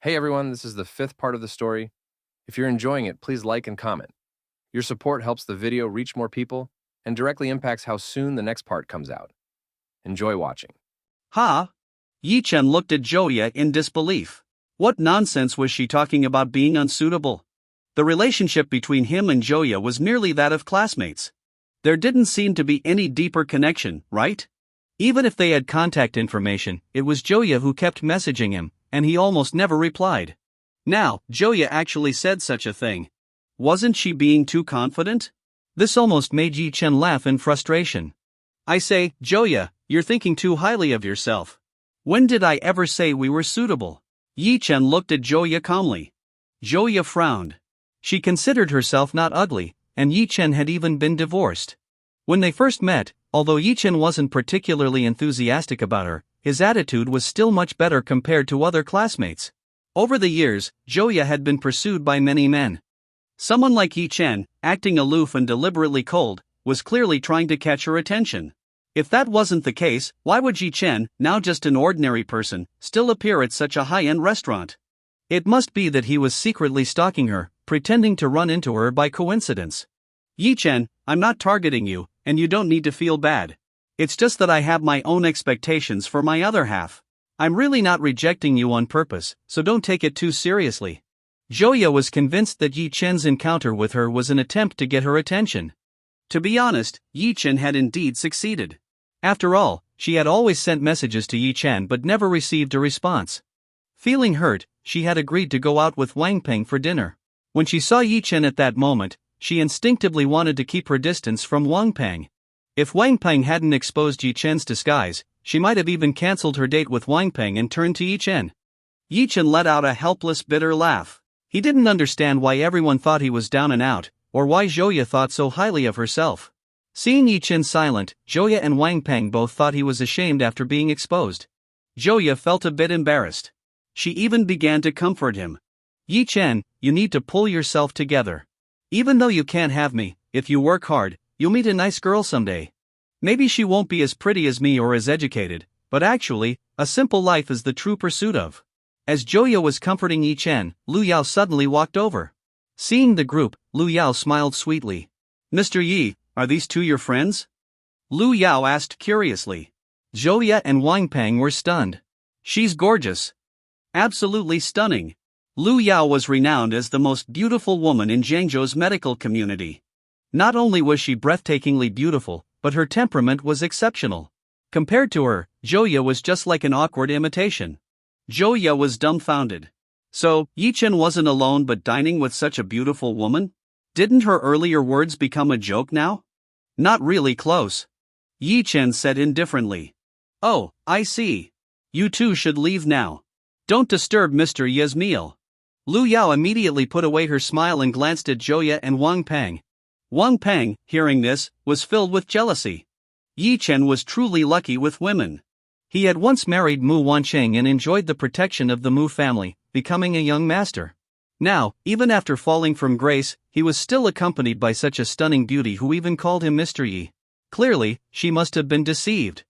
Hey everyone, this is the fifth part of the story. If you're enjoying it, please like and comment. Your support helps the video reach more people and directly impacts how soon the next part comes out. Enjoy watching. Ha! Ye Chen looked at Joya in disbelief. What nonsense was she talking about being unsuitable? The relationship between him and Joya was merely that of classmates. There didn't seem to be any deeper connection, right? Even if they had contact information, it was Joya who kept messaging him, and he almost never replied. Now, Joya actually said such a thing. Wasn't she being too confident? This almost made Ye Chen laugh in frustration. I say, Joya, you're thinking too highly of yourself. When did I ever say we were suitable? Ye Chen looked at Joya calmly. Joya frowned. She considered herself not ugly, and Ye Chen had even been divorced. When they first met, although Ye Chen wasn't particularly enthusiastic about her, his attitude was still much better compared to other classmates. Over the years, Joya had been pursued by many men. Someone like Ye Chen, acting aloof and deliberately cold, was clearly trying to catch her attention. If that wasn't the case, why would Ye Chen, now just an ordinary person, still appear at such a high-end restaurant? It must be that he was secretly stalking her, pretending to run into her by coincidence. Ye Chen, I'm not targeting you, and you don't need to feel bad. It's just that I have my own expectations for my other half. I'm really not rejecting you on purpose, so don't take it too seriously. Joya was convinced that Ye Chen's encounter with her was an attempt to get her attention. To be honest, Ye Chen had indeed succeeded. After all, she had always sent messages to Ye Chen but never received a response. Feeling hurt, she had agreed to go out with Wang Peng for dinner. When she saw Ye Chen at that moment, she instinctively wanted to keep her distance from Wang Peng. If Wang Peng hadn't exposed Ye Chen's disguise, she might have even cancelled her date with Wang Peng and turned to Ye Chen. Ye Chen let out a helpless, bitter laugh. He didn't understand why everyone thought he was down and out, or why Joya thought so highly of herself. Seeing Ye Chen silent, Joya and Wang Peng both thought he was ashamed after being exposed. Joya felt a bit embarrassed. She even began to comfort him. Ye Chen, you need to pull yourself together. Even though you can't have me, if you work hard, you'll meet a nice girl someday. Maybe she won't be as pretty as me or as educated, but actually, a simple life is the true pursuit of. As Joya was comforting Ye Chen, Lu Yao suddenly walked over. Seeing the group, Lu Yao smiled sweetly. Mr. Yi, are these two your friends? Lu Yao asked curiously. Joya and Wang Peng were stunned. She's gorgeous. Absolutely stunning. Lu Yao was renowned as the most beautiful woman in Zhangzhou's medical community. Not only was she breathtakingly beautiful, but her temperament was exceptional. Compared to her, Joya was just like an awkward imitation. Joya was dumbfounded. So, Ye Chen wasn't alone but dining with such a beautiful woman? Didn't her earlier words become a joke now? Not really close. Ye Chen said indifferently. Oh, I see. You two should leave now. Don't disturb Mr. Ye's meal. Lu Yao immediately put away her smile and glanced at Joya and Wang Peng. Wang Peng, hearing this, was filled with jealousy. Ye Chen was truly lucky with women. He had once married Mu Wancheng and enjoyed the protection of the Mu family, becoming a young master. Now, even after falling from grace, he was still accompanied by such a stunning beauty who even called him Mr. Yi. Clearly, she must have been deceived.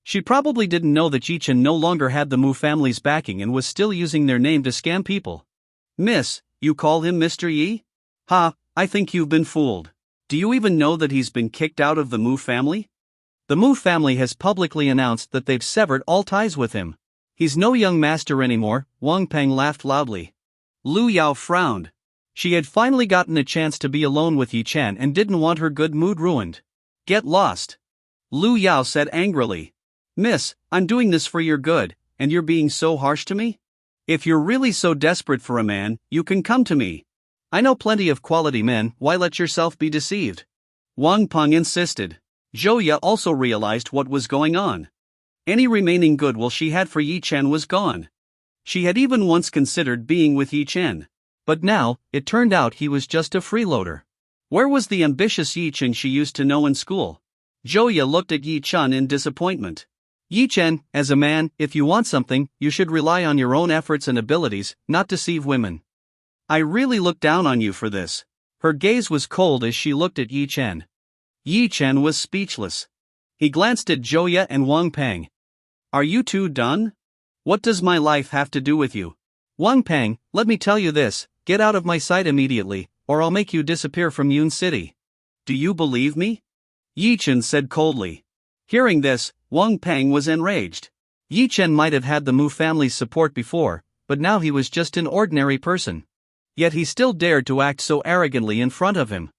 She probably didn't know that Ye Chen no longer had the Mu family's backing and was still using their name to scam people. Miss, you call him Mr. Yi? Ha, I think you've been fooled. Do you even know that he's been kicked out of the Mu family? The Mu family has publicly announced that they've severed all ties with him. He's no young master anymore. Wang Peng laughed loudly. Lu Yao frowned. She had finally gotten a chance to be alone with Ye Chen and didn't want her good mood ruined. Get lost. Lu Yao said angrily. Miss, I'm doing this for your good, and you're being so harsh to me? If you're really so desperate for a man, you can come to me. I know plenty of quality men, why let yourself be deceived? Wang Peng insisted. Joya also realized what was going on. Any remaining goodwill she had for Ye Chen was gone. She had even once considered being with Ye Chen. But now, it turned out he was just a freeloader. Where was the ambitious Ye Chen she used to know in school? Joya looked at Ye Chen in disappointment. Ye Chen, as a man, if you want something, you should rely on your own efforts and abilities, not deceive women. I really look down on you for this. Her gaze was cold as she looked at Ye Chen. Ye Chen was speechless. He glanced at Joya and Wang Peng. Are you two done? What does my life have to do with you? Wang Peng, let me tell you this, get out of my sight immediately, or I'll make you disappear from Yun City. Do you believe me? Ye Chen said coldly. Hearing this, Wang Peng was enraged. Ye Chen might have had the Mu family's support before, but now he was just an ordinary person. Yet he still dared to act so arrogantly in front of him.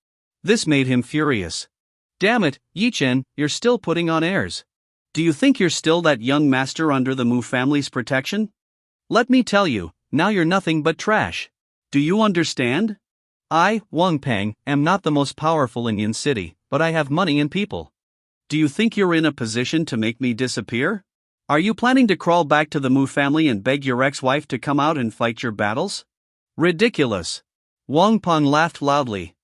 This made him furious. Damn it, Ye Chen, you're still putting on airs. Do you think you're still that young master under the Mu family's protection? Let me tell you, now you're nothing but trash. Do you understand? I, Wang Peng, am not the most powerful in Yin City, but I have money and people. Do you think you're in a position to make me disappear? Are you planning to crawl back to the Mu family and beg your ex-wife to come out and fight your battles? Ridiculous. Wang Peng laughed loudly.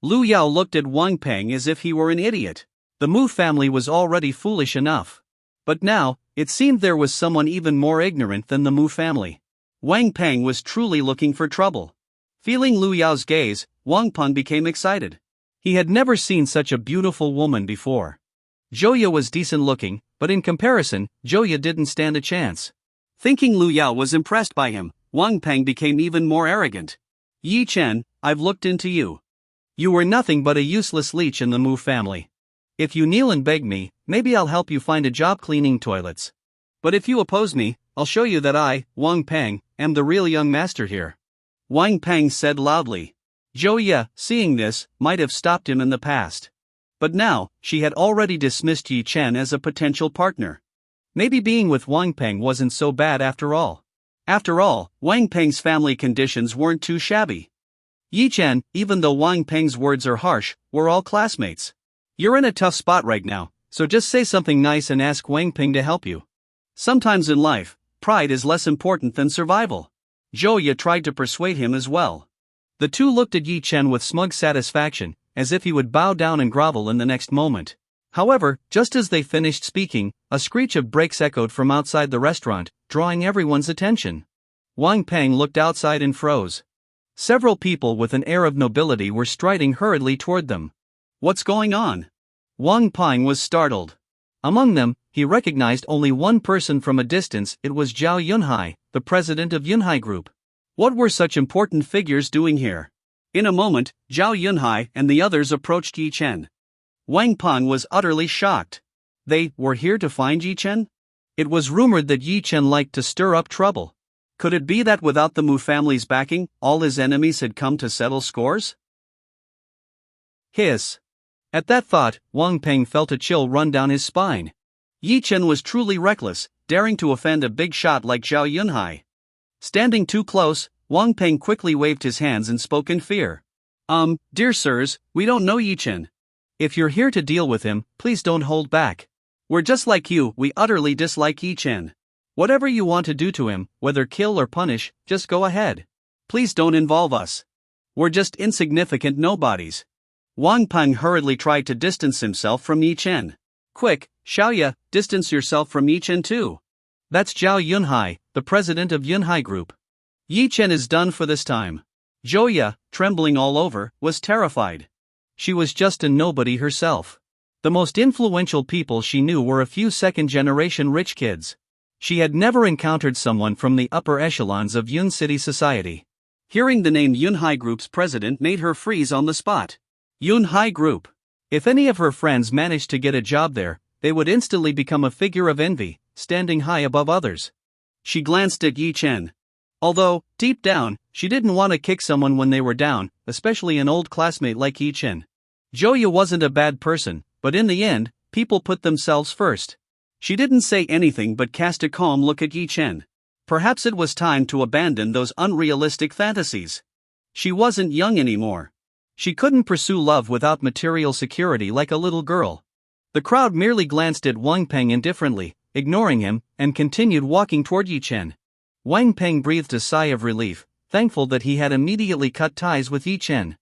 Lu Yao looked at Wang Peng as if he were an idiot. The Mu family was already foolish enough. But now, it seemed there was someone even more ignorant than the Mu family. Wang Peng was truly looking for trouble. Feeling Lu Yao's gaze, Wang Peng became excited. He had never seen such a beautiful woman before. Joya was decent looking, but in comparison, Joya didn't stand a chance. Thinking Lu Yao was impressed by him, Wang Peng became even more arrogant. Ye Chen, I've looked into you. You were nothing but a useless leech in the Mu family. If you kneel and beg me, maybe I'll help you find a job cleaning toilets. But if you oppose me, I'll show you that I, Wang Peng, am the real young master here. Wang Peng said loudly. Joya, seeing this, might have stopped him in the past. But now, she had already dismissed Ye Chen as a potential partner. Maybe being with Wang Peng wasn't so bad after all. After all, Wang Peng's family conditions weren't too shabby. Ye Chen, even though Wang Peng's words are harsh, we're all classmates. You're in a tough spot right now, so just say something nice and ask Wang Peng to help you. Sometimes in life, pride is less important than survival. Joya tried to persuade him as well. The two looked at Ye Chen with smug satisfaction, as if he would bow down and grovel in the next moment. However, just as they finished speaking, a screech of brakes echoed from outside the restaurant, drawing everyone's attention. Wang Peng looked outside and froze. Several people with an air of nobility were striding hurriedly toward them. What's going on? Wang Peng was startled. Among them, he recognized only one person from a distance. It was Zhao Yunhai, the president of Yunhai Group. What were such important figures doing here? In a moment, Zhao Yunhai and the others approached Ye Chen. Wang Peng was utterly shocked. They were here to find Ye Chen? It was rumored that Ye Chen liked to stir up trouble. Could it be that without the Mu family's backing, all his enemies had come to settle scores? Hiss. At that thought, Wang Peng felt a chill run down his spine. Ye Chen was truly reckless, daring to offend a big shot like Zhao Yunhai. Standing too close, Wang Peng quickly waved his hands and spoke in fear. Dear sirs, we don't know Ye Chen. If you're here to deal with him, please don't hold back. We're just like you, we utterly dislike Ye Chen. Whatever you want to do to him, whether kill or punish, just go ahead. Please don't involve us. We're just insignificant nobodies. Wang Peng hurriedly tried to distance himself from Ye Chen. Quick, Xiaoya, distance yourself from Ye Chen too. That's Zhao Yunhai, the president of Yunhai Group. Ye Chen is done for this time. Joya, trembling all over, was terrified. She was just a nobody herself. The most influential people she knew were a few second-generation rich kids. She had never encountered someone from the upper echelons of Yun City society. Hearing the name Yunhai Group's president made her freeze on the spot. Yunhai Group. If any of her friends managed to get a job there, they would instantly become a figure of envy, standing high above others. She glanced at Ye Chen. Although, deep down, she didn't want to kick someone when they were down, especially an old classmate like Ye Chen. Joya wasn't a bad person, but in the end, people put themselves first. She didn't say anything but cast a calm look at Ye Chen. Perhaps it was time to abandon those unrealistic fantasies. She wasn't young anymore. She couldn't pursue love without material security like a little girl. The crowd merely glanced at Wang Peng indifferently, ignoring him, and continued walking toward Ye Chen. Wang Peng breathed a sigh of relief, thankful that he had immediately cut ties with Ye Chen.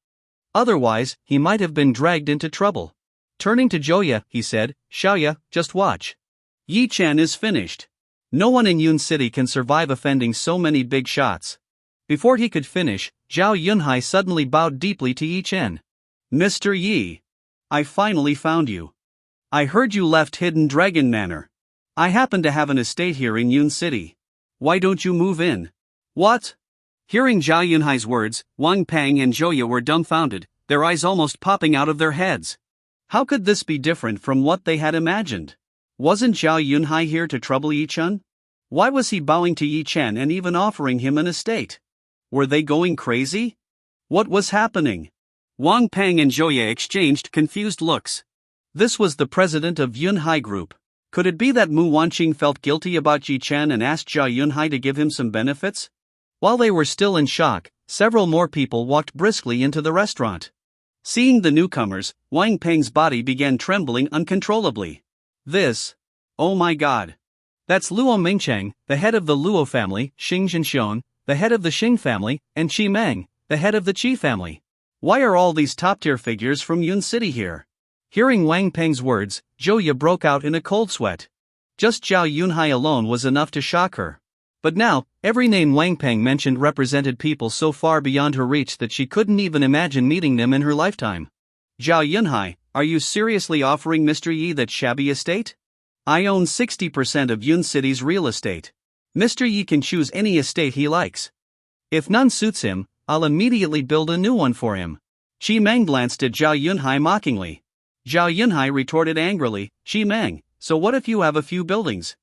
Otherwise, he might have been dragged into trouble. Turning to Joya, he said, Xiaoya, just watch. Ye Chen is finished. No one in Yun City can survive offending so many big shots. Before he could finish, Zhao Yunhai suddenly bowed deeply to Ye Chen. Mr. Yi. I finally found you. I heard you left Hidden Dragon Manor. I happen to have an estate here in Yun City. Why don't you move in? What? Hearing Zhao Yunhai's words, Wang Peng and Joya were dumbfounded, their eyes almost popping out of their heads. How could this be different from what they had imagined? Wasn't Zhao Yunhai here to trouble Ye Chen? Why was he bowing to Ye Chen and even offering him an estate? Were they going crazy? What was happening? Wang Peng and Joya exchanged confused looks. This was the president of Yunhai Group. Could it be that Mu Wanqing felt guilty about Ye Chen and asked Zhao Yunhai to give him some benefits? While they were still in shock, several more people walked briskly into the restaurant. Seeing the newcomers, Wang Peng's body began trembling uncontrollably. Oh my god. That's Luo Mingcheng, the head of the Luo family, Xing Zhenxiong, the head of the Xing family, and Qi Meng, the head of the Qi family. Why are all these top-tier figures from Yun City here? Hearing Wang Peng's words, Joya broke out in a cold sweat. Just Zhao Yunhai alone was enough to shock her. But now, every name Wang Peng mentioned represented people so far beyond her reach that she couldn't even imagine meeting them in her lifetime. Zhao Yunhai, are you seriously offering Mr. Yi that shabby estate? I own 60% of Yun City's real estate. Mr. Yi can choose any estate he likes. If none suits him, I'll immediately build a new one for him. Qi Meng glanced at Zhao Yunhai mockingly. Zhao Yunhai retorted angrily, Qi Meng, so what if you have a few buildings?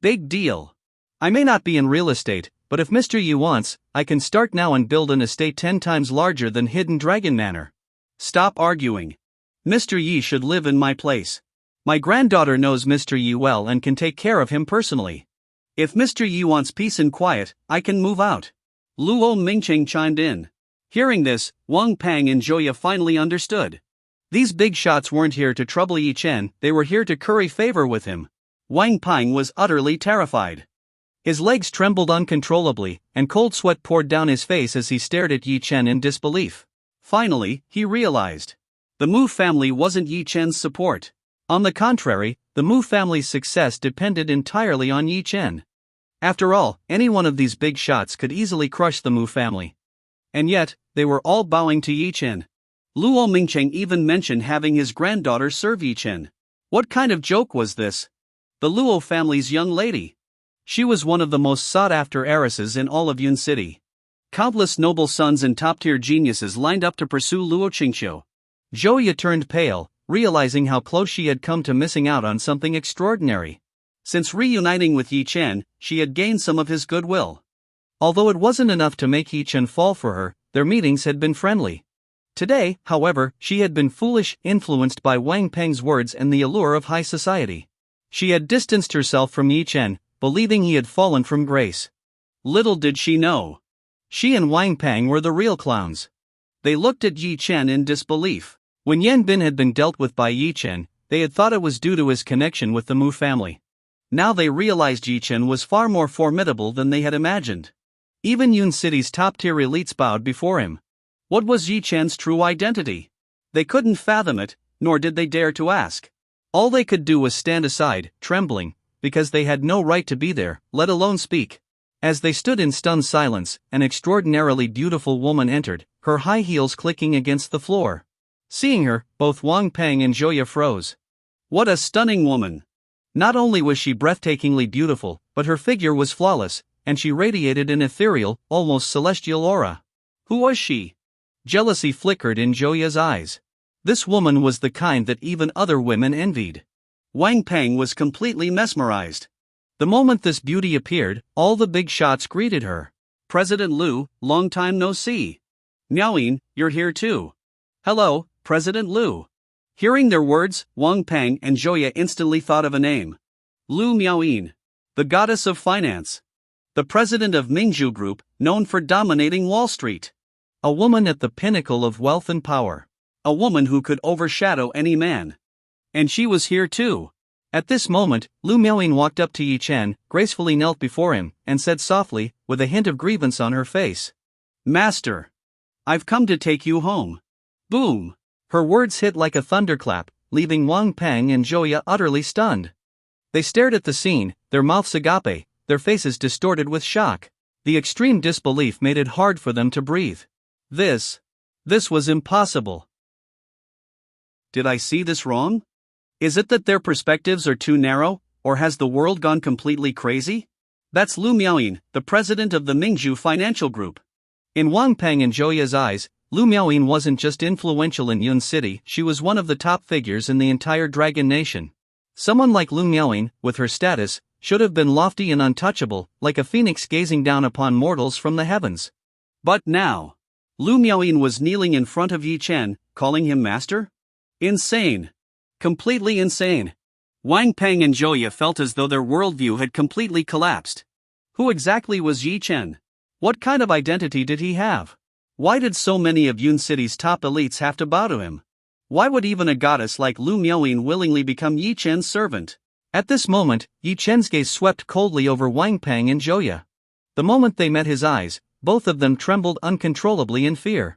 Big deal. I may not be in real estate, but if Mr. Yi wants, I can start now and build an estate 10 times larger than Hidden Dragon Manor. Stop arguing. Mr. Yi should live in my place. My granddaughter knows Mr. Yi well and can take care of him personally. If Mr. Yi wants peace and quiet, I can move out. Luo Mingcheng chimed in. Hearing this, Wang Peng and Joya finally understood. These big shots weren't here to trouble Ye Chen, they were here to curry favor with him. Wang Peng was utterly terrified. His legs trembled uncontrollably, and cold sweat poured down his face as he stared at Ye Chen in disbelief. Finally, he realized. The Mu family wasn't Ye Chen's support. On the contrary, the Mu family's success depended entirely on Ye Chen. After all, any one of these big shots could easily crush the Mu family. And yet, they were all bowing to Ye Chen. Luo Mingcheng even mentioned having his granddaughter serve Ye Chen. What kind of joke was this? The Luo family's young lady. She was one of the most sought-after heiresses in all of Yun City. Countless noble sons and top-tier geniuses lined up to pursue Luo Qingqiu. Joya turned pale, realizing how close she had come to missing out on something extraordinary. Since reuniting with Ye Chen, she had gained some of his goodwill. Although it wasn't enough to make Ye Chen fall for her, their meetings had been friendly. Today, however, she had been foolish, influenced by Wang Peng's words and the allure of high society. She had distanced herself from Ye Chen, believing he had fallen from grace. Little did she know. She and Wang Peng were the real clowns. They looked at Ye Chen in disbelief. When Yan Bin had been dealt with by Ye Chen, they had thought it was due to his connection with the Mu family. Now they realized Ye Chen was far more formidable than they had imagined. Even Yun City's top-tier elites bowed before him. What was Ye Chen's true identity? They couldn't fathom it, nor did they dare to ask. All they could do was stand aside, trembling, because they had no right to be there, let alone speak. As they stood in stunned silence, an extraordinarily beautiful woman entered, her high heels clicking against the floor. Seeing her, both Wang Peng and Joya froze. What a stunning woman! Not only was she breathtakingly beautiful, but her figure was flawless, and she radiated an ethereal, almost celestial aura. Who was she? Jealousy flickered in Joya's eyes. This woman was the kind that even other women envied. Wang Peng was completely mesmerized. The moment this beauty appeared, all the big shots greeted her. President Lu, long time no see. Miaoyin, you're here too. Hello, President Lu. Hearing their words, Wang Peng and Joya instantly thought of a name. Lu Miaoyin, the goddess of finance. The president of Mingzhu Group, known for dominating Wall Street. A woman at the pinnacle of wealth and power. A woman who could overshadow any man. And she was here too. At this moment, Lu Miaoyin walked up to Ye Chen, gracefully knelt before him, and said softly, with a hint of grievance on her face. Master. I've come to take you home. Boom. Her words hit like a thunderclap, leaving Wang Peng and Joya utterly stunned. They stared at the scene, their mouths agape, their faces distorted with shock. The extreme disbelief made it hard for them to breathe. This was impossible. Did I see this wrong? Is it that their perspectives are too narrow, or has the world gone completely crazy? That's Lu Miaoyin, the president of the Mingzhu Financial Group. In Wang Peng and Joya's eyes, Lu Miaoyin wasn't just influential in Yun City, she was one of the top figures in the entire Dragon Nation. Someone like Lu Miaoyin, with her status, should have been lofty and untouchable, like a phoenix gazing down upon mortals from the heavens. But now, Lu Miaoyin was kneeling in front of Ye Chen, calling him master? Insane. Completely insane. Wang Peng and Joya felt as though their worldview had completely collapsed. Who exactly was Ye Chen? What kind of identity did he have? Why did so many of Yun City's top elites have to bow to him? Why would even a goddess like Lu Miaoyin willingly become Ye Chen's servant? At this moment, Ye Chen's gaze swept coldly over Wang Peng and Joya. The moment they met his eyes, both of them trembled uncontrollably in fear.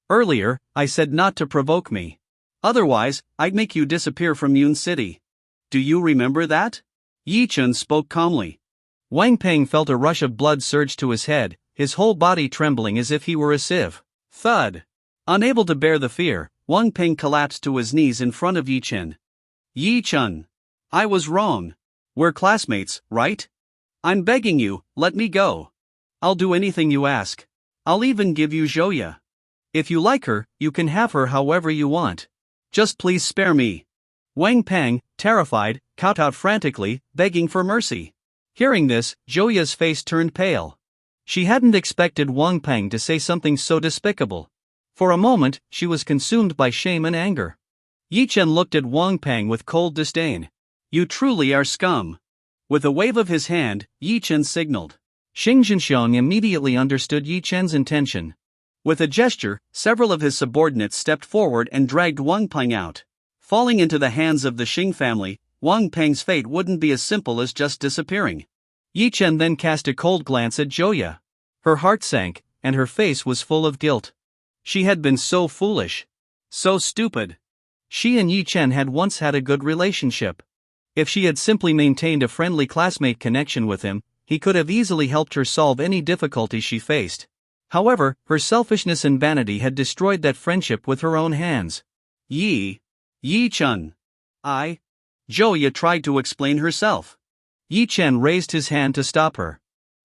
Earlier, I said not to provoke me. Otherwise, I'd make you disappear from Yun City. Do you remember that? Ye Chen spoke calmly. Wang Peng felt a rush of blood surge to his head, his whole body trembling as if he were a sieve. Thud. Unable to bear the fear, Wang Peng collapsed to his knees in front of Ye Chen. Ye Chen. I was wrong. We're classmates, right? I'm begging you, let me go. I'll do anything you ask. I'll even give you Joya. If you like her, you can have her however you want. Just please spare me. Wang Peng, terrified, kowtowed frantically, begging for mercy. Hearing this, Joya's face turned pale. She hadn't expected Wang Peng to say something so despicable. For a moment, she was consumed by shame and anger. Ye Chen looked at Wang Peng with cold disdain. You truly are scum. With a wave of his hand, Ye Chen signaled. Xing Zhenxiang immediately understood Ye Chen's intention. With a gesture, several of his subordinates stepped forward and dragged Wang Peng out. Falling into the hands of the Xing family, Wang Peng's fate wouldn't be as simple as just disappearing. Ye Chen then cast a cold glance at Joya. Her heart sank, and her face was full of guilt. She had been so foolish. So stupid. She and Ye Chen had once had a good relationship. If she had simply maintained a friendly classmate connection with him, he could have easily helped her solve any difficulty she faced. However, her selfishness and vanity had destroyed that friendship with her own hands. Ye Chen. Joya tried to explain herself. Ye Chen raised his hand to stop her.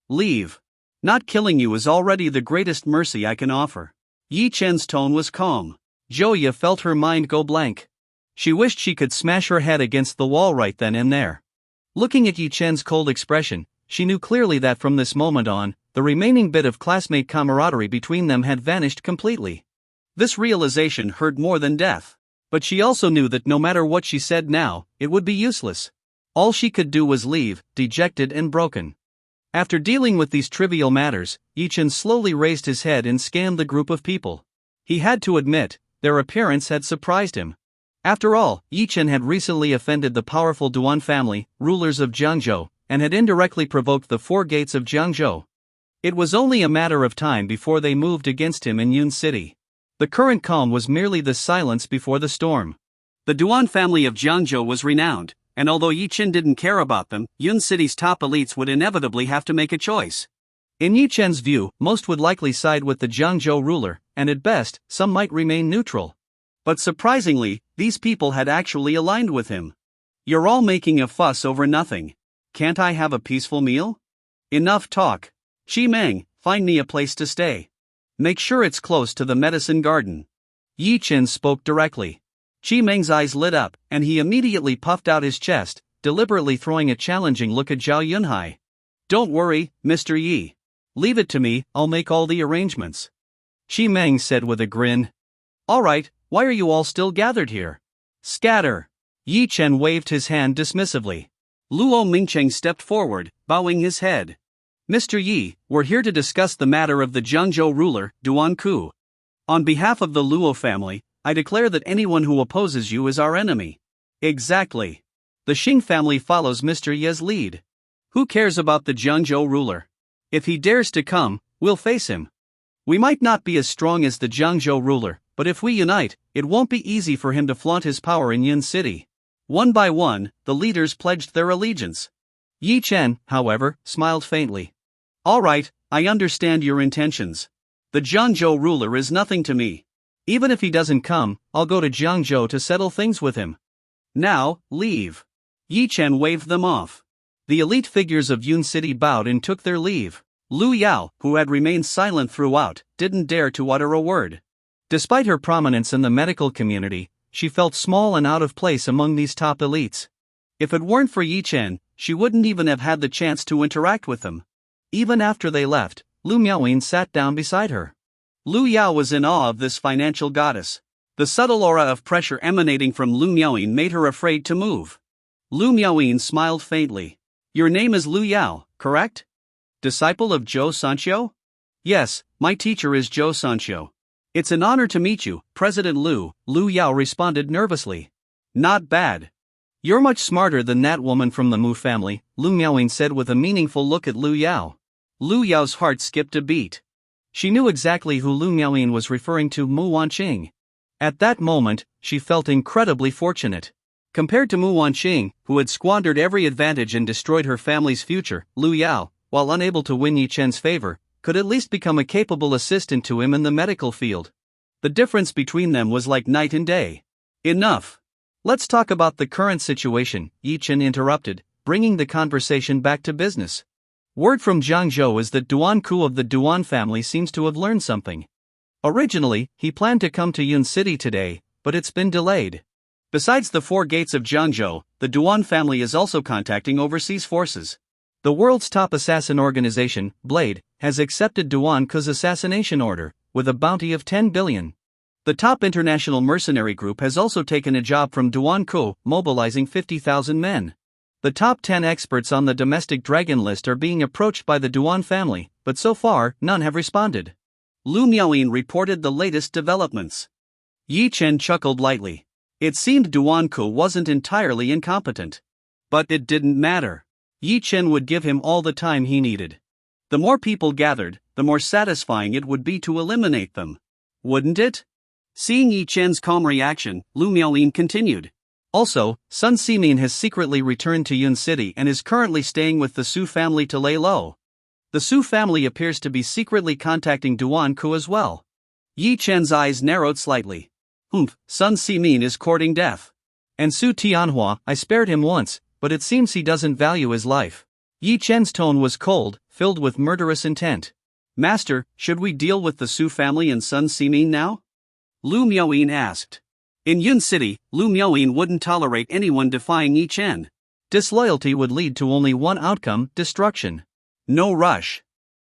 Leave. Not killing you is already the greatest mercy I can offer. Ye Chen's tone was calm. Joya felt her mind go blank. She wished she could smash her head against the wall right then and there. Looking at Ye Chen's cold expression, she knew clearly that from this moment on, the remaining bit of classmate camaraderie between them had vanished completely. This realization hurt more than death. But she also knew that no matter what she said now, it would be useless. All she could do was leave, dejected and broken. After dealing with these trivial matters, Ye Chen slowly raised his head and scanned the group of people. He had to admit, their appearance had surprised him. After all, Ye Chen had recently offended the powerful Duan family, rulers of Jiangzhou, and had indirectly provoked the four gates of Jiangzhou. It was only a matter of time before they moved against him in Yun City. The current calm was merely the silence before the storm. The Duan family of Jiangzhou was renowned, and although Ye Chen didn't care about them, Yun City's top elites would inevitably have to make a choice. In Ye Chen's view, most would likely side with the Jiangzhou ruler, and at best, some might remain neutral. But surprisingly, these people had actually aligned with him. You're all making a fuss over nothing. Can't I have a peaceful meal? Enough talk. Chi Meng, find me a place to stay. Make sure it's close to the medicine garden. Ye Chen spoke directly. Chi Meng's eyes lit up, and he immediately puffed out his chest, deliberately throwing a challenging look at Zhao Yunhai. Don't worry, Mr. Yi. Leave it to me, I'll make all the arrangements. Chi Meng said with a grin. All right, why are you all still gathered here? Scatter. Ye Chen waved his hand dismissively. Luo Mingcheng stepped forward, bowing his head. Mr. Yi, we're here to discuss the matter of the Jiangzhou ruler, Duan Ku. On behalf of the Luo family, I declare that anyone who opposes you is our enemy. Exactly. The Xing family follows Mr. Ye's lead. Who cares about the Jiangzhou ruler? If he dares to come, we'll face him. We might not be as strong as the Jiangzhou ruler, but if we unite, it won't be easy for him to flaunt his power in Yun City. One by one, the leaders pledged their allegiance. Ye Chen, however, smiled faintly. All right, I understand your intentions. The Jiangzhou ruler is nothing to me. Even if he doesn't come, I'll go to Jiangzhou to settle things with him. Now, leave. Ye Chen waved them off. The elite figures of Yun City bowed and took their leave. Lu Yao, who had remained silent throughout, didn't dare to utter a word. Despite her prominence in the medical community, she felt small and out of place among these top elites. If it weren't for Ye Chen, she wouldn't even have had the chance to interact with them. Even after they left, Lu Miaoyin sat down beside her. Lu Yao was in awe of this financial goddess. The subtle aura of pressure emanating from Lu Miaoyin made her afraid to move. Lu Miaoyin smiled faintly. Your name is Lu Yao, correct? Disciple of Zhou Sanqiu? Yes, my teacher is Zhou Sanqiu. It's an honor to meet you, President Lu, Lu Yao responded nervously. Not bad. You're much smarter than that woman from the Mu family, Lu Miaoyin said with a meaningful look at Lu Yao. Lu Yao's heart skipped a beat. She knew exactly who Lu Miaoyin was referring to, Mu Wanqing. At that moment, she felt incredibly fortunate. Compared to Mu Wanqing, who had squandered every advantage and destroyed her family's future, Lu Yao, while unable to win Ye Chen's favor, could at least become a capable assistant to him in the medical field. The difference between them was like night and day. Enough. Let's talk about the current situation, Ye Chen interrupted, bringing the conversation back to business. Word from Jango is that Duan of the Duan family seems to have learned something. Originally, he planned to come to Yun City today, but it's been delayed. Besides the 4 gates of Jango, the Duan family is also contacting overseas forces. The world's top assassin organization, Blade, has accepted Duan's assassination order, with a bounty of 10 billion. The top international mercenary group has also taken a job from Duan, mobilizing 50,000 men. The top 10 experts on the domestic dragon list are being approached by the Duan family, but so far, none have responded. Lu Miaoyin reported the latest developments. Ye Chen chuckled lightly. It seemed Duan wasn't entirely incompetent. But it didn't matter. Ye Chen would give him all the time he needed. The more people gathered, the more satisfying it would be to eliminate them. Wouldn't it? Seeing Ye Chen's calm reaction, Lu Miaoyin continued. Also, Sun Ximin has secretly returned to Yun City and is currently staying with the Su family to lay low. The Su family appears to be secretly contacting Duan as well. Ye Chen's eyes narrowed slightly. Sun Ximin is courting death. And Su Tianhua, I spared him once, but it seems he doesn't value his life. Ye Chen's tone was cold, filled with murderous intent. Master, should we deal with the Su family and Sun Ximin now? Lu Miaoyin asked. In Yun City, Lu Miaoyin wouldn't tolerate anyone defying Ye Chen. Disloyalty would lead to only one outcome, destruction. No rush.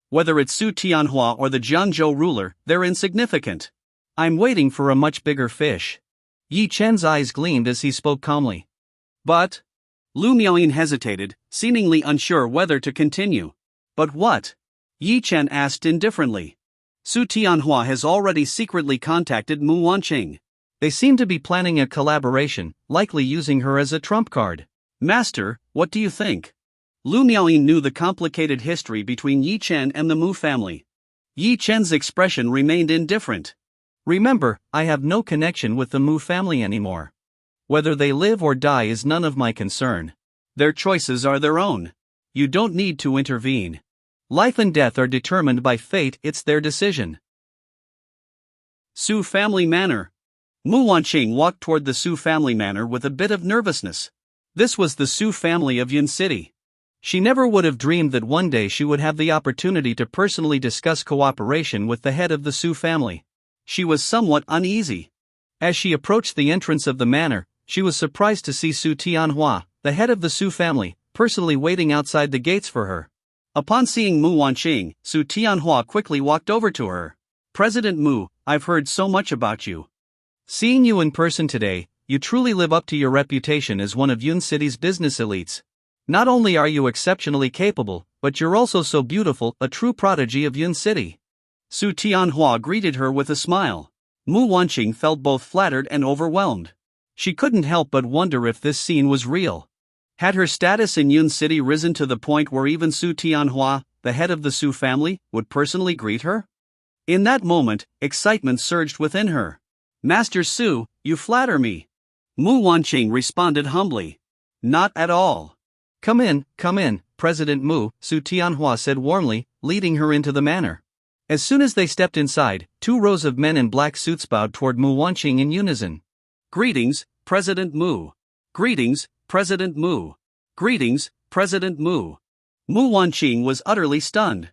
Whether it's Su Tianhua or the Jiangzhou ruler, they're insignificant. I'm waiting for a much bigger fish. Ye Chen's eyes gleamed as he spoke calmly. But? Lu Miaoyin hesitated, seemingly unsure whether to continue. But what? Ye Chen asked indifferently. Su Tianhua has already secretly contacted Mu Wanqing. They seem to be planning a collaboration, likely using her as a trump card. Master, what do you think? Lu Miaoyin knew the complicated history between Ye Chen and the Mu family. Ye Chen's expression remained indifferent. Remember, I have no connection with the Mu family anymore. Whether they live or die is none of my concern. Their choices are their own. You don't need to intervene. Life and death are determined by fate, it's their decision. Su family manor. Mu Wanqing walked toward the Su family manor with a bit of nervousness. This was the Su family of Yun City. She never would have dreamed that one day she would have the opportunity to personally discuss cooperation with the head of the Su family. She was somewhat uneasy. As she approached the entrance of the manor, she was surprised to see Su Tianhua, the head of the Su family, personally waiting outside the gates for her. Upon seeing Mu Wanqing, Su Tianhua quickly walked over to her. President Mu, I've heard so much about you. Seeing you in person today, you truly live up to your reputation as one of Yun City's business elites. Not only are you exceptionally capable, but you're also so beautiful, a true prodigy of Yun City. Su Tianhua greeted her with a smile. Mu Wanqing felt both flattered and overwhelmed. She couldn't help but wonder if this scene was real. Had her status in Yun City risen to the point where even Su Tianhua, the head of the Su family, would personally greet her? In that moment, excitement surged within her. Master Su, you flatter me. Mu Wanqing responded humbly. Not at all. Come in, President Mu, Su Tianhua said warmly, leading her into the manor. As soon as they stepped inside, 2 rows of men in black suits bowed toward Mu Wanqing in unison. Greetings, President Mu. Greetings, President Mu. Greetings, President Mu. Mu Wanqing was utterly stunned.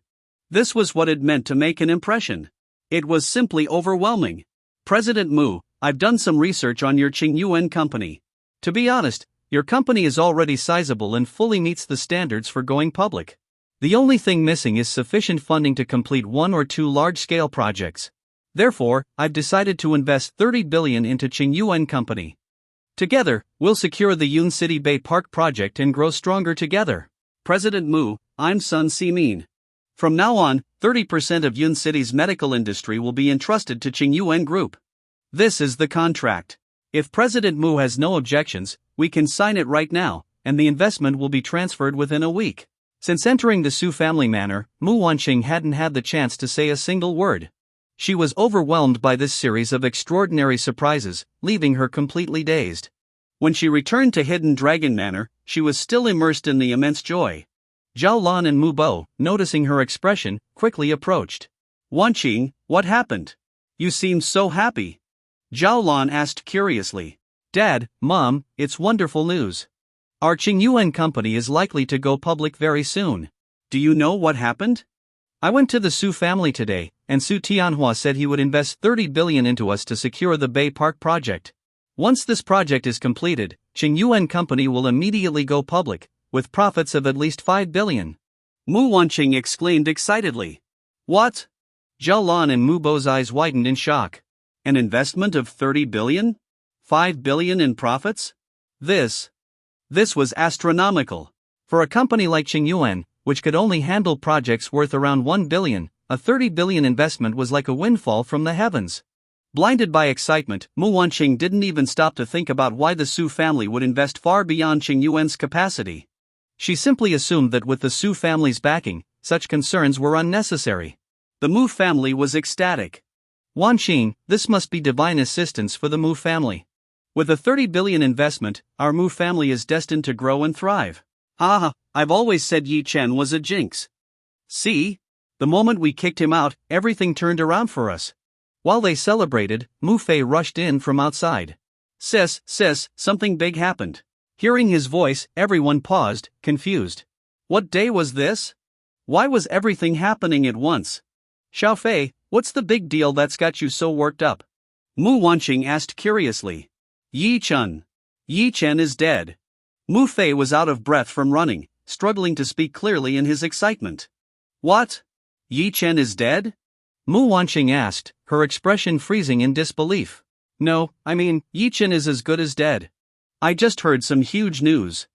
This was what it meant to make an impression. It was simply overwhelming. President Mu, I've done some research on your Qingyuan company. To be honest, your company is already sizable and fully meets the standards for going public. The only thing missing is sufficient funding to complete 1 or 2 large-scale projects. Therefore, I've decided to invest 30 billion into Qingyuan company. Together, we'll secure the Yun City Bay Park project and grow stronger together. President Mu, I'm Sun Simin. From now on, 30% of Yun City's medical industry will be entrusted to Qingyuan Group. This is the contract. If President Mu has no objections, we can sign it right now, and the investment will be transferred within a week. Since entering the Su family manor, Mu Wanqing hadn't had the chance to say a single word. She was overwhelmed by this series of extraordinary surprises, leaving her completely dazed. When she returned to Hidden Dragon Manor, she was still immersed in the immense joy. Zhao Lan and Mu Bo, noticing her expression, quickly approached. Wanqing, what happened? You seem so happy. Zhao Lan asked curiously. Dad, Mom, it's wonderful news. Our Qingyuan company is likely to go public very soon. Do you know what happened? I went to the Su family today, and Su Tianhua said he would invest 30 billion into us to secure the Bay Park project. Once this project is completed, Qingyuan company will immediately go public, with profits of at least 5 billion. Mu Wanqing exclaimed excitedly. What? Zhao Lan and Mu Bo's eyes widened in shock. An investment of 30 billion? 5 billion in profits? This was astronomical. For a company like Qingyuan, which could only handle projects worth around 1 billion, a 30 billion investment was like a windfall from the heavens. Blinded by excitement, Mu Wanqing didn't even stop to think about why the Su family would invest far beyond Qingyuan's capacity. She simply assumed that with the Su family's backing, such concerns were unnecessary. The Mu family was ecstatic. Wanqing, this must be divine assistance for the Mu family. With a 30 billion investment, our Mu family is destined to grow and thrive. I've always said Ye Chen was a jinx. See? The moment we kicked him out, everything turned around for us. While they celebrated, Mu Fei rushed in from outside. Sis, something big happened. Hearing his voice, everyone paused, confused. What day was this? Why was everything happening at once? Xiao Fei, what's the big deal that's got you so worked up? Mu Wanqing asked curiously. Ye Chen is dead. Mu Fei was out of breath from running, struggling to speak clearly in his excitement. What? Ye Chen is dead? Mu Wanqing asked, her expression freezing in disbelief. No, I mean, Ye Chen is as good as dead. I just heard some huge news.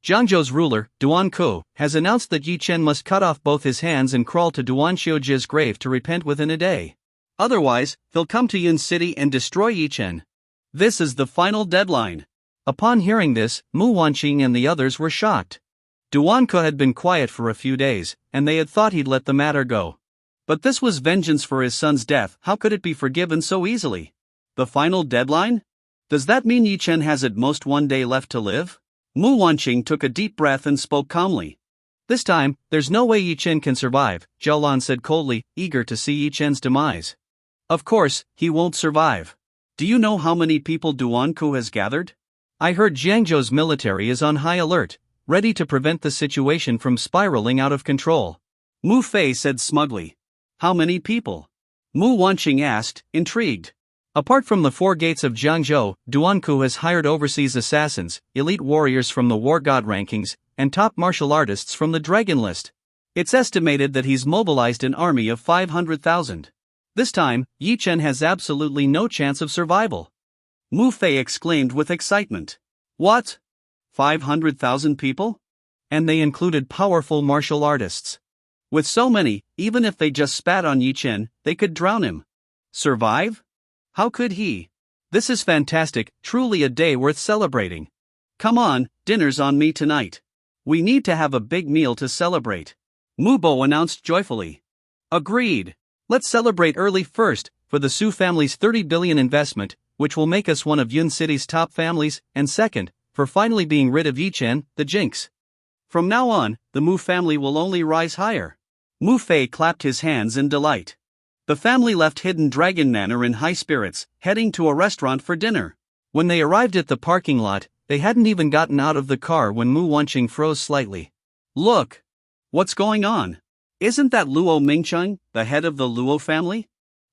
Jiangzhou's ruler, Duan has announced that Ye Chen must cut off both his hands and crawl to Duan Xiuji's grave to repent within a day. Otherwise, he'll come to Yun City and destroy Ye Chen. This is the final deadline. Upon hearing this, Mu Wanqing and the others were shocked. Duan had been quiet for a few days, and they had thought he'd let the matter go. But this was vengeance for his son's death. How could it be forgiven so easily? The final deadline? Does that mean Ye Chen has at most 1 day left to live? Mu Wanqing took a deep breath and spoke calmly. This time, there's no way Ye Chen can survive, Zhao Lan said coldly, eager to see Ye Chen's demise. Of course, he won't survive. Do you know how many people Duan has gathered? I heard Jiangzhou's military is on high alert, ready to prevent the situation from spiraling out of control. Mu Fei said smugly. How many people? Mu Wanqing asked, intrigued. Apart from the 4 gates of Jiangzhou, Duan has hired overseas assassins, elite warriors from the war god rankings, and top martial artists from the dragon list. It's estimated that he's mobilized an army of 500,000. This time, Ye Chen has absolutely no chance of survival. Mu Fei exclaimed with excitement. What? 500,000 people? And they included powerful martial artists. With so many, even if they just spat on Ye Chen, they could drown him. Survive? How could he? This is fantastic, truly a day worth celebrating. Come on, dinner's on me tonight. We need to have a big meal to celebrate. Mu Bo announced joyfully. Agreed. Let's celebrate early first, for the Su family's 30 billion investment, which will make us one of Yun City's top families, and second, for finally being rid of Ye Chen, the jinx. From now on, the Mu family will only rise higher. Mu Fei clapped his hands in delight. The family left Hidden Dragon Manor in high spirits, heading to a restaurant for dinner. When they arrived at the parking lot, they hadn't even gotten out of the car when Mu Wanqing froze slightly. Look! What's going on? Isn't that Luo Mingcheng, the head of the Luo family?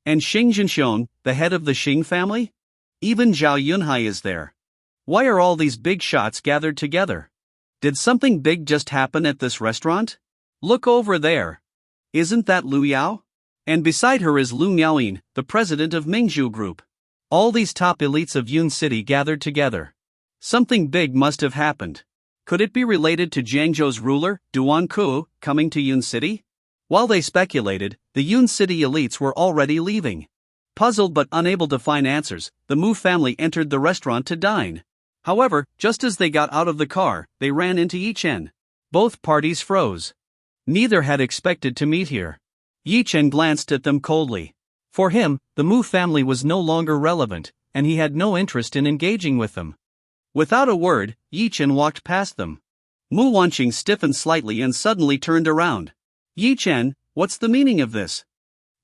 And Xing Zhenxiong, the head of the Xing family? Even Zhao Yunhai is there. Why are all these big shots gathered together? Did something big just happen at this restaurant? Look over there. Isn't that Lu Yao? And beside her is Lu Miaoyin, the president of Mingzhu Group. All these top elites of Yun City gathered together. Something big must have happened. Could it be related to Jiangzhou's ruler, Duan coming to Yun City? While they speculated, the Yun City elites were already leaving. Puzzled but unable to find answers, the Mu family entered the restaurant to dine. However, just as they got out of the car, they ran into Ye Chen. Both parties froze. Neither had expected to meet here. Ye Chen glanced at them coldly. For him, the Mu family was no longer relevant, and he had no interest in engaging with them. Without a word, Ye Chen walked past them. Mu Wanqing stiffened slightly and suddenly turned around. Ye Chen, what's the meaning of this?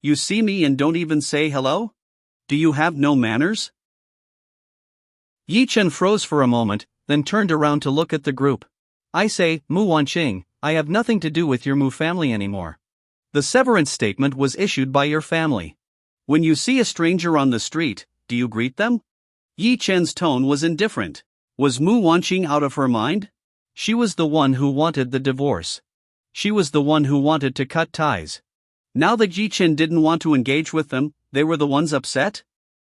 You see me and don't even say hello? Do you have no manners? Ye Chen froze for a moment, then turned around to look at the group. I say, Mu Wanqing, I have nothing to do with your Mu family anymore. The severance statement was issued by your family. When you see a stranger on the street, do you greet them? Ye Chen's tone was indifferent. Was Mu Wanqing out of her mind? She was the one who wanted the divorce. She was the one who wanted to cut ties. Now that Ye Chen didn't want to engage with them, they were the ones upset?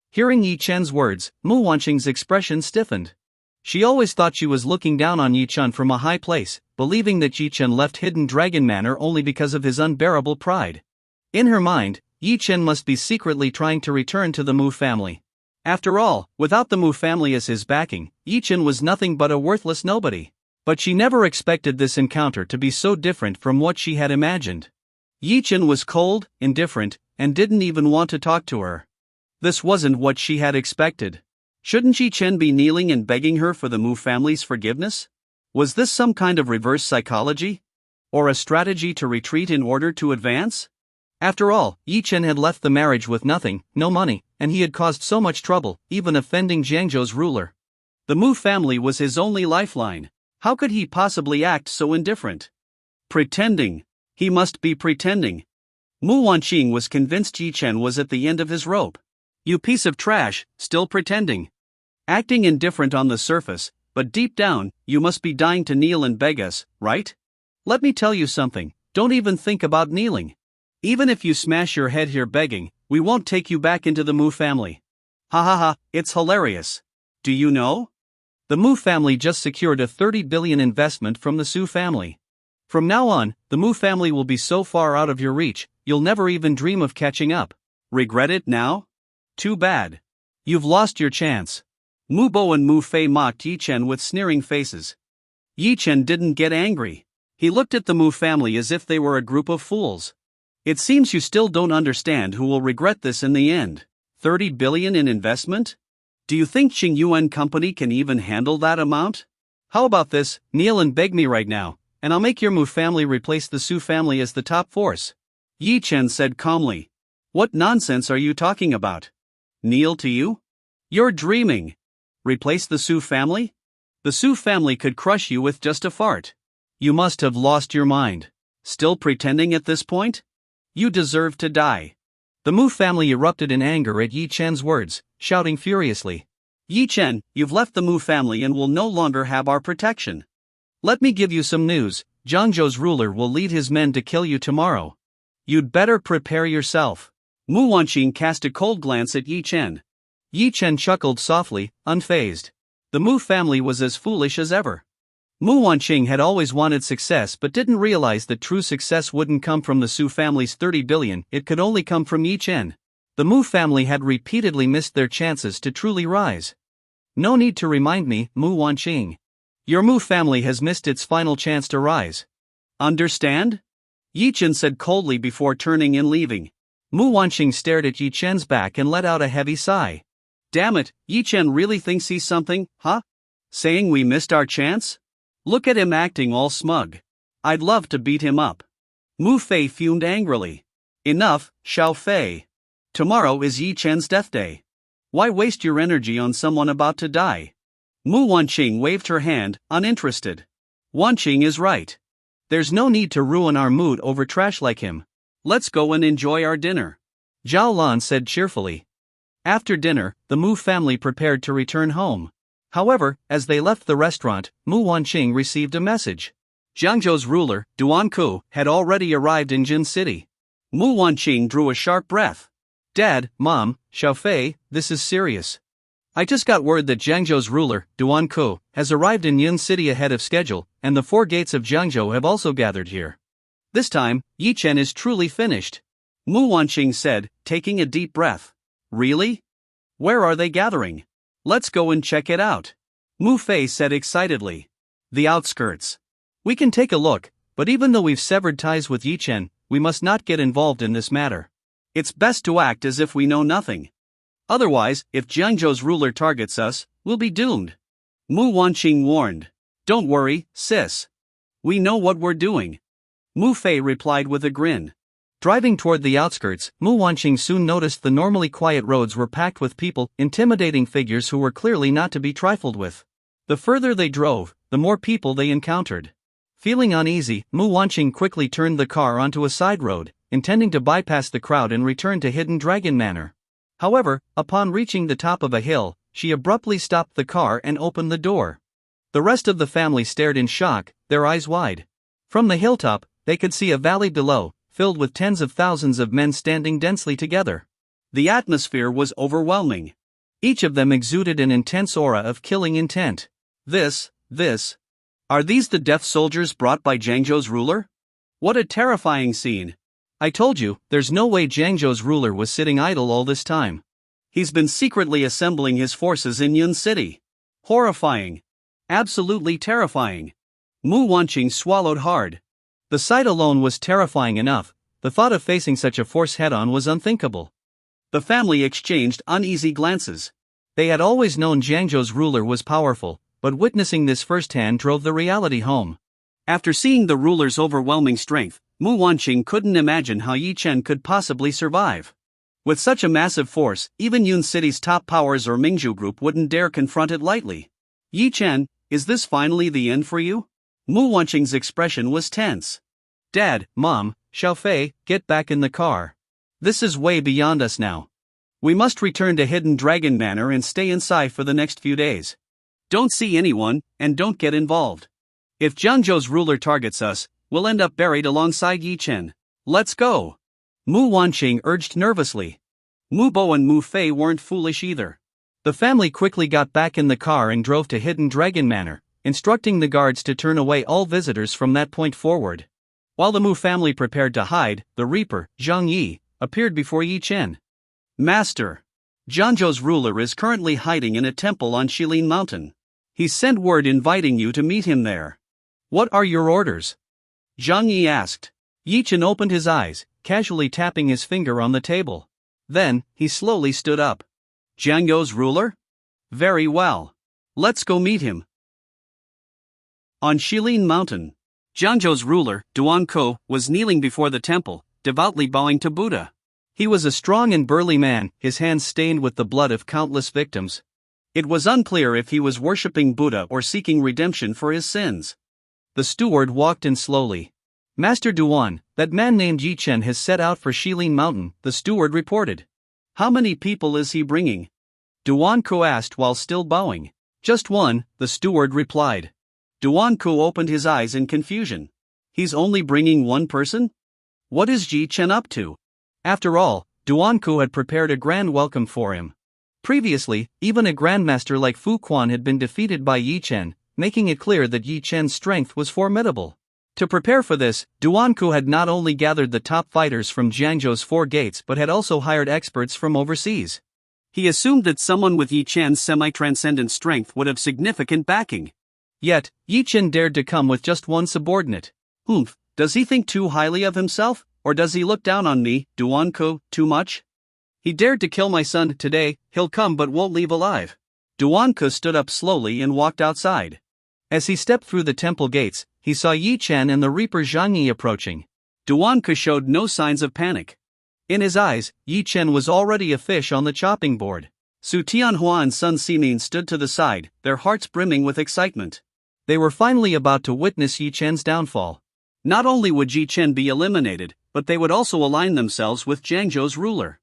Hearing Ye Chen's words, Mu Wanqing's expression stiffened. She always thought she was looking down on Ye Chen from a high place, believing that Ye Chen left Hidden Dragon Manor only because of his unbearable pride. In her mind, Ye Chen must be secretly trying to return to the Mu family. After all, without the Mu family as his backing, Ye Chen was nothing but a worthless nobody. But she never expected this encounter to be so different from what she had imagined. Ye Chen was cold, indifferent, and didn't even want to talk to her. This wasn't what she had expected. Shouldn't Ye Chen be kneeling and begging her for the Mu family's forgiveness? Was this some kind of reverse psychology? Or a strategy to retreat in order to advance? After all, Ye Chen had left the marriage with nothing, no money, and he had caused so much trouble, even offending Jiangzhou's ruler. The Mu family was his only lifeline. How could he possibly act so indifferent? Pretending. He must be pretending. Mu Wanqing was convinced Ye Chen was at the end of his rope. You piece of trash, still pretending. Acting indifferent on the surface, but deep down, you must be dying to kneel and beg us, right? Let me tell you something, don't even think about kneeling. Even if you smash your head here begging, we won't take you back into the Mu family. Ha ha ha, it's hilarious. Do you know? The Mu family just secured a 30 billion investment from the Su family. From now on, the Mu family will be so far out of your reach, you'll never even dream of catching up. Regret it now? Too bad. You've lost your chance. Mu Bo and Mu Fei mocked Ye Chen with sneering faces. Ye Chen didn't get angry. He looked at the Mu family as if they were a group of fools. It seems you still don't understand who will regret this in the end. 30 billion in investment? Do you think Xing Yuan Company can even handle that amount? How about this, kneel and beg me right now, and I'll make your Mu family replace the Su family as the top force. Ye Chen said calmly. What nonsense are you talking about? Kneel to you? You're dreaming. Replace the Su family? The Su family could crush you with just a fart. You must have lost your mind. Still pretending at this point? You deserve to die. The Mu family erupted in anger at Ye Chen's words, shouting furiously. Ye Chen, you've left the Mu family and will no longer have our protection. Let me give you some news, Jiangzhou's ruler will lead his men to kill you tomorrow. You'd better prepare yourself. Mu Wanqing cast a cold glance at Ye Chen. Ye Chen chuckled softly, unfazed. The Mu family was as foolish as ever. Mu Wanqing had always wanted success but didn't realize that true success wouldn't come from the Su family's 30 billion, it could only come from Ye Chen. The Mu family had repeatedly missed their chances to truly rise. No need to remind me, Mu Wanqing. Your Mu family has missed its final chance to rise. Understand? Ye Chen said coldly before turning and leaving. Mu Wanqing stared at Ye Chen's back and let out a heavy sigh. Damn it, Ye Chen really thinks he's something, huh? Saying we missed our chance? Look at him acting all smug. I'd love to beat him up. Mu Fei fumed angrily. Enough, Xiao Fei. Tomorrow is Ye Chen's death day. Why waste your energy on someone about to die? Mu Wanqing waved her hand, uninterested. Wanqing is right. There's no need to ruin our mood over trash like him. Let's go and enjoy our dinner, Zhao Lan said cheerfully. After dinner, the Mu family prepared to return home. However, as they left the restaurant, Mu Wanqing received a message. Jiangzhou's ruler, Duan Ku, had already arrived in Jin City. Mu Wanqing drew a sharp breath. Dad, Mom, Xiaofei, this is serious. I just got word that Jiangzhou's ruler, Duan Ku, has arrived in Yin City ahead of schedule, and the 4 gates of Jiangzhou have also gathered here. This time, Ye Chen is truly finished. Mu Wanqing said, taking a deep breath. Really? Where are they gathering? Let's go and check it out. Mu Fei said excitedly. The outskirts. We can take a look, but even though we've severed ties with Ye Chen, we must not get involved in this matter. It's best to act as if we know nothing. Otherwise, if Jiangzhou's ruler targets us, we'll be doomed. Mu Wanqing warned. Don't worry, sis. We know what we're doing. Mu Fei replied with a grin. Driving toward the outskirts, Mu Wanqing soon noticed the normally quiet roads were packed with people, intimidating figures who were clearly not to be trifled with. The further they drove, the more people they encountered. Feeling uneasy, Mu Wanqing quickly turned the car onto a side road, intending to bypass the crowd and return to Hidden Dragon Manor. However, upon reaching the top of a hill, she abruptly stopped the car and opened the door. The rest of the family stared in shock, their eyes wide. From the hilltop, they could see a valley below, filled with tens of thousands of men standing densely together. The atmosphere was overwhelming. Each of them exuded an intense aura of killing intent. Are these the death soldiers brought by Jiangzhou's ruler? What a terrifying scene. I told you, there's no way Jiangzhou's ruler was sitting idle all this time. He's been secretly assembling his forces in Yun City. Horrifying. Absolutely terrifying. Mu Wanqing swallowed hard. The sight alone was terrifying enough, the thought of facing such a force head-on was unthinkable. The family exchanged uneasy glances. They had always known Jiangzhou's ruler was powerful, but witnessing this firsthand drove the reality home. After seeing the ruler's overwhelming strength, Mu Wanqing couldn't imagine how Ye Chen could possibly survive. With such a massive force, even Yun City's top powers or Mingzhu group wouldn't dare confront it lightly. Ye Chen, is this finally the end for you? Mu Wanqing's expression was tense. Dad, Mom, Xiaofei, get back in the car. This is way beyond us now. We must return to Hidden Dragon Manor and stay inside for the next few days. Don't see anyone, and don't get involved. If Jiangzhou's ruler targets us, we'll end up buried alongside Ye Chen. Let's go. Mu Wanqing urged nervously. Mu Bo and Mu Fei weren't foolish either. The family quickly got back in the car and drove to Hidden Dragon Manor, instructing the guards to turn away all visitors from that point forward. While the Mu family prepared to hide, the Reaper, Zhang Yi, appeared before Ye Chen. Master. Jiangzhou's ruler is currently hiding in a temple on Shilin Mountain. He sent word inviting you to meet him there. What are your orders? Zhang Yi asked. Ye Chen opened his eyes, casually tapping his finger on the table. Then, he slowly stood up. Jango's ruler? Very well. Let's go meet him. On Shilin Mountain, Jiangzhou's ruler, Duan Ko, was kneeling before the temple, devoutly bowing to Buddha. He was a strong and burly man, his hands stained with the blood of countless victims. It was unclear if he was worshipping Buddha or seeking redemption for his sins. The steward walked in slowly. Master Duan, that man named Ye Chen has set out for Shilin Mountain, the steward reported. How many people is he bringing? Duan Ko asked while still bowing. Just one, the steward replied. Duan Ko opened his eyes in confusion. He's only bringing one person? What is Ye Chen up to? After all, Duan Ko had prepared a grand welcome for him. Previously, even a grandmaster like Fu Quan had been defeated by Ye Chen, making it clear that Ye Chen's strength was formidable. To prepare for this, Duan Ko had not only gathered the top fighters from Jiangzhou's 4 gates but had also hired experts from overseas. He assumed that someone with Ye Chen's semi-transcendent strength would have significant backing. Yet, Ye Chen dared to come with just one subordinate. Does he think too highly of himself, or does he look down on me, Duan Ko, too much? He dared to kill my son today, he'll come but won't leave alive. Duan Ko stood up slowly and walked outside. As he stepped through the temple gates, he saw Ye Chen and the Reaper Zhang Yi approaching. Duan Ko showed no signs of panic. In his eyes, Ye Chen was already a fish on the chopping board. Su Tianhua and Sun Ximin stood to the side, their hearts brimming with excitement. They were finally about to witness Ye Chen's downfall. Not only would Ye Chen be eliminated, but they would also align themselves with Jiangzhou's ruler.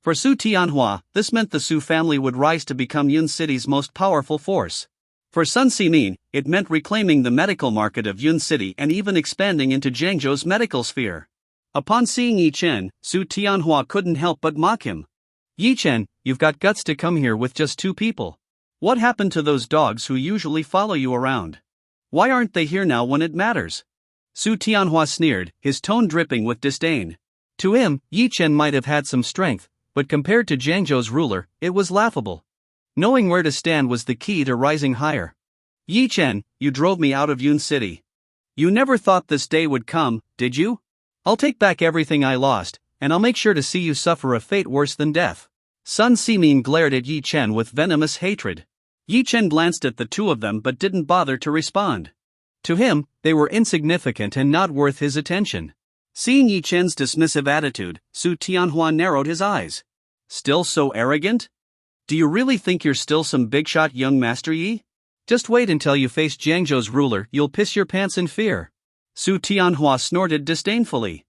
For Su Tianhua, this meant the Su family would rise to become Yun City's most powerful force. For Sun Ximin, it meant reclaiming the medical market of Yun City and even expanding into Jiangzhou's medical sphere. Upon seeing Ye Chen, Su Tianhua couldn't help but mock him. Ye Chen, you've got guts to come here with just 2 people. What happened to those dogs who usually follow you around? Why aren't they here now when it matters? Su Tianhua sneered, his tone dripping with disdain. To him, Ye Chen might have had some strength, but compared to Jiangzhou's ruler, it was laughable. Knowing where to stand was the key to rising higher. Ye Chen, you drove me out of Yun City. You never thought this day would come, did you? I'll take back everything I lost, and I'll make sure to see you suffer a fate worse than death. Sun Ximin glared at Ye Chen with venomous hatred. Ye Chen glanced at the 2 of them but didn't bother to respond. To him, they were insignificant and not worth his attention. Seeing Ye Chen's dismissive attitude, Su Tianhua narrowed his eyes. Still so arrogant? Do you really think you're still some big-shot young Master Yi? Just wait until you face Jiangzhou's ruler, you'll piss your pants in fear. Su Tianhua snorted disdainfully.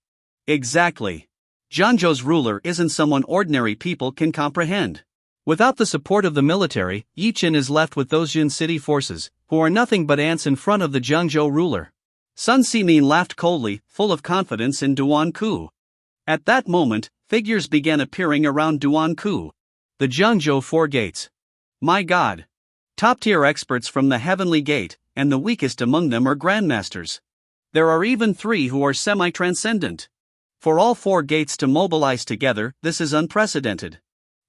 Exactly. Jiangzhou's ruler isn't someone ordinary people can comprehend. Without the support of the military, Ye Chen is left with those Yun City forces, who are nothing but ants in front of the Jiangzhou ruler. Sun Ximin laughed coldly, full of confidence in Duan Ku. At that moment, figures began appearing around Duan Ku. The Jiangzhou 4 gates. My God! Top-tier experts from the Heavenly Gate, and the weakest among them are grandmasters. There are even 3 who are semi-transcendent. For all 4 gates to mobilize together, this is unprecedented.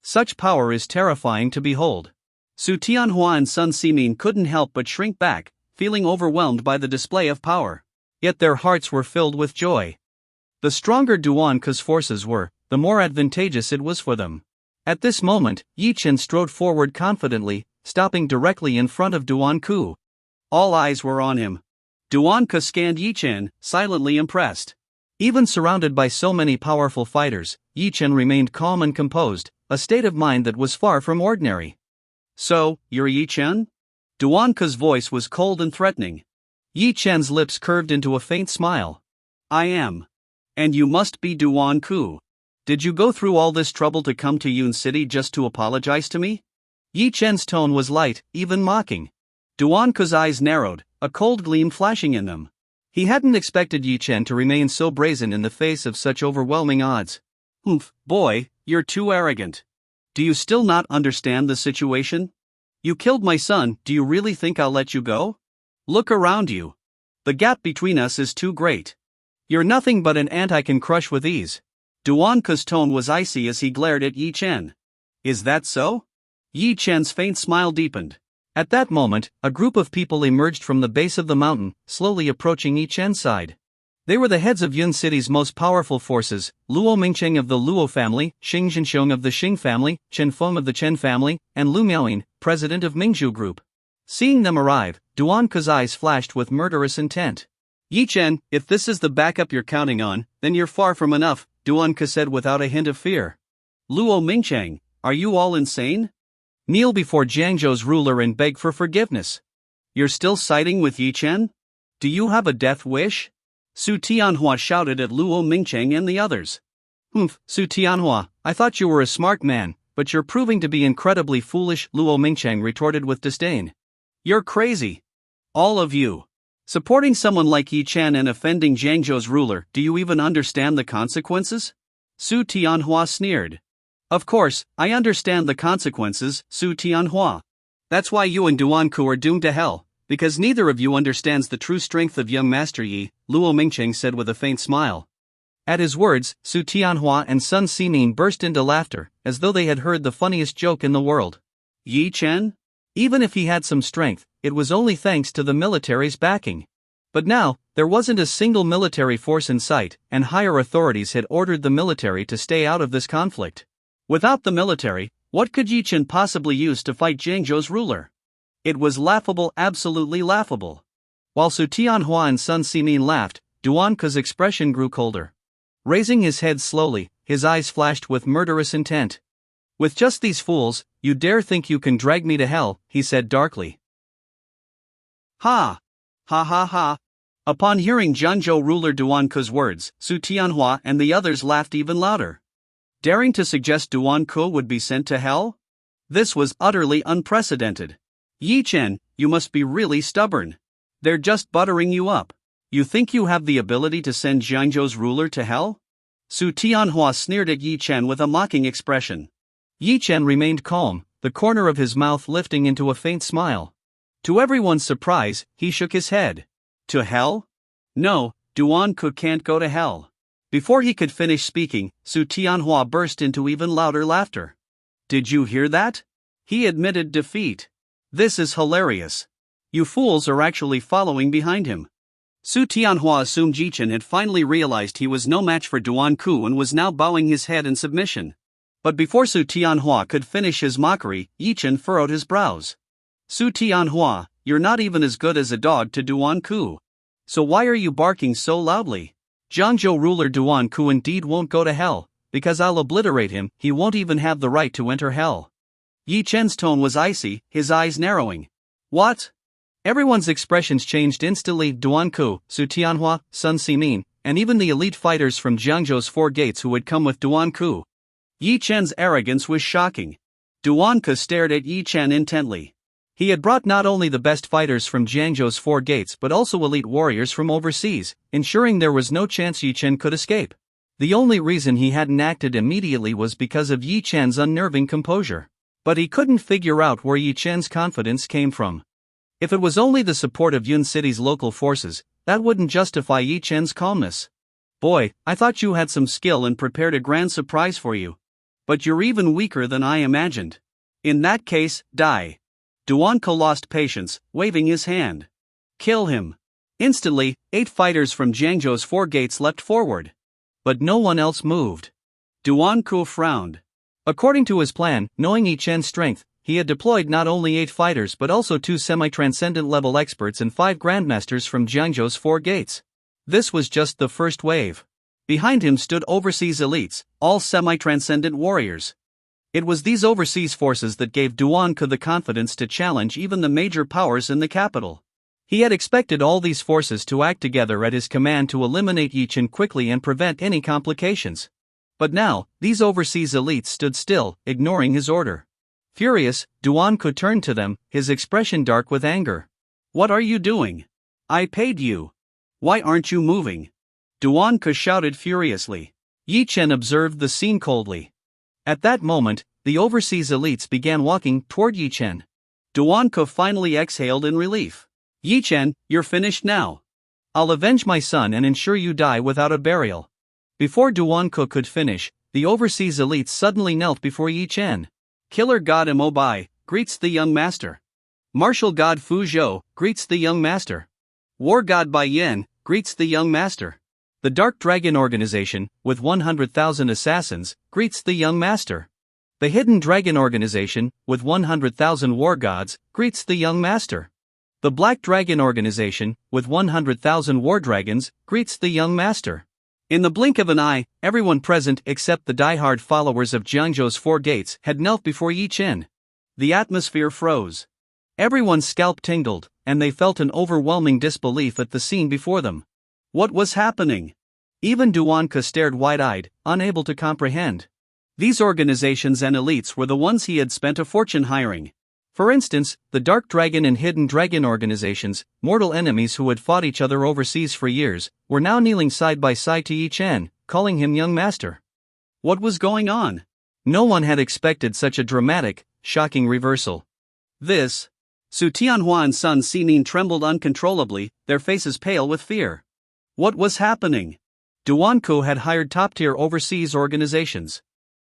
Such power is terrifying to behold. Su Tianhua and Sun Ximin couldn't help but shrink back, feeling overwhelmed by the display of power. Yet their hearts were filled with joy. The stronger Duan Ku's forces were, the more advantageous it was for them. At this moment, Ye Chen strode forward confidently, stopping directly in front of Duan Ku. All eyes were on him. Duan Ku scanned Ye Chen, silently impressed. Even surrounded by so many powerful fighters, Ye Chen remained calm and composed, a state of mind that was far from ordinary. So, you're Ye Chen? Duan Ku's voice was cold and threatening. Ye Chen's lips curved into a faint smile. I am. And you must be Duan Ku. Did you go through all this trouble to come to Yun City just to apologize to me? Ye Chen's tone was light, even mocking. Duan Ku's eyes narrowed, a cold gleam flashing in them. He hadn't expected Ye Chen to remain so brazen in the face of such overwhelming odds. Boy, you're too arrogant. Do you still not understand the situation? You killed my son, do you really think I'll let you go? Look around you. The gap between us is too great. You're nothing but an ant I can crush with ease. Duan Ku's tone was icy as he glared at Ye Chen. Is that so? Ye Chen's faint smile deepened. At that moment, a group of people emerged from the base of the mountain, slowly approaching Ye Chen's side. They were the heads of Yun City's most powerful forces, Luo Mingcheng of the Luo family, Xing Zhenxiong of the Xing family, Chen Feng of the Chen family, and Lu Miaoyin, president of Mingzhu Group. Seeing them arrive, Duan Ku's eyes flashed with murderous intent. Ye Chen, if this is the backup you're counting on, then you're far from enough, Duan Ku said without a hint of fear. Luo Mingcheng, are you all insane? Kneel before Jiangzhou's ruler and beg for forgiveness. You're still siding with Ye Chen? Do you have a death wish? Su Tianhua shouted at Luo Mingcheng and the others. Su Tianhua, I thought you were a smart man, but you're proving to be incredibly foolish, Luo Mingcheng retorted with disdain. You're crazy. All of you. Supporting someone like Ye Chen and offending Jiangzhou's ruler, do you even understand the consequences? Su Tianhua sneered. Of course, I understand the consequences, Su Tianhua. That's why you and Duan Ku are doomed to hell, because neither of you understands the true strength of young Master Yi, Luo Mingcheng said with a faint smile. At his words, Su Tianhua and Sun Ximin burst into laughter, as though they had heard the funniest joke in the world. Ye Chen? Even if he had some strength, it was only thanks to the military's backing. But now, there wasn't a single military force in sight, and higher authorities had ordered the military to stay out of this conflict. Without the military, what could Ye Chen possibly use to fight Jiangzhou's ruler? It was laughable, absolutely laughable. While Su Tianhua and Sun Ximin laughed, Duan Ku's expression grew colder. Raising his head slowly, his eyes flashed with murderous intent. With just these fools, you dare think you can drag me to hell, he said darkly. Ha! Ha ha ha! Upon hearing Jango ruler Duan Ke's words, Su Tianhua and the others laughed even louder. Daring to suggest Duan Ke would be sent to hell? This was utterly unprecedented. Ye Chen, you must be really stubborn. They're just buttering you up. You think you have the ability to send Jango's ruler to hell? Su Tianhua sneered at Ye Chen with a mocking expression. Ye Chen remained calm, the corner of his mouth lifting into a faint smile. To everyone's surprise, he shook his head. To hell? No, Duan Ke can't go to hell. Before he could finish speaking, Su Tianhua burst into even louder laughter. Did you hear that? He admitted defeat. This is hilarious. You fools are actually following behind him. Su Tianhua assumed Ye Chen had finally realized he was no match for Duan Ke and was now bowing his head in submission. But before Su Tianhua could finish his mockery, Ye Chen furrowed his brows. Su Tianhua, you're not even as good as a dog to Duan Ke. So why are you barking so loudly? Jango ruler Duan Ke indeed won't go to hell, because I'll obliterate him, he won't even have the right to enter hell. Ye Chen's tone was icy, his eyes narrowing. What? Everyone's expressions changed instantly. Duan Ke, Su Tianhua, Sun Simin, and even the elite fighters from Jiangzhou's four gates who had come with Duan Ke. Ye Chen's arrogance was shocking. Duan Ke stared at Ye Chen intently. He had brought not only the best fighters from Jiangzhou's four gates but also elite warriors from overseas, ensuring there was no chance Ye Chen could escape. The only reason he hadn't acted immediately was because of Ye Chen's unnerving composure. But he couldn't figure out where Ye Chen's confidence came from. If it was only the support of Yun City's local forces, that wouldn't justify Ye Chen's calmness. Boy, I thought you had some skill and prepared a grand surprise for you. But you're even weaker than I imagined. In that case, die. Duan Ke lost patience, waving his hand. Kill him. Instantly, 8 fighters from Jiangzhou's four gates leapt forward. But no one else moved. Duan Ke frowned. According to his plan, knowing Ye Chen's strength, he had deployed not only 8 fighters but also 2 semi-transcendent level experts and 5 grandmasters from Jiangzhou's four gates. This was just the first wave. Behind him stood overseas elites, all semi-transcendent warriors. It was these overseas forces that gave Duan Ke the confidence to challenge even the major powers in the capital. He had expected all these forces to act together at his command to eliminate Ye Chen quickly and prevent any complications. But now, these overseas elites stood still, ignoring his order. Furious, Duan Ke turned to them, his expression dark with anger. What are you doing? I paid you. Why aren't you moving? Duan Ke shouted furiously. Ye Chen observed the scene coldly. At that moment, the overseas elites began walking toward Ye Chen. Duan Ke finally exhaled in relief. Ye Chen, you're finished now. I'll avenge my son and ensure you die without a burial. Before Duan Ke could finish, the overseas elites suddenly knelt before Ye Chen. Killer God Mo Bai greets the young master. Martial God Fu Zhou greets the young master. War God Bai Yan greets the young master. The Dark Dragon Organization, with 100,000 assassins, greets the young master. The Hidden Dragon Organization, with 100,000 war gods, greets the young master. The Black Dragon Organization, with 100,000 war dragons, greets the young master. In the blink of an eye, everyone present except the die-hard followers of Jiangzhou's four gates had knelt before Ye Chen. The atmosphere froze. Everyone's scalp tingled, and they felt an overwhelming disbelief at the scene before them. What was happening? Even Duan Ke stared wide-eyed, unable to comprehend. These organizations and elites were the ones he had spent a fortune hiring. For instance, the Dark Dragon and Hidden Dragon organizations, mortal enemies who had fought each other overseas for years, were now kneeling side by side to Ye Chen, calling him young master. What was going on? No one had expected such a dramatic, shocking reversal. Su Tianhua and Sun Simin trembled uncontrollably, their faces pale with fear. What was happening? Duan Ke had hired top-tier overseas organizations.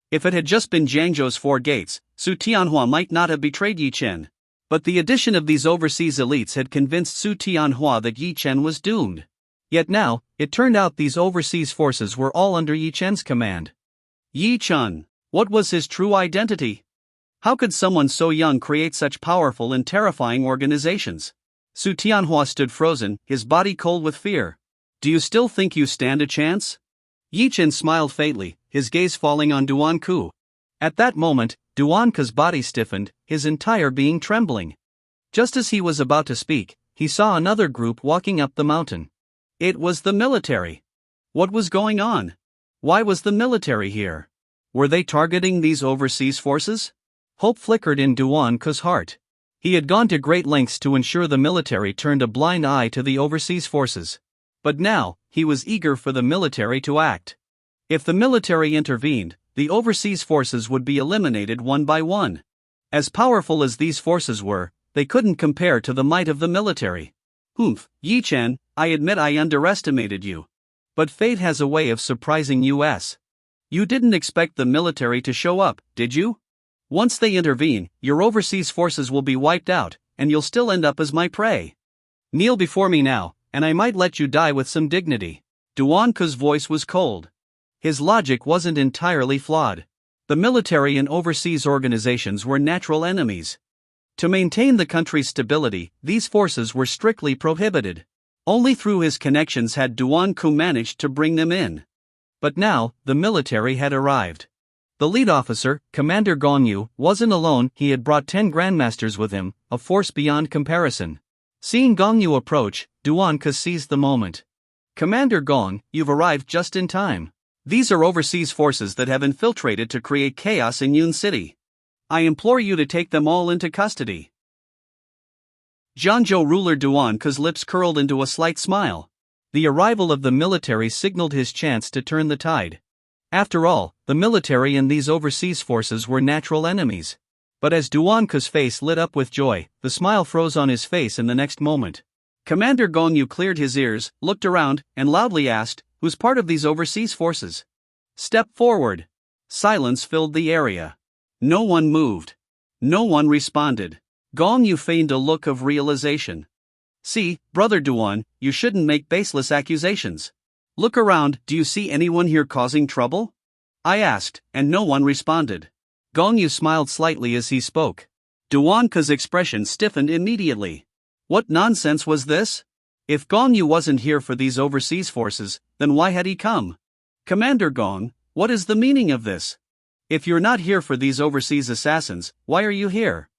If it had just been Jiangzhou's four gates, Su Tianhua might not have betrayed Ye Chen. But the addition of these overseas elites had convinced Su Tianhua that Ye Chen was doomed. Yet now, it turned out these overseas forces were all under Ye Chen's command. Ye Chen, what was his true identity? How could someone so young create such powerful and terrifying organizations? Su Tianhua stood frozen, his body cold with fear. Do you still think you stand a chance? Ye Chen smiled faintly, his gaze falling on Duan Ke. At that moment, Duan Ke's body stiffened, his entire being trembling. Just as he was about to speak, he saw another group walking up the mountain. It was the military. What was going on? Why was the military here? Were they targeting these overseas forces? Hope flickered in Duan's heart. He had gone to great lengths to ensure the military turned a blind eye to the overseas forces. But now, he was eager for the military to act. If the military intervened, the overseas forces would be eliminated one by one. As powerful as these forces were, they couldn't compare to the might of the military. Ye Chen, I admit I underestimated you. But fate has a way of surprising us. You didn't expect the military to show up, did you? Once they intervene, your overseas forces will be wiped out, and you'll still end up as my prey. Kneel before me now, and I might let you die with some dignity. Duan's voice was cold. His logic wasn't entirely flawed. The military and overseas organizations were natural enemies. To maintain the country's stability, these forces were strictly prohibited. Only through his connections had Duan managed to bring them in. But now, the military had arrived. The lead officer, Commander Gong, wasn't alone. He had brought 10 grandmasters with him, a force beyond comparison. Seeing Gong approach, Duan seized the moment. Commander Gong, you've arrived just in time. These are overseas forces that have infiltrated to create chaos in Yun City. I implore you to take them all into custody. Jango ruler Duan's lips curled into a slight smile. The arrival of the military signaled his chance to turn the tide. After all, the military and these overseas forces were natural enemies. But as Duan's face lit up with joy, the smile froze on his face in the next moment. Commander Gong cleared his ears, looked around, and loudly asked, "Who's part of these overseas forces? Step forward." Silence filled the area. No one moved. No one responded. Gong feigned a look of realization. "See, Brother Duan, you shouldn't make baseless accusations. Look around, do you see anyone here causing trouble?" I asked, and no one responded. Gong smiled slightly as he spoke. Duan's expression stiffened immediately. What nonsense was this? If Gong wasn't here for these overseas forces, then why had he come? Commander Gong, what is the meaning of this? If you're not here for these overseas assassins, why are you here?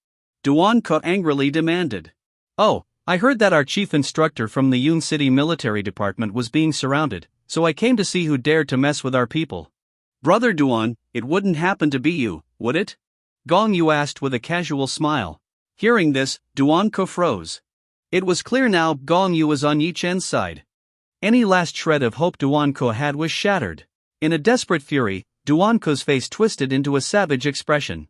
Duan angrily demanded. "Oh, I heard that our chief instructor from the Yun City Military Department was being surrounded, so I came to see who dared to mess with our people." "Brother Duan, it wouldn't happen to be you, would it?" Gong asked with a casual smile. Hearing this, Duan froze. It was clear now Gong was on Ye Chen's side. Any last shred of hope Duan had was shattered. In a desperate fury, Duan's face twisted into a savage expression.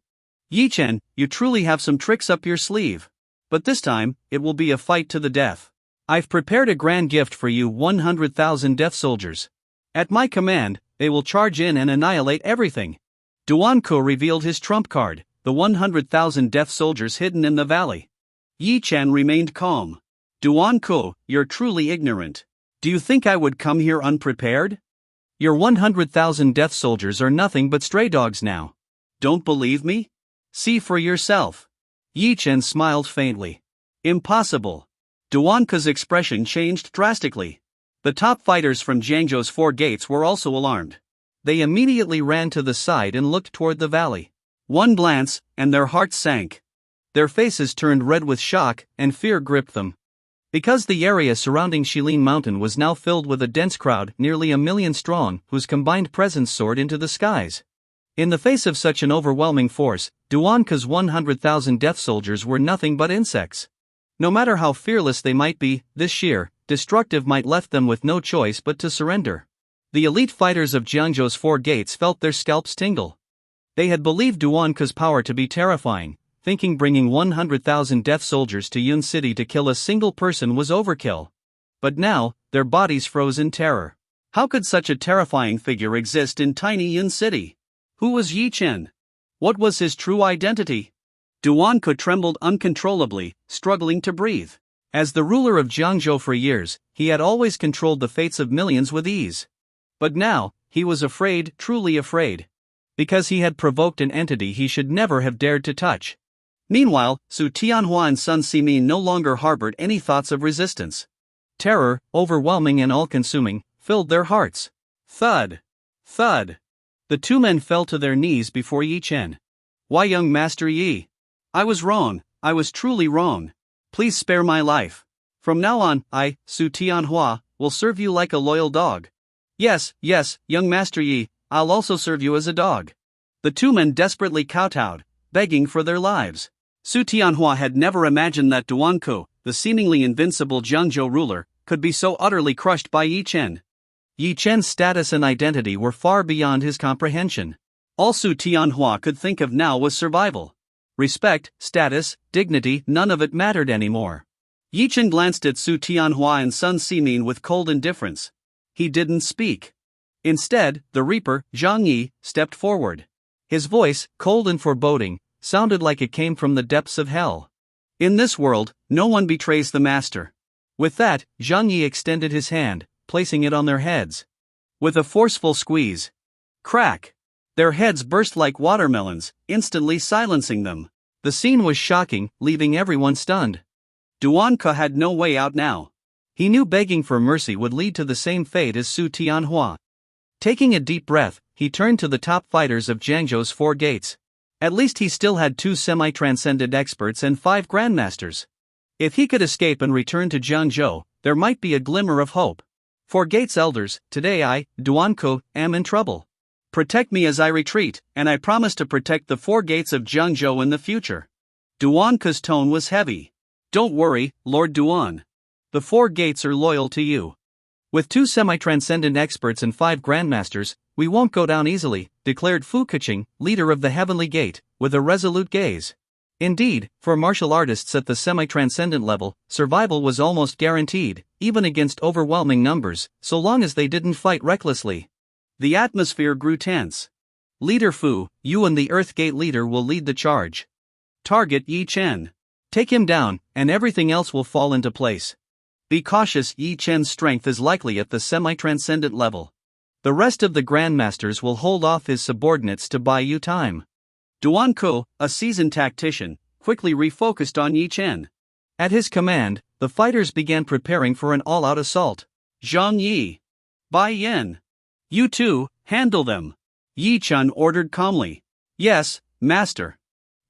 "Ye Chen, you truly have some tricks up your sleeve. But this time, it will be a fight to the death. I've prepared a grand gift for you, 100,000 death soldiers. At my command, they will charge in and annihilate everything." Duan revealed his trump card, the 100,000 death soldiers hidden in the valley. Ye Chen remained calm. "Duan, you're truly ignorant. Do you think I would come here unprepared? Your 100,000 death soldiers are nothing but stray dogs now. Don't believe me? See for yourself." Ye Chen smiled faintly. "Impossible." Duan's expression changed drastically. The top fighters from Jiangzhou's 4 gates were also alarmed. They immediately ran to the side and looked toward the valley. One glance, and their hearts sank. Their faces turned red with shock, and fear gripped them. Because the area surrounding Shilin Mountain was now filled with a dense crowd, nearly 1,000,000 strong, whose combined presence soared into the skies. In the face of such an overwhelming force, Duan's 100,000 death soldiers were nothing but insects. No matter how fearless they might be, this sheer, destructive might left them with no choice but to surrender. The elite fighters of Jiangzhou's 4 gates felt their scalps tingle. They had believed Duan's power to be terrifying, thinking bringing 100,000 death soldiers to Yun City to kill a single person was overkill. But now, their bodies froze in terror. How could such a terrifying figure exist in tiny Yun City? Who was Ye Chen? What was his true identity? Duan trembled uncontrollably, struggling to breathe. As the ruler of Jiangzhou for years, he had always controlled the fates of millions with ease. But now, he was afraid, truly afraid. Because he had provoked an entity he should never have dared to touch. Meanwhile, Su Tianhua and Sun Simin no longer harbored any thoughts of resistance. Terror, overwhelming and all-consuming, filled their hearts. Thud! Thud! The 2 men fell to their knees before Ye Chen. "Why, young Master Yi? I was wrong, I was truly wrong. Please spare my life. From now on, I, Su Tianhua, will serve you like a loyal dog. Yes, yes, young Master Yi, I'll also serve you as a dog. The two men desperately kowtowed, begging for their lives. Su Tianhua had never imagined that Duan Ku, the seemingly invincible Jiangzhou ruler, could be so utterly crushed by Ye Chen. Ye Chen's status and identity were far beyond his comprehension. All Su Tianhua could think of now was survival. Respect, status, dignity, none of it mattered anymore. Ye Chen glanced at Su Tianhua and Sun Simin with cold indifference. He didn't speak. Instead, the Reaper, Zhang Yi, stepped forward. His voice, cold and foreboding, sounded like it came from the depths of hell. In this world, no one betrays the master. With that, Zhang Yi extended his hand, placing it on their heads. With a forceful squeeze. Crack! Their heads burst like watermelons, instantly silencing them. The scene was shocking, leaving everyone stunned. Duan Ke had no way out now. He knew begging for mercy would lead to the same fate as Su Tianhua. Taking a deep breath, he turned to the top fighters of Jiangzhou's 4 gates. At least he still had 2 semi-transcendent experts and 5 grandmasters. If he could escape and return to Jiangzhou, there might be a glimmer of hope. 4 gates elders, today I, Duan Ke, am in trouble. Protect me as I retreat, and I promise to protect the 4 gates of Jiangzhou in the future. Duan Ke's tone was heavy. Don't worry, Lord Duan. The 4 gates are loyal to you. With 2 semi-transcendent experts and 5 grandmasters, we won't go down easily, declared Fu Keqing, leader of the Heavenly Gate, with a resolute gaze. Indeed, for martial artists at the semi-transcendent level, survival was almost guaranteed, even against overwhelming numbers, so long as they didn't fight recklessly. The atmosphere grew tense. Leader Fu, you and the Earth Gate leader will lead the charge. Target Ye Chen. Take him down, and everything else will fall into place. Be cautious, Ye Chen's strength is likely at the semi-transcendent level. The rest of the grandmasters will hold off his subordinates to buy you time. Duan Ke, a seasoned tactician, quickly refocused on Ye Chen. At his command, the fighters began preparing for an all-out assault. Zhang Yi. Bai Yan. You two, handle them. Ye Chen ordered calmly. Yes, master.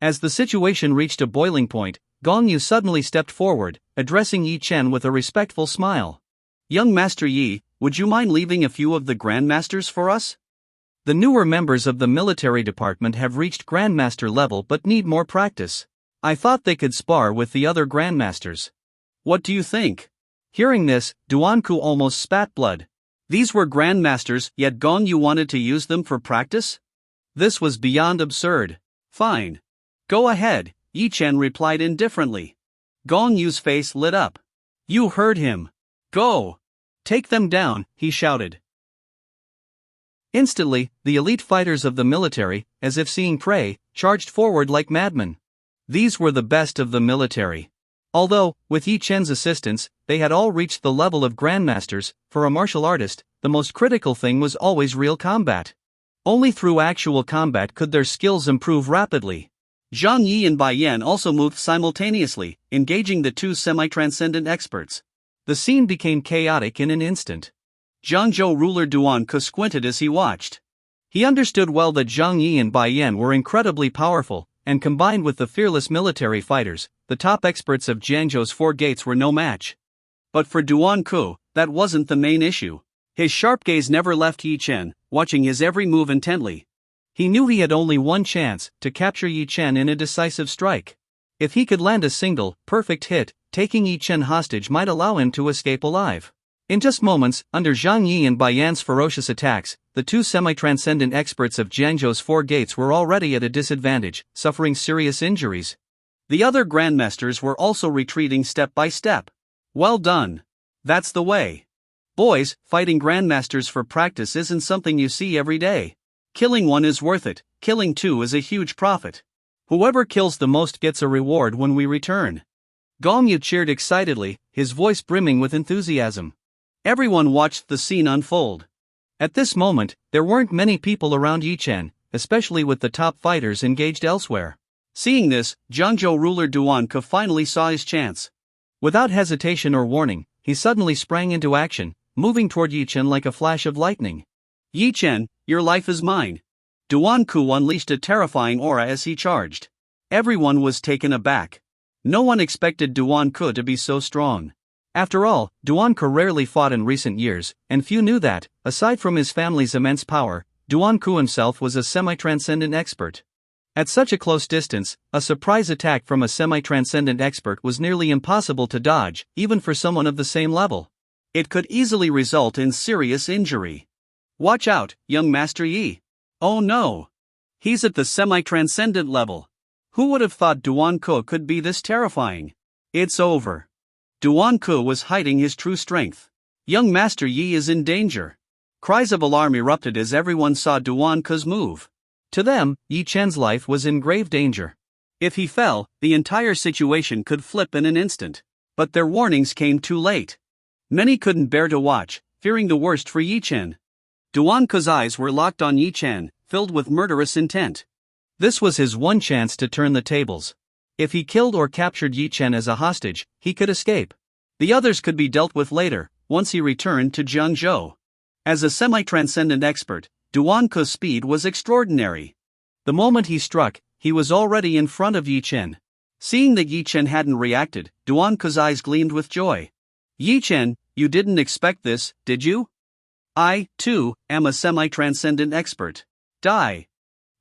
As the situation reached a boiling point, Gong Yu suddenly stepped forward, addressing Ye Chen with a respectful smile. Young Master Yi, would you mind leaving a few of the grandmasters for us? The newer members of the military department have reached grandmaster level but need more practice. I thought they could spar with the other grandmasters. What do you think? Hearing this, Duan Ke almost spat blood. These were grandmasters, yet Gong Yu wanted to use them for practice? This was beyond absurd. Fine. Go ahead, Ye Chen replied indifferently. Gong Yu's face lit up. You heard him. Go! Take them down, he shouted. Instantly, the elite fighters of the military, as if seeing prey, charged forward like madmen. These were the best of the military. Although, with Ye Chen's assistance, they had all reached the level of grandmasters, for a martial artist, the most critical thing was always real combat. Only through actual combat could their skills improve rapidly. Zhang Yi and Bai Yan also moved simultaneously, engaging the 2 semi-transcendent experts. The scene became chaotic in an instant. Jiangzhou ruler Duan Ke squinted as he watched. He understood well that Zhang Yi and Bai Yan were incredibly powerful, and combined with the fearless military fighters, the top experts of Jiangzhou's 4 gates were no match. But for Duan Ke, that wasn't the main issue. His sharp gaze never left Ye Chen, watching his every move intently. He knew he had only one chance, to capture Ye Chen in a decisive strike. If he could land a single, perfect hit, taking Ye Chen hostage might allow him to escape alive. In just moments, under Zhang Yi and Bai Yan's ferocious attacks, the 2 semi-transcendent experts of Jiangzhou's 4 gates were already at a disadvantage, suffering serious injuries. The other grandmasters were also retreating step by step. Well done. That's the way. Boys, fighting grandmasters for practice isn't something you see every day. Killing one is worth it, killing 2 is a huge profit. Whoever kills the most gets a reward when we return. Gong Yu cheered excitedly, his voice brimming with enthusiasm. Everyone watched the scene unfold. At this moment, there weren't many people around Ye Chen, especially with the top fighters engaged elsewhere. Seeing this, Jiangzhou ruler Duan Ke finally saw his chance. Without hesitation or warning, he suddenly sprang into action, moving toward Ye Chen like a flash of lightning. Ye Chen, your life is mine. Duan Ke unleashed a terrifying aura as he charged. Everyone was taken aback. No one expected Duan Ke to be so strong. After all, Duan rarely fought in recent years, and few knew that, aside from his family's immense power, Duan himself was a semi-transcendent expert. At such a close distance, a surprise attack from a semi-transcendent expert was nearly impossible to dodge, even for someone of the same level. It could easily result in serious injury. Watch out, young Master Yi. Oh no! He's at the semi-transcendent level. Who would have thought Duan could be this terrifying? It's over. Duan was hiding his true strength. Young Master Yi is in danger. Cries of alarm erupted as everyone saw Duan's move. To them, Ye Chen's life was in grave danger. If he fell, the entire situation could flip in an instant. But their warnings came too late. Many couldn't bear to watch, fearing the worst for Ye Chen. Duan's eyes were locked on Ye Chen, filled with murderous intent. This was his one chance to turn the tables. If he killed or captured Ye Chen as a hostage, he could escape. The others could be dealt with later, once he returned to Jiangzhou. As a semi-transcendent expert, Duan's speed was extraordinary. The moment he struck, he was already in front of Ye Chen. Seeing that Ye Chen hadn't reacted, Duan's eyes gleamed with joy. Ye Chen, you didn't expect this, did you? I, too, am a semi-transcendent expert. Die.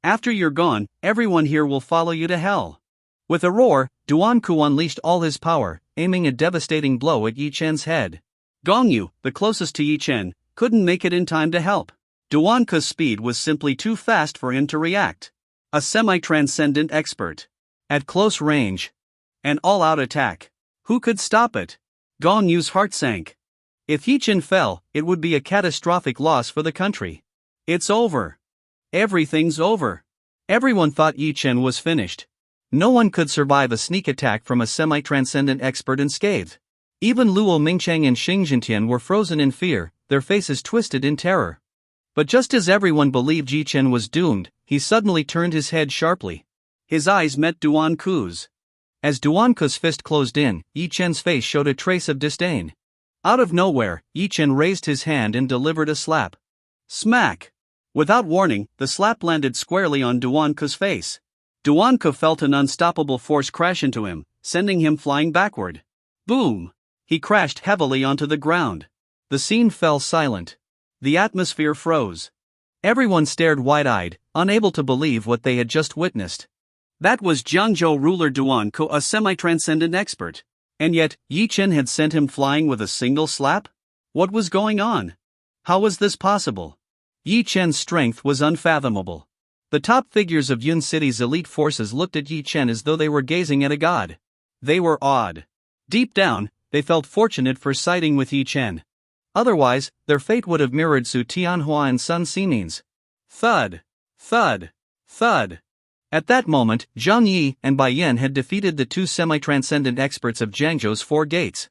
After you're gone, everyone here will follow you to hell. With a roar, Duan unleashed all his power, aiming a devastating blow at Ye Chen's head. Gongyu, the closest to Ye Chen, couldn't make it in time to help. Duan's speed was simply too fast for him to react. A semi-transcendent expert. At close range. An all-out attack. Who could stop it? Gongyu's heart sank. If Ye Chen fell, it would be a catastrophic loss for the country. It's over. Everything's over. Everyone thought Ye Chen was finished. No one could survive a sneak attack from a semi-transcendent expert unscathed. Even Luo Mingchang and Xing Jintian were frozen in fear, their faces twisted in terror. But just as everyone believed Ye Chen was doomed, he suddenly turned his head sharply. His eyes met Duan's. As Duan's fist closed in, Ye Chen's face showed a trace of disdain. Out of nowhere, Ye Chen raised his hand and delivered a slap. Smack! Without warning, the slap landed squarely on Duan's face. Duan felt an unstoppable force crash into him, sending him flying backward. Boom! He crashed heavily onto the ground. The scene fell silent. The atmosphere froze. Everyone stared wide-eyed, unable to believe what they had just witnessed. That was Jiangzhou ruler Duan, a semi-transcendent expert. And yet, Ye Chen had sent him flying with a single slap? What was going on? How was this possible? Ye Chen's strength was unfathomable. The top figures of Yun City's elite forces looked at Ye Chen as though they were gazing at a god. They were awed. Deep down, they felt fortunate for siding with Ye Chen. Otherwise, their fate would have mirrored Su Tianhua and Sun Xinin's. Thud. Thud. Thud. At that moment, Zhang Yi and Bai Yan had defeated the two semi-transcendent experts of Jiangzhou's 4 gates.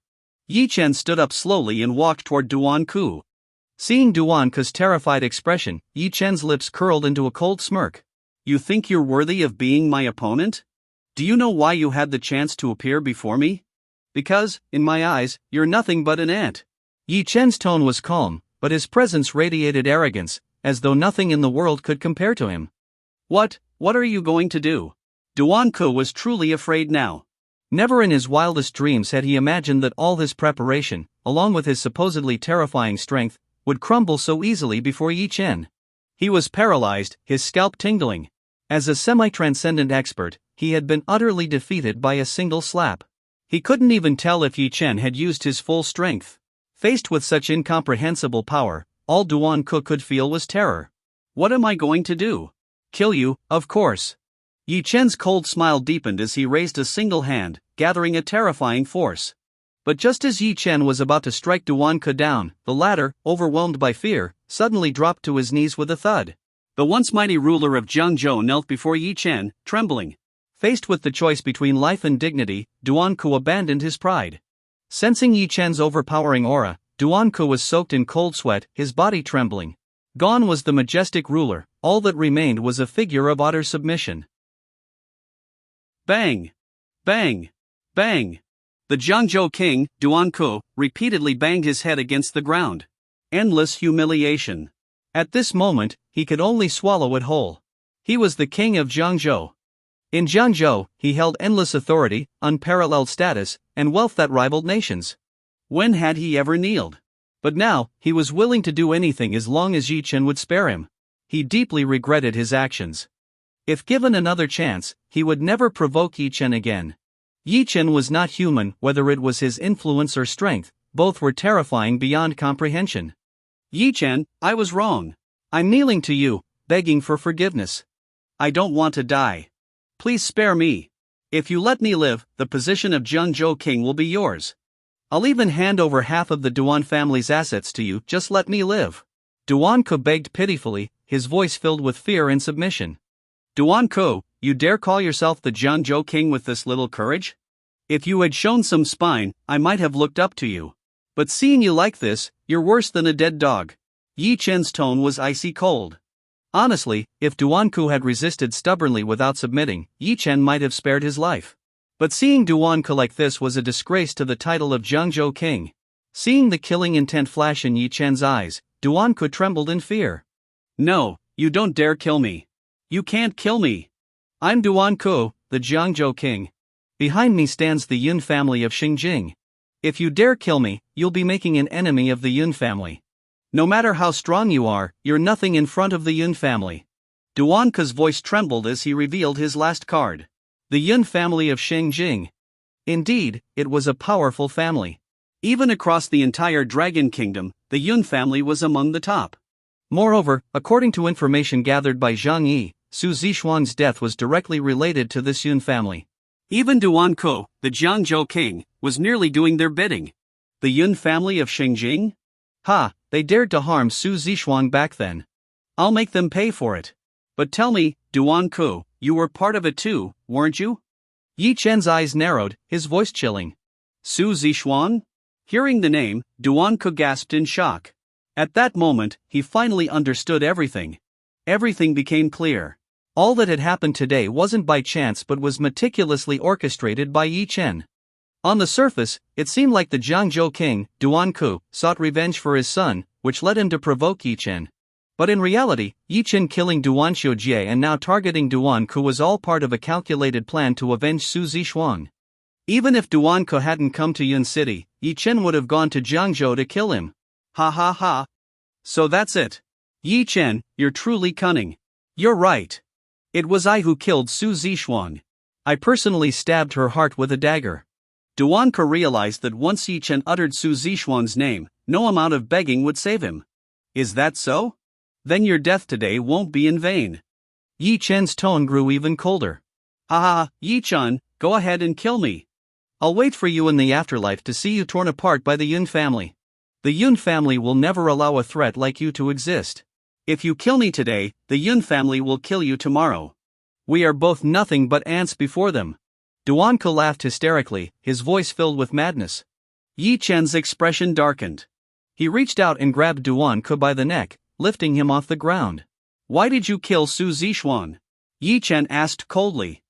Ye Chen stood up slowly and walked toward Duan. Seeing Duan's terrified expression, Ye Chen's lips curled into a cold smirk. You think you're worthy of being my opponent? Do you know why you had the chance to appear before me? Because, in my eyes, you're nothing but an ant. Ye Chen's tone was calm, but his presence radiated arrogance, as though nothing in the world could compare to him. What are you going to do? Duan was truly afraid now. Never in his wildest dreams had he imagined that all his preparation, along with his supposedly terrifying strength, would crumble so easily before Ye Chen. He was paralyzed, his scalp tingling. As a semi-transcendent expert, he had been utterly defeated by a single slap. He couldn't even tell if Ye Chen had used his full strength. Faced with such incomprehensible power, all Duan could feel was terror. What am I going to do? Kill you, of course. Ye Chen's cold smile deepened as he raised a single hand, gathering a terrifying force. But just as Ye Chen was about to strike Duan down, the latter, overwhelmed by fear, suddenly dropped to his knees with a thud. The once mighty ruler of Jiangzhou knelt before Ye Chen, trembling. Faced with the choice between life and dignity, Duan abandoned his pride. Sensing Ye Chen's overpowering aura, Duan was soaked in cold sweat, his body trembling. Gone was the majestic ruler, all that remained was a figure of utter submission. Bang! Bang! Bang! The Jiangzhou king, Duan repeatedly banged his head against the ground. Endless humiliation. At this moment, he could only swallow it whole. He was the king of Jiangzhou. In Jiangzhou, he held endless authority, unparalleled status, and wealth that rivaled nations. When had he ever kneeled? But now, he was willing to do anything as long as Ye Chen would spare him. He deeply regretted his actions. If given another chance, he would never provoke Ye Chen again. Ye Chen was not human, whether it was his influence or strength, both were terrifying beyond comprehension. Ye Chen, I was wrong. I'm kneeling to you, begging for forgiveness. I don't want to die. Please spare me. If you let me live, the position of Jango king will be yours. I'll even hand over half of the Duan family's assets to you, just let me live. Duan Ko begged pitifully, his voice filled with fear and submission. Duan Ko, you dare call yourself the Jango king with this little courage? If you had shown some spine, I might have looked up to you. But seeing you like this, you're worse than a dead dog. Ye Chen's tone was icy cold. Honestly, if Duan Ko had resisted stubbornly without submitting, Ye Chen might have spared his life. But seeing Duan Ko like this was a disgrace to the title of Jango king. Seeing the killing intent flash in Ye Chen's eyes, Duan Ko trembled in fear. No, you don't dare kill me. You can't kill me. I'm Duan Ko, the Jango king. Behind me stands the Yun family of Xingjing. If you dare kill me, you'll be making an enemy of the Yun family. No matter how strong you are, you're nothing in front of the Yun family. Duan Ko's voice trembled as he revealed his last card. The Yun family of Xingjing. Indeed, it was a powerful family. Even across the entire Dragon Kingdom, the Yun family was among the top. Moreover, according to information gathered by Zhang Yi, Su Zixuan's death was directly related to this Yun family. Even Duan Ko, the Jango king, was nearly doing their bidding. The Yun family of Xingjing? Ha, they dared to harm Su Zixuan back then. I'll make them pay for it. But tell me, Duan Ko, you were part of it too, weren't you? Ye Chen's eyes narrowed, his voice chilling. Su Zixuan? Hearing the name, Duan Ko gasped in shock. At that moment, he finally understood everything. Everything became clear. All that had happened today wasn't by chance but was meticulously orchestrated by Ye Chen. On the surface, it seemed like the Jango king, Duan Ko, sought revenge for his son, which led him to provoke Ye Chen. But in reality, Ye Chen killing Duan Xiujie and now targeting Duan Ko was all part of a calculated plan to avenge Su Zixuan. Even if Duan Ko hadn't come to Yun City, Ye Chen would have gone to Jiangzhou to kill him. Ha ha ha. So that's it. Ye Chen, you're truly cunning. You're right. It was I who killed Su Zixuan. I personally stabbed her heart with a dagger. Duan Ko realized that once Ye Chen uttered Su Zixuan's name, no amount of begging would save him. Is that so? Then your death today won't be in vain. Ye Chen's tone grew even colder. Ha ha, Ye Chen, go ahead and kill me. I'll wait for you in the afterlife to see you torn apart by the Yun family. The Yun family will never allow a threat like you to exist. If you kill me today, the Yun family will kill you tomorrow. We are both nothing but ants before them. Duan Ko laughed hysterically, his voice filled with madness. Ye Chen's expression darkened. He reached out and grabbed Duan Ko by the neck, lifting him off the ground. Why did you kill Su Zixuan? Ye Chen asked coldly.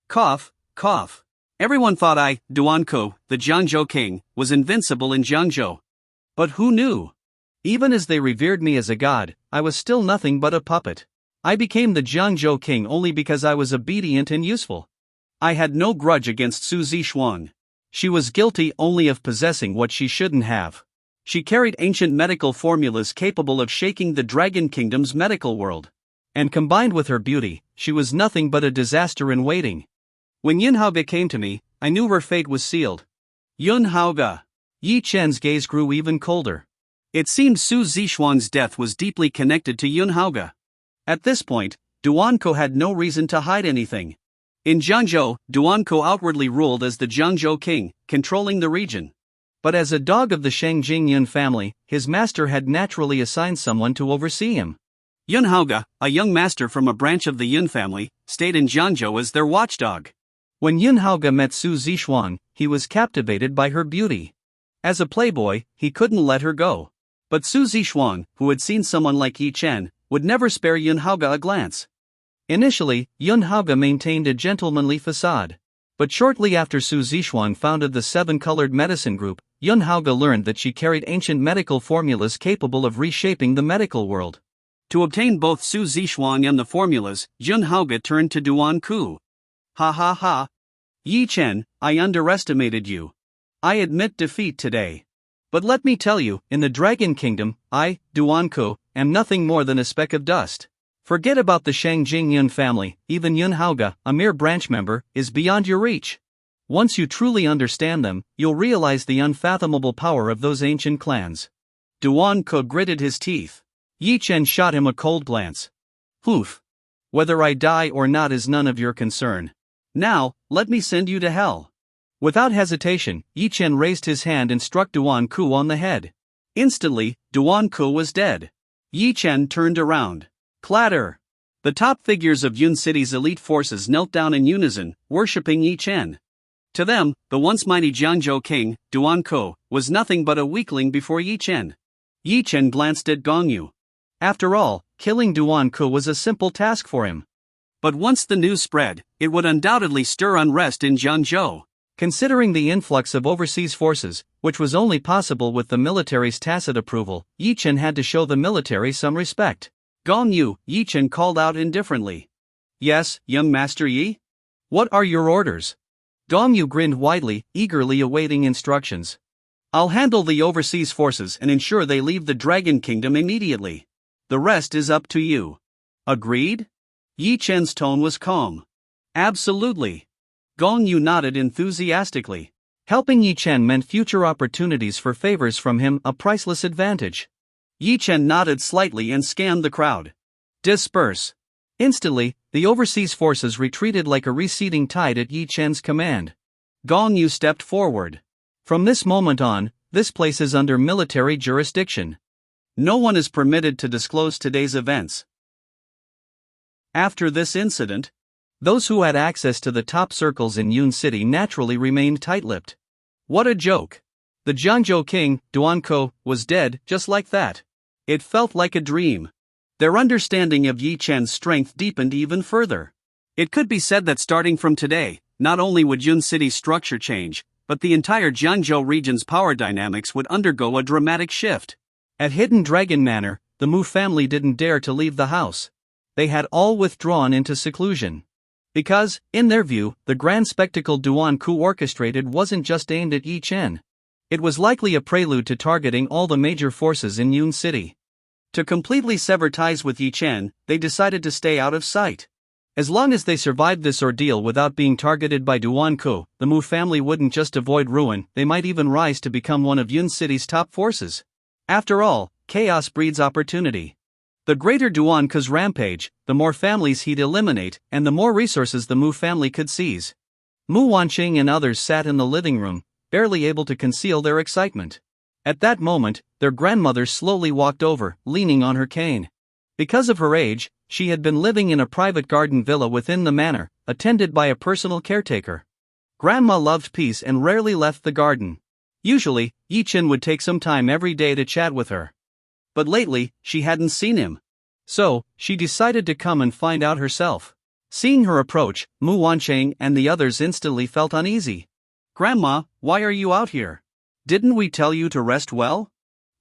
Cough, cough. Everyone thought I, Duan Ko, the Jango king, was invincible in Jiangzhou. But who knew? Even as they revered me as a god, I was still nothing but a puppet. I became the Jango king only because I was obedient and useful. I had no grudge against Su Zixuan. She was guilty only of possessing what she shouldn't have. She carried ancient medical formulas capable of shaking the Dragon Kingdom's medical world. And combined with her beauty, she was nothing but a disaster in waiting. When Yun Haoge came to me, I knew her fate was sealed. Yun Haoge. Ye Chen's gaze grew even colder. It seemed Su Zixuan's death was deeply connected to Yun Haoge. At this point, Duan Ko had no reason to hide anything. In Jiangzhou, Duan Ko outwardly ruled as the Jango king, controlling the region. But as a dog of the Xingjing Yun family, his master had naturally assigned someone to oversee him. Yun Haoge, a young master from a branch of the Yun family, stayed in Jiangzhou as their watchdog. When Yun Haoge met Su Zixuan, he was captivated by her beauty. As a playboy, he couldn't let her go. But Su Zixuan, who had seen someone like Ye Chen, would never spare Yun Haoge a glance. Initially, Yun Haoge maintained a gentlemanly facade. But shortly after Su Zixuan founded the Seven-Colored Medicine Group, Yun Haoge learned that she carried ancient medical formulas capable of reshaping the medical world. To obtain both Su Zixuan and the formulas, Yun Haoge turned to Duan Ko. Ha ha ha. Ye Chen, I underestimated you. I admit defeat today. But let me tell you, in the Dragon Kingdom, I, Duan, am nothing more than a speck of dust. Forget about the Shang Jing Yun family, even Yun Haoga, a mere branch member, is beyond your reach. Once you truly understand them, you'll realize the unfathomable power of those ancient clans. Duan gritted his teeth. Ye Chen shot him a cold glance. Poof. Whether I die or not is none of your concern. Now, let me send you to hell. Without hesitation, Ye Chen raised his hand and struck Duan on the head. Instantly, Duan was dead. Ye Chen turned around. Clatter! The top figures of Yun City's elite forces knelt down in unison, worshipping Ye Chen. To them, the once mighty Jiangzhou king, Duan was nothing but a weakling before Ye Chen. Ye Chen glanced at Gongyu. After all, killing Duan was a simple task for him. But once the news spread, it would undoubtedly stir unrest in Jiangzhou. Considering the influx of overseas forces, which was only possible with the military's tacit approval, Ye Chen had to show the military some respect. Gongyu, Ye Chen called out indifferently. Yes, young Master Yi? What are your orders? Gongyu grinned widely, eagerly awaiting instructions. I'll handle the overseas forces and ensure they leave the Dragon Kingdom immediately. The rest is up to you. Agreed? Ye Chen's tone was calm. Absolutely. Gongyu nodded enthusiastically. Helping Ye Chen meant future opportunities for favors from him, a priceless advantage. Ye Chen nodded slightly and scanned the crowd. Disperse. Instantly, the overseas forces retreated like a receding tide at Ye Chen's command. Gongyu stepped forward. From this moment on, this place is under military jurisdiction. No one is permitted to disclose today's events. After this incident, those who had access to the top circles in Yun City naturally remained tight-lipped. What a joke! The Jiangzhou king, Duan was dead, just like that. It felt like a dream. Their understanding of Ye Chen's strength deepened even further. It could be said that starting from today, not only would Yun City's structure change, but the entire Jiangzhou region's power dynamics would undergo a dramatic shift. At Hidden Dragon Manor, the Mu family didn't dare to leave the house. They had all withdrawn into seclusion. Because, in their view, the grand spectacle Duan orchestrated wasn't just aimed at Ye Chen. It was likely a prelude to targeting all the major forces in Yun City. To completely sever ties with Ye Chen, they decided to stay out of sight. As long as they survived this ordeal without being targeted by Duan the Mu family wouldn't just avoid ruin, they might even rise to become one of Yun City's top forces. After all, chaos breeds opportunity. The greater Duan's rampage, the more families he'd eliminate, and the more resources the Mu family could seize. Mu Wanqing and others sat in the living room, barely able to conceal their excitement. At that moment, their grandmother slowly walked over, leaning on her cane. Because of her age, she had been living in a private garden villa within the manor, attended by a personal caretaker. Grandma loved peace and rarely left the garden. Usually, Ye Chen would take some time every day to chat with her. But lately, she hadn't seen him. So, she decided to come and find out herself. Seeing her approach, Mu Wanqing and the others instantly felt uneasy. Grandma, why are you out here? Didn't we tell you to rest well?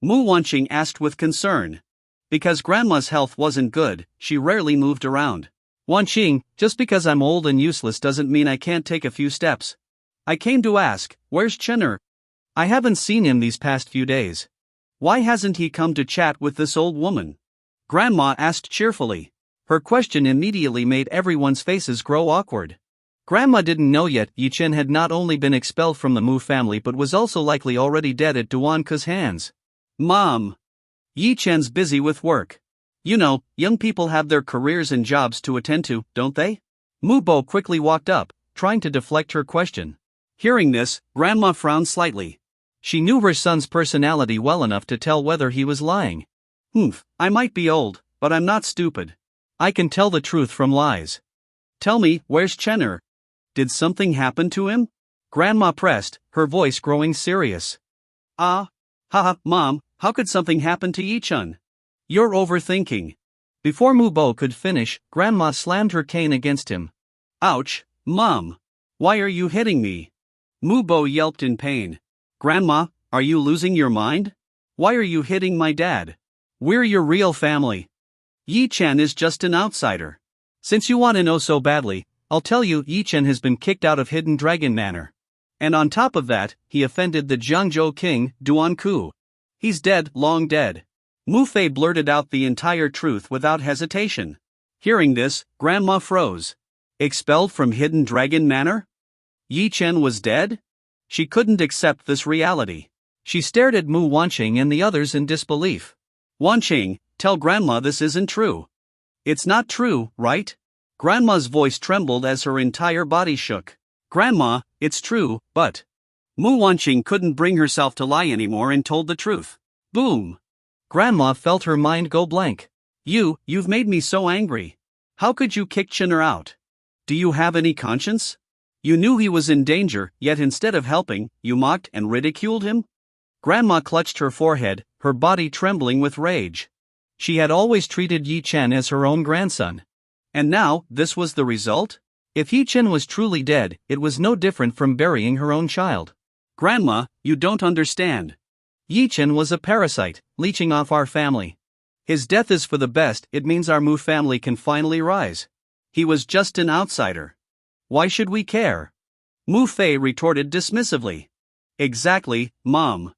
Mu Wanqing asked with concern. Because Grandma's health wasn't good, she rarely moved around. Wanqing, just because I'm old and useless doesn't mean I can't take a few steps. I came to ask, where's Chener? I haven't seen him these past few days. Why hasn't he come to chat with this old woman? Grandma asked cheerfully. Her question immediately made everyone's faces grow awkward. Grandma didn't know yet Ye Chen had not only been expelled from the Mu family but was also likely already dead at Duan's hands. Mom! Ye Chen's busy with work. You know, young people have their careers and jobs to attend to, don't they? Mu Bo quickly walked up, trying to deflect her question. Hearing this, Grandma frowned slightly. She knew her son's personality well enough to tell whether he was lying. I might be old, but I'm not stupid. I can tell the truth from lies. Tell me, where's Chener? Did something happen to him? Grandma pressed, her voice growing serious. Mom, how could something happen to Ye Chen? You're overthinking. Before Mu Bo could finish, Grandma slammed her cane against him. Ouch, Mom! Why are you hitting me? Mu Bo yelped in pain. Grandma, are you losing your mind? Why are you hitting my dad? We're your real family. Ye Chen is just an outsider. Since you want to know so badly, I'll tell you Ye Chen has been kicked out of Hidden Dragon Manor. And on top of that, he offended the Jiangzhou king, Duan. He's dead, long dead. Mu Fei blurted out the entire truth without hesitation. Hearing this, Grandma froze. Expelled from Hidden Dragon Manor? Ye Chen was dead? She couldn't accept this reality. She stared at Mu Wanqing and the others in disbelief. Wanqing, tell Grandma this isn't true. It's not true, right? Grandma's voice trembled as her entire body shook. Grandma, it's true, but... Mu Wanqing couldn't bring herself to lie anymore and told the truth. Boom! Grandma felt her mind go blank. You've made me so angry. How could you kick Chinner out? Do you have any conscience? You knew he was in danger, yet instead of helping, you mocked and ridiculed him? Grandma clutched her forehead, her body trembling with rage. She had always treated Ye Chen as her own grandson. And now, this was the result? If Ye Chen was truly dead, it was no different from burying her own child. Grandma, you don't understand. Ye Chen was a parasite, leeching off our family. His death is for the best, it means our Mu family can finally rise. He was just an outsider. Why should we care? Mu Fei retorted dismissively. Exactly, Mom.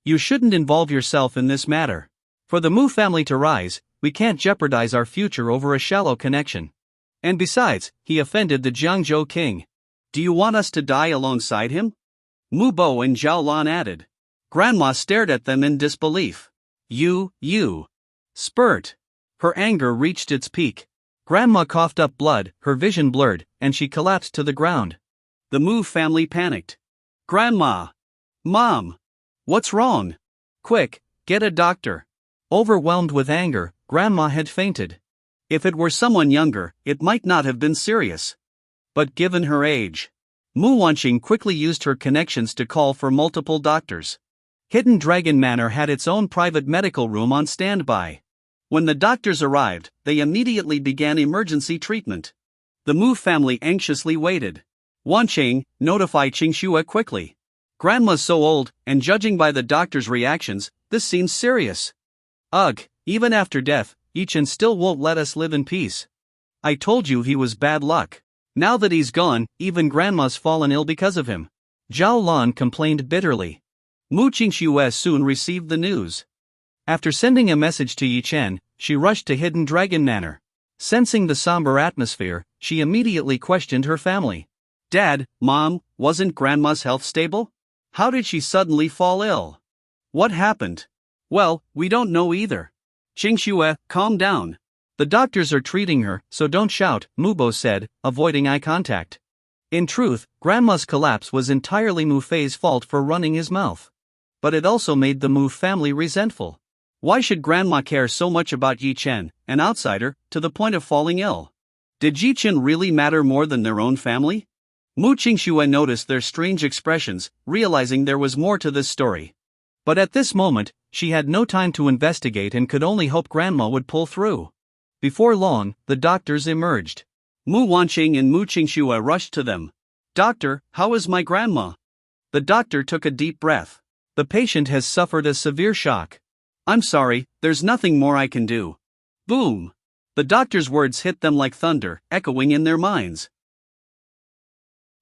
You shouldn't involve yourself in this matter. For the Mu family to rise, we can't jeopardize our future over a shallow connection. And besides, he offended the Jiangzhou king. Do you want us to die alongside him? Mu Bo and Zhao Lan added. Grandma stared at them in disbelief. You. Spurt. Her anger reached its peak. Grandma coughed up blood, her vision blurred, and she collapsed to the ground. The Mu family panicked. Grandma! Mom! What's wrong? Quick, get a doctor. Overwhelmed with anger, Grandma had fainted. If it were someone younger, it might not have been serious. But given her age, Mu Wanqing quickly used her connections to call for multiple doctors. Hidden Dragon Manor had its own private medical room on standby. When the doctors arrived, they immediately began emergency treatment. The Mu family anxiously waited. Wanqing, notify Qingxue quickly. Grandma's so old, and judging by the doctor's reactions, this seems serious. Ugh, even after death, Ye Chen still won't let us live in peace. I told you he was bad luck. Now that he's gone, even Grandma's fallen ill because of him. Zhao Lan complained bitterly. Mu Qingxue soon received the news. After sending a message to Ye Chen, she rushed to Hidden Dragon Manor. Sensing the somber atmosphere, she immediately questioned her family. Dad, Mom, wasn't Grandma's health stable? How did she suddenly fall ill? What happened? Well, we don't know either. Qingxue, calm down. The doctors are treating her, so don't shout, Mu Bo said, avoiding eye contact. In truth, Grandma's collapse was entirely Mu Fei's fault for running his mouth. But it also made the Mu family resentful. Why should Grandma care so much about Ye Chen, an outsider, to the point of falling ill? Did Ye Chen really matter more than their own family? Mu Qingxue noticed their strange expressions, realizing there was more to this story. But at this moment, she had no time to investigate and could only hope Grandma would pull through. Before long, the doctors emerged. Mu Wanqing and Mu Qingxue rushed to them. Doctor, how is my grandma? The doctor took a deep breath. The patient has suffered a severe shock. I'm sorry, there's nothing more I can do. Boom! The doctor's words hit them like thunder, echoing in their minds.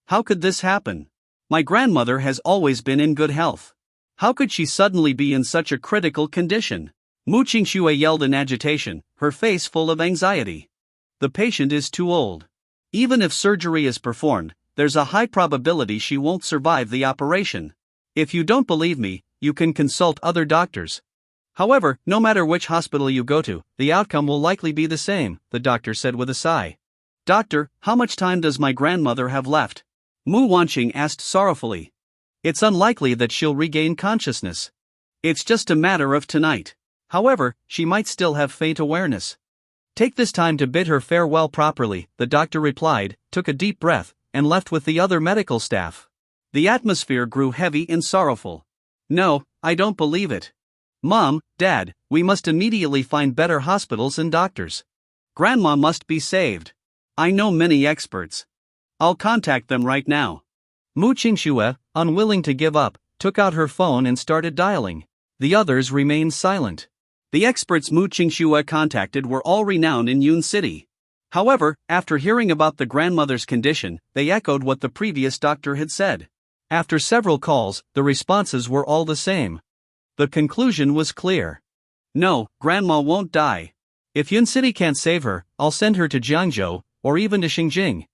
How could this happen? My grandmother has always been in good health. How could she suddenly be in such a critical condition? Mu Qingxue yelled in agitation, her face full of anxiety. The patient is too old. Even if surgery is performed, there's a high probability she won't survive the operation. If you don't believe me, you can consult other doctors. However, no matter which hospital you go to, the outcome will likely be the same, the doctor said with a sigh. Doctor, how much time does my grandmother have left? Mu Wanqing asked sorrowfully. It's unlikely that she'll regain consciousness. It's just a matter of tonight. However, she might still have faint awareness. Take this time to bid her farewell properly, the doctor replied, took a deep breath, and left with the other medical staff. The atmosphere grew heavy and sorrowful. No, I don't believe it. Mom, Dad, we must immediately find better hospitals and doctors. Grandma must be saved. I know many experts. I'll contact them right now. Mu Qingxue, unwilling to give up, took out her phone and started dialing. The others remained silent. The experts Mu Qingxue contacted were all renowned in Yun City. However, after hearing about the grandmother's condition, they echoed what the previous doctor had said. After several calls, the responses were all the same. The conclusion was clear. No, Grandma won't die. If Yun City can't save her, I'll send her to Jiangzhou, or even to Xinjiang.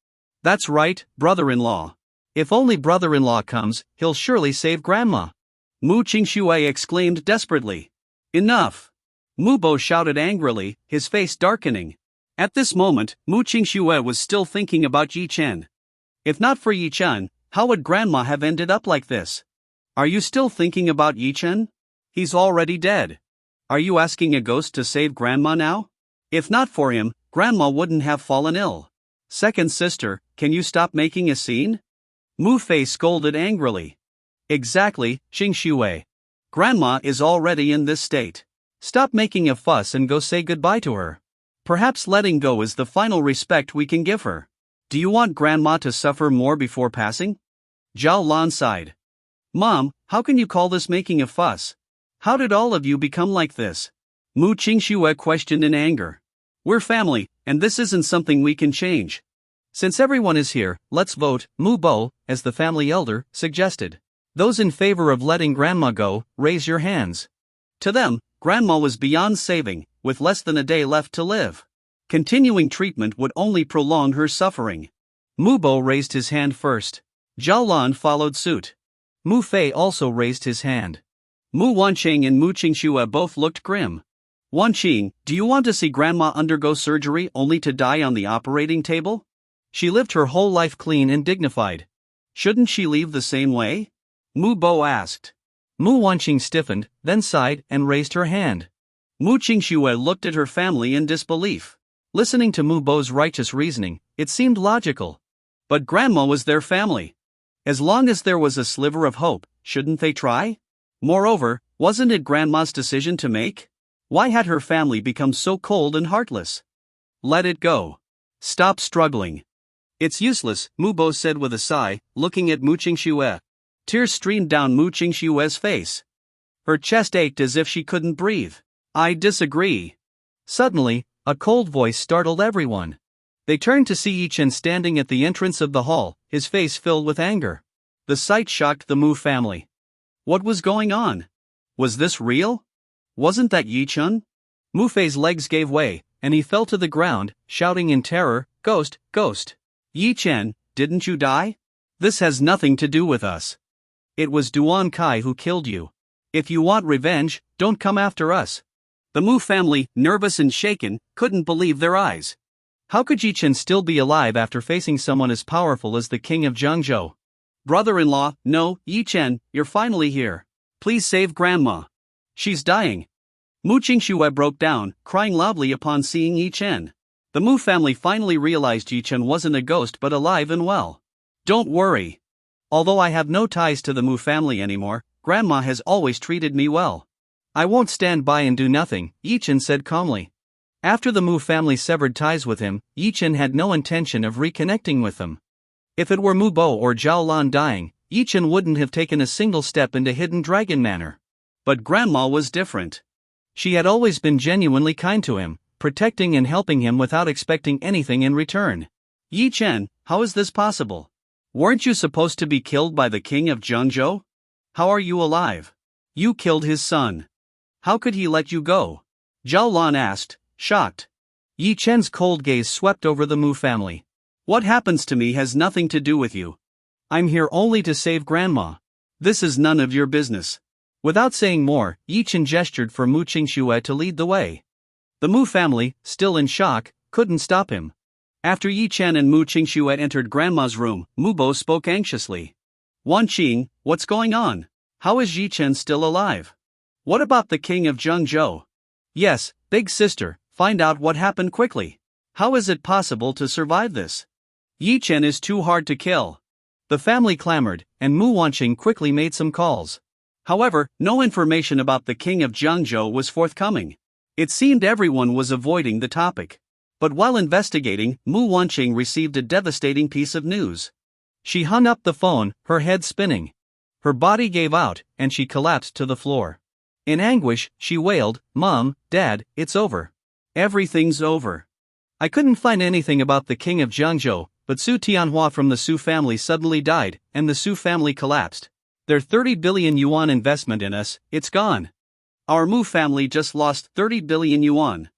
That's right, brother-in-law. If only brother-in-law comes, he'll surely save Grandma. Mu Qingxue exclaimed desperately. Enough! Mu Bo shouted angrily, his face darkening. At this moment, Mu Qingxue was still thinking about Ye Chen. If not for Ye Chen, how would Grandma have ended up like this? Are you still thinking about Ye Chen? He's already dead. Are you asking a ghost to save Grandma now? If not for him, Grandma wouldn't have fallen ill. Second sister, can you stop making a scene? Mu Fei scolded angrily. Exactly, Qingxue. Grandma is already in this state. Stop making a fuss and go say goodbye to her. Perhaps letting go is the final respect we can give her. Do you want Grandma to suffer more before passing? Zhao Lan sighed. Mom, how can you call this making a fuss? How did all of you become like this? Mu Qingxue questioned in anger. We're family, and this isn't something we can change. Since everyone is here, let's vote, Mu Bo, as the family elder, suggested. Those in favor of letting Grandma go, raise your hands. To them, Grandma was beyond saving, with less than a day left to live. Continuing treatment would only prolong her suffering. Mu Bo raised his hand first. Zhao Lan followed suit. Mu Fei also raised his hand. Mu Wanqing and Mu Qingxue both looked grim. Wanqing, do you want to see Grandma undergo surgery only to die on the operating table? She lived her whole life clean and dignified. Shouldn't she leave the same way? Mu Bo asked. Mu Wanqing stiffened, then sighed and raised her hand. Mu Qingxue looked at her family in disbelief. Listening to Mu Bo's righteous reasoning, it seemed logical. But Grandma was their family. As long as there was a sliver of hope, shouldn't they try? Moreover, wasn't it Grandma's decision to make? Why had her family become so cold and heartless? Let it go. Stop struggling. It's useless, Mu Bo said with a sigh, looking at Mu Qingxue. Tears streamed down Mu Qingxue's face. Her chest ached as if she couldn't breathe. I disagree. Suddenly, a cold voice startled everyone. They turned to see Ye Chen standing at the entrance of the hall, his face filled with anger. The sight shocked the Mu family. What was going on? Was this real? Wasn't that Ye Chen? Mu Fei's legs gave way, and he fell to the ground, shouting in terror, Ghost, ghost! Ye Chen, didn't you die? This has nothing to do with us. It was Duan Kai who killed you. If you want revenge, don't come after us. The Mu family, nervous and shaken, couldn't believe their eyes. How could Ye Chen still be alive after facing someone as powerful as the king of Jiangzhou? Brother-in-law, no, Ye Chen, you're finally here. Please save Grandma. She's dying. Mu Qingxue broke down, crying loudly upon seeing Ye Chen. The Mu family finally realized Ye Chen wasn't a ghost but alive and well. Don't worry. Although I have no ties to the Mu family anymore, Grandma has always treated me well. I won't stand by and do nothing, Ye Chen said calmly. After the Mu family severed ties with him, Ye Chen had no intention of reconnecting with them. If it were Mu Bo or Zhao Lan dying, Ye Chen wouldn't have taken a single step into Hidden Dragon Manor. But Grandma was different. She had always been genuinely kind to him, protecting and helping him without expecting anything in return. Ye Chen, how is this possible? Weren't you supposed to be killed by the king of Jiangzhou? How are you alive? You killed his son. How could he let you go? Zhao Lan asked, shocked. Ye Chen's cold gaze swept over the Mu family. What happens to me has nothing to do with you. I'm here only to save Grandma. This is none of your business. Without saying more, Ye Chen gestured for Mu Qingxue to lead the way. The Mu family, still in shock, couldn't stop him. After Ye Chen and Mu Qingxue entered Grandma's room, Mu Bo spoke anxiously. Wanqing, what's going on? How is Ye Chen still alive? What about the king of Jiangzhou? Yes, big sister, find out what happened quickly. How is it possible to survive this? Ye Chen is too hard to kill. The family clamored, and Mu Wanqing quickly made some calls. However, no information about the king of Jiangzhou was forthcoming. It seemed everyone was avoiding the topic. But while investigating, Mu Wanqing received a devastating piece of news. She hung up the phone, her head spinning. Her body gave out, and she collapsed to the floor. In anguish, she wailed, Mom, Dad, it's over. Everything's over. I couldn't find anything about the king of Jiangzhou, but Su Tianhua from the Su family suddenly died, and the Su family collapsed. Their 30 billion yuan investment in us, it's gone. Our Mu family just lost 30 billion yuan.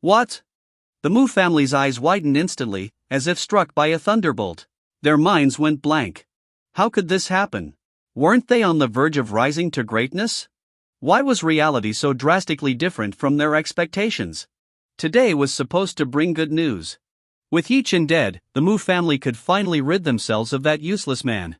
What? The Mu family's eyes widened instantly, as if struck by a thunderbolt. Their minds went blank. How could this happen? Weren't they on the verge of rising to greatness? Why was reality so drastically different from their expectations? Today was supposed to bring good news. With Ye Chen dead, the Mu family could finally rid themselves of that useless man.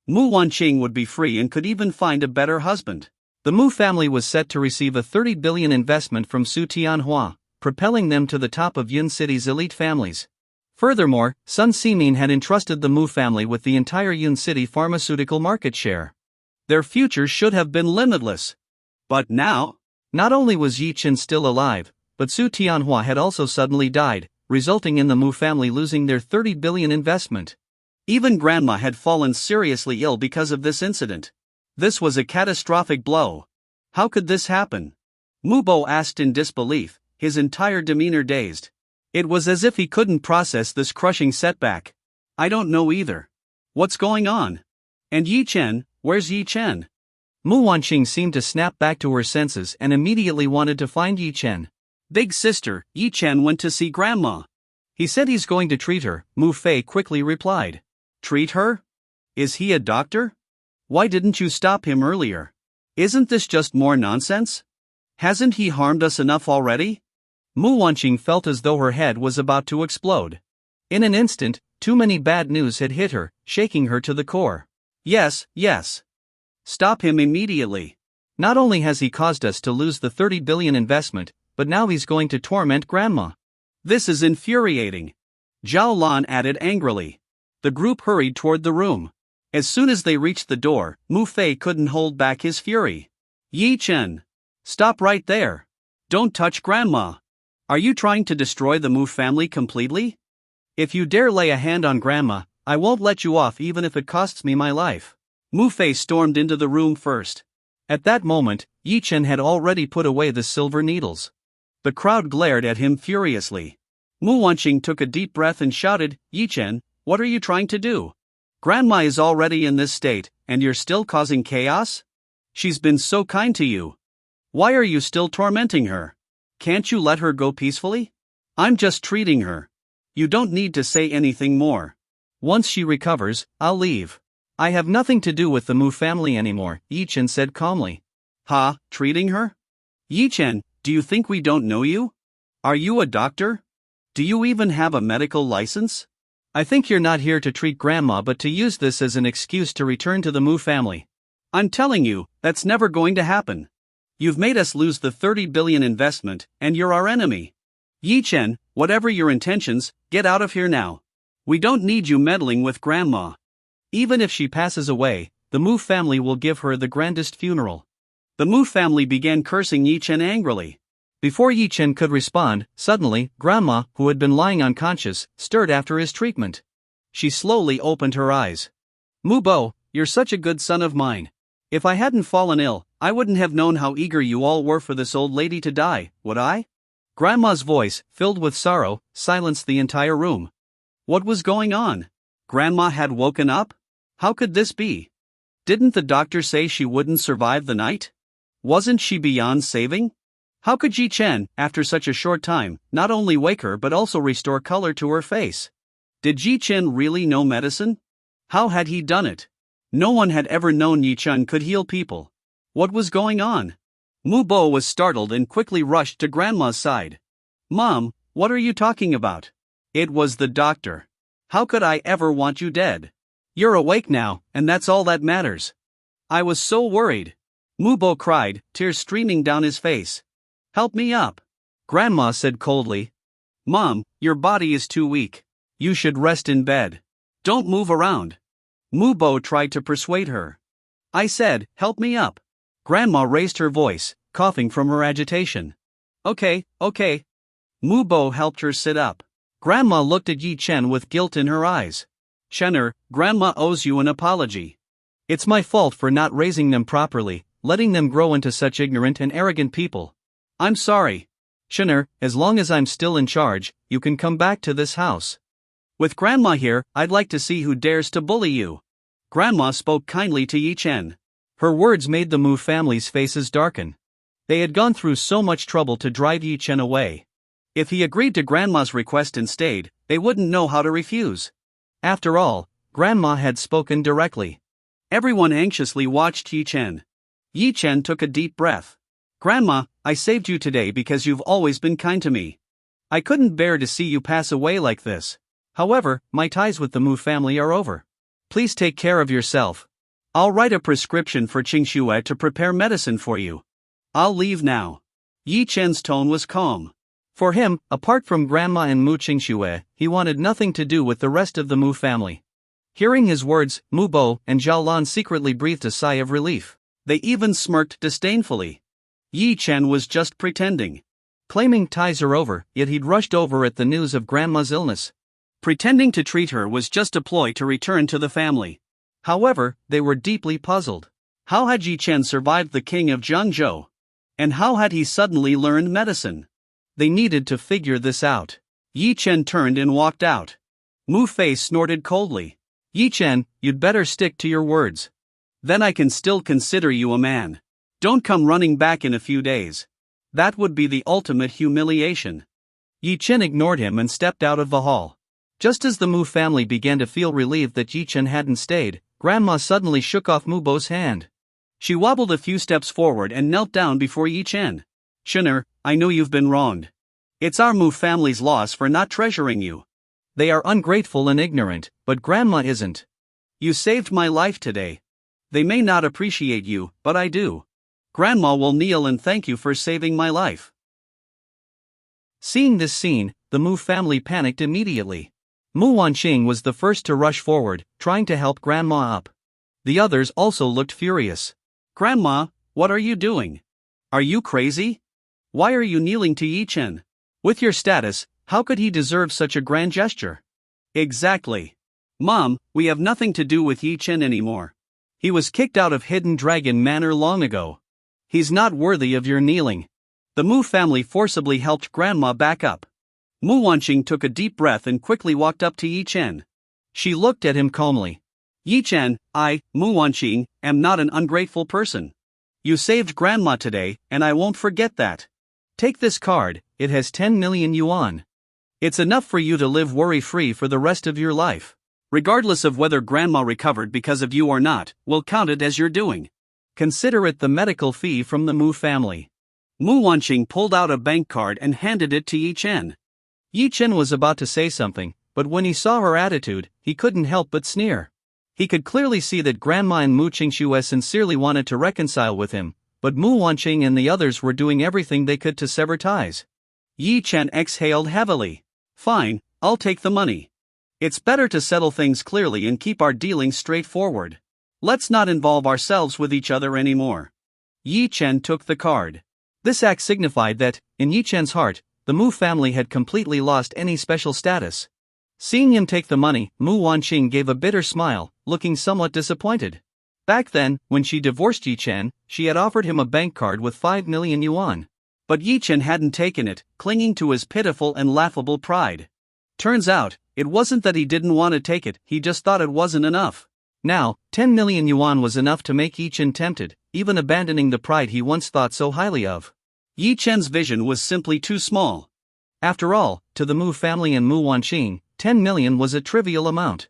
Mu Wanqing would be free and could even find a better husband. The Mu family was set to receive a 30 billion investment from Su Tianhua, propelling them to the top of Yun City's elite families. Furthermore, Sun Simin had entrusted the Mu family with the entire Yun City pharmaceutical market share. Their future should have been limitless. But now, not only was Ye Chen still alive, but Su Tianhua had also suddenly died, resulting in the Mu family losing their 30 billion investment. Even grandma had fallen seriously ill because of this incident. This was a catastrophic blow. How could this happen? Mu Bo asked in disbelief, his entire demeanor dazed. It was as if he couldn't process this crushing setback. I don't know either. What's going on? And Ye Chen, where's Ye Chen? Mu Wanqing seemed to snap back to her senses and immediately wanted to find Ye Chen. Big sister, Ye Chen went to see grandma. He said he's going to treat her, Mu Fei quickly replied. Treat her? Is he a doctor? Why didn't you stop him earlier? Isn't this just more nonsense? Hasn't he harmed us enough already? Mu Wanqing felt as though her head was about to explode. In an instant, too many bad news had hit her, shaking her to the core. Yes. Stop him immediately. Not only has he caused us to lose the 30 billion investment, but now he's going to torment grandma. This is infuriating. Zhao Lan added angrily. The group hurried toward the room. As soon as they reached the door, Mu Fei couldn't hold back his fury. Ye Chen! Stop right there! Don't touch grandma! Are you trying to destroy the Mu family completely? If you dare lay a hand on grandma, I won't let you off even if it costs me my life. Mu Fei stormed into the room first. At that moment, Ye Chen had already put away the silver needles. The crowd glared at him furiously. Mu Wanqing took a deep breath and shouted, Ye Chen, what are you trying to do? Grandma is already in this state, and you're still causing chaos? She's been so kind to you. Why are you still tormenting her? Can't you let her go peacefully? I'm just treating her. You don't need to say anything more. Once she recovers, I'll leave. I have nothing to do with the Mu family anymore, Ye Chen said calmly. Ha, treating her? Ye Chen, do you think we don't know you? Are you a doctor? Do you even have a medical license? I think you're not here to treat grandma but to use this as an excuse to return to the Mu family. I'm telling you, that's never going to happen. You've made us lose the 30 billion investment, and you're our enemy. Ye Chen, whatever your intentions, get out of here now. We don't need you meddling with grandma. Even if she passes away, the Mu family will give her the grandest funeral. The Mu family began cursing Ye Chen angrily. Before Ye Chen could respond, suddenly, grandma, who had been lying unconscious, stirred after his treatment. She slowly opened her eyes. Mu Bo, you're such a good son of mine. If I hadn't fallen ill, I wouldn't have known how eager you all were for this old lady to die, would I? Grandma's voice, filled with sorrow, silenced the entire room. What was going on? Grandma had woken up? How could this be? Didn't the doctor say she wouldn't survive the night? Wasn't she beyond saving? How could Ye Chen, after such a short time, not only wake her but also restore color to her face? Did Ye Chen really know medicine? How had he done it? No one had ever known Ye Chen could heal people. What was going on? Mu Bo was startled and quickly rushed to grandma's side. Mom, what are you talking about? It was the doctor. How could I ever want you dead? You're awake now, and that's all that matters. I was so worried. Mu Bo cried, tears streaming down his face. Help me up. Grandma said coldly. Mom, your body is too weak. You should rest in bed. Don't move around. Mu Bo tried to persuade her. I said, help me up. Grandma raised her voice, coughing from her agitation. Okay. Mu Bo helped her sit up. Grandma looked at Ye Chen with guilt in her eyes. Chenner, Grandma owes you an apology. It's my fault for not raising them properly, letting them grow into such ignorant and arrogant people. I'm sorry. Chenner, as long as I'm still in charge, you can come back to this house. With Grandma here, I'd like to see who dares to bully you. Grandma spoke kindly to Ye Chen. Her words made the Mu family's faces darken. They had gone through so much trouble to drive Ye Chen away. If he agreed to Grandma's request and stayed, they wouldn't know how to refuse. After all, Grandma had spoken directly. Everyone anxiously watched Ye Chen. Ye Chen took a deep breath. Grandma, I saved you today because you've always been kind to me. I couldn't bear to see you pass away like this. However, my ties with the Mu family are over. Please take care of yourself. I'll write a prescription for Qingxue to prepare medicine for you. I'll leave now. Ye Chen's tone was calm. For him, apart from Grandma and Mu Qingxue, he wanted nothing to do with the rest of the Mu family. Hearing his words, Mu Bo and Zhao Lan secretly breathed a sigh of relief. They even smirked disdainfully. Ye Chen was just pretending. Claiming ties are over, yet he'd rushed over at the news of Grandma's illness. Pretending to treat her was just a ploy to return to the family. However, they were deeply puzzled. How had Ye Chen survived the king of Zhangzhou? And how had he suddenly learned medicine? They needed to figure this out. Ye Chen turned and walked out. Mu Fei snorted coldly. Ye Chen, you'd better stick to your words. Then I can still consider you a man. Don't come running back in a few days. That would be the ultimate humiliation. Ye Chen ignored him and stepped out of the hall. Just as the Mu family began to feel relieved that Ye Chen hadn't stayed, Grandma suddenly shook off Mu Bo's hand. She wobbled a few steps forward and knelt down before Ye Chen. Shinner, I know you've been wronged. It's our Mu family's loss for not treasuring you. They are ungrateful and ignorant, but Grandma isn't. You saved my life today. They may not appreciate you, but I do. Grandma will kneel and thank you for saving my life. Seeing this scene, the Mu family panicked immediately. Mu Wanqing was the first to rush forward, trying to help Grandma up. The others also looked furious. Grandma, what are you doing? Are you crazy? Why are you kneeling to Ye Chen? With your status, how could he deserve such a grand gesture? Exactly. Mom, we have nothing to do with Ye Chen anymore. He was kicked out of Hidden Dragon Manor long ago. He's not worthy of your kneeling. The Mu family forcibly helped Grandma back up. Mu Wanqing took a deep breath and quickly walked up to Ye Chen. She looked at him calmly. Ye Chen, I, Mu Wanqing, am not an ungrateful person. You saved Grandma today, and I won't forget that. Take this card, it has 10 million yuan. It's enough for you to live worry-free for the rest of your life. Regardless of whether Grandma recovered because of you or not, we'll count it as your doing. Consider it the medical fee from the Mu family. Mu Wanqing pulled out a bank card and handed it to Ye Chen. Ye Chen was about to say something, but when he saw her attitude, he couldn't help but sneer. He could clearly see that Grandma and Mu Qingxue sincerely wanted to reconcile with him, but Mu Wanqing and the others were doing everything they could to sever ties. Ye Chen exhaled heavily. Fine, I'll take the money. It's better to settle things clearly and keep our dealings straightforward. Let's not involve ourselves with each other anymore. Ye Chen took the card. This act signified that, in Ye Chen's heart, the Mu family had completely lost any special status. Seeing him take the money, Mu Wanqing gave a bitter smile, looking somewhat disappointed. Back then, when she divorced Ye Chen, she had offered him a bank card with 5 million yuan. But Ye Chen hadn't taken it, clinging to his pitiful and laughable pride. Turns out, it wasn't that he didn't want to take it, he just thought it wasn't enough. Now, 10 million yuan was enough to make Ye Chen tempted, even abandoning the pride he once thought so highly of. Ye Chen's vision was simply too small. After all, to the Mu family and Mu Wanqing, 10 million was a trivial amount.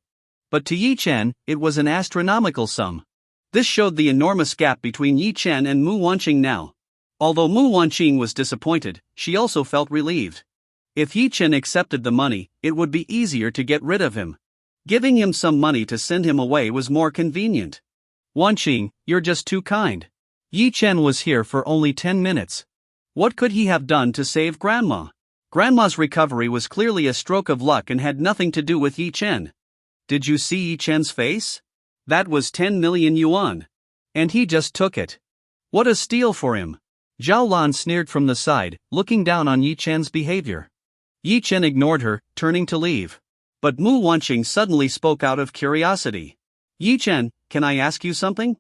But to Ye Chen, it was an astronomical sum. This showed the enormous gap between Ye Chen and Mu Wanqing now. Although Mu Wanqing was disappointed, she also felt relieved. If Ye Chen accepted the money, it would be easier to get rid of him. Giving him some money to send him away was more convenient. Wanqing, you're just too kind. Ye Chen was here for only 10 minutes. What could he have done to save Grandma? Grandma's recovery was clearly a stroke of luck and had nothing to do with Ye Chen. Did you see Ye Chen's face? That was 10 million yuan. And he just took it. What a steal for him. Zhao Lan sneered from the side, looking down on Ye Chen's behavior. Ye Chen ignored her, turning to leave. But Mu Wanqing suddenly spoke out of curiosity. Ye Chen, can I ask you something?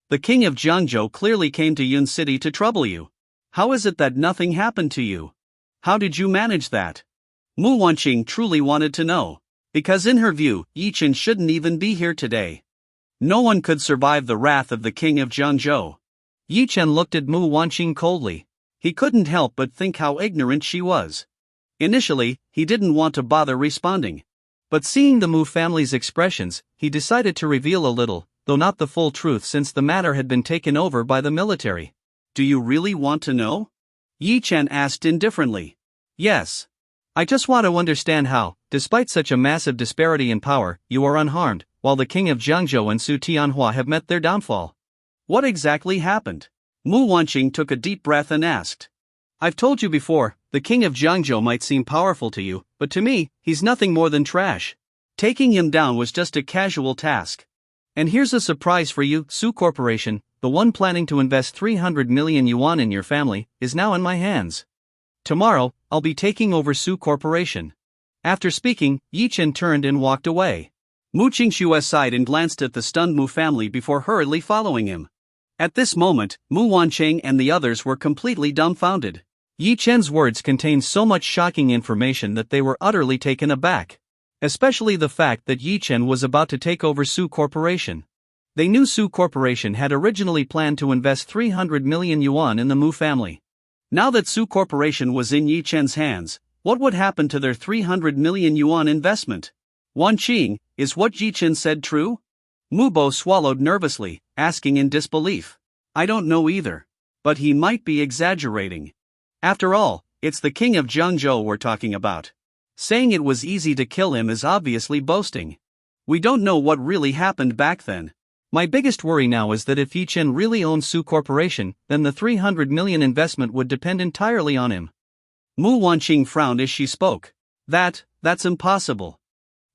The king of Zhangzhou clearly came to Yun City to trouble you. How is it that nothing happened to you? How did you manage that? Mu Wanqing truly wanted to know. Because in her view, Ye Chen shouldn't even be here today. No one could survive the wrath of the king of Jango. Ye Chen looked at Mu Wanqing coldly. He couldn't help but think how ignorant she was. Initially, he didn't want to bother responding. But seeing the Mu family's expressions, he decided to reveal a little, though not the full truth since the matter had been taken over by the military. Do you really want to know? Ye Chen asked indifferently. Yes. I just want to understand how, despite such a massive disparity in power, you are unharmed, while the king of Jiangzhou and Su Tianhua have met their downfall. What exactly happened? Mu Wanqing took a deep breath and asked. I've told you before, the king of Jiangzhou might seem powerful to you, but to me, he's nothing more than trash. Taking him down was just a casual task. And here's a surprise for you, Su Corporation, the one planning to invest 300 million yuan in your family, is now in my hands. Tomorrow, I'll be taking over Su Corporation. After speaking, Ye Chen turned and walked away. Mu Qingxue sighed and glanced at the stunned Mu family before hurriedly following him. At this moment, Mu Wanqing and the others were completely dumbfounded. Ye Chen's words contained so much shocking information that they were utterly taken aback. Especially the fact that Ye Chen was about to take over Su Corporation. They knew Su Corporation had originally planned to invest 300 million yuan in the Mu family. Now that Su Corporation was in Ye Chen's hands, what would happen to their 300 million yuan investment? Wanqing, is what Ye Chen said true? Mu Bo swallowed nervously, asking in disbelief. I don't know either. But he might be exaggerating. After all, it's the king of Jiangzhou we're talking about. Saying it was easy to kill him is obviously boasting. We don't know what really happened back then. My biggest worry now is that if Ye Chen really owns Su Corporation, then the 300 million investment would depend entirely on him. Mu Wanqing frowned as she spoke. That's impossible.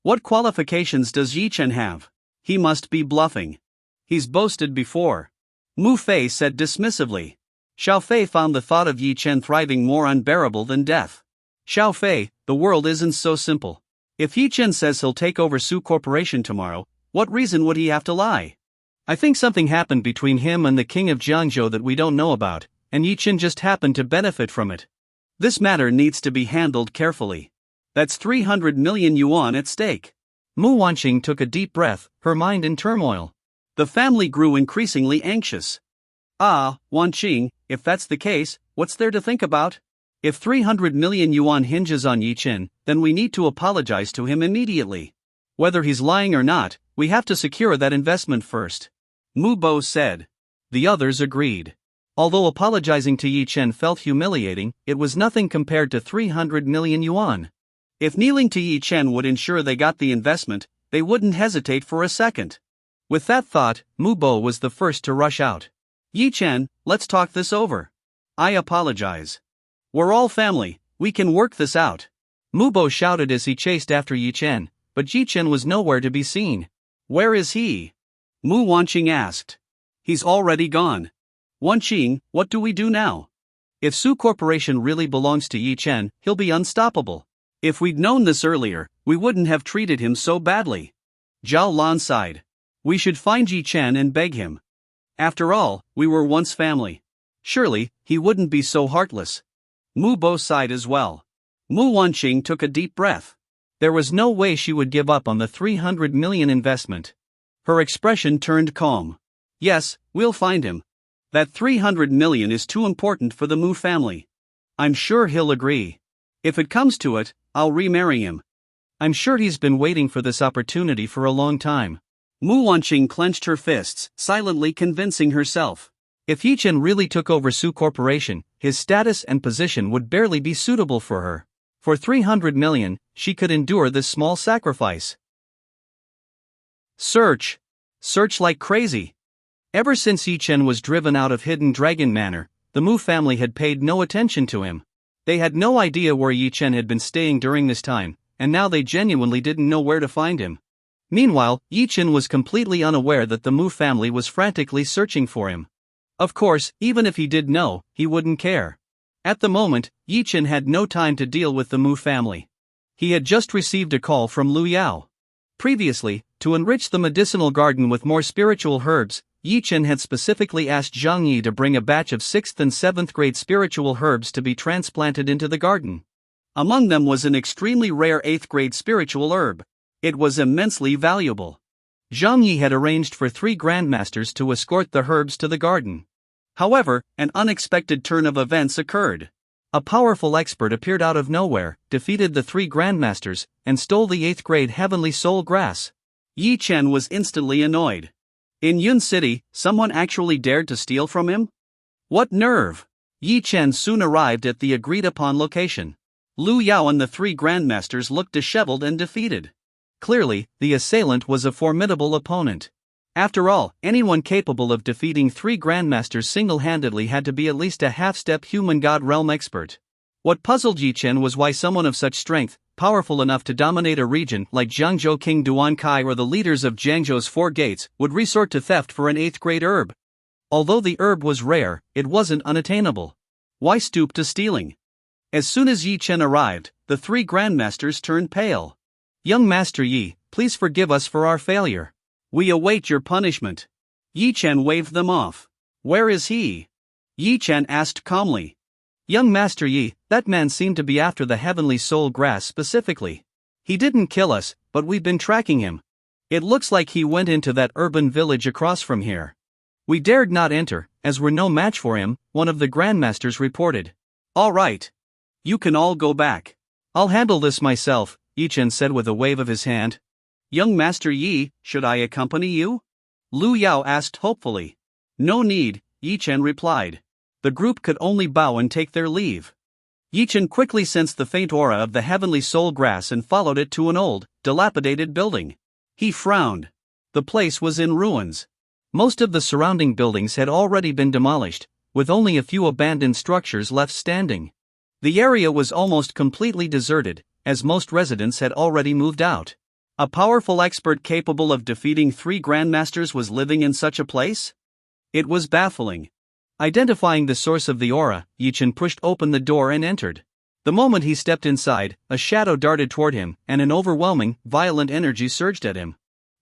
What qualifications does Ye Chen have? He must be bluffing. He's boasted before. Mu Fei said dismissively. Xiao Fei found the thought of Ye Chen thriving more unbearable than death. Xiao Fei, the world isn't so simple. If Ye Chen says he'll take over Su Corporation tomorrow, what reason would he have to lie? I think something happened between him and the king of Jiangzhou that we don't know about, and Ye Chen just happened to benefit from it. This matter needs to be handled carefully. That's 300 million yuan at stake. Mu Wanqing took a deep breath, her mind in turmoil. The family grew increasingly anxious. Wanqing, if that's the case, what's there to think about? If 300 million yuan hinges on Ye Chen, then we need to apologize to him immediately. Whether he's lying or not, we have to secure that investment first. Mu Bo said. The others agreed. Although apologizing to Ye Chen felt humiliating, it was nothing compared to 300 million yuan. If kneeling to Ye Chen would ensure they got the investment, they wouldn't hesitate for a second. With that thought, Mu Bo was the first to rush out. Ye Chen, let's talk this over. I apologize. We're all family, we can work this out. Mu Bo shouted as he chased after Ye Chen, but Ye Chen was nowhere to be seen. Where is he? Mu Wanqing asked. He's already gone. Wanqing, what do we do now? If Su Corporation really belongs to Ye Chen, he'll be unstoppable. If we'd known this earlier, we wouldn't have treated him so badly. Zhao Lan sighed. We should find Ye Chen and beg him. After all, we were once family. Surely, he wouldn't be so heartless. Mu Bo sighed as well. Mu Wanqing took a deep breath. There was no way she would give up on the 300 million investment. Her expression turned calm. Yes, we'll find him. That 300 million is too important for the Mu family. I'm sure he'll agree. If it comes to it, I'll remarry him. I'm sure he's been waiting for this opportunity for a long time. Mu Wanqing clenched her fists, silently convincing herself. If Ye Chen really took over Su Corporation, his status and position would barely be suitable for her. For 300 million, she could endure this small sacrifice. Search like crazy. Ever since Ye Chen was driven out of Hidden Dragon Manor, the Mu family had paid no attention to him. They had no idea where Ye Chen had been staying during this time, and now they genuinely didn't know where to find him. Meanwhile, Ye Chen was completely unaware that the Mu family was frantically searching for him. Of course, even if he did know, he wouldn't care. At the moment, Ye Chen had no time to deal with the Mu family. He had just received a call from Lu Yao. Previously, to enrich the medicinal garden with more spiritual herbs, Ye Chen had specifically asked Zhang Yi to bring a batch of 6th and 7th grade spiritual herbs to be transplanted into the garden. Among them was an extremely rare 8th grade spiritual herb. It was immensely valuable. Zhang Yi had arranged for 3 grandmasters to escort the herbs to the garden. However, an unexpected turn of events occurred. A powerful expert appeared out of nowhere, defeated the 3 grandmasters, and stole the 8th grade heavenly soul grass. Ye Chen was instantly annoyed. In Yun City, someone actually dared to steal from him? What nerve! Ye Chen soon arrived at the agreed-upon location. Lu Yao and the 3 grandmasters looked disheveled and defeated. Clearly, the assailant was a formidable opponent. After all, anyone capable of defeating 3 grandmasters single-handedly had to be at least a half-step human god realm expert. What puzzled Ye Chen was why someone of such strength, powerful enough to dominate a region like Jiangzhou King Duan Kai or the leaders of Jiangzhou's 4 gates, would resort to theft for an 8th grade herb. Although the herb was rare, it wasn't unattainable. Why stoop to stealing? As soon as Ye Chen arrived, the 3 grandmasters turned pale. Young Master Yi, please forgive us for our failure. We await your punishment. Ye Chen waved them off. Where is he? Ye Chen asked calmly. Young Master Yi, that man seemed to be after the heavenly soul grass specifically. He didn't kill us, but we've been tracking him. It looks like he went into that urban village across from here. We dared not enter, as we're no match for him, one of the grandmasters reported. All right. You can all go back. I'll handle this myself, Ye Chen said with a wave of his hand. Young Master Yi, should I accompany you? Lu Yao asked hopefully. No need, Ye Chen replied. The group could only bow and take their leave. Ye Chen quickly sensed the faint aura of the heavenly soul grass and followed it to an old, dilapidated building. He frowned. The place was in ruins. Most of the surrounding buildings had already been demolished, with only a few abandoned structures left standing. The area was almost completely deserted, as most residents had already moved out. A powerful expert capable of defeating 3 grandmasters was living in such a place? It was baffling. Identifying the source of the aura, Ye Chen pushed open the door and entered. The moment he stepped inside, a shadow darted toward him, and an overwhelming, violent energy surged at him.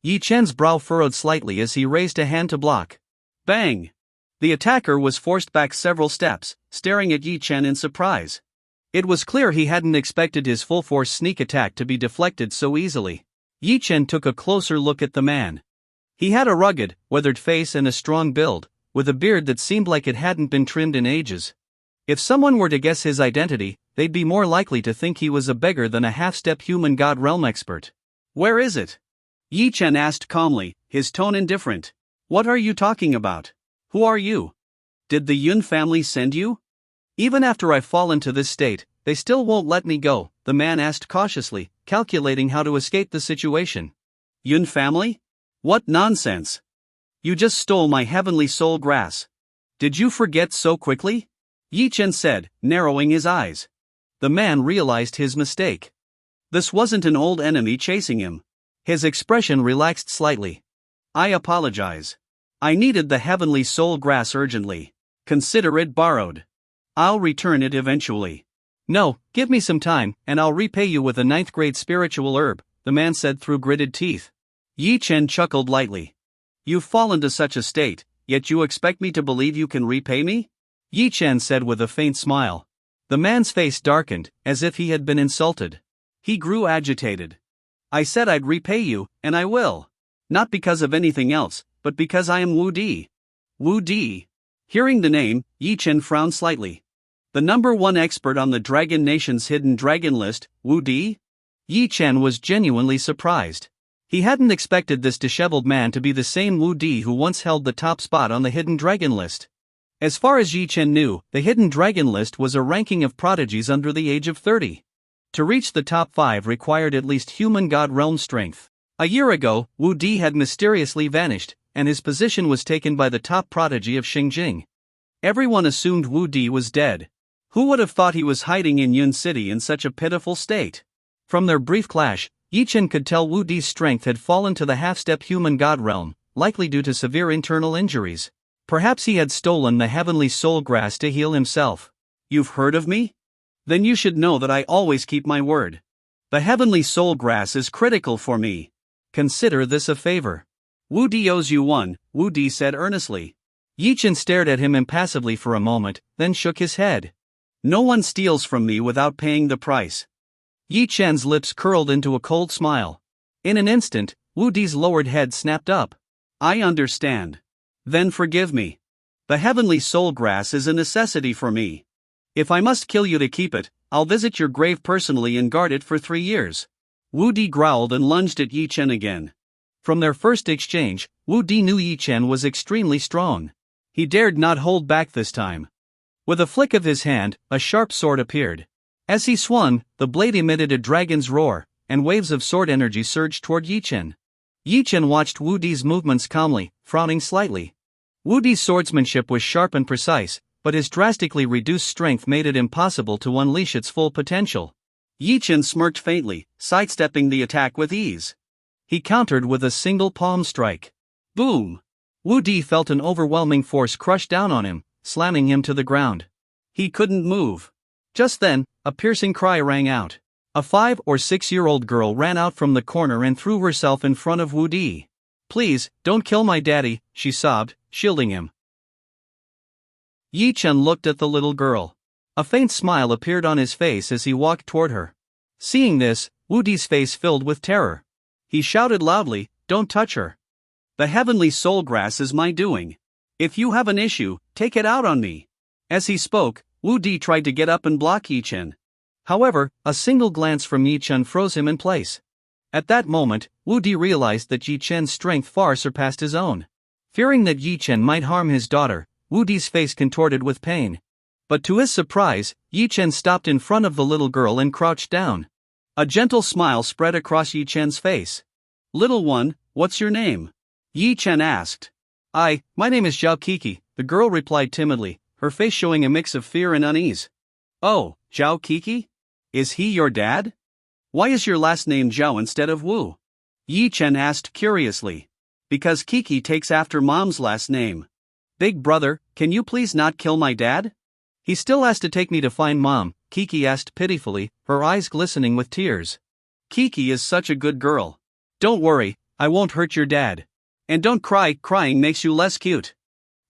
Ye Chen's brow furrowed slightly as he raised a hand to block. Bang! The attacker was forced back several steps, staring at Ye Chen in surprise. It was clear he hadn't expected his full-force sneak attack to be deflected so easily. Ye Chen took a closer look at the man. He had a rugged, weathered face and a strong build, with a beard that seemed like it hadn't been trimmed in ages. If someone were to guess his identity, they'd be more likely to think he was a beggar than a half-step human god realm expert. Where is it? Ye Chen asked calmly, his tone indifferent. What are you talking about? Who are you? Did the Yun family send you? Even after I fall into this state, they still won't let me go, the man asked cautiously, calculating how to escape the situation. Yun family? What nonsense! You just stole my heavenly soul grass. Did you forget so quickly? Ye Chen said, narrowing his eyes. The man realized his mistake. This wasn't an old enemy chasing him. His expression relaxed slightly. I apologize. I needed the heavenly soul grass urgently. Consider it borrowed. I'll return it eventually. No, give me some time, and I'll repay you with a 9th grade spiritual herb, the man said through gritted teeth. Ye Chen chuckled lightly. You've fallen to such a state, yet you expect me to believe you can repay me? Ye Chen said with a faint smile. The man's face darkened, as if he had been insulted. He grew agitated. I said I'd repay you, and I will. Not because of anything else, but because I am Wudi. Wudi. Hearing the name, Ye Chen frowned slightly. The #1 expert on the Dragon Nation's hidden dragon list, Wudi? Ye Chen was genuinely surprised. He hadn't expected this disheveled man to be the same Wudi who once held the top spot on the hidden dragon list. As far as Ye Chen knew, the hidden dragon list was a ranking of prodigies under the age of 30. To reach the top 5 required at least human god realm strength. A year ago, Wudi had mysteriously vanished, and his position was taken by the top prodigy of Xingjing. Everyone assumed Wudi was dead. Who would have thought he was hiding in Yun City in such a pitiful state? From their brief clash, Ye Chen could tell Wudi's strength had fallen to the half-step human god realm, likely due to severe internal injuries. Perhaps he had stolen the heavenly soul grass to heal himself. You've heard of me? Then you should know that I always keep my word. The heavenly soul grass is critical for me. Consider this a favor. Wudi owes you one, Wudi said earnestly. Ye Chen stared at him impassively for a moment, then shook his head. No one steals from me without paying the price. Ye Chen's lips curled into a cold smile. In an instant, Wudi's lowered head snapped up. I understand. Then forgive me. The heavenly soul grass is a necessity for me. If I must kill you to keep it, I'll visit your grave personally and guard it for 3 years. Wudi growled and lunged at Ye Chen again. From their first exchange, Wudi knew Ye Chen was extremely strong. He dared not hold back this time. With a flick of his hand, a sharp sword appeared. As he swung, the blade emitted a dragon's roar, and waves of sword energy surged toward Ye Chen. Ye Chen watched Wudi's movements calmly, frowning slightly. Wudi's swordsmanship was sharp and precise, but his drastically reduced strength made it impossible to unleash its full potential. Ye Chen smirked faintly, sidestepping the attack with ease. He countered with a single palm strike. Boom! Wudi felt an overwhelming force crush down on him, slamming him to the ground. He couldn't move. Just then, a piercing cry rang out. A 5 or 6-year-old girl ran out from the corner and threw herself in front of Wudi. Please, don't kill my daddy, she sobbed, shielding him. Ye Chen looked at the little girl. A faint smile appeared on his face as he walked toward her. Seeing this, Wudi's face filled with terror. He shouted loudly, "Don't touch her. The heavenly soul grass is my doing. If you have an issue, take it out on me." As he spoke, Wudi tried to get up and block Ye Chen. However, a single glance from Ye Chen froze him in place. At that moment, Wudi realized that Ye Chen's strength far surpassed his own. Fearing that Ye Chen might harm his daughter, Wudi's face contorted with pain. But to his surprise, Ye Chen stopped in front of the little girl and crouched down. A gentle smile spread across Ye Chen's face. "Little one, what's your name?" Ye Chen asked. My name is Zhao Kiki," the girl replied timidly, her face showing a mix of fear and unease. "Oh, Zhao Kiki? Is he your dad? Why is your last name Zhao instead of Wu?" Ye Chen asked curiously. "Because Kiki takes after mom's last name." "Big brother, can you please not kill my dad? He still has to take me to find mom," Kiki asked pitifully, her eyes glistening with tears. "Kiki is such a good girl. Don't worry, I won't hurt your dad. And don't cry, crying makes you less cute."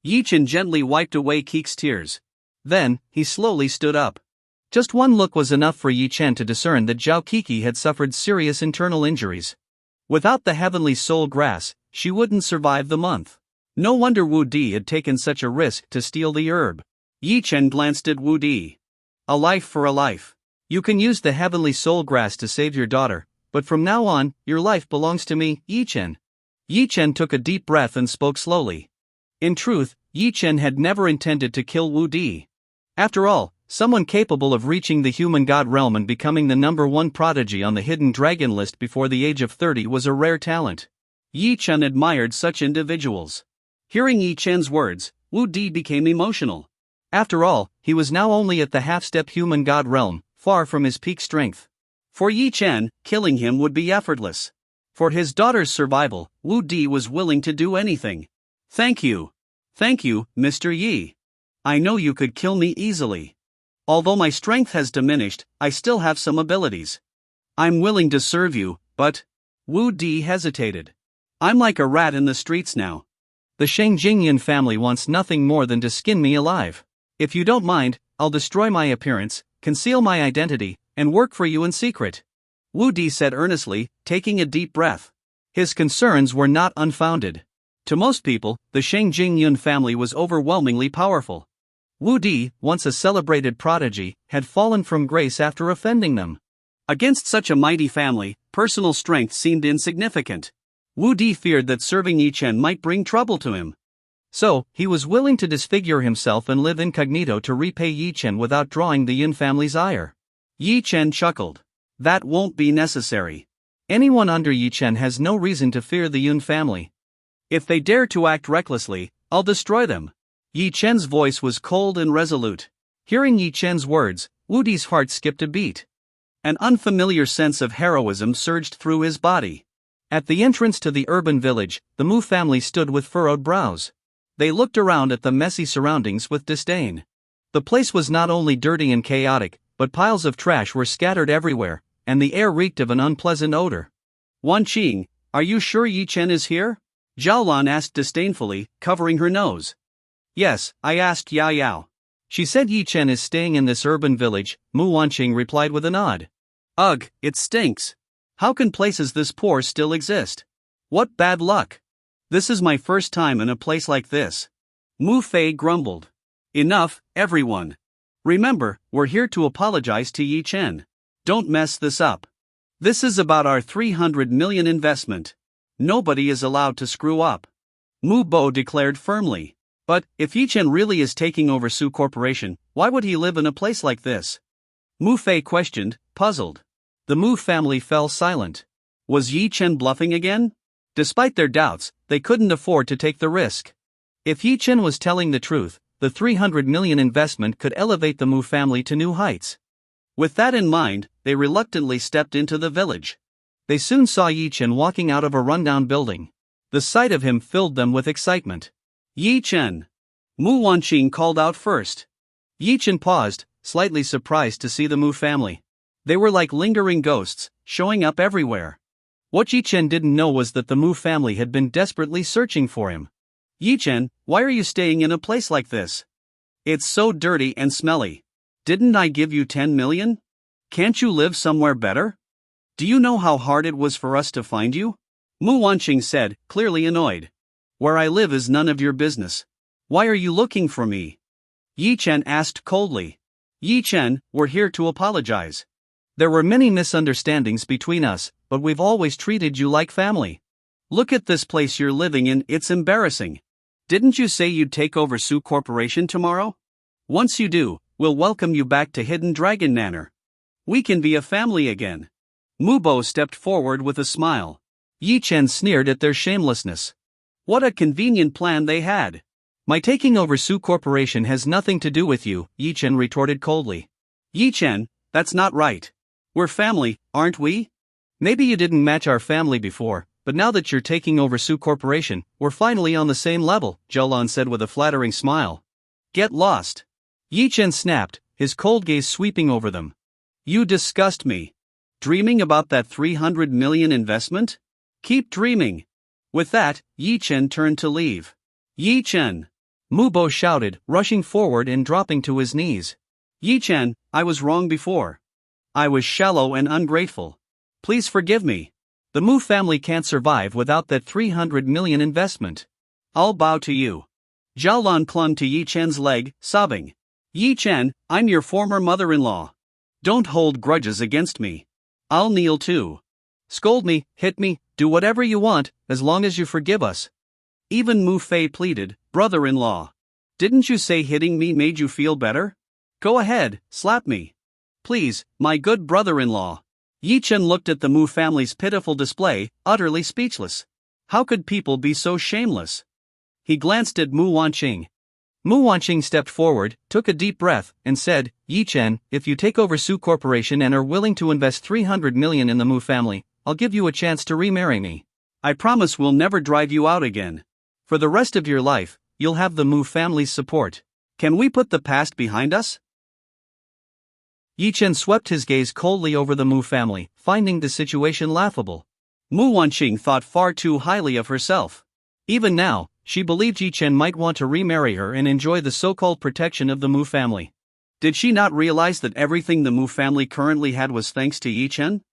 Ye Chen gently wiped away Kiki's tears. Then, he slowly stood up. Just one look was enough for Ye Chen to discern that Zhao Kiki had suffered serious internal injuries. Without the heavenly soul grass, she wouldn't survive the month. No wonder Wudi had taken such a risk to steal the herb. Ye Chen glanced at Wudi. "A life for a life. You can use the heavenly soul grass to save your daughter, but from now on, your life belongs to me, Ye Chen." Ye Chen took a deep breath and spoke slowly. In truth, Ye Chen had never intended to kill Wudi. After all, someone capable of reaching the human god realm and becoming the #1 prodigy on the hidden dragon list before the age of 30 was a rare talent. Ye Chen admired such individuals. Hearing Ye Chen's words, Wudi became emotional. After all, he was now only at the half-step human god realm, far from his peak strength. For Ye Chen, killing him would be effortless. For his daughter's survival, Wudi was willing to do anything. Thank you, Mr. Yi. I know you could kill me easily. Although my strength has diminished, I still have some abilities. I'm willing to serve you, but..." Wudi hesitated. "I'm like a rat in the streets now. The Sheng Jingyan family wants nothing more than to skin me alive. If you don't mind, I'll destroy my appearance, conceal my identity, and work for you in secret," Wudi said earnestly, taking a deep breath. His concerns were not unfounded. To most people, the Sheng Jingyan family was overwhelmingly powerful. Wudi, once a celebrated prodigy, had fallen from grace after offending them. Against such a mighty family, personal strength seemed insignificant. Wudi feared that serving Ye Chen might bring trouble to him. So, he was willing to disfigure himself and live incognito to repay Ye Chen without drawing the Yin family's ire. Ye Chen chuckled. "That won't be necessary. Anyone under Ye Chen has no reason to fear the Yun family. If they dare to act recklessly, I'll destroy them." Ye Chen's voice was cold and resolute. Hearing Ye Chen's words, Wudi's heart skipped a beat. An unfamiliar sense of heroism surged through his body. At the entrance to the urban village, the Mu family stood with furrowed brows. They looked around at the messy surroundings with disdain. The place was not only dirty and chaotic, but piles of trash were scattered everywhere, and the air reeked of an unpleasant odor. "Wan Qing, are you sure Ye Chen is here?" Zhaolan asked disdainfully, covering her nose. "Yes, I asked Ye Yao. She said Ye Chen is staying in this urban village," Mu Wanqing replied with a nod. "Ugh, it stinks. How can places this poor still exist? What bad luck! This is my first time in a place like this. Mu Fei grumbled. Enough, everyone. Remember, we're here to apologize to Ye Chen. Don't mess this up. This is about our 300 million investment. Nobody is allowed to screw up. Mu Bo declared firmly. But, if Ye Chen really is taking over Su Corporation, why would he live in a place like this? Mu Fei questioned, puzzled. The Mu family fell silent. Was Ye Chen bluffing again? Despite their doubts, they couldn't afford to take the risk. If Ye Chen was telling the truth, the 300 million investment could elevate the Mu family to new heights. With that in mind, they reluctantly stepped into the village. They soon saw Ye Chen walking out of a rundown building. The sight of him filled them with excitement. Ye Chen! Mu Wanqing called out first. Ye Chen paused, slightly surprised to see the Mu family. They were like lingering ghosts, showing up everywhere. What Ye Chen didn't know was that the Mu family had been desperately searching for him. Ye Chen, why are you staying in a place like this? It's so dirty and smelly. Didn't I give you 10 million? Can't you live somewhere better? Do you know how hard it was for us to find you? Mu Wanqing said, clearly annoyed. Where I live is none of your business. Why are you looking for me? Ye Chen asked coldly. Ye Chen, we're here to apologize. There were many misunderstandings between us, but we've always treated you like family. Look at this place you're living in, it's embarrassing. Didn't you say you'd take over Su Corporation tomorrow? Once you do, we'll welcome you back to Hidden Dragon Manor. We can be a family again. Mu Bo stepped forward with a smile. Ye Chen sneered at their shamelessness. What a convenient plan they had. My taking over Su Corporation has nothing to do with you, Ye Chen retorted coldly. Ye Chen, that's not right. We're family, aren't we? Maybe you didn't match our family before, but now that you're taking over Su Corporation, we're finally on the same level, Jolan said with a flattering smile. Get lost. Ye Chen snapped, his cold gaze sweeping over them. You disgust me. Dreaming about that 300 million investment? Keep dreaming. With that, Ye Chen turned to leave. Ye Chen! Mu Bo shouted, rushing forward and dropping to his knees. Ye Chen, I was wrong before. I was shallow and ungrateful. Please forgive me. The Mu family can't survive without that 300 million investment. I'll bow to you. Zhao Lan clung to Ye Chen's leg, sobbing. Ye Chen, I'm your former mother-in-law. Don't hold grudges against me. I'll kneel too. Scold me, hit me, do whatever you want, as long as you forgive us. Even Mu Fei pleaded, brother-in-law. Didn't you say hitting me made you feel better? Go ahead, slap me. Please, my good brother-in-law. Ye Chen looked at the Mu family's pitiful display, utterly speechless. How could people be so shameless? He glanced at Mu Wanqing. Mu Wanqing stepped forward, took a deep breath, and said, Ye Chen, if you take over Su Corporation and are willing to invest 300 million in the Mu family, I'll give you a chance to remarry me. I promise we'll never drive you out again. For the rest of your life, you'll have the Mu family's support. Can we put the past behind us? Ye Chen swept his gaze coldly over the Mu family, finding the situation laughable. Mu Wanqing thought far too highly of herself. Even now, she believed Ye Chen might want to remarry her and enjoy the so-called protection of the Mu family. Did she not realize that everything the Mu family currently had was thanks to Ye Chen?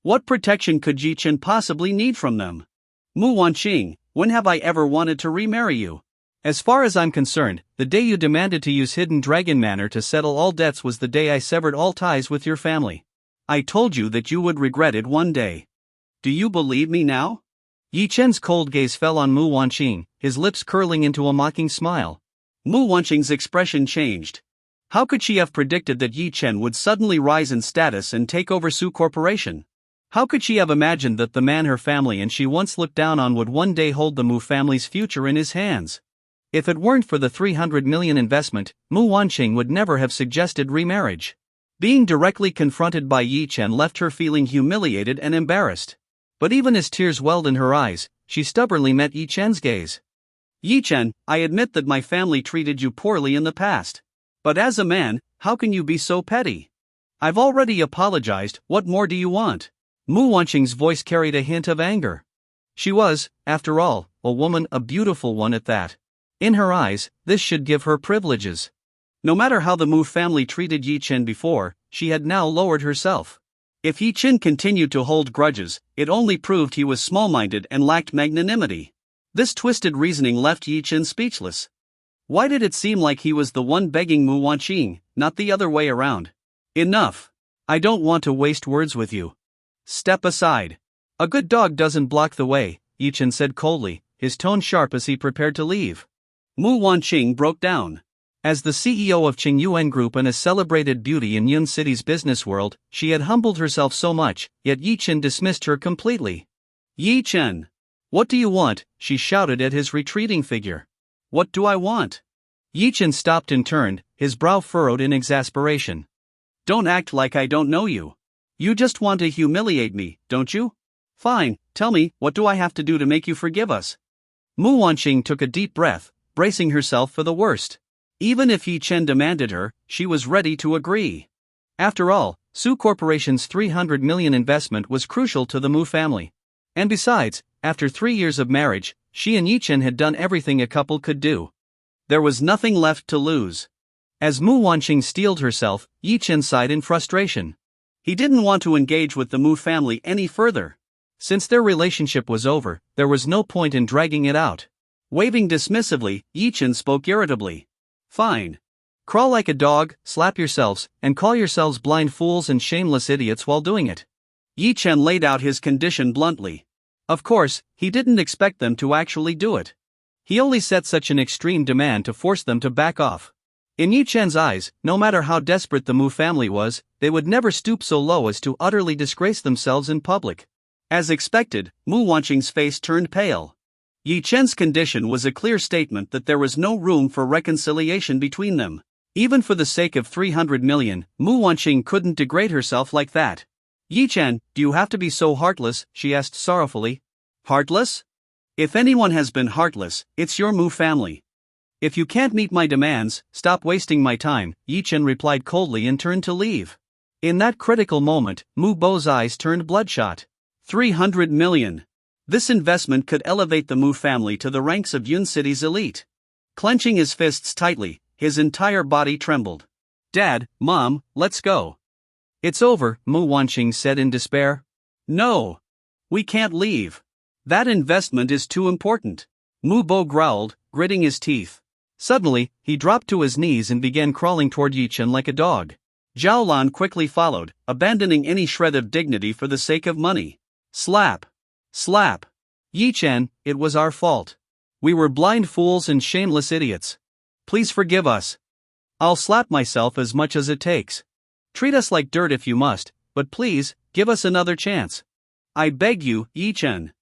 What protection could Ye Chen possibly need from them? Mu Wanqing, when have I ever wanted to remarry you? As far as I'm concerned, the day you demanded to use Hidden Dragon Manor to settle all debts was the day I severed all ties with your family. I told you that you would regret it one day. Do you believe me now? Ye Chen's cold gaze fell on Mu Wanqing, his lips curling into a mocking smile. Mu Wanqing's expression changed. How could she have predicted that Ye Chen would suddenly rise in status and take over Su Corporation? How could she have imagined that the man her family and she once looked down on would one day hold the Mu family's future in his hands? If it weren't for the 300 million investment, Mu Wanqing would never have suggested remarriage. Being directly confronted by Ye Chen left her feeling humiliated and embarrassed. But even as tears welled in her eyes, she stubbornly met Ye Chen's gaze. Ye Chen, I admit that my family treated you poorly in the past. But as a man, how can you be so petty? I've already apologized, what more do you want? Mu Wanqing's voice carried a hint of anger. She was, after all, a woman, a beautiful one at that. In her eyes, this should give her privileges. No matter how the Mu family treated Ye Chen before, she had now lowered herself. If Ye Chen continued to hold grudges, it only proved he was small-minded and lacked magnanimity. This twisted reasoning left Ye Chen speechless. Why did it seem like he was the one begging Mu Wanqing, not the other way around? Enough. I don't want to waste words with you. Step aside. A good dog doesn't block the way, Ye Chen said coldly, his tone sharp as he prepared to leave. Mu Wanqing broke down. As the CEO of Qingyuan Group and a celebrated beauty in Yun City's business world, she had humbled herself so much, yet Ye Chen dismissed her completely. Ye Chen! What do you want? She shouted at his retreating figure. What do I want? Ye Chen stopped and turned, his brow furrowed in exasperation. Don't act like I don't know you. You just want to humiliate me, don't you? Fine, tell me, what do I have to do to make you forgive us? Mu Wanqing took a deep breath, bracing herself for the worst. Even if Ye Chen demanded her, she was ready to agree. After all, Su Corporation's 300 million investment was crucial to the Mu family. And besides, after 3 years of marriage, she and Ye Chen had done everything a couple could do. There was nothing left to lose. As Mu Wanqing steeled herself, Ye Chen sighed in frustration. He didn't want to engage with the Mu family any further. Since their relationship was over, there was no point in dragging it out. Waving dismissively, Ye Chen spoke irritably. Fine. Crawl like a dog, slap yourselves, and call yourselves blind fools and shameless idiots while doing it. Ye Chen laid out his condition bluntly. Of course, he didn't expect them to actually do it. He only set such an extreme demand to force them to back off. In Ye Chen's eyes, no matter how desperate the Mu family was, they would never stoop so low as to utterly disgrace themselves in public. As expected, Mu Wanqing's face turned pale. Ye Chen's condition was a clear statement that there was no room for reconciliation between them. Even for the sake of 300 million, Mu Wanqing couldn't degrade herself like that. Ye Chen, do you have to be so heartless? She asked sorrowfully. Heartless? If anyone has been heartless, it's your Mu family. If you can't meet my demands, stop wasting my time, Ye Chen replied coldly and turned to leave. In that critical moment, Mu Bo's eyes turned bloodshot. 300 million. This investment could elevate the Mu family to the ranks of Yun City's elite. Clenching his fists tightly, his entire body trembled. Dad, Mom, let's go. It's over, Mu Wanqing said in despair. No. We can't leave. That investment is too important. Mu Bo growled, gritting his teeth. Suddenly, he dropped to his knees and began crawling toward Ye Chen like a dog. Zhao Lan quickly followed, abandoning any shred of dignity for the sake of money. Slap. Slap. Ye Chen, it was our fault. We were blind fools and shameless idiots. Please forgive us. I'll slap myself as much as it takes. Treat us like dirt if you must, but please, give us another chance. I beg you, Ye Chen.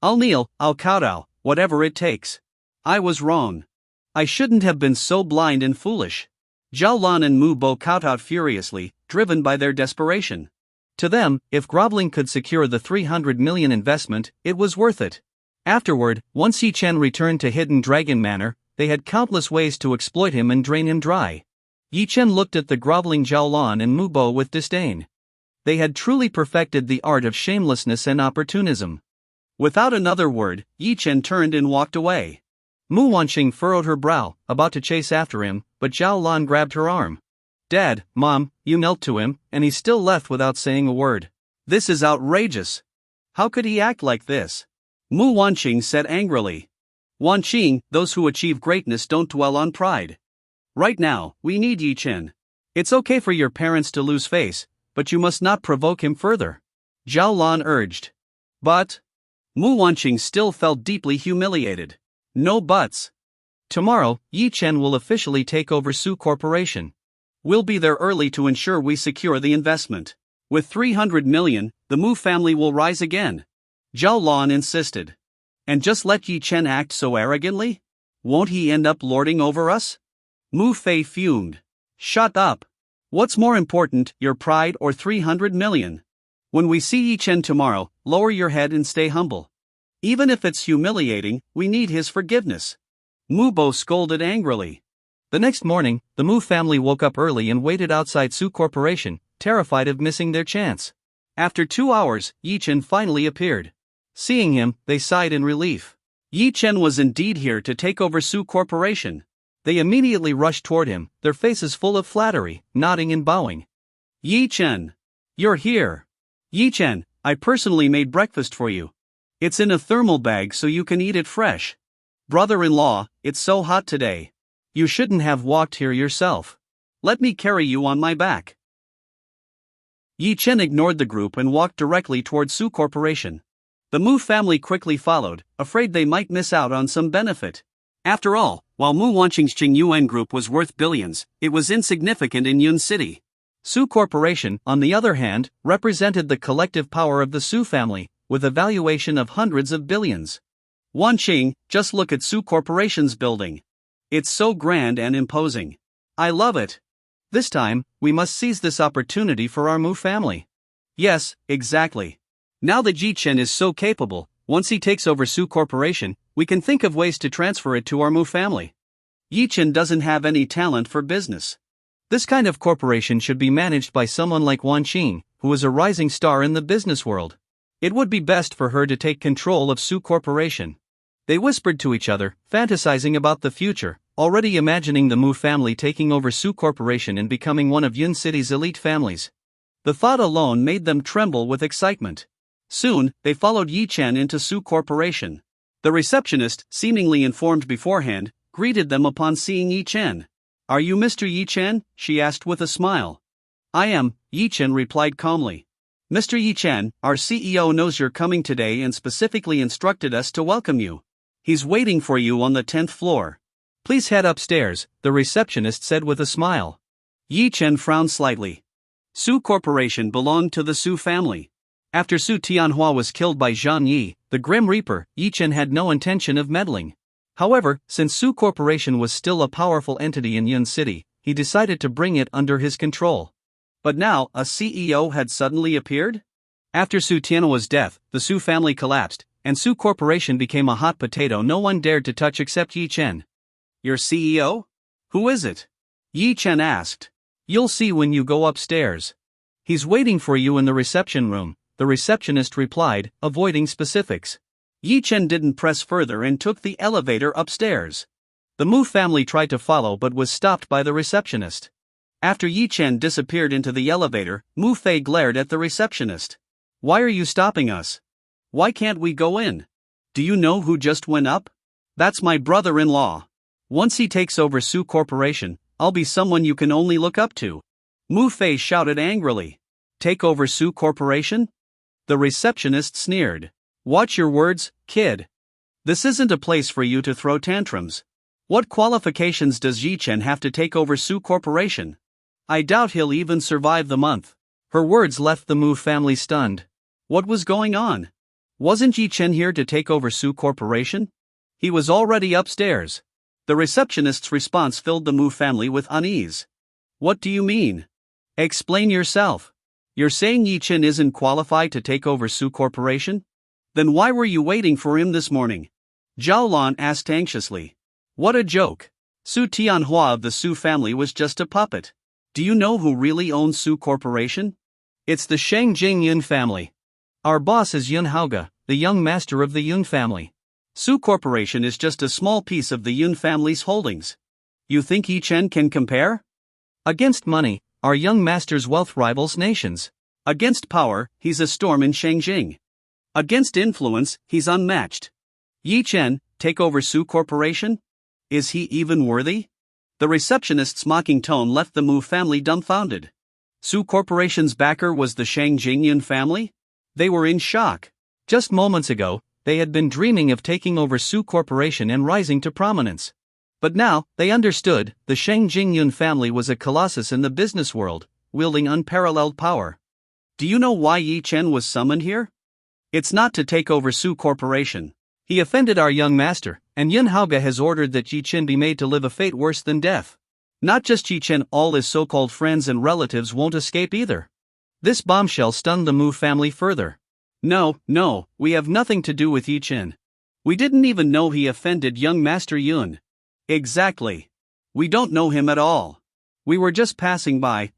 I'll kneel, I'll kowtow, whatever it takes. I was wrong. I shouldn't have been so blind and foolish. Zhao Lan and Mu Bo kowtowed furiously, driven by their desperation. To them, if groveling could secure the 300 million investment, it was worth it. Afterward, once Ye Chen returned to Hidden Dragon Manor, they had countless ways to exploit him and drain him dry. Ye Chen looked at the groveling Zhao Lan and Mu Bo with disdain. They had truly perfected the art of shamelessness and opportunism. Without another word, Ye Chen turned and walked away. Mu Wanqing furrowed her brow, about to chase after him, but Zhao Lan grabbed her arm. Dad, Mom, you knelt to him, and he still left without saying a word. This is outrageous. How could he act like this? Mu Wanqing said angrily. Wanqing, those who achieve greatness don't dwell on pride. Right now, we need Ye Chen. It's okay for your parents to lose face, but you must not provoke him further. Zhao Lan urged. But? Mu Wanqing still felt deeply humiliated. No buts. Tomorrow, Ye Chen will officially take over Su Corporation. We'll be there early to ensure we secure the investment. With 300 million, the Mu family will rise again. Zhao Lan insisted. And just let Ye Chen act so arrogantly? Won't he end up lording over us? Mu Fei fumed. Shut up. What's more important, your pride or 300 million? When we see Ye Chen tomorrow, lower your head and stay humble. Even if it's humiliating, we need his forgiveness. Mu Bo scolded angrily. The next morning, the Mu family woke up early and waited outside Su Corporation, terrified of missing their chance. After 2 hours, Ye Chen finally appeared. Seeing him, they sighed in relief. Ye Chen was indeed here to take over Su Corporation. They immediately rushed toward him, their faces full of flattery, nodding and bowing. Ye Chen! You're here! Ye Chen, I personally made breakfast for you. It's in a thermal bag so you can eat it fresh. Brother-in-law, it's so hot today. You shouldn't have walked here yourself. Let me carry you on my back. Ye Chen ignored the group and walked directly toward Su Corporation. The Mu family quickly followed, afraid they might miss out on some benefit. After all, while Mu Wanqing's Qingyuan group was worth billions, it was insignificant in Yun City. Su Corporation, on the other hand, represented the collective power of the Su family, with a valuation of hundreds of billions. Wanqing, just look at Su Corporation's building. It's so grand and imposing. I love it. This time, we must seize this opportunity for our Mu family. Yes, exactly. Now that Ye Chen is so capable, once he takes over Su Corporation, we can think of ways to transfer it to our Mu family. Ye Chen doesn't have any talent for business. This kind of corporation should be managed by someone like Wanqing, who is a rising star in the business world. It would be best for her to take control of Su Corporation. They whispered to each other, fantasizing about the future, already imagining the Mu family taking over Su Corporation and becoming one of Yun City's elite families. The thought alone made them tremble with excitement. Soon, they followed Ye Chen into Su Corporation. The receptionist, seemingly informed beforehand, greeted them upon seeing Ye Chen. "Are you Mr. Ye Chen?" she asked with a smile. "I am," Ye Chen replied calmly. "Mr. Ye Chen, our CEO knows you're coming today and specifically instructed us to welcome you. He's waiting for you on the 10th floor. Please head upstairs," the receptionist said with a smile. Ye Chen frowned slightly. Su Corporation belonged to the Su family. After Su Tianhua was killed by Zhang Yi, the Grim Reaper, Ye Chen had no intention of meddling. However, since Su Corporation was still a powerful entity in Yun City, he decided to bring it under his control. But now, a CEO had suddenly appeared? After Su Tianhua's death, the Su family collapsed, and Su Corporation became a hot potato no one dared to touch except Ye Chen. "Your CEO? Who is it?" Ye Chen asked. "You'll see when you go upstairs. He's waiting for you in the reception room," the receptionist replied, avoiding specifics. Ye Chen didn't press further and took the elevator upstairs. The Mu family tried to follow but was stopped by the receptionist. After Ye Chen disappeared into the elevator, Mu Fei glared at the receptionist. "Why are you stopping us? Why can't we go in? Do you know who just went up? That's my brother-in-law. Once he takes over Su Corporation, I'll be someone you can only look up to." Mu Fei shouted angrily. "Take over Su Corporation?" The receptionist sneered. "Watch your words, kid. This isn't a place for you to throw tantrums. What qualifications does Ye Chen have to take over Su Corporation? I doubt he'll even survive the month." Her words left the Mu family stunned. What was going on? Wasn't Ye Chen here to take over Su Corporation? He was already upstairs. The receptionist's response filled the Mu family with unease. "What do you mean? Explain yourself. You're saying Ye Chen isn't qualified to take over Su Corporation? Then why were you waiting for him this morning?" Zhao Lan asked anxiously. "What a joke. Su Tianhua of the Su family was just a puppet. Do you know who really owns Su Corporation? It's the Shangjing Yun family. Our boss is Yun Haoge, the young master of the Yun family. Su Corporation is just a small piece of the Yun family's holdings. You think Ye Chen can compare? Against money, our young master's wealth rivals nations. Against power, he's a storm in Shangjing. Against influence, he's unmatched. Ye Chen, take over Su Corporation? Is he even worthy?" The receptionist's mocking tone left the Mu family dumbfounded. Su Corporation's backer was the Shangjing Yun family? They were in shock. Just moments ago, they had been dreaming of taking over Su Corporation and rising to prominence. But now, they understood, the Shangjing Yun family was a colossus in the business world, wielding unparalleled power. "Do you know why Ye Chen was summoned here? It's not to take over Su Corporation. He offended our young master, and Yun Haoge has ordered that Ye Chen be made to live a fate worse than death. Not just Ye Chen, all his so-called friends and relatives won't escape either." This bombshell stunned the Mu family further. No, we have nothing to do with Ye Chen. We didn't even know he offended young Master Yun." "Exactly. We don't know him at all. We were just passing by.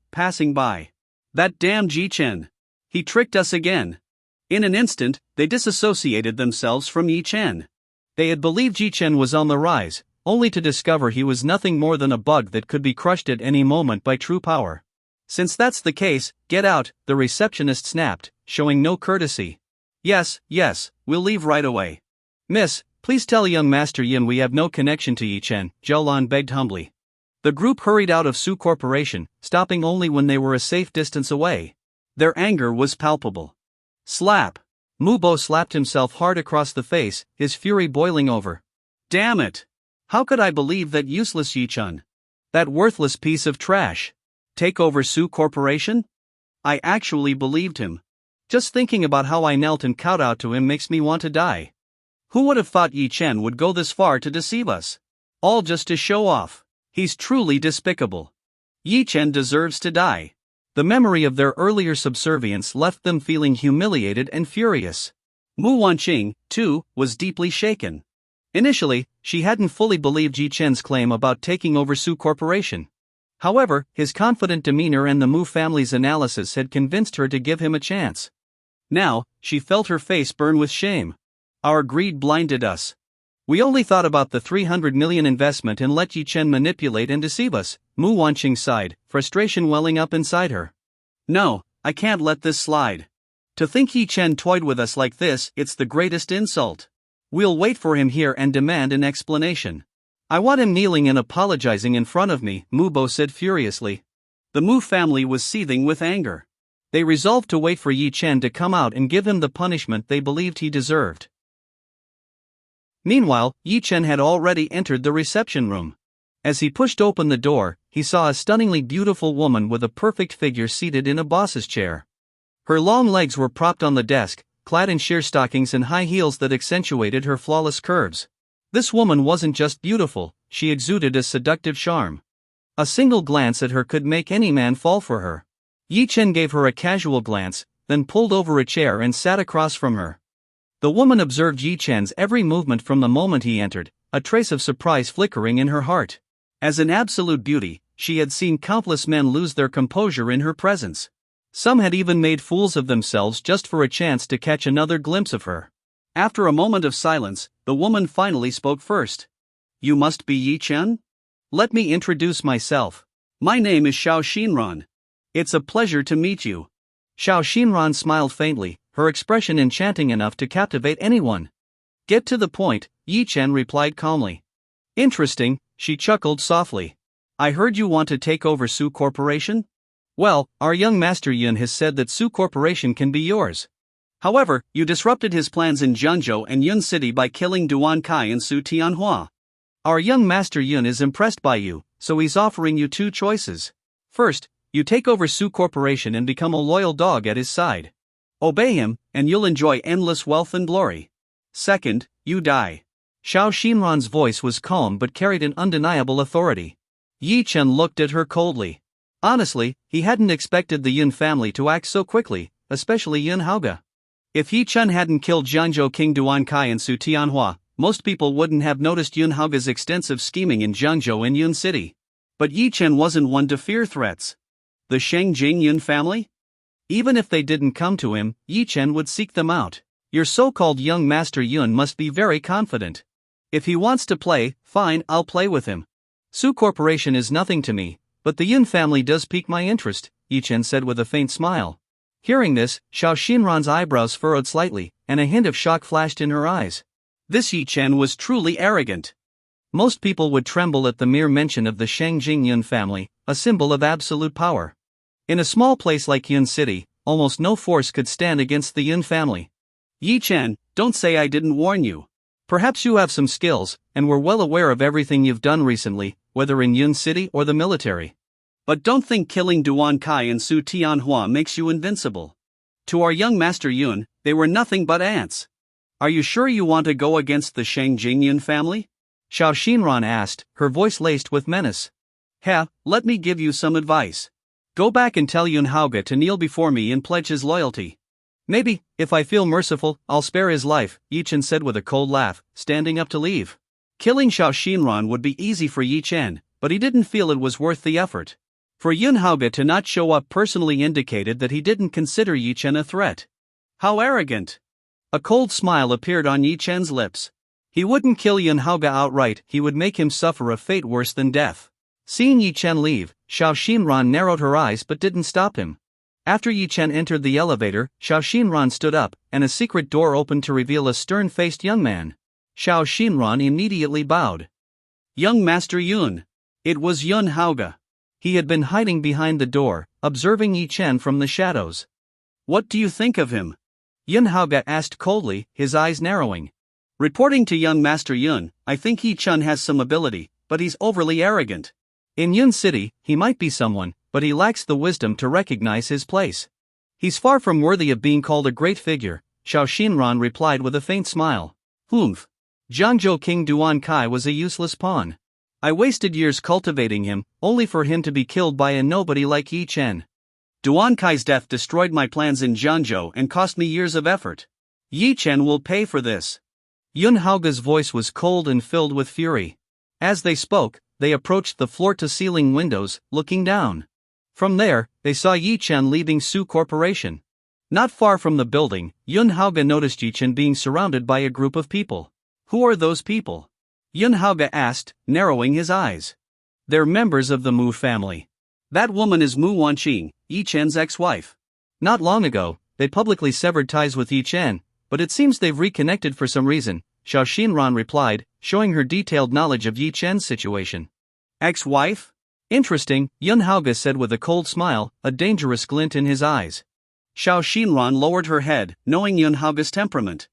That damned Ye Chen. He tricked us again." In an instant, they disassociated themselves from Ye Chen. They had believed Ye Chen was on the rise, only to discover he was nothing more than a bug that could be crushed at any moment by true power. "Since that's the case, get out," the receptionist snapped, showing no courtesy. Yes, we'll leave right away. Miss, please tell young Master Yin we have no connection to Ye Chen, Zhou begged humbly. The group hurried out of Su Corporation, stopping only when they were a safe distance away. Their anger was palpable. Slap! Mubo slapped himself hard across the face, his fury boiling over. Damn it! How could I believe that useless Ye Chen? That worthless piece of trash. Take over Su Corporation? I actually believed him. Just thinking about how I knelt and kowtowed to him makes me want to die. Who would have thought Ye Chen would go this far to deceive us? All just to show off. He's truly despicable. Ye Chen deserves to die. The memory of their earlier subservience left them feeling humiliated and furious. Mu Wanqing, too, was deeply shaken. Initially, she hadn't fully believed Ye Chen's claim about taking over Su Corporation. However, his confident demeanor and the Mu family's analysis had convinced her to give him a chance. Now, she felt her face burn with shame. Our greed blinded us. We only thought about the 300 million investment and let Ye Chen manipulate and deceive us, Mu Wanqing sighed, frustration welling up inside her. No, I can't let this slide. To think Ye Chen toyed with us like this, it's the greatest insult. We'll wait for him here and demand an explanation. I want him kneeling and apologizing in front of me, Mubo said furiously. The Mu family was seething with anger. They resolved to wait for Ye Chen to come out and give him the punishment they believed he deserved. Meanwhile, Ye Chen had already entered the reception room. As he pushed open the door, he saw a stunningly beautiful woman with a perfect figure seated in a boss's chair. Her long legs were propped on the desk, clad in sheer stockings and high heels that accentuated her flawless curves. This woman wasn't just beautiful, she exuded a seductive charm. A single glance at her could make any man fall for her. Ye Chen gave her a casual glance, then pulled over a chair and sat across from her. The woman observed Ye Chen's every movement from the moment he entered, a trace of surprise flickering in her heart. As an absolute beauty, she had seen countless men lose their composure in her presence. Some had even made fools of themselves just for a chance to catch another glimpse of her. After a moment of silence, the woman finally spoke first. You must be Ye Chen? Let me introduce myself. My name is Xiao Xinran. It's a pleasure to meet you. Xiao Xinran smiled faintly, her expression enchanting enough to captivate anyone. Get to the point, Ye Chen replied calmly. Interesting, she chuckled softly. I heard you want to take over Su Corporation? Well, our young Master Yun has said that Su Corporation can be yours. However, you disrupted his plans in Jango and Yun City by killing Duan Kai and Su Tianhua. Our young Master Yun is impressed by you, so he's offering you two choices. First, you take over Su Corporation and become a loyal dog at his side. Obey him, and you'll enjoy endless wealth and glory. Second, you die. Xiao Xinran's voice was calm but carried an undeniable authority. Ye Chen looked at her coldly. Honestly, he hadn't expected the Yun family to act so quickly, especially Yun Haoge. If Ye Chen hadn't killed Jango King Duan Kai and Su Tianhua, most people wouldn't have noticed Yun Haoge's extensive scheming in Jango and Yun City. But Ye Chen wasn't one to fear threats. The Shengjing Yun family? Even if they didn't come to him, Ye Chen would seek them out. Your so-called young Master Yun must be very confident. If he wants to play, fine, I'll play with him. Su Corporation is nothing to me, but the Yun family does pique my interest, Ye Chen said with a faint smile. Hearing this, Xiao Xinran's eyebrows furrowed slightly, and a hint of shock flashed in her eyes. This Ye Chen was truly arrogant. Most people would tremble at the mere mention of the Shengjing Yun family, a symbol of absolute power. In a small place like Yun City, almost no force could stand against the Yun family. Ye Chen, don't say I didn't warn you. Perhaps you have some skills, and we're well aware of everything you've done recently, whether in Yun City or the military. But don't think killing Duan Kai and Su Tianhua makes you invincible. To our young Master Yun, they were nothing but ants. Are you sure you want to go against the Shengjing Yun family? Xiao Xinran asked, her voice laced with menace. Let me give you some advice. Go back and tell Yun Haoge to kneel before me and pledge his loyalty. Maybe, if I feel merciful, I'll spare his life, Ye Chen said with a cold laugh, standing up to leave. Killing Xiao Xinran would be easy for Ye Chen, but he didn't feel it was worth the effort. For Yun Haoge to not show up personally indicated that he didn't consider Ye Chen a threat. How arrogant! A cold smile appeared on Ye Chen's lips. He wouldn't kill Yun Haoge outright, he would make him suffer a fate worse than death. Seeing Ye Chen leave, Xiao Xinran narrowed her eyes but didn't stop him. After Ye Chen entered the elevator, Xiao Xinran stood up, and a secret door opened to reveal a stern-faced young man. Xiao Xinran immediately bowed. Young Master Yun. It was Yun Haoge. He had been hiding behind the door, observing Ye Chen from the shadows. What do you think of him? Yun Haoge asked coldly, his eyes narrowing. Reporting to young Master Yun, I think Ye Chen has some ability, but he's overly arrogant. In Yun City, he might be someone, but he lacks the wisdom to recognize his place. He's far from worthy of being called a great figure, Xiao Xinran replied with a faint smile. Humph. Zhangzhou King Duan Kai was a useless pawn. I wasted years cultivating him, only for him to be killed by a nobody like Ye Chen. Duan Kai's death destroyed my plans in Zhangzhou and cost me years of effort. Ye Chen will pay for this. Yun Haoge's voice was cold and filled with fury. As they spoke, they approached the floor-to-ceiling windows, looking down. From there, they saw Ye Chen leaving Su Corporation. Not far from the building, Yun Haoge noticed Ye Chen being surrounded by a group of people. Who are those people? Yun Haoge asked, narrowing his eyes. They're members of the Mu family. That woman is Mu Wanqing, Ye Chen's ex-wife. Not long ago, they publicly severed ties with Ye Chen, but it seems they've reconnected for some reason, Xiao Xinran replied, showing her detailed knowledge of Ye Chen's situation. Ex-wife? Interesting, Yun Haoge said with a cold smile, a dangerous glint in his eyes. Xiao Xinran lowered her head, knowing Yun Haoge's temperament.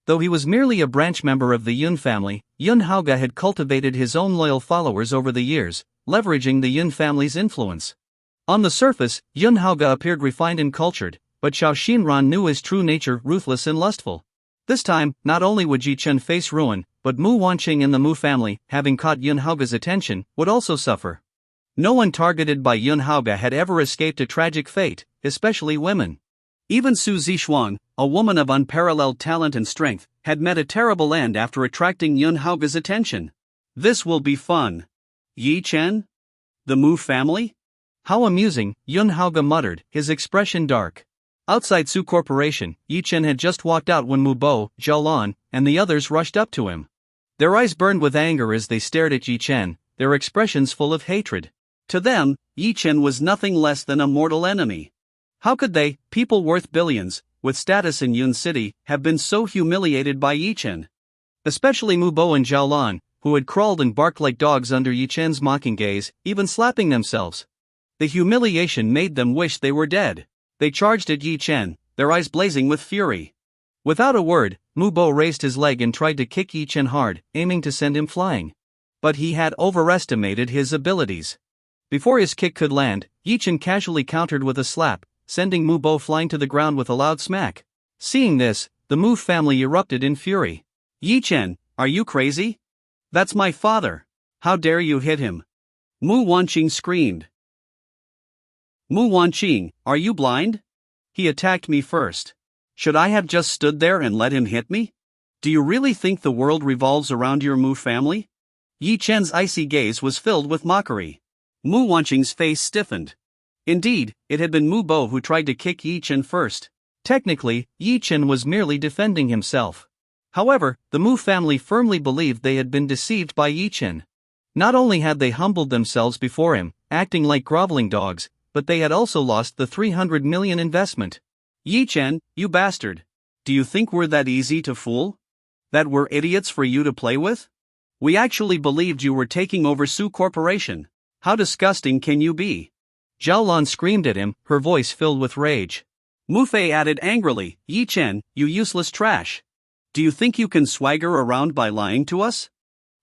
Though he was merely a branch member of the Yun family, Yun Haoge had cultivated his own loyal followers over the years, leveraging the Yun family's influence. On the surface, Yun Haoge appeared refined and cultured, but Xiao Xinran knew his true nature, ruthless and lustful. This time, not only would Ye Chen face ruin, but Mu Wanqing and the Mu family, having caught Yun Haoge's attention, would also suffer. No one targeted by Yun Haoge had ever escaped a tragic fate, especially women. Even Su Zixuan, a woman of unparalleled talent and strength, had met a terrible end after attracting Yun Haoge's attention. This will be fun. Ye Chen? The Mu family? How amusing, Yun Haoge muttered, his expression dark. Outside Su Corporation, Ye Chen had just walked out when Mu Bo, Zhao Lan, and the others rushed up to him. Their eyes burned with anger as they stared at Ye Chen, their expressions full of hatred. To them, Ye Chen was nothing less than a mortal enemy. How could they, people worth billions, with status in Yun City, have been so humiliated by Ye Chen? Especially Mu Bo and Zhao Lan, who had crawled and barked like dogs under Ye Chen's mocking gaze, even slapping themselves. The humiliation made them wish they were dead. They charged at Ye Chen, their eyes blazing with fury. Without a word, Mu Bo raised his leg and tried to kick Ye Chen hard, aiming to send him flying. But he had overestimated his abilities. Before his kick could land, Ye Chen casually countered with a slap, sending Mu Bo flying to the ground with a loud smack. Seeing this, the Mu family erupted in fury. Ye Chen, are you crazy? That's my father. How dare you hit him? Mu Wanqing screamed. Mu Wanqing, are you blind? He attacked me first. Should I have just stood there and let him hit me? Do you really think the world revolves around your Mu family? Ye Chen's icy gaze was filled with mockery. Mu Wanqing's face stiffened. Indeed, it had been Mu Bo who tried to kick Ye Chen first. Technically, Ye Chen was merely defending himself. However, the Mu family firmly believed they had been deceived by Ye Chen. Not only had they humbled themselves before him, acting like groveling dogs, but they had also lost the 300 million investment. Ye Chen, you bastard. Do you think we're that easy to fool? That we're idiots for you to play with? We actually believed you were taking over Su Corporation. How disgusting can you be? Zhao Lan screamed at him, her voice filled with rage. Mu Fei added angrily, Ye Chen, you useless trash. Do you think you can swagger around by lying to us?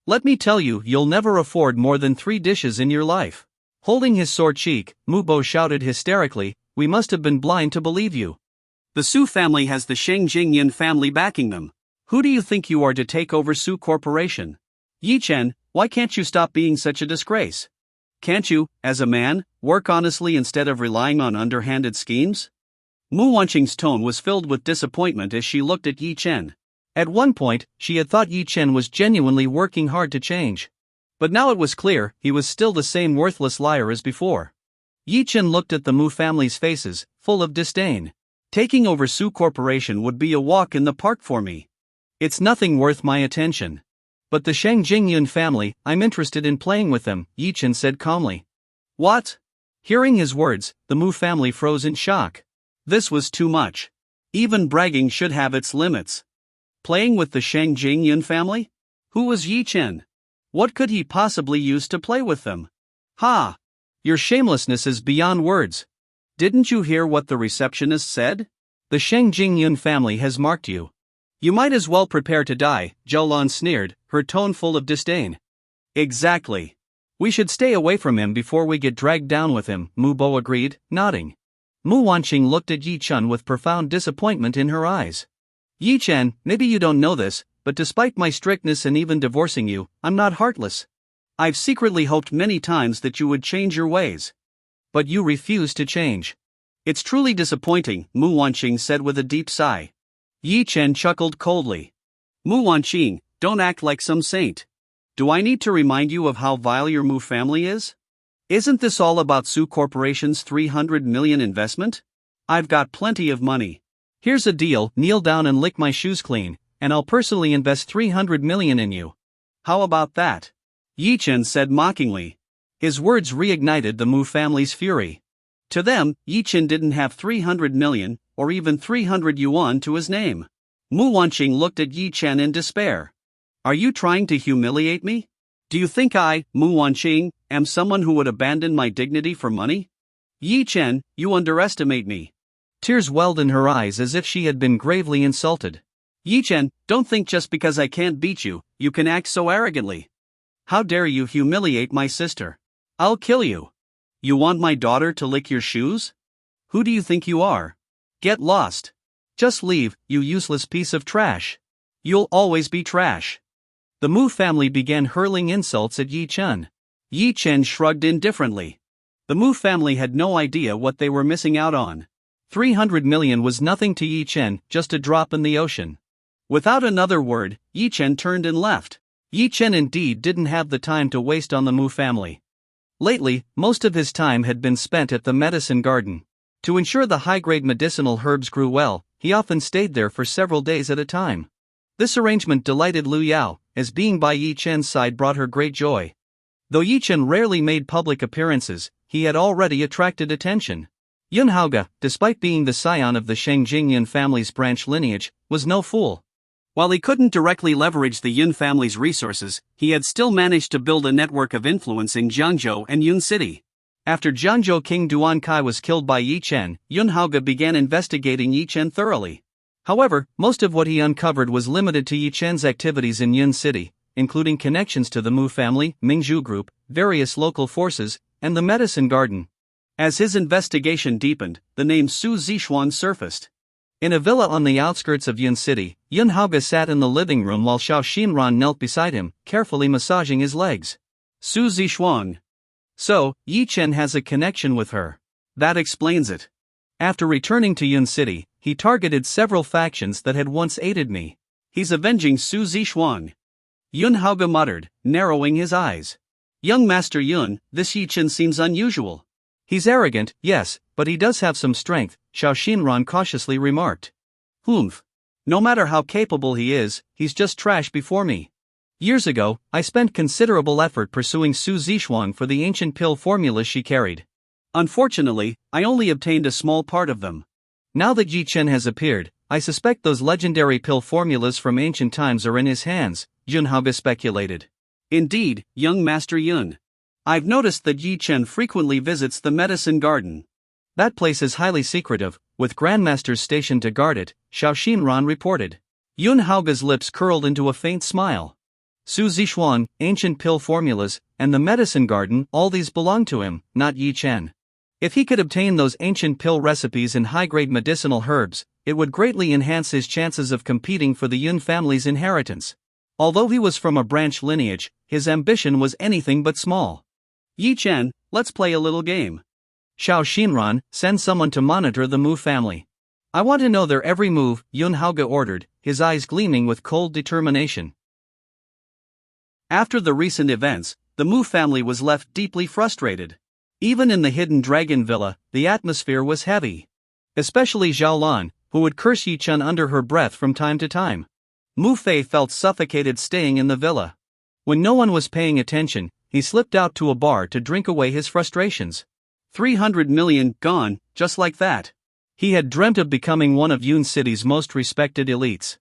Let me tell you, you'll never afford more than 3 dishes in your life. Holding his sore cheek, Mu Bo shouted hysterically, we must have been blind to believe you. The Su family has the Sheng Jingyan family backing them. Who do you think you are to take over Su Corporation? Ye Chen, why can't you stop being such a disgrace? Can't you, as a man, work honestly instead of relying on underhanded schemes? Mu Wanqing's tone was filled with disappointment as she looked at Ye Chen. At one point, she had thought Ye Chen was genuinely working hard to change. But now it was clear, he was still the same worthless liar as before. Ye Chen looked at the Mu family's faces, full of disdain. Taking over Su Corporation would be a walk in the park for me. It's nothing worth my attention. But the Sheng Jingyun family, I'm interested in playing with them, Ye Chen said calmly. What? Hearing his words, the Mu family froze in shock. This was too much. Even bragging should have its limits. Playing with the Shang Jingyun family? Who was Ye Chen? What could he possibly use to play with them? Ha! Your shamelessness is beyond words. Didn't you hear what the receptionist said? The Shang Jingyun family has marked you. You might as well prepare to die, Jolan sneered, her tone full of disdain. Exactly. We should stay away from him before we get dragged down with him, Mu Bo agreed, nodding. Mu Wanqing looked at Ye Chen with profound disappointment in her eyes. Ye Chen, maybe you don't know this, but despite my strictness and even divorcing you, I'm not heartless. I've secretly hoped many times that you would change your ways. But you refuse to change. It's truly disappointing, Mu Wanqing said with a deep sigh. Ye Chen chuckled coldly. Mu Wanqing, don't act like some saint. Do I need to remind you of how vile your Mu family is? Isn't this all about Su Corporation's 300 million investment? I've got plenty of money. Here's a deal, kneel down and lick my shoes clean, and I'll personally invest 300 million in you. How about that? Ye Chen said mockingly. His words reignited the Mu family's fury. To them, Ye Chen didn't have 300 million, or even 300 yuan to his name. Mu Wanqing looked at Ye Chen in despair. Are you trying to humiliate me? Do you think I, Mu Wanqing, am someone who would abandon my dignity for money? Ye Chen, you underestimate me. Tears welled in her eyes as if she had been gravely insulted. Ye Chen, don't think just because I can't beat you, you can act so arrogantly. How dare you humiliate my sister? I'll kill you. You want my daughter to lick your shoes? Who do you think you are? Get lost. Just leave, you useless piece of trash. You'll always be trash. The Mu family began hurling insults at Ye Chen. Ye Chen shrugged indifferently. The Mu family had no idea what they were missing out on. 300 million was nothing to Ye Chen, just a drop in the ocean. Without another word, Ye Chen turned and left. Ye Chen indeed didn't have the time to waste on the Mu family. Lately, most of his time had been spent at the medicine garden. To ensure the high-grade medicinal herbs grew well, he often stayed there for several days at a time. This arrangement delighted Lu Yao, as being by Ye Chen's side brought her great joy. Though Ye Chen rarely made public appearances, he had already attracted attention. Yun Haoge, despite being the scion of the Shang Jingyun family's branch lineage, was no fool. While he couldn't directly leverage the Yun family's resources, he had still managed to build a network of influence in Jiangzhou and Yun City. After Jiangzhou King Duan Kai was killed by Ye Chen, Yun Haoge began investigating Ye Chen thoroughly. However, most of what he uncovered was limited to Ye Chen's activities in Yun City, including connections to the Mu family, Mingzhu Group, various local forces, and the medicine garden. As his investigation deepened, the name Su Zixuan surfaced. In a villa on the outskirts of Yun City, Yun Haoge sat in the living room while Xiao Xinran knelt beside him, carefully massaging his legs. Su Zixuan. So, Ye Chen has a connection with her. That explains it. After returning to Yun City, he targeted several factions that had once aided me. He's avenging Su Zixuan. Yun Haoge muttered, narrowing his eyes. Young Master Yun, this Ye Chen seems unusual. He's arrogant, yes, but he does have some strength, Xiao Xinran cautiously remarked. Humph. No matter how capable he is, he's just trash before me. Years ago, I spent considerable effort pursuing Su Zixuan for the ancient pill formulas she carried. Unfortunately, I only obtained a small part of them. Now that Ye Chen has appeared, I suspect those legendary pill formulas from ancient times are in his hands, Yun Haoge speculated. Indeed, young Master Yun. I've noticed that Ye Chen frequently visits the medicine garden. That place is highly secretive, with grandmasters stationed to guard it, Xiao Xinran reported. Yun Haoge's lips curled into a faint smile. Su Zixuan, ancient pill formulas, and the medicine garden, all these belong to him, not Ye Chen. If he could obtain those ancient pill recipes and high-grade medicinal herbs, it would greatly enhance his chances of competing for the Yun family's inheritance. Although he was from a branch lineage, his ambition was anything but small. Ye Chen, let's play a little game. Xiao Xinran, send someone to monitor the Mu family. I want to know their every move, Yun Haoge ordered, his eyes gleaming with cold determination. After the recent events, the Mu family was left deeply frustrated. Even in the hidden dragon villa, the atmosphere was heavy. Especially Zhao Lan, who would curse Ye Chen under her breath from time to time. Mu Fei felt suffocated staying in the villa. When no one was paying attention, he slipped out to a bar to drink away his frustrations. 300 million gone, just like that. He had dreamt of becoming one of Yun City's most respected elites.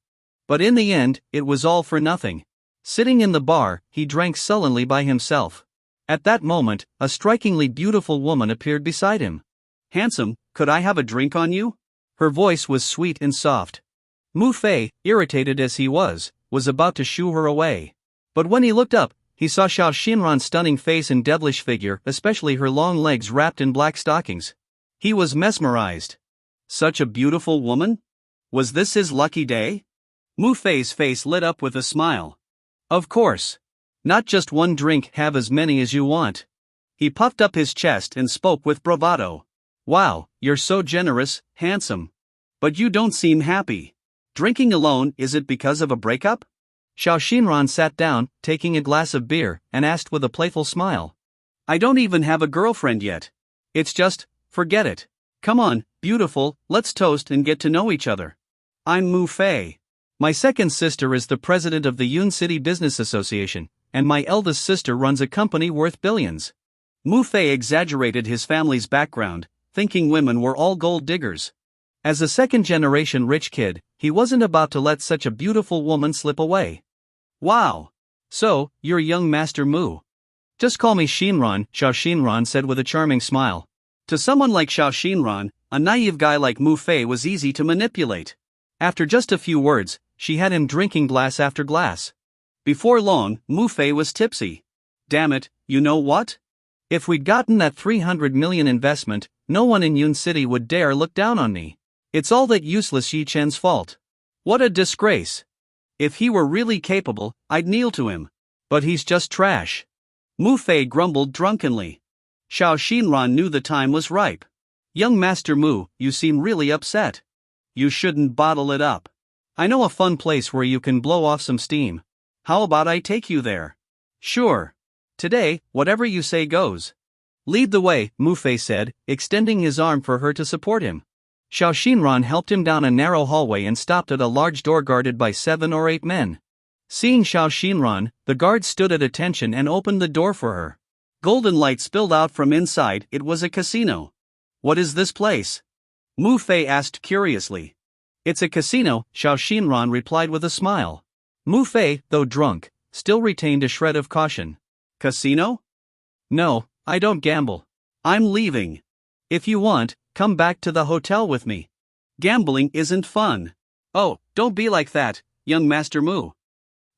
But in the end, it was all for nothing. Sitting in the bar, he drank sullenly by himself. At that moment, a strikingly beautiful woman appeared beside him. "Handsome, could I have a drink on you?" Her voice was sweet and soft. Mu Fei, irritated as he was about to shoo her away. But when he looked up, he saw Xiao Xinran's stunning face and devilish figure, especially her long legs wrapped in black stockings. He was mesmerized. Such a beautiful woman? Was this his lucky day? Mu Fei's face lit up with a smile. Of course. Not just one drink, have as many as you want. He puffed up his chest and spoke with bravado. Wow, you're so generous, handsome. But you don't seem happy. Drinking alone, is it because of a breakup? Xiao Xinran sat down, taking a glass of beer, and asked with a playful smile. I don't even have a girlfriend yet. It's just, forget it. Come on, beautiful, let's toast and get to know each other. I'm Mu Fei. My second sister is the president of the Yun City Business Association, and my eldest sister runs a company worth billions. Mu Fei exaggerated his family's background, thinking women were all gold diggers. As a second-generation rich kid, he wasn't about to let such a beautiful woman slip away. Wow! So, you're young Master Mu. Just call me Xinran, Xiao Xinran said with a charming smile. To someone like Xiao Xinran, a naive guy like Mu Fei was easy to manipulate. After just a few words, she had him drinking glass after glass. Before long, Mu Fei was tipsy. Damn it, you know what? If we'd gotten that 300 million investment, no one in Yun City would dare look down on me. It's all that useless Ye Chen's fault. What a disgrace. If he were really capable, I'd kneel to him. But he's just trash. Mu Fei grumbled drunkenly. Xiao Xinran knew the time was ripe. Young Master Mu, you seem really upset. You shouldn't bottle it up. I know a fun place where you can blow off some steam. How about I take you there? Sure. Today, whatever you say goes. Lead the way, Mu Fei said, extending his arm for her to support him. Xiao Xinran helped him down a narrow hallway and stopped at a large door guarded by 7 or 8 men. Seeing Xiao Xinran, the guards stood at attention and opened the door for her. Golden light spilled out from inside. It was a casino. What is this place? Mu Fei asked curiously. It's a casino, Xiao Xinran replied with a smile. Mu Fei, though drunk, still retained a shred of caution. Casino? No, I don't gamble. I'm leaving. If you want, come back to the hotel with me. Gambling isn't fun. Oh, don't be like that, young Master Mu.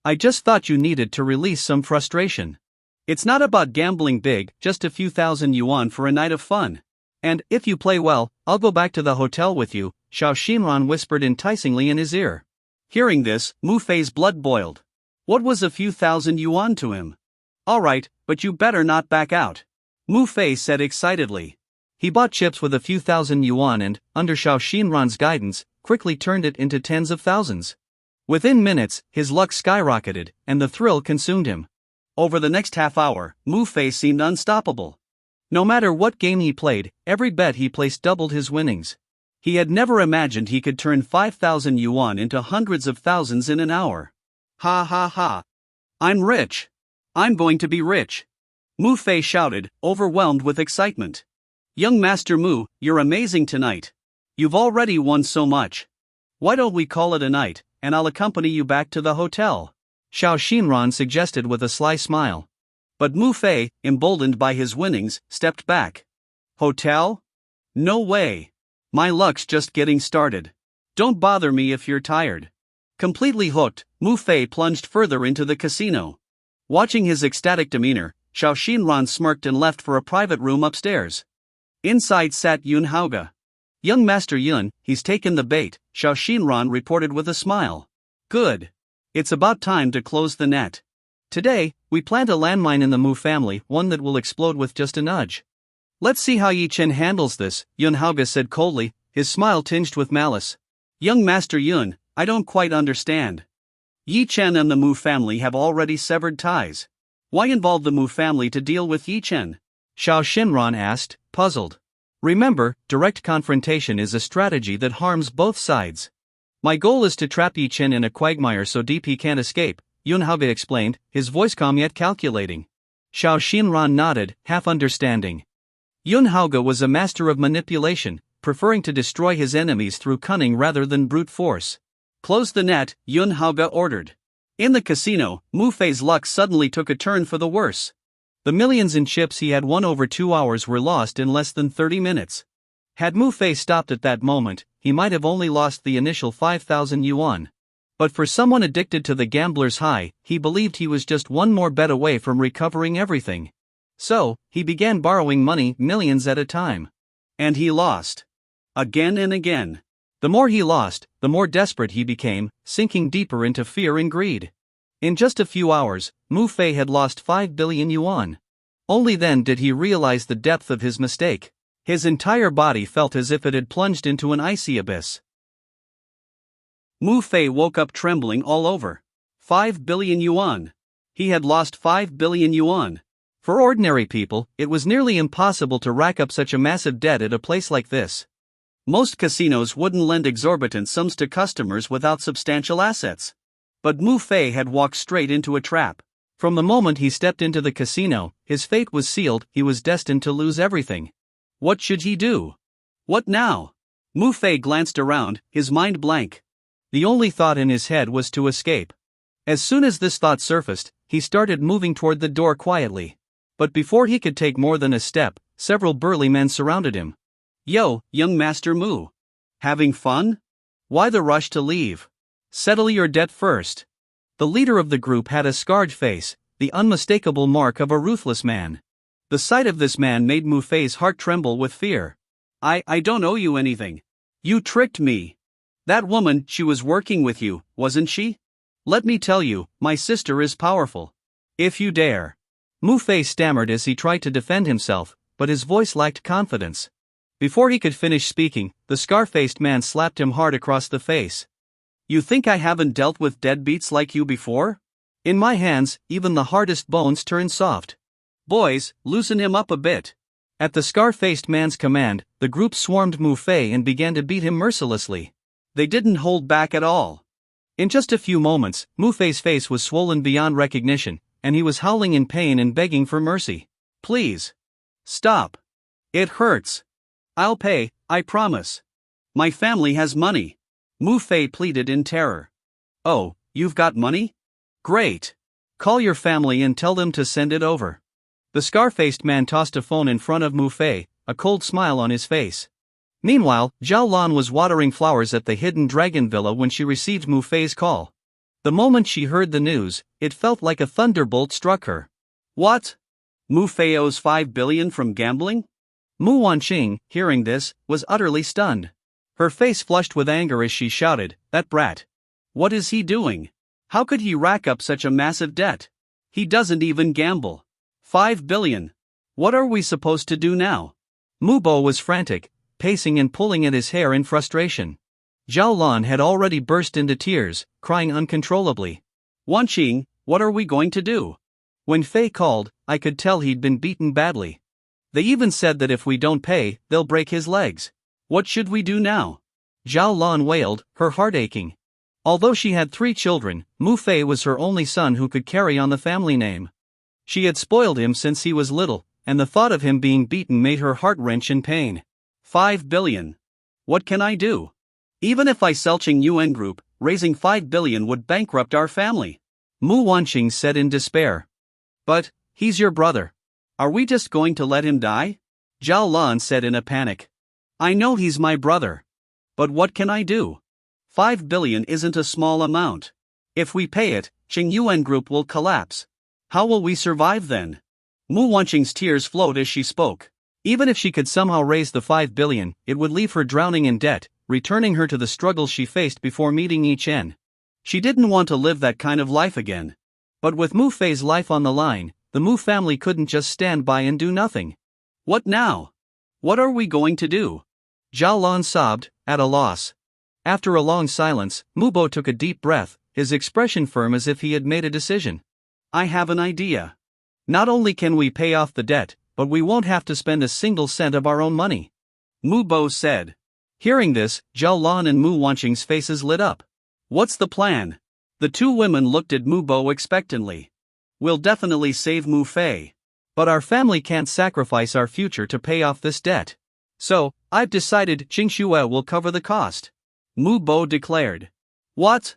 I just thought you needed to release some frustration. It's not about gambling big, just a few thousand yuan for a night of fun. And, if you play well, I'll go back to the hotel with you, Xiao Xinran whispered enticingly in his ear. Hearing this, Mu Fei's blood boiled. What was a few thousand yuan to him? Alright, but you better not back out. Mu Fei said excitedly. He bought chips with a few thousand yuan and, under Xiao Xinran's guidance, quickly turned it into tens of thousands. Within minutes, his luck skyrocketed, and the thrill consumed him. Over the next half hour, Mu Fei seemed unstoppable. No matter what game he played, every bet he placed doubled his winnings. He had never imagined he could turn 5,000 yuan into hundreds of thousands in an hour. Ha ha ha. I'm rich. I'm going to be rich. Mu Fei shouted, overwhelmed with excitement. Young Master Mu, you're amazing tonight. You've already won so much. Why don't we call it a night, and I'll accompany you back to the hotel? Xiao Xinran suggested with a sly smile. But Mu Fei, emboldened by his winnings, stepped back. Hotel? No way. My luck's just getting started. Don't bother me if you're tired. Completely hooked, Mu Fei plunged further into the casino. Watching his ecstatic demeanor, Xiao Xinran smirked and left for a private room upstairs. Inside sat Yun Haoge. Young Master Yun, he's taken the bait, Xiao Xinran reported with a smile. Good. It's about time to close the net. Today, we plant a landmine in the Mu family, one that will explode with just a nudge. Let's see how Ye Chen handles this, Yun Haoge said coldly, his smile tinged with malice. Young Master Yun, I don't quite understand. Ye Chen and the Mu family have already severed ties. Why involve the Mu family to deal with Ye Chen? Xiao Xinran asked, puzzled. Remember, direct confrontation is a strategy that harms both sides. My goal is to trap Ye Chen in a quagmire so deep he can't escape, Yun Haoge explained, his voice calm yet calculating. Xiao Xinran nodded, half understanding. Yun Haoge was a master of manipulation, preferring to destroy his enemies through cunning rather than brute force. Close the net, Yun Haoge ordered. In the casino, Mu Fei's luck suddenly took a turn for the worse. The millions in chips he had won over 2 hours were lost in less than 30 minutes. Had Mu Fei stopped at that moment, he might have only lost the initial 5,000 yuan. But for someone addicted to the gambler's high, he believed he was just one more bet away from recovering everything. So, he began borrowing money, millions at a time. And he lost. Again and again. The more he lost, the more desperate he became, sinking deeper into fear and greed. In just a few hours, Mu Fei had lost 5 billion yuan. Only then did he realize the depth of his mistake. His entire body felt as if it had plunged into an icy abyss. Mu Fei woke up trembling all over. 5 billion yuan. He had lost 5 billion yuan. For ordinary people, it was nearly impossible to rack up such a massive debt at a place like this. Most casinos wouldn't lend exorbitant sums to customers without substantial assets. But Mu Fei had walked straight into a trap. From the moment he stepped into the casino, his fate was sealed, he was destined to lose everything. What should he do? What now? Mu Fei glanced around, his mind blank. The only thought in his head was to escape. As soon as this thought surfaced, he started moving toward the door quietly. But before he could take more than a step, several burly men surrounded him. Yo, young Master Mu. Having fun? Why the rush to leave? Settle your debt first. The leader of the group had a scarred face, the unmistakable mark of a ruthless man. The sight of this man made Mu Fei's heart tremble with fear. I don't owe you anything. You tricked me. That woman, she was working with you, wasn't she? Let me tell you, my sister is powerful. If you dare. Mu Fei stammered as he tried to defend himself, but his voice lacked confidence. Before he could finish speaking, the scar-faced man slapped him hard across the face. You think I haven't dealt with deadbeats like you before? In my hands, even the hardest bones turn soft. Boys, loosen him up a bit. At the scar-faced man's command, the group swarmed Mu Fei and began to beat him mercilessly. They didn't hold back at all. In just a few moments, Mu Fei's face was swollen beyond recognition, and he was howling in pain and begging for mercy. Please. Stop. It hurts. I'll pay, I promise. My family has money. Mu Fei pleaded in terror. Oh, you've got money? Great. Call your family and tell them to send it over. The scar-faced man tossed a phone in front of Mu Fei, a cold smile on his face. Meanwhile, Zhao Lan was watering flowers at the hidden dragon villa when she received Mu Fei's call. The moment she heard the news, it felt like a thunderbolt struck her. What? Mu Fei owes 5 billion from gambling? Mu Wanqing, hearing this, was utterly stunned. Her face flushed with anger as she shouted, that brat. What is he doing? How could he rack up such a massive debt? He doesn't even gamble. 5 billion. What are we supposed to do now? Mu Bo was frantic, pacing and pulling at his hair in frustration. Zhao Lan had already burst into tears, crying uncontrollably. Wanqing, what are we going to do? When Fei called, I could tell he'd been beaten badly. They even said that if we don't pay, they'll break his legs. What should we do now? Zhao Lan wailed, her heart aching. Although she had 3 children, Mu Fei was her only son who could carry on the family name. She had spoiled him since he was little, and the thought of him being beaten made her heart wrench in pain. 5 billion. What can I do? Even if I sell Qing Yuan Group, raising 5 billion would bankrupt our family. Mu Wanqing said in despair. But, he's your brother. Are we just going to let him die? Zhao Lan said in a panic. I know he's my brother. But what can I do? 5 billion isn't a small amount. If we pay it, Qing Yuan Group will collapse. How will we survive then? Mu Wanqing's tears flowed as she spoke. Even if she could somehow raise the 5 billion, it would leave her drowning in debt, returning her to the struggles she faced before meeting Ye Chen. She didn't want to live that kind of life again. But with Mu Fei's life on the line, the Mu family couldn't just stand by and do nothing. What now? What are we going to do? Zhao Lan sobbed, at a loss. After a long silence, Mu Bo took a deep breath, his expression firm as if he had made a decision. I have an idea. Not only can we pay off the debt, but we won't have to spend a single cent of our own money. Mu Bo said. Hearing this, Zhao Lan and Mu Wanqing's faces lit up. What's the plan? The 2 women looked at Mu Bo expectantly. We'll definitely save Mu Fei. But our family can't sacrifice our future to pay off this debt. So, I've decided Qingxue will cover the cost. Mu Bo declared. What?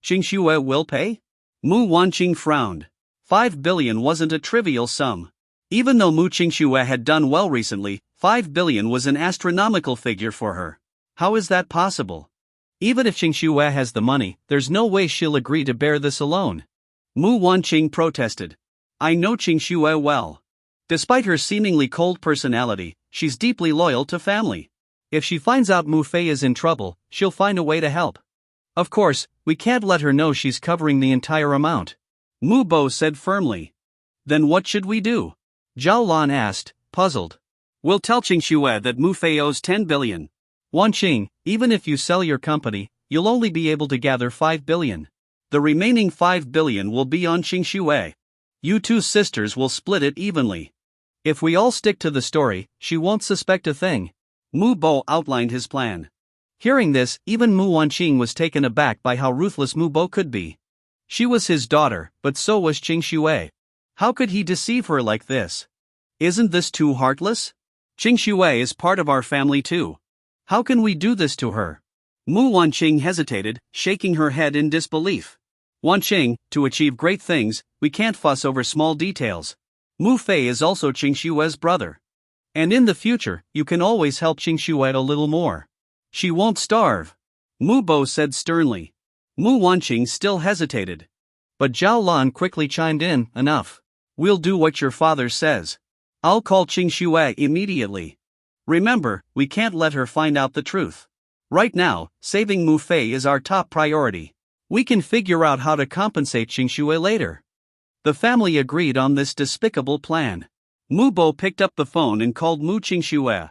Qingxue will pay? Mu Wanqing frowned. 5 billion wasn't a trivial sum. Even though Mu Qingxue had done well recently, 5 billion was an astronomical figure for her. How is that possible? Even if Qingxue has the money, there's no way she'll agree to bear this alone. Mu Wanqing protested. I know Qingxue well. Despite her seemingly cold personality, she's deeply loyal to family. If she finds out Mu Fei is in trouble, she'll find a way to help. Of course, we can't let her know she's covering the entire amount. Mu Bo said firmly. Then what should we do? Zhao Lan asked, puzzled. We'll tell Qingxue that Mu Fei owes 10 billion. Wanqing, even if you sell your company, you'll only be able to gather 5 billion. The remaining 5 billion will be on Qingxue. You two sisters will split it evenly. If we all stick to the story, she won't suspect a thing. Mu Bo outlined his plan. Hearing this, even Mu Wanqing was taken aback by how ruthless Mu Bo could be. She was his daughter, but so was Qingxue. How could he deceive her like this? Isn't this too heartless? Qingxue is part of our family too. How can we do this to her? Mu Wanqing hesitated, shaking her head in disbelief. Wanqing, to achieve great things, we can't fuss over small details. Mu Fei is also Qingxue's brother. And in the future, you can always help Qingxue a little more. She won't starve. Mu Bo said sternly. Mu Wanqing still hesitated. But Zhao Lan quickly chimed in, enough. We'll do what your father says. I'll call Qingxue immediately. Remember, we can't let her find out the truth. Right now, saving Mu Fei is our top priority. We can figure out how to compensate Qingxue later. The family agreed on this despicable plan. Mu Bo picked up the phone and called Mu Qingxue.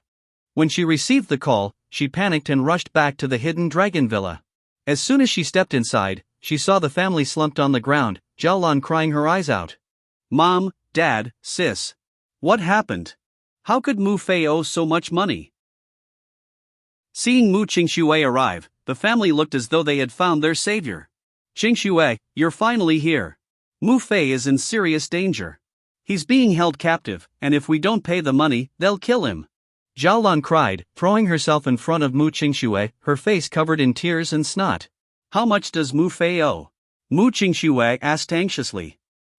When she received the call, she panicked and rushed back to the hidden dragon villa. As soon as she stepped inside, she saw the family slumped on the ground, Zhao Lan crying her eyes out. Mom, Dad, Sis. What happened? How could Mu Fei owe so much money? Seeing Mu Qingxue arrive, the family looked as though they had found their savior. Qingxue, you're finally here. Mu Fei is in serious danger. He's being held captive, and if we don't pay the money, they'll kill him. Zhao Lan cried, throwing herself in front of Mu Qingxue, her face covered in tears and snot. How much does Mu Fei owe? Mu Qingxue asked anxiously.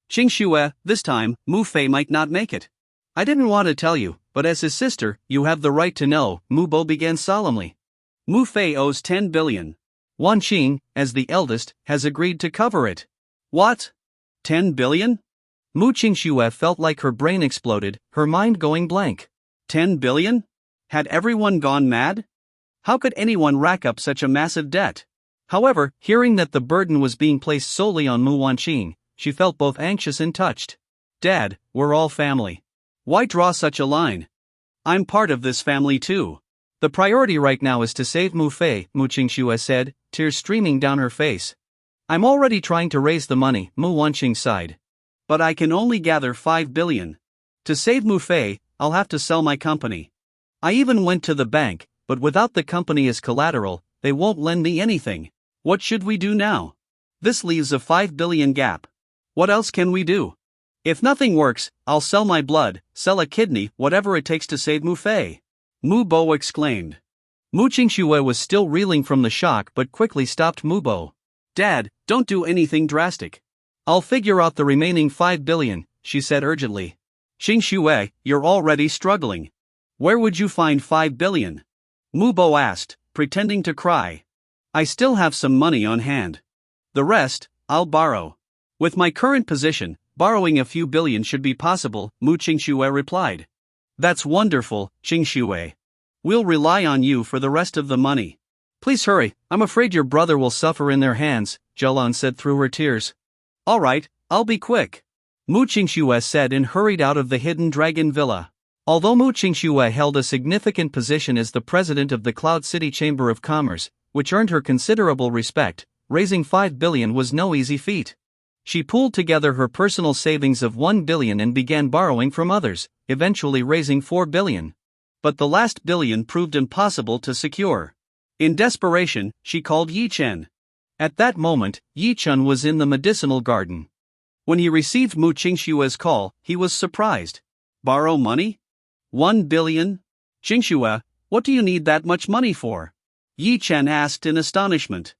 Qingxue, this time, Mu Fei might not make it. I didn't want to tell you, but as his sister, you have the right to know, Mu Bo began solemnly. Mu Fei owes 10 billion. Wanqing, as the eldest, has agreed to cover it. What? 10 billion? Mu Qingxue felt like her brain exploded, her mind going blank. 10 billion? Had everyone gone mad? How could anyone rack up such a massive debt? However, hearing that the burden was being placed solely on Mu Wanqing, she felt both anxious and touched. Dad, we're all family. Why draw such a line? I'm part of this family too. The priority right now is to save Mu Fei, Mu Qingxue said, tears streaming down her face. I'm already trying to raise the money, Mu Wanqing sighed. But I can only gather 5 billion. To save Mu Fei, I'll have to sell my company. I even went to the bank, but without the company as collateral, they won't lend me anything. What should we do now? This leaves a 5 billion gap. What else can we do? If nothing works, I'll sell my blood, sell a kidney, whatever it takes to save Mu Fei. Mu Bo exclaimed. Mu Qingxue was still reeling from the shock but quickly stopped Mu Bo. Dad, don't do anything drastic. I'll figure out the remaining 5 billion, she said urgently. Qingxue, you're already struggling. Where would you find 5 billion? Mu Bo asked, pretending to cry. I still have some money on hand. The rest, I'll borrow. With my current position, borrowing a few billion should be possible, Mu Qingxue replied. That's wonderful, Qingxue. We'll rely on you for the rest of the money. Please hurry, I'm afraid your brother will suffer in their hands, Zhao Lan said through her tears. All right, I'll be quick. Mu Qingxue said and hurried out of the hidden dragon villa. Although Mu Qingxue held a significant position as the president of the Cloud City Chamber of Commerce, which earned her considerable respect, raising 5 billion was no easy feat. She pooled together her personal savings of 1 billion and began borrowing from others, eventually raising 4 billion. But the last billion proved impossible to secure. In desperation, she called Ye Chen. At that moment, Ye Chen was in the medicinal garden. When he received Mu Qingxue's call, he was surprised. Borrow money? 1 billion? Xingxue, what do you need that much money for? Ye Chen asked in astonishment.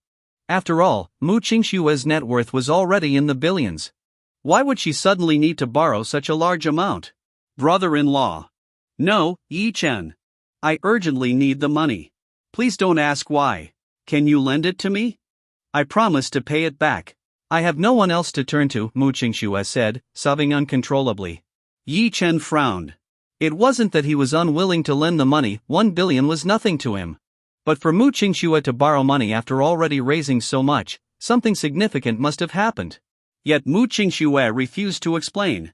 After all, Mu Qingxue's net worth was already in the billions. Why would she suddenly need to borrow such a large amount? Brother-in-law. No, Ye Chen. I urgently need the money. Please don't ask why. Can you lend it to me? I promise to pay it back. I have no one else to turn to, Mu Qingxue said, sobbing uncontrollably. Ye Chen frowned. It wasn't that he was unwilling to lend the money, 1 billion was nothing to him. But for Mu Qingxue to borrow money after already raising so much, something significant must have happened. Yet Mu Qingxue refused to explain.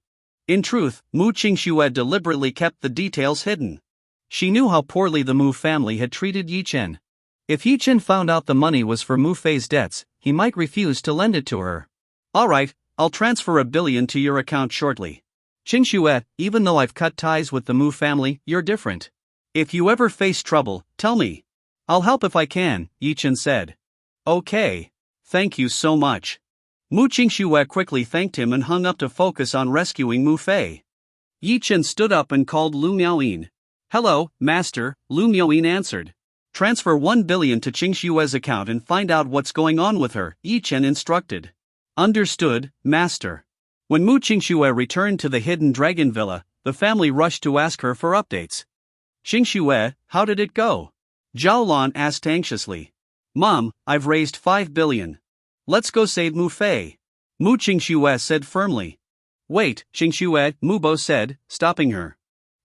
In truth, Mu Qingxue deliberately kept the details hidden. She knew how poorly the Mu family had treated Ye Chen. If Ye Chen found out the money was for Mu Fei's debts, he might refuse to lend it to her. Alright, I'll transfer 1 billion to your account shortly. Qingxue, even though I've cut ties with the Mu family, you're different. If you ever face trouble, tell me. I'll help if I can, Ye Chen said. Okay. Thank you so much. Mu Qingxue quickly thanked him and hung up to focus on rescuing Mu Fei. Ye Chen stood up and called Lu Miaoyin. Hello, master, Lu Miaoyin answered. Transfer 1 billion to Qingxue's account and find out what's going on with her, Ye Chen instructed. Understood, master. When Mu Qingxue returned to the hidden dragon villa, the family rushed to ask her for updates. Qingxue, how did it go? Zhao Lan asked anxiously. Mom, I've raised 5 billion. Let's go save Mu Fei. Mu Qingxue said firmly. Wait, Qingxue, Mu Bo said, stopping her.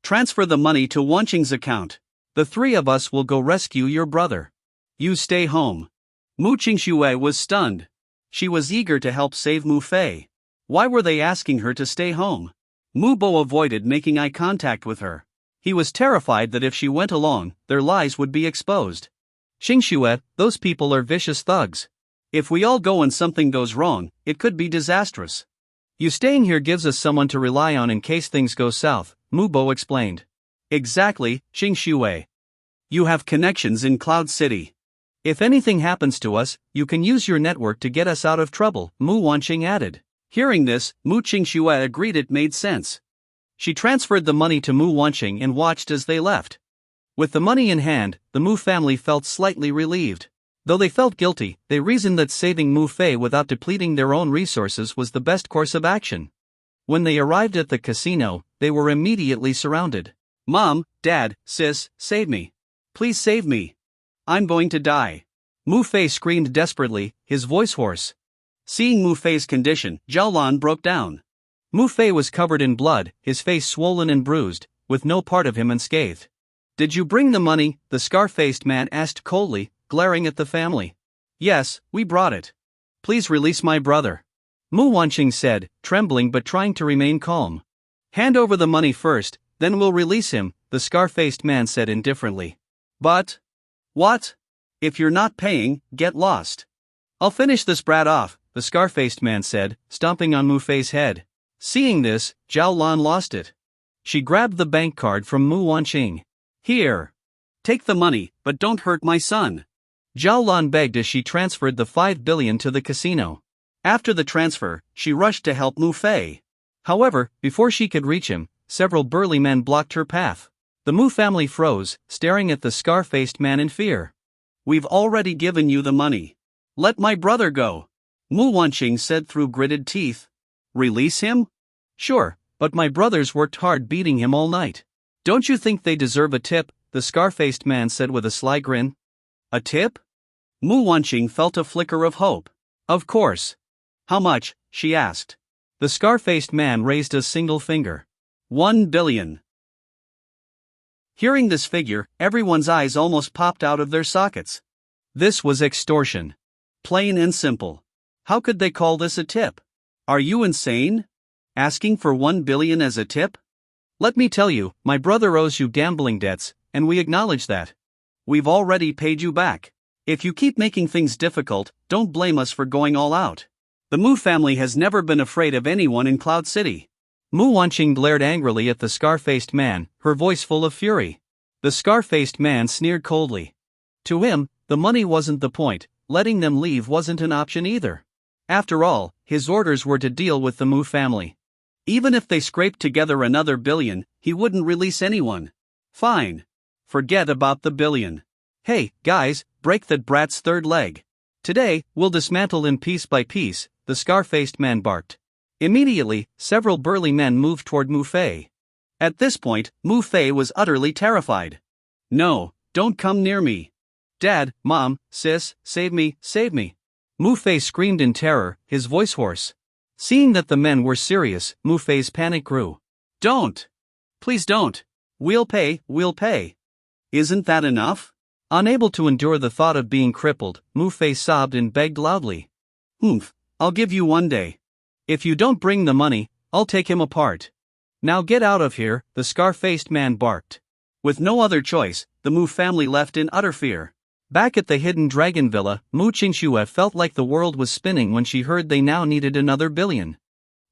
Transfer the money to Wanqing's account. The three of us will go rescue your brother. You stay home. Mu Qingxue was stunned. She was eager to help save Mu Fei. Why were they asking her to stay home? Mu Bo avoided making eye contact with her. He was terrified that if she went along, their lies would be exposed. Qingxue, those people are vicious thugs. If we all go and something goes wrong, it could be disastrous. You staying here gives us someone to rely on in case things go south, Mu Bo explained. Exactly, Qingxue. You have connections in Cloud City. If anything happens to us, you can use your network to get us out of trouble, Mu Wanqing added. Hearing this, Mu Qingxue agreed it made sense. She transferred the money to Mu Wanqing and watched as they left. With the money in hand, the Mu family felt slightly relieved. Though they felt guilty, they reasoned that saving Mu Fei without depleting their own resources was the best course of action. When they arrived at the casino, they were immediately surrounded. Mom, Dad, Sis, save me. Please save me. I'm going to die. Mu Fei screamed desperately, his voice hoarse. Seeing Mu Fei's condition, Zhao Lan broke down. Mu Fei was covered in blood, his face swollen and bruised, with no part of him unscathed. Did you bring the money? The scar-faced man asked coldly, glaring at the family. Yes, we brought it. Please release my brother. Mu Wanqing said, trembling but trying to remain calm. Hand over the money first, then we'll release him, the scar-faced man said indifferently. But? What? If you're not paying, get lost. I'll finish this brat off, the scar-faced man said, stomping on Mu Fei's head. Seeing this, Zhao Lan lost it. She grabbed the bank card from Mu Wanqing. Here. Take the money, but don't hurt my son. Zhao Lan begged as she transferred the 5 billion to the casino. After the transfer, she rushed to help Mu Fei. However, before she could reach him, several burly men blocked her path. The Mu family froze, staring at the scar-faced man in fear. We've already given you the money. Let my brother go. Mu Wanqing said through gritted teeth. Release him? Sure, but my brothers worked hard beating him all night. Don't you think they deserve a tip? The scar-faced man said with a sly grin. A tip? Mu Wanqing felt a flicker of hope. Of course. How much? She asked. The scar-faced man raised a single finger. 1 billion. Hearing this figure, everyone's eyes almost popped out of their sockets. This was extortion. Plain and simple. How could they call this a tip? Are you insane? Asking for 1 billion as a tip? Let me tell you, my brother owes you gambling debts, and we acknowledge that. We've already paid you back. If you keep making things difficult, don't blame us for going all out. The Mu family has never been afraid of anyone in Cloud City. Mu Wanqing glared angrily at the scar-faced man, her voice full of fury. The scar-faced man sneered coldly. To him, the money wasn't the point, letting them leave wasn't an option either. After all, his orders were to deal with the Mu family. Even if they scraped together another billion, He wouldn't release anyone. Fine. Forget about the billion. Hey, guys, break that brat's third leg. Today, we'll dismantle him piece by piece, the scar-faced man barked. Immediately, several burly men moved toward Mu Fei. At this point, Mu Fei was utterly terrified. No, don't come near me. Dad, Mom, Sis, save me, save me. Mu Fei screamed in terror, his voice hoarse. Seeing that the men were serious, Mu Fei's panic grew. Don't! Please don't! We'll pay, we'll pay. Isn't that enough? Unable to endure the thought of being crippled, Mu Fei sobbed and begged loudly. I'll give you one day. If you don't bring the money, I'll take him apart. Now get out of here, the scar-faced man barked. With no other choice, the Mu family left in utter fear. Back at the hidden dragon villa, Mu Qingxue felt like the world was spinning when she heard they now needed another billion.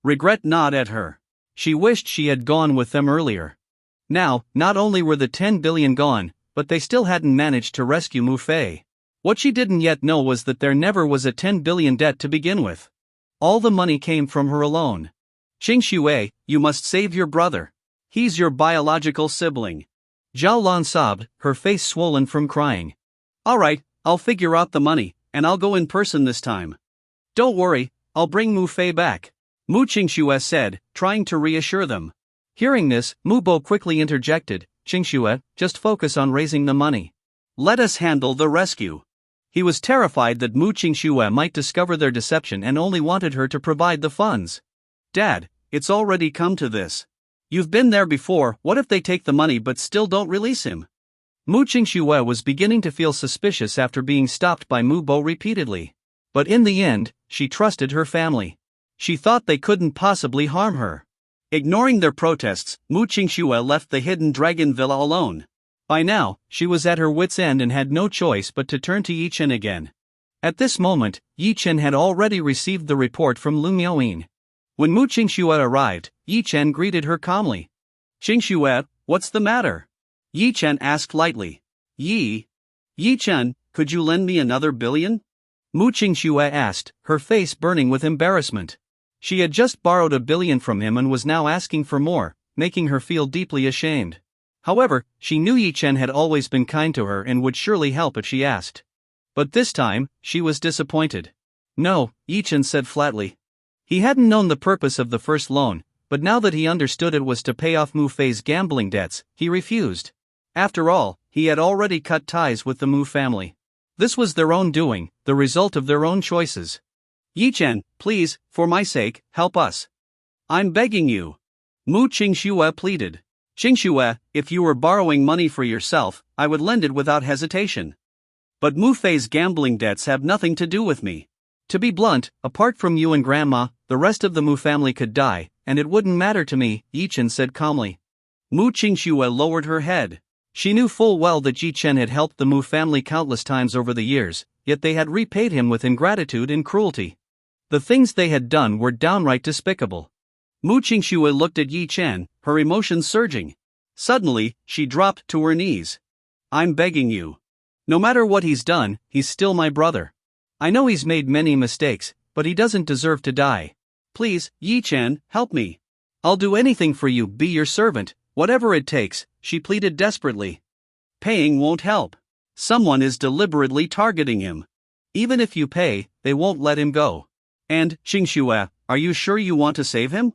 Regret gnawed at her. She wished she had gone with them earlier. Now, not only were the 10 billion gone, but they still hadn't managed to rescue Mu Fei. What she didn't yet know was that there never was a 10 billion debt to begin with. All the money came from her alone. Qingxue, you must save your brother. He's your biological sibling. Zhao Lan sobbed, her face swollen from crying. Alright, I'll figure out the money, and I'll go in person this time. Don't worry, I'll bring Mu Fei back, Mu Qingxue said, trying to reassure them. Hearing this, Mu Bo quickly interjected, Qingxue, just focus on raising the money. Let us handle the rescue. He was terrified that Mu Qingxue might discover their deception and only wanted her to provide the funds. Dad, it's already come to this. You've been there before, what if they take the money but still don't release him? Mu Qingxue was beginning to feel suspicious after being stopped by Mu Bo repeatedly. But in the end, she trusted her family. She thought they couldn't possibly harm her. Ignoring their protests, Mu Qingxue left the hidden dragon villa alone. By now, she was at her wit's end and had no choice but to turn to Ye Chen again. At this moment, Ye Chen had already received the report from Lu Yao. When Mu Qingxue arrived, Ye Chen greeted her calmly. Qingxue, what's the matter? Ye Chen asked lightly. Ye Chen, could you lend me another billion? Mu Qingxue asked, her face burning with embarrassment. She had just borrowed $1 billion from him and was now asking for more, making her feel deeply ashamed. However, she knew Ye Chen had always been kind to her and would surely help if she asked. But this time, she was disappointed. No, Ye Chen said flatly. He hadn't known the purpose of the first loan, but now that he understood it was to pay off Mu Fei's gambling debts, he refused. After all, he had already cut ties with the Mu family. This was their own doing, the result of their own choices. Ye Chen, please, for my sake, help us. I'm begging you. Mu Qingxue pleaded. Qingxue, if you were borrowing money for yourself, I would lend it without hesitation. But Mu Fei's gambling debts have nothing to do with me. To be blunt, apart from you and Grandma, the rest of the Mu family could die, and it wouldn't matter to me, Ye Chen said calmly. Mu Qingxue lowered her head. She knew full well that Ye Chen had helped the Mu family countless times over the years, yet they had repaid him with ingratitude and cruelty. The things they had done were downright despicable. Mu Qingxue looked at Ye Chen, her emotions surging. Suddenly, she dropped to her knees. I'm begging you. No matter what he's done, he's still my brother. I know he's made many mistakes, but he doesn't deserve to die. Please, Ye Chen, help me. I'll do anything for you, be your servant, whatever it takes, she pleaded desperately. Paying won't help. Someone is deliberately targeting him. Even if you pay, they won't let him go. And, Qingxue, are you sure you want to save him?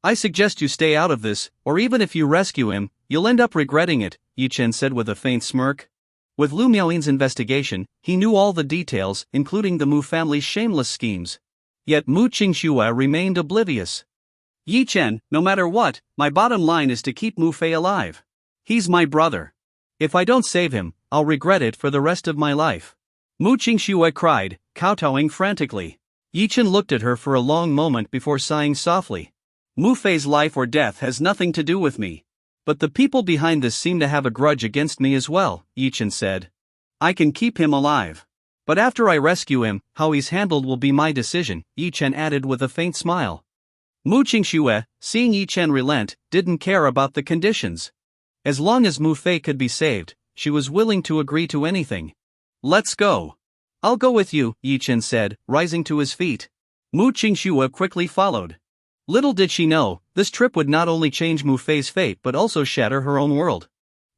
I suggest you stay out of this, or even if you rescue him, you'll end up regretting it, Ye Chen said with a faint smirk. With Lu Miaoyin's investigation, he knew all the details, including the Mu family's shameless schemes. Yet Mu Qingxue remained oblivious. Ye Chen, no matter what, my bottom line is to keep Mu Fei alive. He's my brother. If I don't save him, I'll regret it for the rest of my life. Mu Qingxue cried, kowtowing frantically. Ye Chen looked at her for a long moment before sighing softly. Mu Fei's life or death has nothing to do with me. But the people behind this seem to have a grudge against me as well, Ye Chen said. I can keep him alive. But after I rescue him, how he's handled will be my decision, Ye Chen added with a faint smile. Mu Qingxue, seeing Ye Chen relent, didn't care about the conditions. As long as Mu Fei could be saved, she was willing to agree to anything. Let's go. I'll go with you, Ye Chen said, rising to his feet. Mu Qingxue quickly followed. Little did she know, this trip would not only change Mu Fei's fate but also shatter her own world.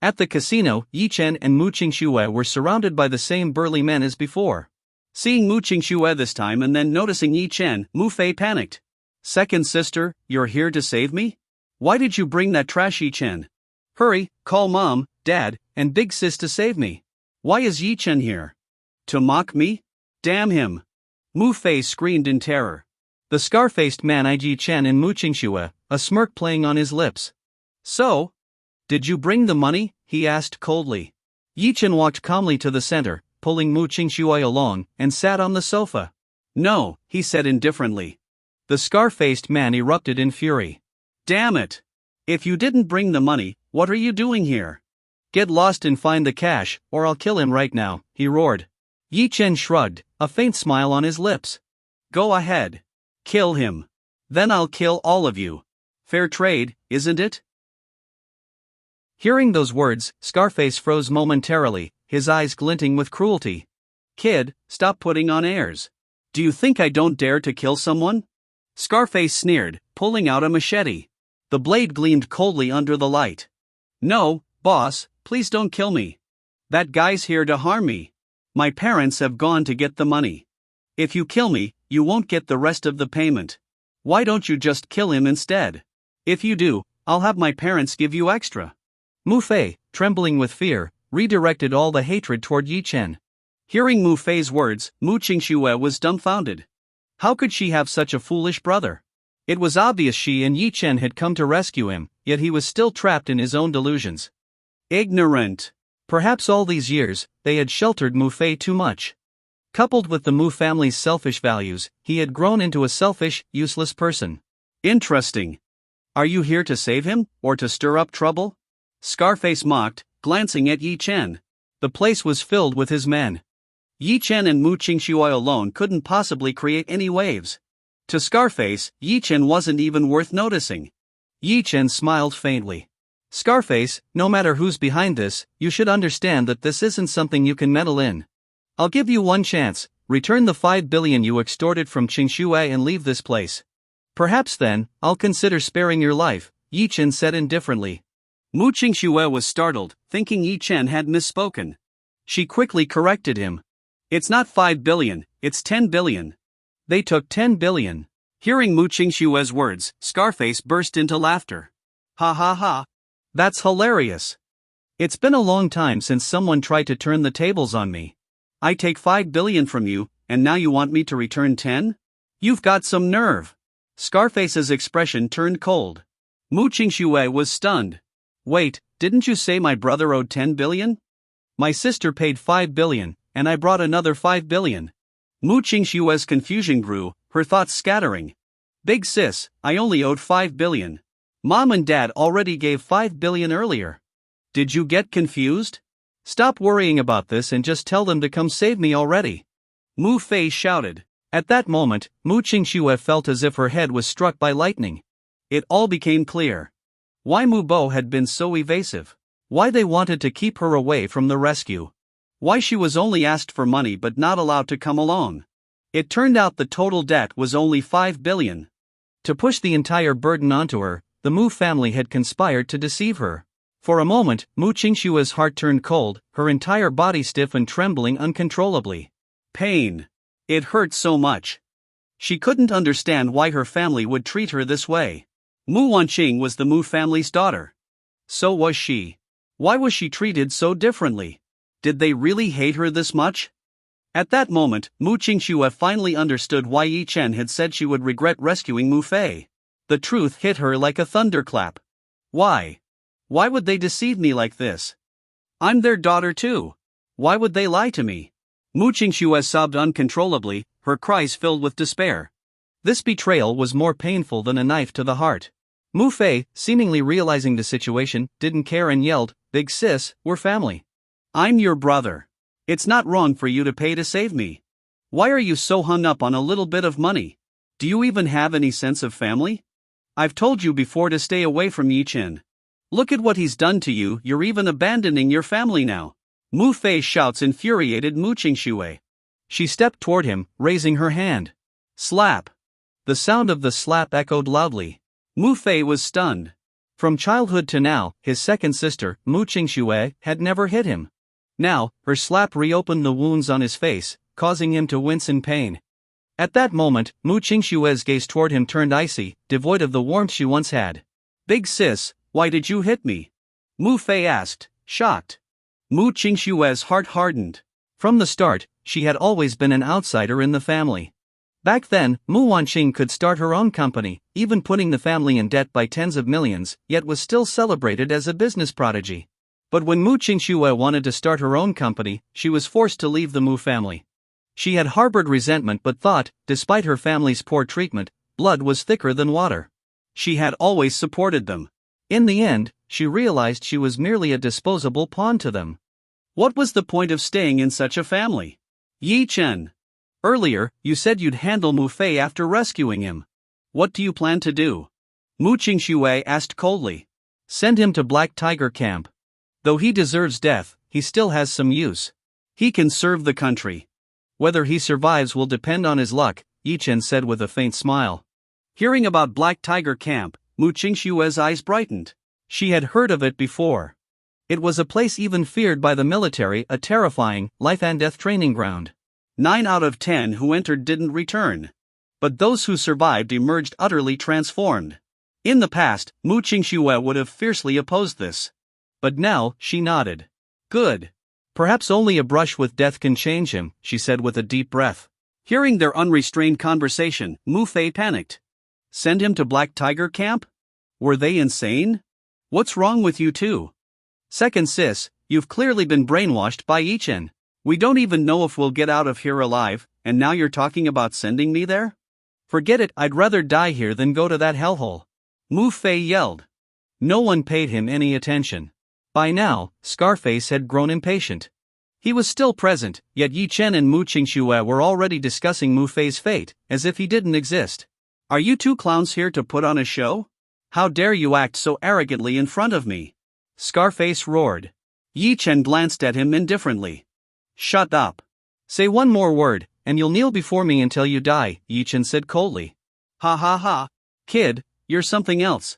At the casino, Ye Chen and Mu Qingxue were surrounded by the same burly men as before. Seeing Mu Qingxue this time and then noticing Ye Chen, Mu Fei panicked. "Second sister, you're here to save me? Why did you bring that trash, Ye Chen? Hurry, call mom, dad, and big sis to save me. Why is Ye Chen here? To mock me? Damn him!" Mu Fei screamed in terror. The scar-faced man eyed Ye Chen and Mu Qingxue, a smirk playing on his lips. "So? Did you bring the money?" he asked coldly. Ye Chen walked calmly to the center, pulling Mu Qingxue along, and sat on the sofa. "No," he said indifferently. The scar-faced man erupted in fury. "Damn it! If you didn't bring the money, what are you doing here? Get lost and find the cash, or I'll kill him right now," he roared. Ye Chen shrugged, a faint smile on his lips. "Go ahead. Kill him. Then I'll kill all of you. Fair trade, isn't it?" Hearing those words, Scarface froze momentarily, his eyes glinting with cruelty. "Kid, stop putting on airs. Do you think I don't dare to kill someone?" Scarface sneered, pulling out a machete. The blade gleamed coldly under the light. "No, boss, please don't kill me. That guy's here to harm me. My parents have gone to get the money. If you kill me, you won't get the rest of the payment. Why don't you just kill him instead? If you do, I'll have my parents give you extra." Mu Fei, trembling with fear, redirected all the hatred toward Ye Chen. Hearing Mu Fei's words, Mu Qingxue was dumbfounded. How could she have such a foolish brother? It was obvious she and Ye Chen had come to rescue him, yet he was still trapped in his own delusions. Ignorant. Perhaps all these years, they had sheltered Mu Fei too much. Coupled with the Mu family's selfish values, he had grown into a selfish, useless person. Interesting. Are you here to save him, or to stir up trouble? Scarface mocked, glancing at Ye Chen. The place was filled with his men. Ye Chen and Mu Qingxue alone couldn't possibly create any waves. To Scarface, Ye Chen wasn't even worth noticing. Ye Chen smiled faintly. "Scarface, no matter who's behind this, you should understand that this isn't something you can meddle in. I'll give you one chance, return the 5 billion you extorted from Qingxue and leave this place. Perhaps then, I'll consider sparing your life," Ye Chen said indifferently. Mu Qingxue was startled, thinking Ye Chen had misspoken. She quickly corrected him. "It's not 5 billion, it's 10 billion. They took 10 billion. Hearing Mu Qingxue's words, Scarface burst into laughter. "Ha ha ha. That's hilarious. It's been a long time since someone tried to turn the tables on me. I take 5 billion from you, and now you want me to return 10? You've got some nerve." Scarface's expression turned cold. Mu Qingxue was stunned. "Wait, didn't you say my brother owed 10 billion? My sister paid 5 billion, and I brought another 5 billion. Mu Qingxue's confusion grew, her thoughts scattering. "Big sis, I only owed 5 billion. Mom and dad already gave 5 billion earlier. Did you get confused? Stop worrying about this and just tell them to come save me already." Mu Fei shouted. At that moment, Mu Qingxue felt as if her head was struck by lightning. It all became clear. Why Mu Bo had been so evasive. Why they wanted to keep her away from the rescue. Why she was only asked for money but not allowed to come along. It turned out the total debt was only 5 billion. To push the entire burden onto her, the Mu family had conspired to deceive her. For a moment, Mu Qingxue's heart turned cold, her entire body stiff and trembling uncontrollably. Pain. It hurt so much. She couldn't understand why her family would treat her this way. Mu Wanqing was the Mu family's daughter. So was she. Why was she treated so differently? Did they really hate her this much? At that moment, Mu Qingxue finally understood why Ye Chen had said she would regret rescuing Mu Fei. The truth hit her like a thunderclap. Why? Why would they deceive me like this? I'm their daughter too. Why would they lie to me? Mu Qingxue sobbed uncontrollably, her cries filled with despair. This betrayal was more painful than a knife to the heart. Mu Fei, seemingly realizing the situation, didn't care and yelled, "Big sis, we're family. I'm your brother. It's not wrong for you to pay to save me. Why are you so hung up on a little bit of money? Do you even have any sense of family? I've told you before to stay away from Ye Chen. Look at what he's done to you, you're even abandoning your family now." Mu Fei's shouts infuriated Mu Qingxue. She stepped toward him, raising her hand. Slap. The sound of the slap echoed loudly. Mu Fei was stunned. From childhood to now, his second sister, Mu Qingxue, had never hit him. Now, her slap reopened the wounds on his face, causing him to wince in pain. At that moment, Mu Qingxue's gaze toward him turned icy, devoid of the warmth she once had. "Big sis, why did you hit me?" Mu Fei asked, shocked. Mu Qingxue's heart hardened. From the start, she had always been an outsider in the family. Back then, Mu Wanqing could start her own company, even putting the family in debt by tens of millions, yet was still celebrated as a business prodigy. But when Mu Qingxue wanted to start her own company, she was forced to leave the Mu family. She had harbored resentment but thought, despite her family's poor treatment, blood was thicker than water. She had always supported them. In the end, she realized she was merely a disposable pawn to them. What was the point of staying in such a family? Ye Chen. Earlier, you said you'd handle Mu Fei after rescuing him. What do you plan to do? Mu Qingxue asked coldly. Send him to Black Tiger Camp. Though he deserves death, he still has some use. He can serve the country. Whether he survives will depend on his luck, Ye Chen said with a faint smile. Hearing about Black Tiger Camp, Mu Qingxue's eyes brightened. She had heard of it before. It was a place even feared by the military, a terrifying, life-and-death training ground. 9 out of 10 who entered didn't return. But those who survived emerged utterly transformed. In the past, Mu Qingxue would have fiercely opposed this. But now, she nodded. Good. Perhaps only a brush with death can change him, she said with a deep breath. Hearing their unrestrained conversation, Mu Fei panicked. Send him to Black Tiger Camp? Were they insane? What's wrong with you two? Second sis, you've clearly been brainwashed by Ye Chen. We don't even know if we'll get out of here alive, and now you're talking about sending me there? Forget it, I'd rather die here than go to that hellhole. Mu Fei yelled. No one paid him any attention. By now, Scarface had grown impatient. He was still present, yet Ye Chen and Mu Qingxue were already discussing Mu Fei's fate, as if he didn't exist. Are you two clowns here to put on a show? How dare you act so arrogantly in front of me? Scarface roared. Ye Chen glanced at him indifferently. Shut up. Say one more word, and you'll kneel before me until you die, Ye Chen said coldly. Ha ha ha. Kid, you're something else.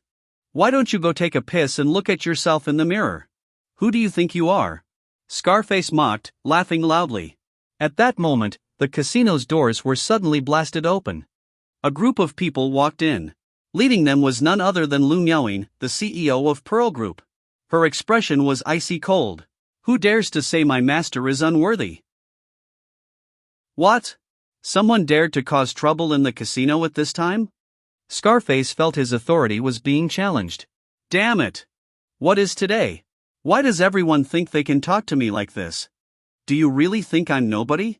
Why don't you go take a piss and look at yourself in the mirror? Who do you think you are? Scarface mocked, laughing loudly. At that moment, the casino's doors were suddenly blasted open. A group of people walked in. Leading them was none other than Lu Yao, the CEO of Pearl Group. Her expression was icy cold. Who dares to say my master is unworthy? What? Someone dared to cause trouble in the casino at this time? Scarface felt his authority was being challenged. Damn it! What is today? Why does everyone think they can talk to me like this? Do you really think I'm nobody?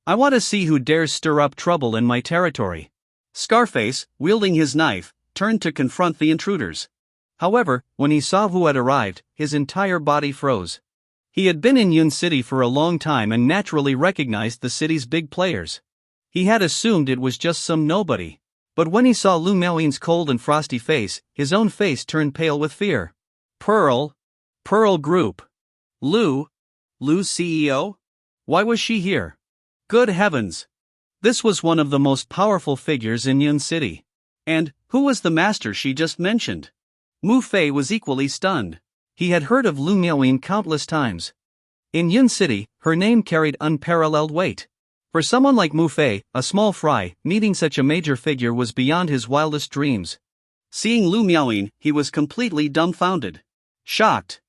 I want to see who dares stir up trouble in my territory. Scarface, wielding his knife, turned to confront the intruders. However, when he saw who had arrived, his entire body froze. He had been in Yun City for a long time and naturally recognized the city's big players. He had assumed it was just some nobody. But when he saw Lu Yao's cold and frosty face, his own face turned pale with fear. Pearl Group. Lu's CEO? Why was she here? Good heavens! This was one of the most powerful figures in Yun City. And, who was the master she just mentioned? Mu Fei was equally stunned. He had heard of Lu Yao countless times. In Yun City, her name carried unparalleled weight. For someone like Mu Fei, a small fry, meeting such a major figure was beyond his wildest dreams. Seeing Lu Yao, he was completely dumbfounded. Shocked.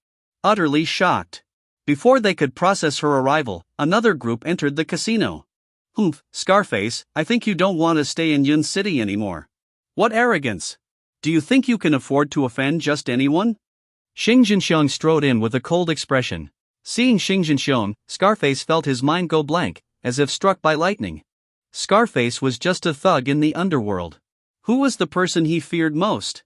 Utterly shocked. Before they could process her arrival, another group entered the casino. Humph, Scarface, I think you don't want to stay in Yun City anymore. What arrogance! Do you think you can afford to offend just anyone? Xing Jinxiong strode in with a cold expression. Seeing Xing Jinxiong, Scarface felt his mind go blank, as if struck by lightning. Scarface was just a thug in the underworld. Who was the person he feared most?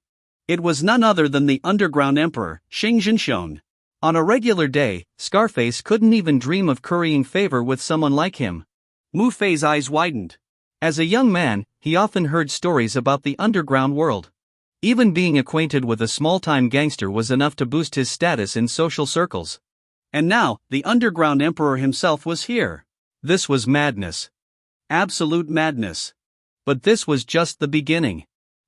It was none other than the underground emperor, Xing Jinxiong. On a regular day, Scarface couldn't even dream of currying favor with someone like him. Mu Fei's eyes widened. As a young man, he often heard stories about the underground world. Even being acquainted with a small-time gangster was enough to boost his status in social circles. And now, the underground emperor himself was here. This was madness. Absolute madness. But this was just the beginning.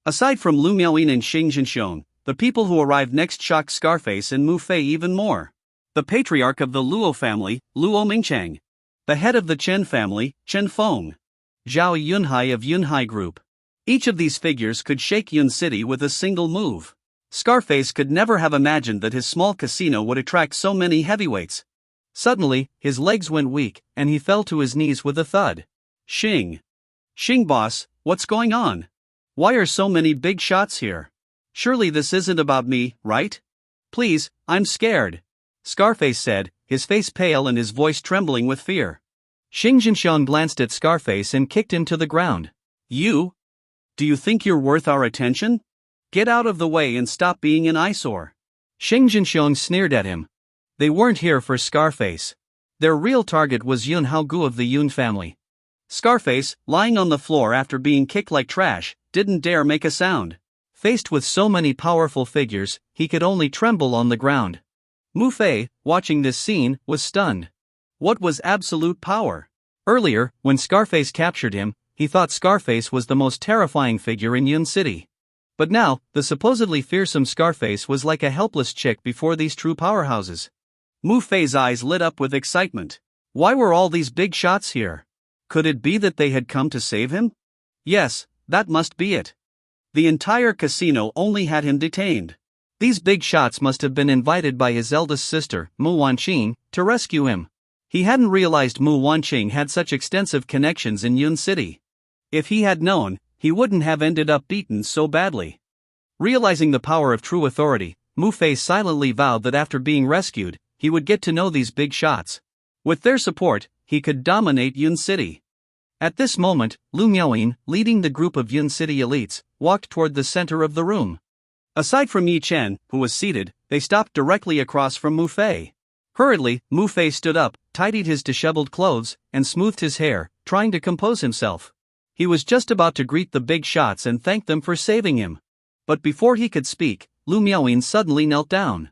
Aside from Lu Yao and Xing Jinxiong, the people who arrived next shocked Scarface and Mu Fei even more. The patriarch of the Luo family, Luo Mingchang. The head of the Chen family, Chen Feng. Zhao Yunhai of Yunhai Group. Each of these figures could shake Yun City with a single move. Scarface could never have imagined that his small casino would attract so many heavyweights. Suddenly, his legs went weak, and he fell to his knees with a thud. Xing boss, what's going on? Why are so many big shots here? Surely this isn't about me, right? Please, I'm scared. Scarface said, his face pale and his voice trembling with fear. Xing Jinxiang glanced at Scarface and kicked him to the ground. You? Do you think you're worth our attention? Get out of the way and stop being an eyesore. Xing Jinxiang sneered at him. They weren't here for Scarface. Their real target was Yun Haogu of the Yun family. Scarface, lying on the floor after being kicked like trash, didn't dare make a sound. Faced with so many powerful figures, he could only tremble on the ground. Mu Fei, watching this scene, was stunned. What was absolute power? Earlier, when Scarface captured him, he thought Scarface was the most terrifying figure in Yun City. But now, the supposedly fearsome Scarface was like a helpless chick before these true powerhouses. Mu Fei's eyes lit up with excitement. Why were all these big shots here? Could it be that they had come to save him? Yes, that must be it. The entire casino only had him detained. These big shots must have been invited by his eldest sister, Mu Wanqing, to rescue him. He hadn't realized Mu Wanqing had such extensive connections in Yun City. If he had known, he wouldn't have ended up beaten so badly. Realizing the power of true authority, Mu Fei silently vowed that after being rescued, he would get to know these big shots. With their support, he could dominate Yun City. At this moment, Lu Miaoyin, leading the group of Yun City elites, walked toward the center of the room. Aside from Ye Chen, who was seated, they stopped directly across from Mu Fei. Hurriedly, Mu Fei stood up, tidied his disheveled clothes, and smoothed his hair, trying to compose himself. He was just about to greet the big shots and thank them for saving him. But before he could speak, Lu Miaoyin suddenly knelt down.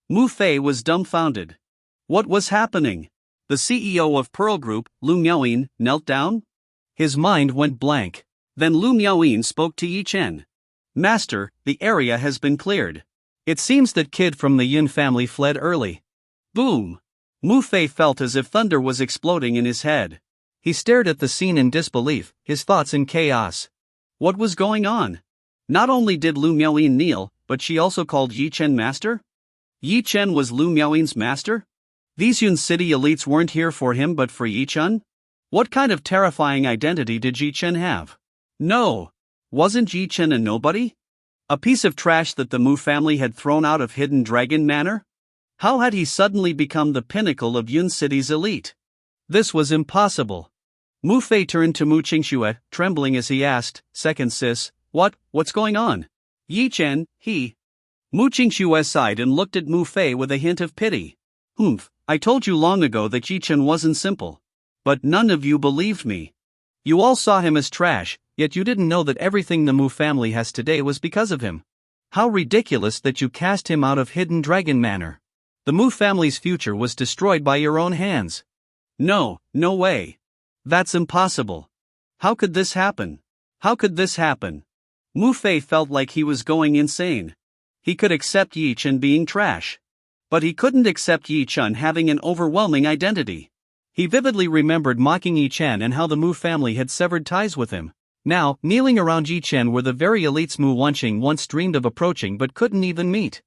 Mu Fei was dumbfounded. What was happening? The CEO of Pearl Group, Lu Miaoyin, knelt down? His mind went blank. Then Lu Miaoyin spoke to Ye Chen. Master, the area has been cleared. It seems that kid from the Yun family fled early. Boom! Mu Fei felt as if thunder was exploding in his head. He stared at the scene in disbelief, his thoughts in chaos. What was going on? Not only did Lu Miaoyin kneel, but she also called Ye Chen master? Ye Chen was Lu Miaoyin's master? These Yun City elites weren't here for him but for Ye Chen? What kind of terrifying identity did Ye Chen have? No! Wasn't Ye Chen a nobody? A piece of trash that the Mu family had thrown out of Hidden Dragon Manor? How had he suddenly become the pinnacle of Yun City's elite? This was impossible. Mu Fei turned to Mu Qingxue, trembling as he asked, "Second sis, what's going on?" Ye Chen, he. Mu Qingxue sighed and looked at Mu Fei with a hint of pity. I told you long ago that Ye Chen wasn't simple. But none of you believed me. You all saw him as trash, yet you didn't know that everything the Mu family has today was because of him. How ridiculous that you cast him out of Hidden Dragon Manor. The Mu family's future was destroyed by your own hands. No way. That's impossible. How could this happen? How could this happen? Mu Fei felt like he was going insane. He could accept Ye Chen being trash. But he couldn't accept Ye Chen having an overwhelming identity. He vividly remembered mocking Ye Chen and how the Mu family had severed ties with him. Now, kneeling around Ye Chen were the very elites Mu Wanqing once dreamed of approaching but couldn't even meet.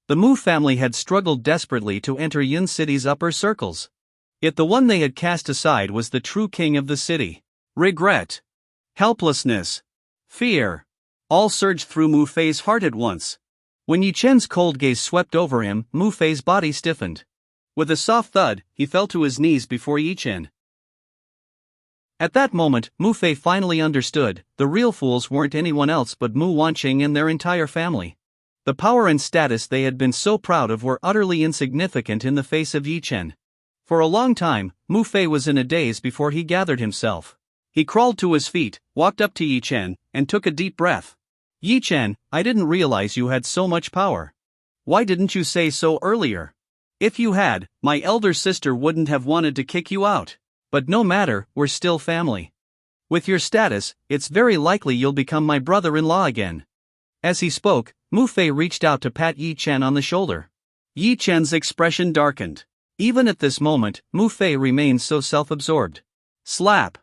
The Mu family had struggled desperately to enter Yun City's upper circles. Yet the one they had cast aside was the true king of the city. Regret, helplessness, fear, all surged through Mu Fei's heart at once. When Ye Chen's cold gaze swept over him, Mu Fei's body stiffened. With a soft thud, he fell to his knees before Ye Chen. At that moment, Mu Fei finally understood, the real fools weren't anyone else but Mu Wanqing and their entire family. The power and status they had been so proud of were utterly insignificant in the face of Ye Chen. For a long time, Mu Fei was in a daze before he gathered himself. He crawled to his feet, walked up to Ye Chen, and took a deep breath. Ye Chen, I didn't realize you had so much power. Why didn't you say so earlier? If you had, my elder sister wouldn't have wanted to kick you out. But no matter, we're still family. With your status, it's very likely you'll become my brother-in-law again. As he spoke, Mu Fei reached out to pat Ye Chen on the shoulder. Ye Chen's expression darkened. Even at this moment, Mu Fei remained so self-absorbed. Slap!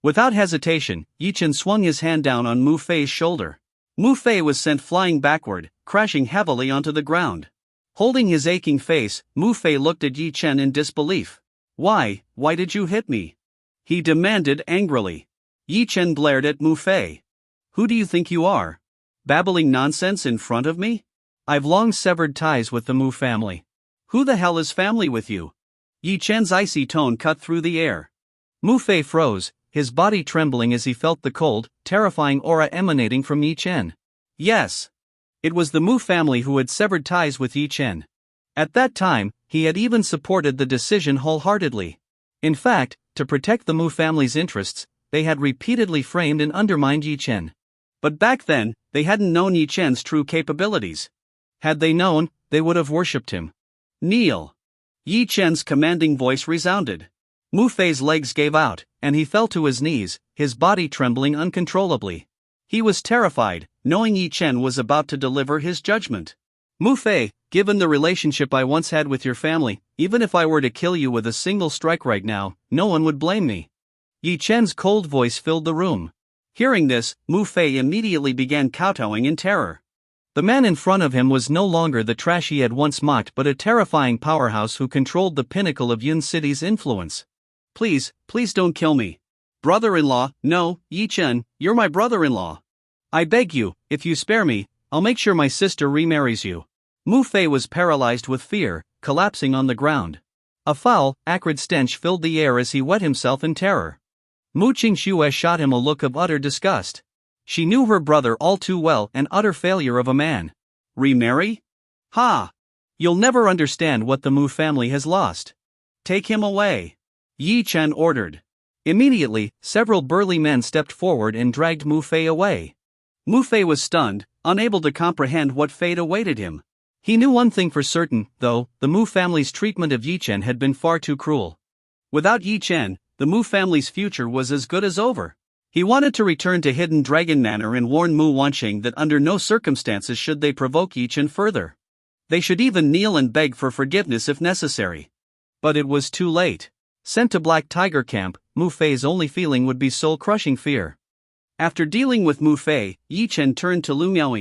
Without hesitation, Ye Chen swung his hand down on Mu Fei's shoulder. Mu Fei was sent flying backward, crashing heavily onto the ground. Holding his aching face, Mu Fei looked at Ye Chen in disbelief. Why did you hit me?" he demanded angrily. Ye Chen glared at Mu Fei. "Who do you think you are? Babbling nonsense in front of me? I've long severed ties with the Mu family. Who the hell is family with you?" Ye Chen's icy tone cut through the air. Mu Fei froze, his body trembling as he felt the cold, terrifying aura emanating from Ye Chen. Yes. It was the Mu family who had severed ties with Ye Chen. At that time, he had even supported the decision wholeheartedly. In fact, to protect the Mu family's interests, they had repeatedly framed and undermined Ye Chen. But back then, they hadn't known Ye Chen's true capabilities. Had they known, they would have worshipped him. "Kneel!" Ye Chen's commanding voice resounded. Mu Fei's legs gave out, and he fell to his knees, his body trembling uncontrollably. He was terrified, knowing Ye Chen was about to deliver his judgment. "Mu Fei, given the relationship I once had with your family, even if I were to kill you with a single strike right now, no one would blame me." Ye Chen's cold voice filled the room. Hearing this, Mu Fei immediately began kowtowing in terror. The man in front of him was no longer the trash he had once mocked but a terrifying powerhouse who controlled the pinnacle of Yun City's influence. Please don't kill me. Brother-in-law, no, Ye Chen, you're my brother-in-law. I beg you, if you spare me, I'll make sure my sister remarries you." Mu Fei was paralyzed with fear, collapsing on the ground. A foul, acrid stench filled the air as he wet himself in terror. Mu Qingxue shot him a look of utter disgust. She knew her brother all too well, an utter failure of a man. Remarry? Ha! You'll never understand what the Mu family has lost. Take him away. Ye Chen ordered. Immediately, several burly men stepped forward and dragged Mu Fei away. Mu Fei was stunned, unable to comprehend what fate awaited him. He knew one thing for certain, though: the Mu family's treatment of Ye Chen had been far too cruel. Without Ye Chen, the Mu family's future was as good as over. He wanted to return to Hidden Dragon Manor and warn Mu Wanqing that under no circumstances should they provoke Ye Chen further. They should even kneel and beg for forgiveness if necessary. But it was too late. Sent to Black Tiger Camp, Mu Fei's only feeling would be soul-crushing fear. After dealing with Mu Fei, Ye Chen turned to Lu Yao.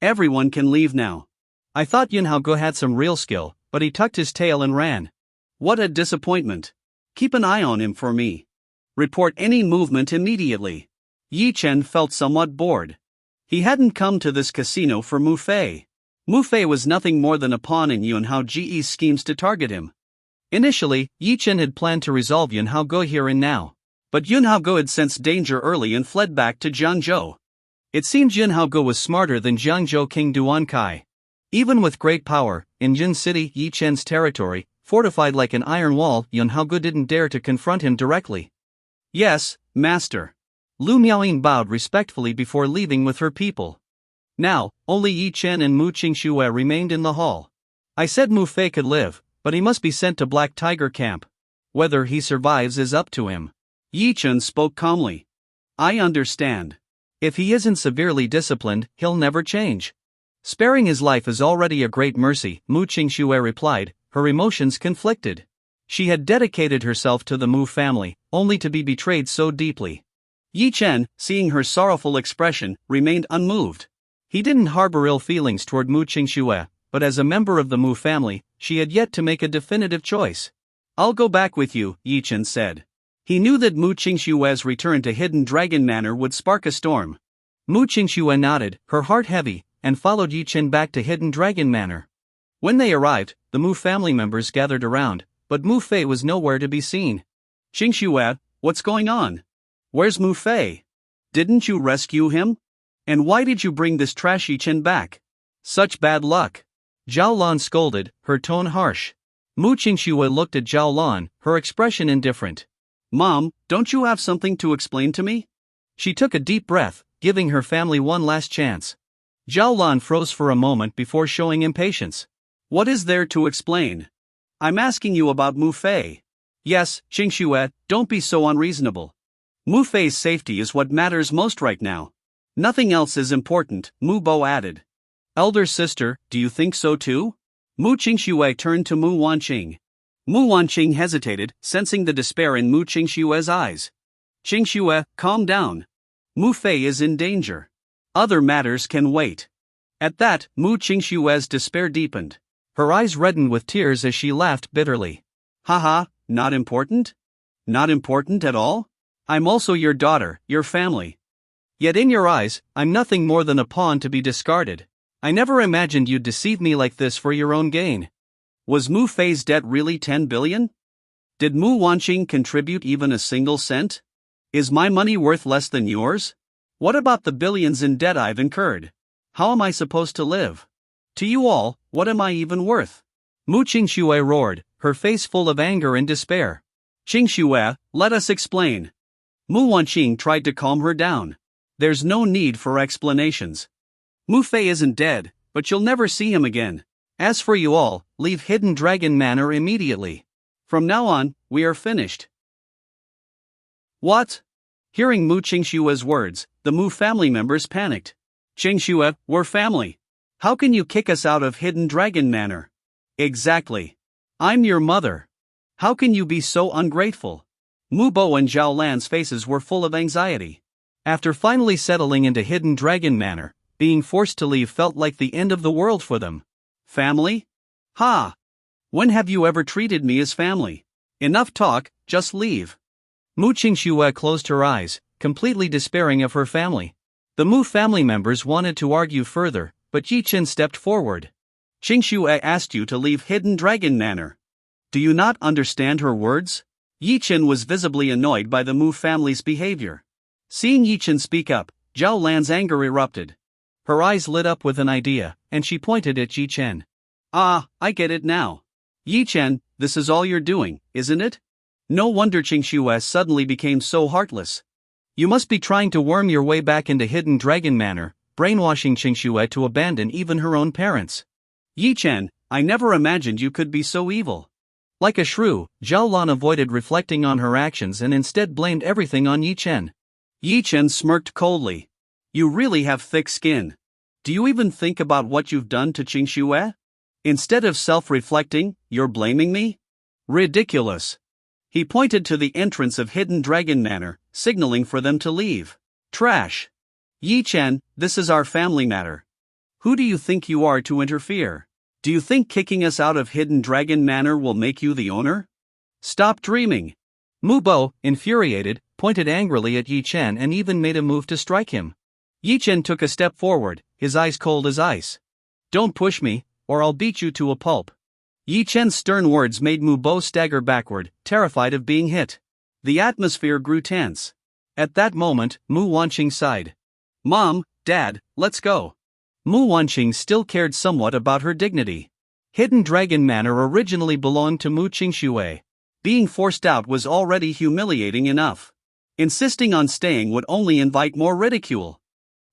"Everyone can leave now. I thought Yun Haoge had some real skill, but he tucked his tail and ran. What a disappointment. Keep an eye on him for me. Report any movement immediately." Ye Chen felt somewhat bored. He hadn't come to this casino for Mu Fei. Mu Fei was nothing more than a pawn in Yun Haoge's schemes to target him. Initially, Ye Chen had planned to resolve Yun Haoge here and now. But Yun Haoge had sensed danger early and fled back to Jiangzhou. It seemed Yun Haoge was smarter than Jiangzhou King Duan Kai. Even with great power, in Yun City, Ye Chen's territory, fortified like an iron wall, Yun Haoge didn't dare to confront him directly. "Yes, master." Lu Miaoying bowed respectfully before leaving with her people. Now, only Ye Chen and Mu Qingxue remained in the hall. "I said Mu Fei could live, but he must be sent to Black Tiger Camp. Whether he survives is up to him." Ye Chen spoke calmly. "I understand. If he isn't severely disciplined, he'll never change." "Sparing his life is already a great mercy," Mu Qingxue replied, her emotions conflicted. She had dedicated herself to the Mu family, only to be betrayed so deeply. Ye Chen, seeing her sorrowful expression, remained unmoved. He didn't harbor ill feelings toward Mu Qingxue, but as a member of the Mu family, she had yet to make a definitive choice. "I'll go back with you," Ye Chen said. He knew that Mu Qingxue's return to Hidden Dragon Manor would spark a storm. Mu Qingxue nodded, her heart heavy, and followed Ye Chen back to Hidden Dragon Manor. When they arrived, the Mu family members gathered around, but Mu Fei was nowhere to be seen. "Qingxue, what's going on? Where's Mu Fei? Didn't you rescue him? And why did you bring this trash Ye Chen back? Such bad luck." Zhao Lan scolded, her tone harsh. Mu Qingxue looked at Zhao Lan, her expression indifferent. "Mom, don't you have something to explain to me?" She took a deep breath, giving her family one last chance. Zhao Lan froze for a moment before showing impatience. "What is there to explain? I'm asking you about Mu Fei." "Yes, Qingxue, don't be so unreasonable. Mu Fei's safety is what matters most right now. Nothing else is important, Mu Bo added. Elder sister, do you think so too? Mu Qingxue turned to Mu Wanqing. Mu Wanqing hesitated, sensing the despair in Mu Qingxue's eyes. Qingxue, calm down. Mu Fei is in danger. Other matters can wait. At that, Mu Qingxue's despair deepened. Her eyes reddened with tears as she laughed bitterly. Haha, not important? Not important at all? I'm also your daughter, your family. Yet in your eyes, I'm nothing more than a pawn to be discarded. I never imagined you'd deceive me like this for your own gain. Was Mu Fei's debt really 10 billion? Did Mu Wanqing contribute even a single cent? Is my money worth less than yours? What about the billions in debt I've incurred? How am I supposed to live? To you all, what am I even worth? Mu Qingxue roared, her face full of anger and despair. Qingxue, let us explain. Mu Wanqing tried to calm her down. There's no need for explanations. Mu Fei isn't dead, but you'll never see him again. As for you all, leave Hidden Dragon Manor immediately. From now on, we are finished. What? Hearing Mu Qingxue's words, the Mu family members panicked. Qingxue, we're family. How can you kick us out of Hidden Dragon Manor? Exactly. I'm your mother. How can you be so ungrateful? Mu Bo and Zhao Lan's faces were full of anxiety. After finally settling into Hidden Dragon Manor, being forced to leave felt like the end of the world for them. Family? Ha! When have you ever treated me as family? Enough talk, just leave. Mu Qingxue closed her eyes, completely despairing of her family. The Mu family members wanted to argue further, but Ye Chen stepped forward. Qingxue asked you to leave Hidden Dragon Manor. Do you not understand her words? Ye Chen was visibly annoyed by the Mu family's behavior. Seeing Ye Chen speak up, Zhao Lan's anger erupted. Her eyes lit up with an idea, and she pointed at Ye Chen. Ah, I get it now. Ye Chen, this is all you're doing, isn't it? No wonder Qingxue suddenly became so heartless. You must be trying to worm your way back into Hidden Dragon Manor, brainwashing Qingxue to abandon even her own parents. Ye Chen, I never imagined you could be so evil. Like a shrew, Zhao Lan avoided reflecting on her actions and instead blamed everything on Ye Chen. Ye Chen smirked coldly. You really have thick skin. Do you even think about what you've done to Qingxue? Instead of self-reflecting, you're blaming me? Ridiculous. He pointed to the entrance of Hidden Dragon Manor, signaling for them to leave. Trash. Ye Chen, this is our family matter. Who do you think you are to interfere? Do you think kicking us out of Hidden Dragon Manor will make you the owner? Stop dreaming. Mu Bo, infuriated, pointed angrily at Ye Chen and even made a move to strike him. Ye Chen took a step forward, his eyes cold as ice. Don't push me, or I'll beat you to a pulp. Ye Chen's stern words made Mu Bo stagger backward, terrified of being hit. The atmosphere grew tense. At that moment, Mu Wanqing sighed. Mom, Dad, let's go. Mu Wanqing still cared somewhat about her dignity. Hidden Dragon Manor originally belonged to Mu Qingxue. Being forced out was already humiliating enough. Insisting on staying would only invite more ridicule.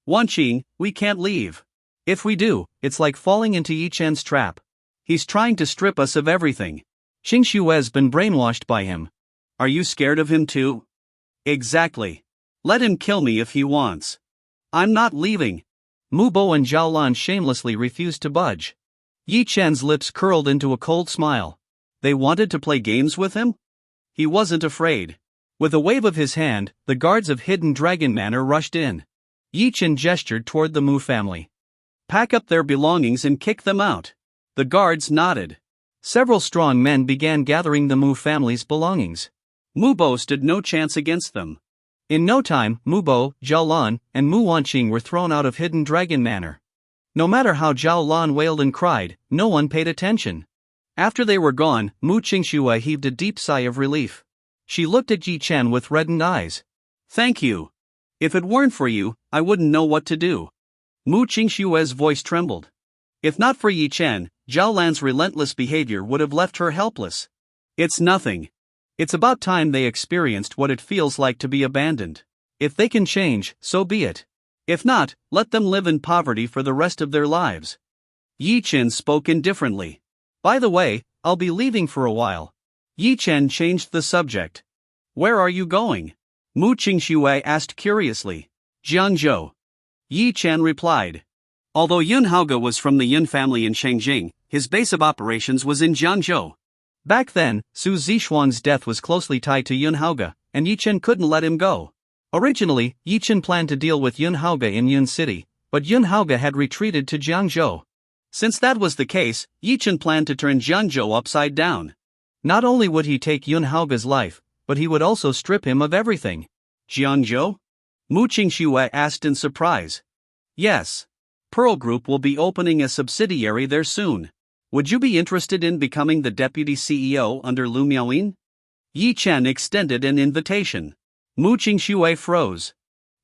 Wanqing, we can't leave. If we do, it's like falling into Ye Chen's trap. He's trying to strip us of everything. Qingxue's been brainwashed by him. Are you scared of him too? Exactly. Let him kill me if he wants. I'm not leaving. Mu Bo and Zhao Lan shamelessly refused to budge. Ye Chen's lips curled into a cold smile. They wanted to play games with him? He wasn't afraid. With a wave of his hand, the guards of Hidden Dragon Manor rushed in. Ye Chen gestured toward the Mu family. Pack up their belongings and kick them out. The guards nodded. Several strong men began gathering the Mu family's belongings. Mu Bo stood no chance against them. In no time, Mu Bo, Zhao Lan, and Mu Wanqing were thrown out of Hidden Dragon Manor. No matter how Zhao Lan wailed and cried, no one paid attention. After they were gone, Mu Qingxue heaved a deep sigh of relief. She looked at Ye Chen with reddened eyes. Thank you. If it weren't for you, I wouldn't know what to do. Mu Qingxue's voice trembled. If not for Ye Chen, Zhao Lan's relentless behavior would have left her helpless. It's nothing. It's about time they experienced what it feels like to be abandoned. If they can change, so be it. If not, let them live in poverty for the rest of their lives. Ye Chen spoke indifferently. By the way, I'll be leaving for a while. Ye Chen changed the subject. Where are you going? Mu Qingxue asked curiously. Jiangzhou. Ye Chen replied. Although Yun Haoge was from the Yun family in Shengjing, his base of operations was in Jiangzhou. Back then, Su Zixuan's death was closely tied to Yun Haoge, and Ye Chen couldn't let him go. Originally, Ye Chen planned to deal with Yun Haoge in Yun City, but Yun Haoge had retreated to Jiangzhou. Since that was the case, Ye Chen planned to turn Jiangzhou upside down. Not only would he take Yun Haoge's life, but he would also strip him of everything. Jiangzhou? Mu Qingxue asked in surprise. Yes. Pearl Group will be opening a subsidiary there soon. Would you be interested in becoming the deputy CEO under Lu Miaoyin? Ye Chen extended an invitation. Mu Qingxue froze.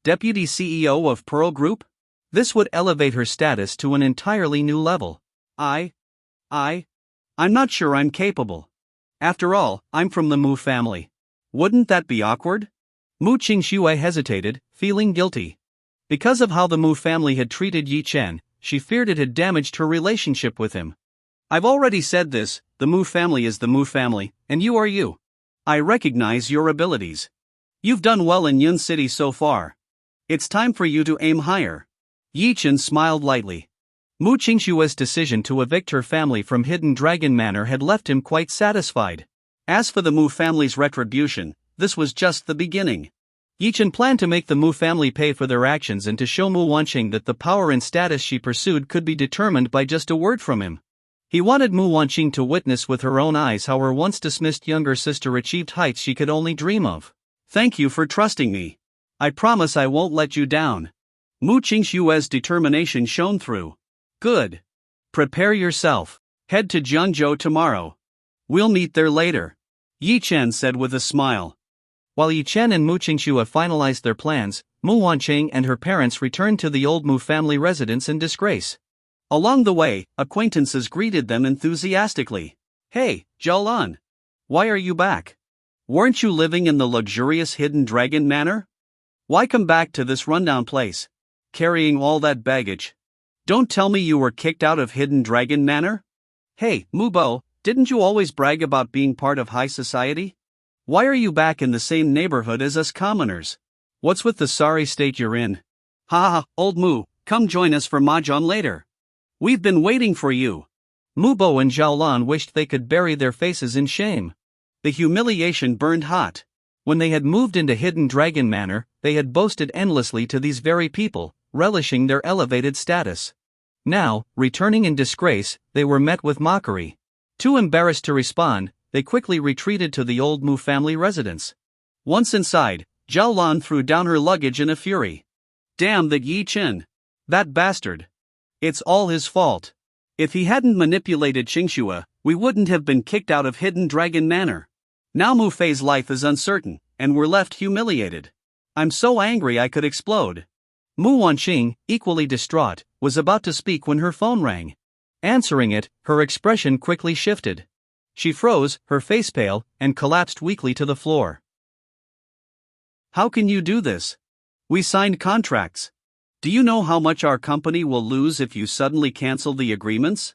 Deputy CEO of Pearl Group? This would elevate her status to an entirely new level. I'm not sure I'm capable. After all, I'm from the Mu family. Wouldn't that be awkward? Mu Qingxue hesitated, feeling guilty. Because of how the Mu family had treated Ye Chen, she feared it had damaged her relationship with him. I've already said this, the Mu family is the Mu family, and you are you. I recognize your abilities. You've done well in Yun City so far. It's time for you to aim higher. Ye Chen smiled lightly. Mu Qingxue's decision to evict her family from Hidden Dragon Manor had left him quite satisfied. As for the Mu family's retribution, this was just the beginning. Ye Chen planned to make the Mu family pay for their actions and to show Mu Wanqing that the power and status she pursued could be determined by just a word from him. He wanted Mu Wanqing to witness with her own eyes how her once dismissed younger sister achieved heights she could only dream of. Thank you for trusting me. I promise I won't let you down. Mu Qingxue's determination shone through. Good. Prepare yourself. Head to Jiangzhou tomorrow. We'll meet there later. Ye Chen said with a smile. While Ye Chen and Mu Qingxue finalized their plans, Mu Wanqing and her parents returned to the old Mu family residence in disgrace. Along the way, acquaintances greeted them enthusiastically. Hey, Zhaolan. Why are you back? Weren't you living in the luxurious Hidden Dragon Manor? Why come back to this rundown place? Carrying all that baggage. Don't tell me you were kicked out of Hidden Dragon Manor? Hey, Mubo, didn't you always brag about being part of high society? Why are you back in the same neighborhood as us commoners? What's with the sorry state you're in? Ha, old Mu, come join us for mahjong later. We've been waiting for you. Mubo and Zhaolan wished they could bury their faces in shame. The humiliation burned hot. When they had moved into Hidden Dragon Manor, they had boasted endlessly to these very people, relishing their elevated status. Now, returning in disgrace, they were met with mockery. Too embarrassed to respond, they quickly retreated to the old Mu family residence. Once inside, Zhaolan threw down her luggage in a fury. Damn that Ye Chen. That bastard. It's all his fault. If he hadn't manipulated Qingxue, we wouldn't have been kicked out of Hidden Dragon Manor. Now Mu Fei's life is uncertain, and we're left humiliated. I'm so angry I could explode. Mu Wanqing, equally distraught, was about to speak when her phone rang. Answering it, her expression quickly shifted. She froze, her face pale, and collapsed weakly to the floor. How can you do this? We signed contracts. Do you know how much our company will lose if you suddenly cancel the agreements?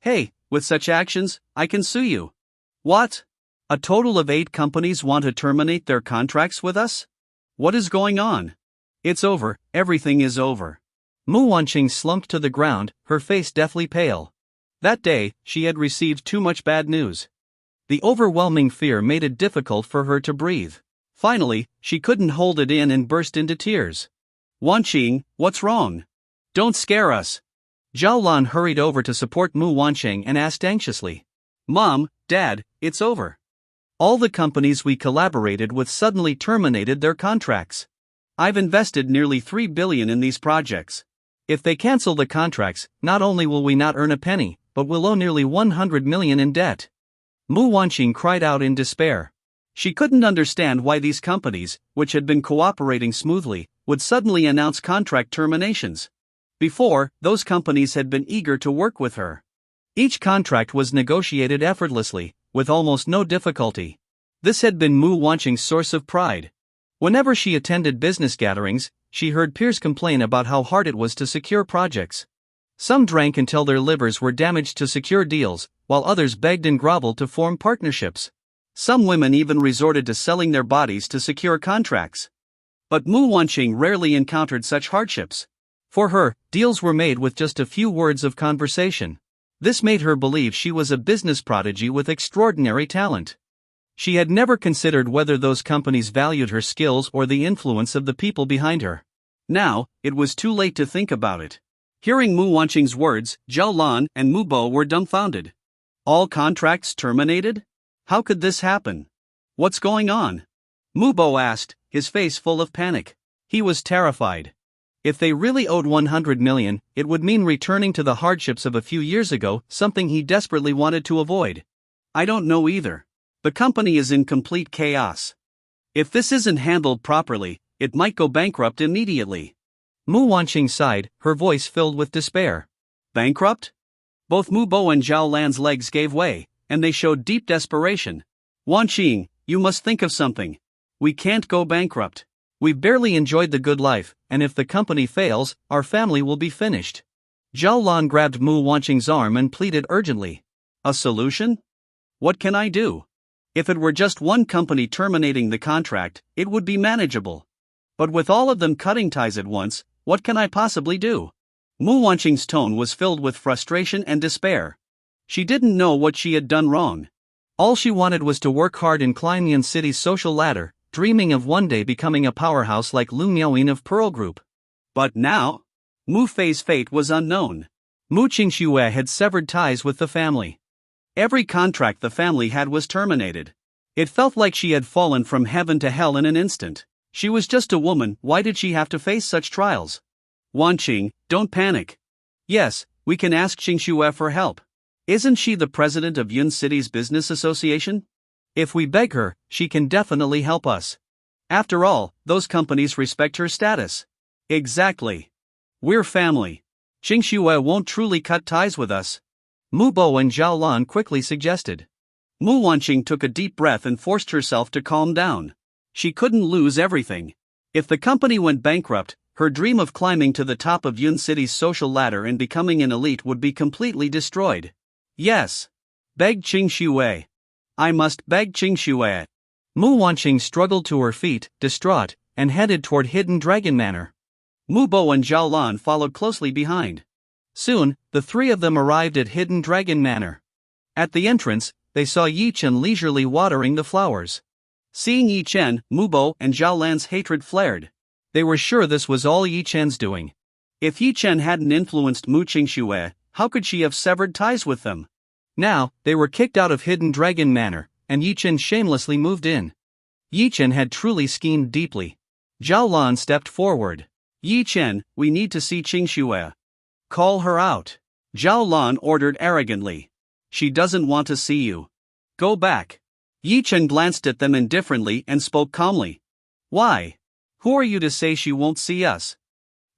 Hey, with such actions, I can sue you. What? A total of 8 companies want to terminate their contracts with us? What is going on? It's over, everything is over. Mu Wanqing slumped to the ground, her face deathly pale. That day, she had received too much bad news. The overwhelming fear made it difficult for her to breathe. Finally, she couldn't hold it in and burst into tears. Wanqing, what's wrong? Don't scare us. Zhaolan hurried over to support Mu Wanqing and asked anxiously. Mom, Dad, it's over. All the companies we collaborated with suddenly terminated their contracts. I've invested nearly 3 billion in these projects. If they cancel the contracts, not only will we not earn a penny, but we'll owe nearly 100 million in debt. Mu Wanqing cried out in despair. She couldn't understand why these companies, which had been cooperating smoothly, would suddenly announce contract terminations. Before, those companies had been eager to work with her. Each contract was negotiated effortlessly, with almost no difficulty. This had been Mu Wanqing's source of pride. Whenever she attended business gatherings, she heard peers complain about how hard it was to secure projects. Some drank until their livers were damaged to secure deals, while others begged and groveled to form partnerships. Some women even resorted to selling their bodies to secure contracts. But Mu Wanqing rarely encountered such hardships. For her, deals were made with just a few words of conversation. This made her believe she was a business prodigy with extraordinary talent. She had never considered whether those companies valued her skills or the influence of the people behind her. Now, it was too late to think about it. Hearing Mu Wanqing's words, Zhao Lan and Mu Bo were dumbfounded. All contracts terminated? How could this happen? What's going on? Mu Bo asked, his face full of panic. He was terrified. If they really owed 100 million, it would mean returning to the hardships of a few years ago, something he desperately wanted to avoid. I don't know either. The company is in complete chaos. If this isn't handled properly, it might go bankrupt immediately. Mu Wanqing sighed, her voice filled with despair. Bankrupt? Both Mu Bo and Zhao Lan's legs gave way, and they showed deep desperation. Wanqing, you must think of something. We can't go bankrupt. We've barely enjoyed the good life, and if the company fails, our family will be finished. Zhao Lan grabbed Mu Wanqing's arm and pleaded urgently. A solution? What can I do? If it were just one company terminating the contract, it would be manageable. But with all of them cutting ties at once, what can I possibly do? Mu Wanqing's tone was filled with frustration and despair. She didn't know what she had done wrong. All she wanted was to work hard and climb Yan City's social ladder, dreaming of one day becoming a powerhouse like Lu Yao of Pearl Group. But now? Mu Fei's fate was unknown. Mu Qingxue had severed ties with the family. Every contract the family had was terminated. It felt like she had fallen from heaven to hell in an instant. She was just a woman, why did she have to face such trials? Wanqing, don't panic. Yes, we can ask Qingxue for help. Isn't she the president of Yun City's business association? If we beg her, she can definitely help us. After all, those companies respect her status. Exactly. We're family. Qingxue won't truly cut ties with us. Mu Bo and Zhao Lan quickly suggested. Mu Wanqing took a deep breath and forced herself to calm down. She couldn't lose everything. If the company went bankrupt, her dream of climbing to the top of Yun City's social ladder and becoming an elite would be completely destroyed. Yes. Beg Qingxue. I must beg Qingxue. Mu Wanqing struggled to her feet, distraught, and headed toward Hidden Dragon Manor. Mu Bo and Zhao Lan followed closely behind. Soon, the three of them arrived at Hidden Dragon Manor. At the entrance, they saw Ye Chen leisurely watering the flowers. Seeing Ye Chen, Mu Bo and Zhao Lan's hatred flared. They were sure this was all Ye Chen's doing. If Ye Chen hadn't influenced Mu Qingxue, how could she have severed ties with them? Now, they were kicked out of Hidden Dragon Manor, and Ye Chen shamelessly moved in. Ye Chen had truly schemed deeply. Zhao Lan stepped forward. Ye Chen, we need to see Qingxue. Call her out. Zhao Lan ordered arrogantly. She doesn't want to see you. Go back. Ye Chen glanced at them indifferently and spoke calmly. Why? Who are you to say she won't see us?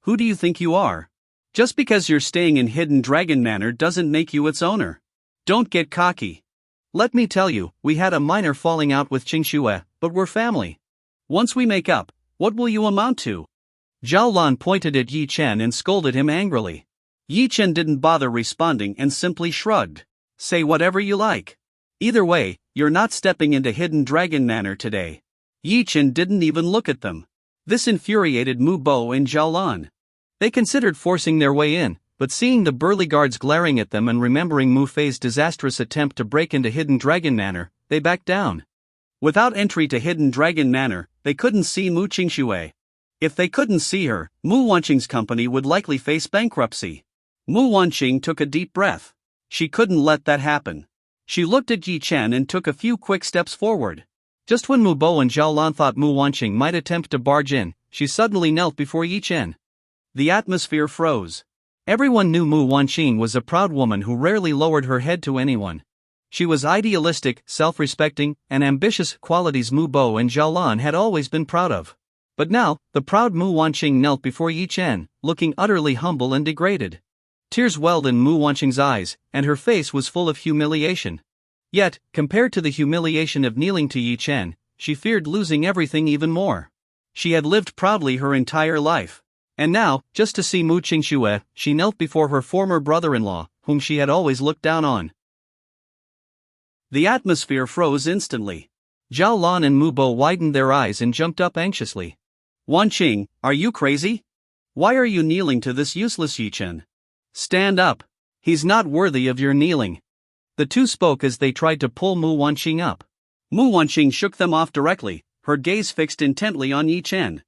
Who do you think you are? Just because you're staying in Hidden Dragon Manor doesn't make you its owner. Don't get cocky. Let me tell you, we had a minor falling out with Qingxue, but we're family. Once we make up, what will you amount to? Zhao Lan pointed at Ye Chen and scolded him angrily. Ye Chen didn't bother responding and simply shrugged. Say whatever you like. Either way, you're not stepping into Hidden Dragon Manor today. Ye Chen didn't even look at them. This infuriated Mu Bo and Zhao Lan. They considered forcing their way in, but seeing the burly guards glaring at them and remembering Mu Fei's disastrous attempt to break into Hidden Dragon Manor, they backed down. Without entry to Hidden Dragon Manor, they couldn't see Mu Qingxue. If they couldn't see her, Mu Wanqing's company would likely face bankruptcy. Mu Wanqing took a deep breath. She couldn't let that happen. She looked at Ye Chen and took a few quick steps forward. Just when Mu Bo and Zhao Lan thought Mu Wanqing might attempt to barge in, she suddenly knelt before Ye Chen. The atmosphere froze. Everyone knew Mu Wanqing was a proud woman who rarely lowered her head to anyone. She was idealistic, self-respecting, and ambitious, qualities Mu Bo and Zhao Lan had always been proud of. But now, the proud Mu Wanqing knelt before Ye Chen, looking utterly humble and degraded. Tears welled in Mu Wanqing's eyes, and her face was full of humiliation. Yet, compared to the humiliation of kneeling to Ye Chen, she feared losing everything even more. She had lived proudly her entire life. And now, just to see Mu Qingxue, she knelt before her former brother-in-law, whom she had always looked down on. The atmosphere froze instantly. Zhao Lan and Mu Bo widened their eyes and jumped up anxiously. Wanqing, are you crazy? Why are you kneeling to this useless Ye Chen? Stand up. He's not worthy of your kneeling. The two spoke as they tried to pull Mu Wanqing up. Mu Wanqing shook them off directly, her gaze fixed intently on Ye Chen.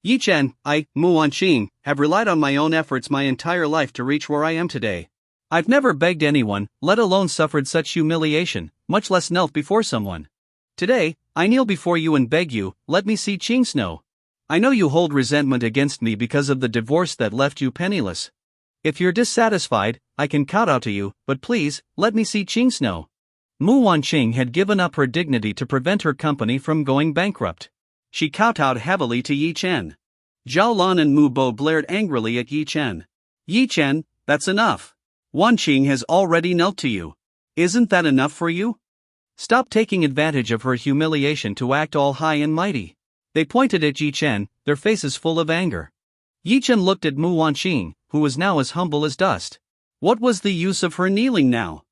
Ye Chen, Mu Wanqing, have relied on my own efforts my entire life to reach where I am today. I've never begged anyone, let alone suffered such humiliation, much less knelt before someone. Today, I kneel before you and beg you, let me see Qing Snow. I know you hold resentment against me because of the divorce that left you penniless. If you're dissatisfied, I can kowtow to you, but please, let me see Qing Snow. Mu Wanqing had given up her dignity to prevent her company from going bankrupt. She kowtowed heavily to Ye Chen. Zhao Lan and Mu Bo glared angrily at Ye Chen. Ye Chen, that's enough. Wanqing has already knelt to you. Isn't that enough for you? Stop taking advantage of her humiliation to act all high and mighty. They pointed at Ye Chen, their faces full of anger. Ye Chen looked at Mu Wanqing, who was now as humble as dust. What was the use of her kneeling now?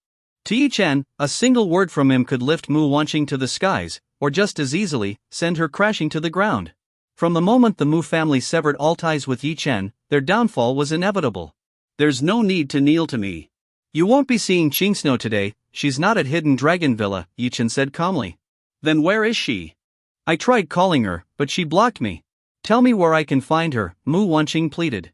To Ye Chen, a single word from him could lift Mu Wanqing to the skies, or just as easily, send her crashing to the ground. From the moment the Mu family severed all ties with Ye Chen, their downfall was inevitable. There's no need to kneel to me. You won't be seeing Qing Snow today, she's not at Hidden Dragon Villa, Ye Chen said calmly. Then where is she? I tried calling her, but she blocked me. Tell me where I can find her, Mu Wanqing pleaded.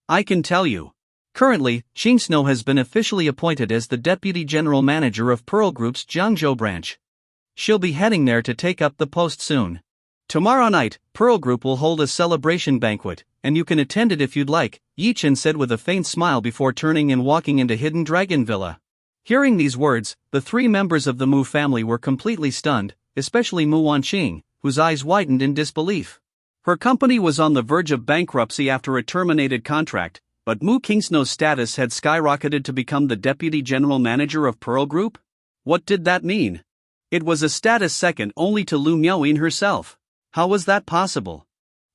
I can tell you. Currently, Qing Snow has been officially appointed as the Deputy General Manager of Pearl Group's Jiangzhou branch. She'll be heading there to take up the post soon. Tomorrow night, Pearl Group will hold a celebration banquet, and you can attend it if you'd like, Ye Chen said with a faint smile before turning and walking into Hidden Dragon Villa. Hearing these words, the three members of the Mu family were completely stunned, especially Mu Wanqing, whose eyes widened in disbelief. Her company was on the verge of bankruptcy after a terminated contract, but Mu Kingsnow's status had skyrocketed to become the Deputy General Manager of Pearl Group? What did that mean? It was a status second only to Lu Miaoyin herself. How was that possible?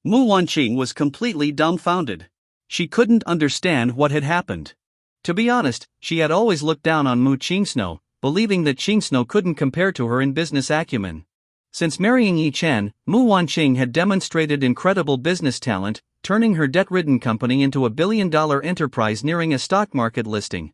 Mu Wanqing was completely dumbfounded. She couldn't understand what had happened. To be honest, she had always looked down on Mu Qingsnow, believing that Qingsnow couldn't compare to her in business acumen. Since marrying Ye Chen, Mu Wanqing had demonstrated incredible business talent, turning her debt-ridden company into a billion-dollar enterprise nearing a stock market listing.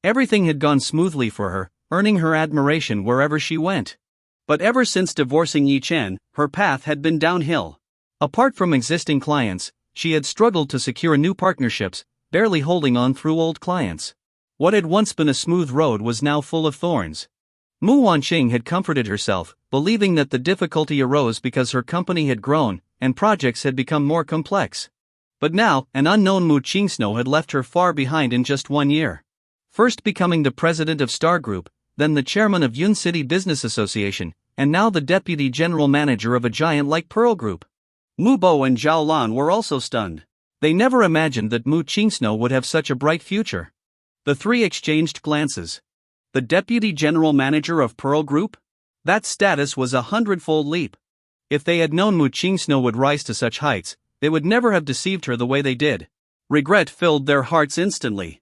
Everything had gone smoothly for her, earning her admiration wherever she went. But ever since divorcing Ye Chen, her path had been downhill. Apart from existing clients, she had struggled to secure new partnerships, barely holding on through old clients. What had once been a smooth road was now full of thorns. Mu Wanqing had comforted herself, believing that the difficulty arose because her company had grown, and projects had become more complex. But now, an unknown Mu Qingsnow had left her far behind in just 1 year. First becoming the president of Star Group, then the chairman of Yun City Business Association, and now the deputy general manager of a giant like Pearl Group. Mu Bo and Zhao Lan were also stunned. They never imagined that Mu Qingsnow would have such a bright future. The three exchanged glances. The deputy general manager of Pearl Group? That status was a 100-fold leap. If they had known Mu Qingsnow would rise to such heights, they would never have deceived her the way they did. Regret filled their hearts instantly.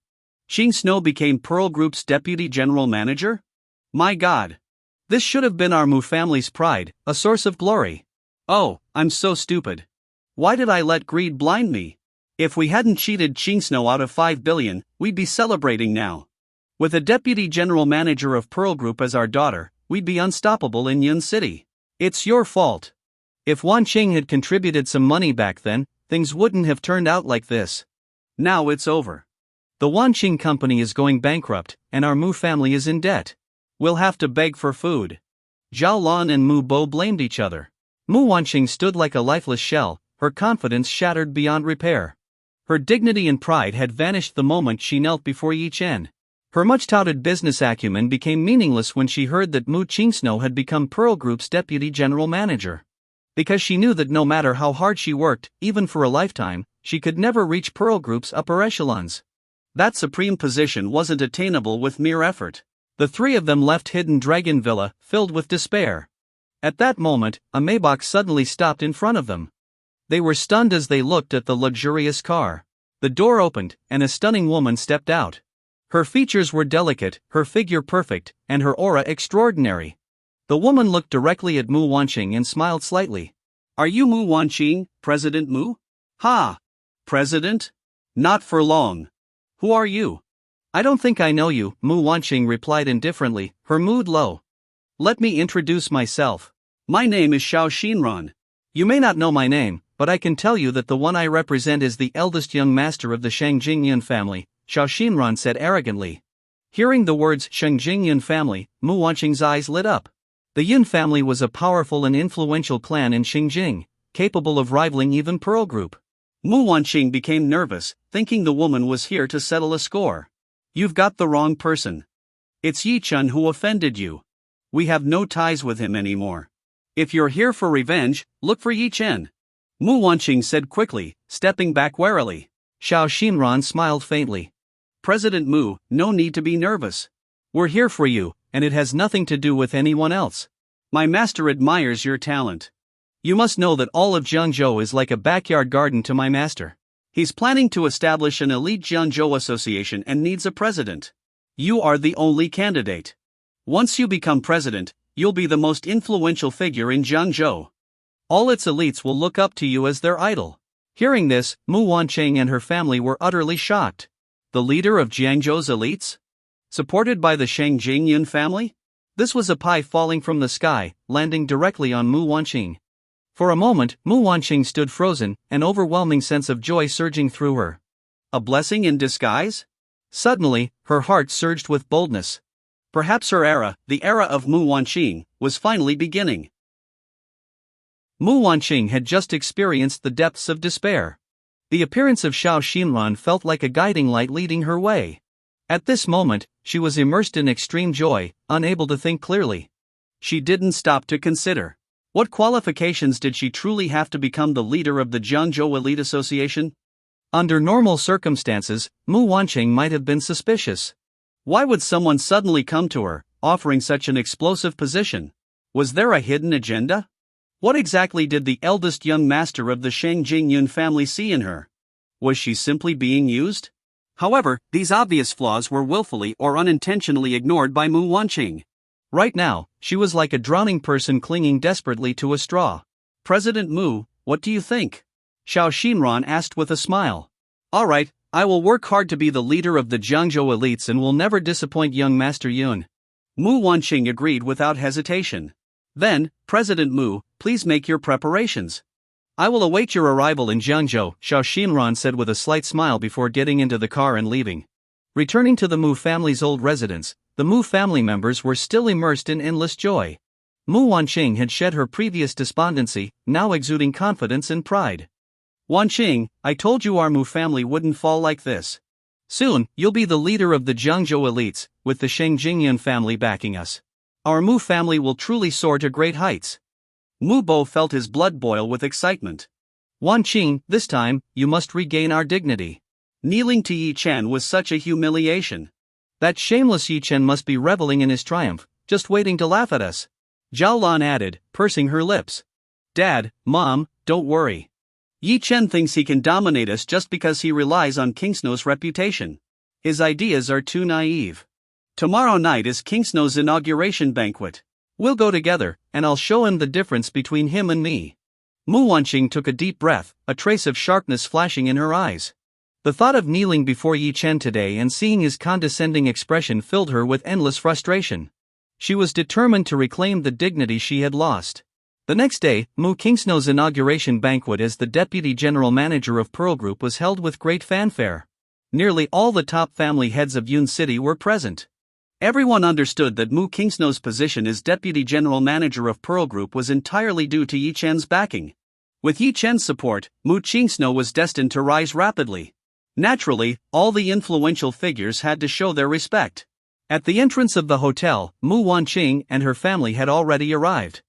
Qingsnow became Pearl Group's deputy general manager? My God! This should have been our Mu family's pride, a source of glory. Oh, I'm so stupid. Why did I let greed blind me? If we hadn't cheated Qingsnow out of 5 billion, we'd be celebrating now. With a deputy general manager of Pearl Group as our daughter, we'd be unstoppable in Yun City. It's your fault. If Wanqing had contributed some money back then, things wouldn't have turned out like this. Now it's over. The Wanqing company is going bankrupt, and our Mu family is in debt. We'll have to beg for food. Zhao Lan and Mu Bo blamed each other. Mu Wanqing stood like a lifeless shell, her confidence shattered beyond repair. Her dignity and pride had vanished the moment she knelt before Ye Chen. Her much-touted business acumen became meaningless when she heard that Mu Qingsnow had become Pearl Group's deputy general manager. Because she knew that no matter how hard she worked, even for a lifetime, she could never reach Pearl Group's upper echelons. That supreme position wasn't attainable with mere effort. The three of them left Hidden Dragon Villa, filled with despair. At that moment, a Maybach suddenly stopped in front of them. They were stunned as they looked at the luxurious car. The door opened, and a stunning woman stepped out. Her features were delicate, her figure perfect, and her aura extraordinary. The woman looked directly at Mu Wanqing and smiled slightly. Are you Mu Wanqing, President Mu? Ha! President? Not for long. Who are you? I don't think I know you, Mu Wanqing replied indifferently, her mood low. Let me introduce myself. My name is Xiao Xinran. You may not know my name, but I can tell you that the one I represent is the eldest young master of the Shang Jingyun family, Xiao Xinran said arrogantly. Hearing the words Shang Jingyun family, Mu Wanqing's eyes lit up. The Yun family was a powerful and influential clan in Xinjiang, capable of rivaling even Pearl Group. Mu Wanqing became nervous, thinking the woman was here to settle a score. You've got the wrong person. It's Ye Chen who offended you. We have no ties with him anymore. If you're here for revenge, look for Ye Chen. Mu Wanqing said quickly, stepping back warily. Xiao Xinran smiled faintly. President Mu, no need to be nervous. We're here for you, and it has nothing to do with anyone else. My master admires your talent. You must know that all of Jiangzhou is like a backyard garden to my master. He's planning to establish an elite Jiangzhou association and needs a president. You are the only candidate. Once you become president, you'll be the most influential figure in Jiangzhou. All its elites will look up to you as their idol. Hearing this, Mu Wanqing and her family were utterly shocked. The leader of Jiangzhou's elites? Supported by the Shang Jingyun family? This was a pie falling from the sky, landing directly on Mu Wanqing. For a moment, Mu Wanqing stood frozen, an overwhelming sense of joy surging through her. A blessing in disguise? Suddenly, her heart surged with boldness. Perhaps her era, the era of Mu Wanqing, was finally beginning. Mu Wanqing had just experienced the depths of despair. The appearance of Xiao Xinran felt like a guiding light leading her way. At this moment, she was immersed in extreme joy, unable to think clearly. She didn't stop to consider. What qualifications did she truly have to become the leader of the Jiangzhou Elite Association? Under normal circumstances, Mu Wanqing might have been suspicious. Why would someone suddenly come to her, offering such an explosive position? Was there a hidden agenda? What exactly did the eldest young master of the Shang Jingyun family see in her? Was she simply being used? However, these obvious flaws were willfully or unintentionally ignored by Mu Wanqing. Right now, she was like a drowning person clinging desperately to a straw. President Mu, what do you think? Xiao Xinran asked with a smile. All right, I will work hard to be the leader of the Jiangzhou elites and will never disappoint young Master Yun. Mu Wanqing agreed without hesitation. Then, President Mu, please make your preparations. I will await your arrival in Jiangzhou, Xiao Xinran said with a slight smile before getting into the car and leaving. Returning to the Mu family's old residence, the Mu family members were still immersed in endless joy. Mu Wanqing had shed her previous despondency, now exuding confidence and pride. Wanqing, I told you our Mu family wouldn't fall like this. Soon, you'll be the leader of the Jiangzhou elites, with the Shang Jingyun family backing us. Our Mu family will truly soar to great heights. Mu Bo felt his blood boil with excitement. Wanqing, this time, you must regain our dignity. Kneeling to Ye Chen was such a humiliation. That shameless Ye Chen must be reveling in his triumph, just waiting to laugh at us. Zhao Lan added, pursing her lips. Dad, Mom, don't worry. Ye Chen thinks he can dominate us just because he relies on King Snow's reputation. His ideas are too naive. Tomorrow night is King Snow's inauguration banquet. We'll go together, and I'll show him the difference between him and me. Mu Wanqing took a deep breath, a trace of sharpness flashing in her eyes. The thought of kneeling before Ye Chen today and seeing his condescending expression filled her with endless frustration. She was determined to reclaim the dignity she had lost. The next day, Mu Kingsnow's inauguration banquet as the deputy general manager of Pearl Group was held with great fanfare. Nearly all the top family heads of Yun City were present. Everyone understood that Mu Kingsnow's position as deputy general manager of Pearl Group was entirely due to Ye Chen's backing. With Ye Chen's support, Mu Kingsnow was destined to rise rapidly. Naturally, all the influential figures had to show their respect. At the entrance of the hotel, Mu Wanqing and her family had already arrived.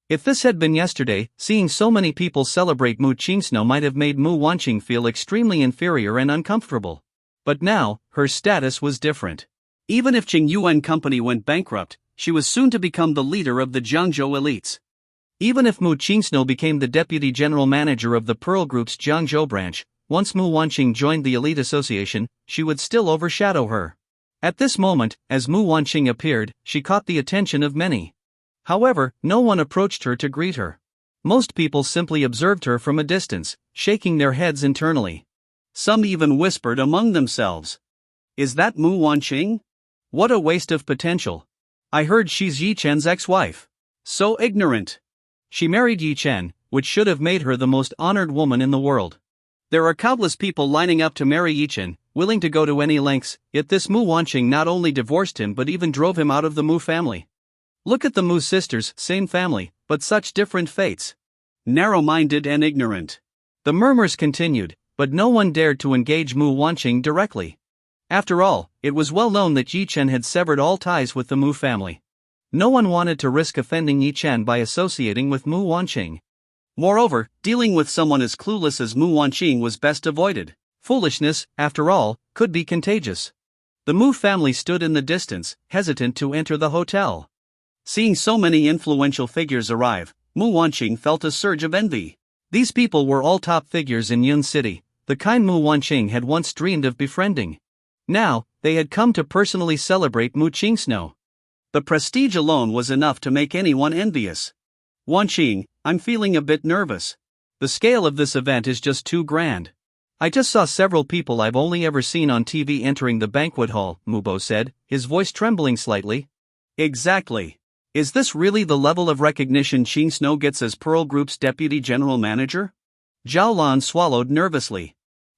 If this had been yesterday, seeing so many people celebrate Mu Kingsnow might have made Mu Wanqing feel extremely inferior and uncomfortable. But now, her status was different. Even if Qing Yuan Company went bankrupt, she was soon to become the leader of the Jiangzhou elites. Even if Mu Kingsnow became the deputy general manager of the Pearl Group's Jiangzhou branch, once Mu Wanqing joined the elite association, she would still overshadow her. At this moment, as Mu Wanqing appeared, she caught the attention of many. However, no one approached her to greet her. Most people simply observed her from a distance, shaking their heads internally. Some even whispered among themselves. Is that Mu Wanqing? What a waste of potential. I heard she's Ye Chen's ex-wife. So ignorant. She married Ye Chen, which should have made her the most honored woman in the world. There are countless people lining up to marry Ye Chen, willing to go to any lengths, yet this Mu Wanqing not only divorced him but even drove him out of the Mu family. Look at the Mu sisters, same family, but such different fates. Narrow-minded and ignorant. The murmurs continued, but no one dared to engage Mu Wanqing directly. After all, it was well known that Ye Chen had severed all ties with the Mu family. No one wanted to risk offending Ye Chen by associating with Mu Wanqing. Moreover, dealing with someone as clueless as Mu Wanqing was best avoided. Foolishness, after all, could be contagious. The Mu family stood in the distance, hesitant to enter the hotel. Seeing so many influential figures arrive, Mu Wanqing felt a surge of envy. These people were all top figures in Yun City, the kind Mu Wanqing had once dreamed of befriending. Now, they had come to personally celebrate Mu Qingsno. The prestige alone was enough to make anyone envious. Wanqing, I'm feeling a bit nervous. The scale of this event is just too grand. I just saw several people I've only ever seen on TV entering the banquet hall, Mubo said, his voice trembling slightly. Exactly. Is this really the level of recognition Qingsno gets as Pearl Group's deputy general manager? Zhao Lan swallowed nervously.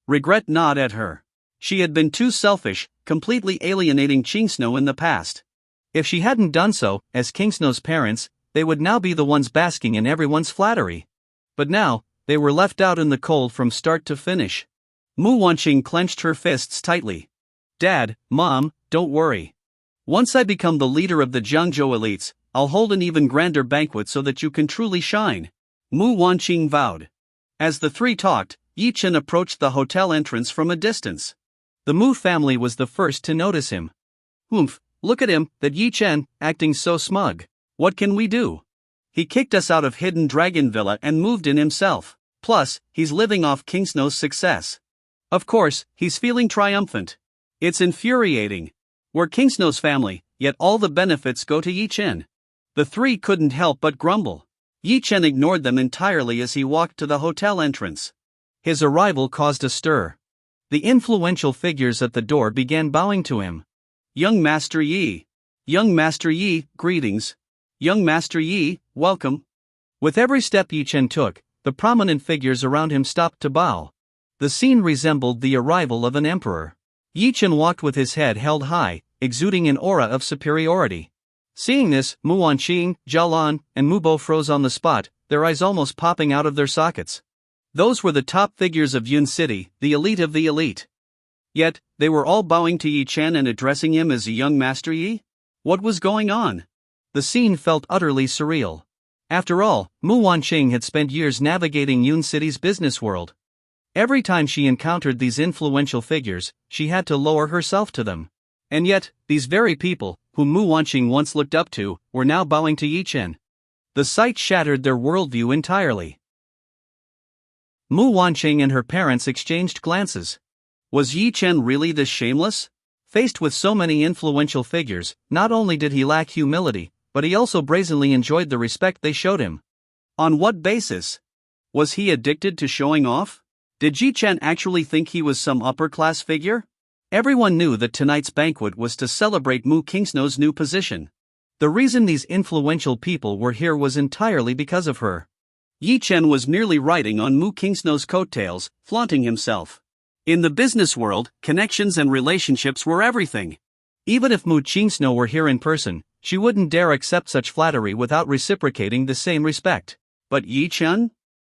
Regret gnawed at her. She had been too selfish, completely alienating Qingsno in the past. If she hadn't done so, as Qingsno's parents, they would now be the ones basking in everyone's flattery. But now, they were left out in the cold from start to finish. Mu Wanqing clenched her fists tightly. Dad, Mom, don't worry. Once I become the leader of the Jiangzhou elites, I'll hold an even grander banquet so that you can truly shine. Mu Wanqing vowed. As the three talked, Ye Chen approached the hotel entrance from a distance. The Mu family was the first to notice him. Oomph, look at him, that Ye Chen, acting so smug. What can we do? He kicked us out of Hidden Dragon Villa and moved in himself. Plus, he's living off Qingsno's success. Of course, he's feeling triumphant. It's infuriating. We're Qingsno's family, yet all the benefits go to Ye Chen. The three couldn't help but grumble. Ye Chen ignored them entirely as he walked to the hotel entrance. His arrival caused a stir. The influential figures at the door began bowing to him. Young Master Yi. Young Master Yi, greetings. Young Master Yi, welcome. With every step Ye Chen took, the prominent figures around him stopped to bow. The scene resembled the arrival of an emperor. Ye Chen walked with his head held high, exuding an aura of superiority. Seeing this, Mu Wanqing, Zhao Lan, and Mubo froze on the spot, their eyes almost popping out of their sockets. Those were the top figures of Yun City, the elite of the elite. Yet, they were all bowing to Ye Chen and addressing him as a young Master Yi? What was going on? The scene felt utterly surreal. After all, Mu Wanqing had spent years navigating Yun City's business world. Every time she encountered these influential figures, she had to lower herself to them. And yet, these very people, whom Mu Wanqing once looked up to, were now bowing to Ye Chen. The sight shattered their worldview entirely. Mu Wanqing and her parents exchanged glances. Was Ye Chen really this shameless? Faced with so many influential figures, not only did he lack humility, but he also brazenly enjoyed the respect they showed him. On what basis? Was he addicted to showing off? Did Ye Chen actually think he was some upper-class figure? Everyone knew that tonight's banquet was to celebrate Mu Qingsno's new position. The reason these influential people were here was entirely because of her. Ye Chen was merely riding on Mu Qingsno's coattails, flaunting himself. In the business world, connections and relationships were everything. Even if Mu Qingsno were here in person, she wouldn't dare accept such flattery without reciprocating the same respect. But Ye Chen?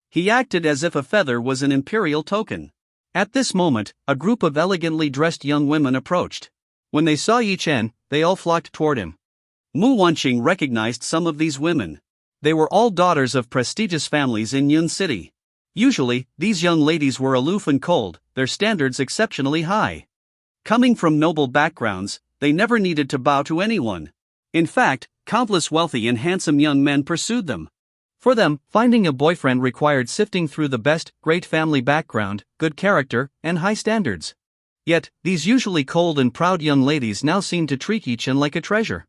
He acted as if a feather was an imperial token. At this moment, a group of elegantly dressed young women approached. When they saw Ye Chen, they all flocked toward him. Mu Wanqing recognized some of these women. They were all daughters of prestigious families in Yun City. Usually, these young ladies were aloof and cold, their standards exceptionally high. Coming from noble backgrounds, they never needed to bow to anyone. In fact, countless wealthy and handsome young men pursued them. For them, finding a boyfriend required sifting through the best, great family background, good character, and high standards. Yet, these usually cold and proud young ladies now seemed to treat Ye Chen like a treasure.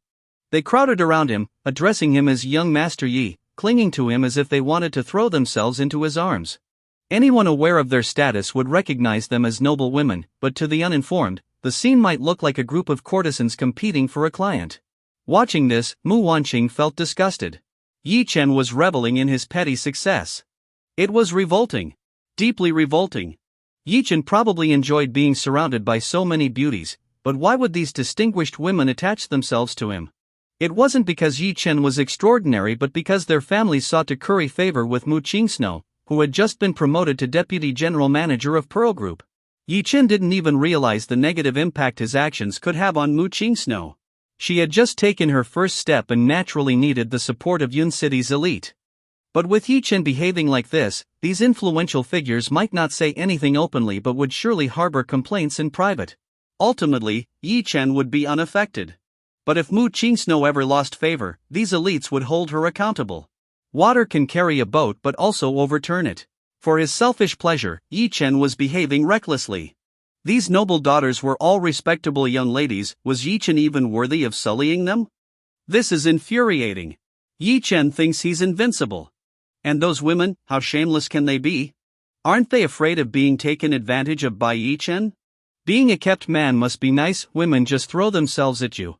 They crowded around him, addressing him as young Master Yi, clinging to him as if they wanted to throw themselves into his arms. Anyone aware of their status would recognize them as noble women, but to the uninformed, the scene might look like a group of courtesans competing for a client. Watching this, Mu Wanqing felt disgusted. Ye Chen was reveling in his petty success. It was revolting. Deeply revolting. Ye Chen probably enjoyed being surrounded by so many beauties, but why would these distinguished women attach themselves to him? It wasn't because Ye Chen was extraordinary but because their families sought to curry favor with Mu Qingsno, who had just been promoted to deputy general manager of Pearl Group. Ye Chen didn't even realize the negative impact his actions could have on Mu Qingsno. She had just taken her first step and naturally needed the support of Yun City's elite. But with Ye Chen behaving like this, these influential figures might not say anything openly but would surely harbor complaints in private. Ultimately, Ye Chen would be unaffected. But if Mu Qingsno ever lost favor, these elites would hold her accountable. Water can carry a boat but also overturn it. For his selfish pleasure, Ye Chen was behaving recklessly. These noble daughters were all respectable young ladies, was Ye Chen even worthy of sullying them? This is infuriating. Ye Chen thinks he's invincible. And those women, how shameless can they be? Aren't they afraid of being taken advantage of by Ye Chen? Being a kept man must be nice, women just throw themselves at you.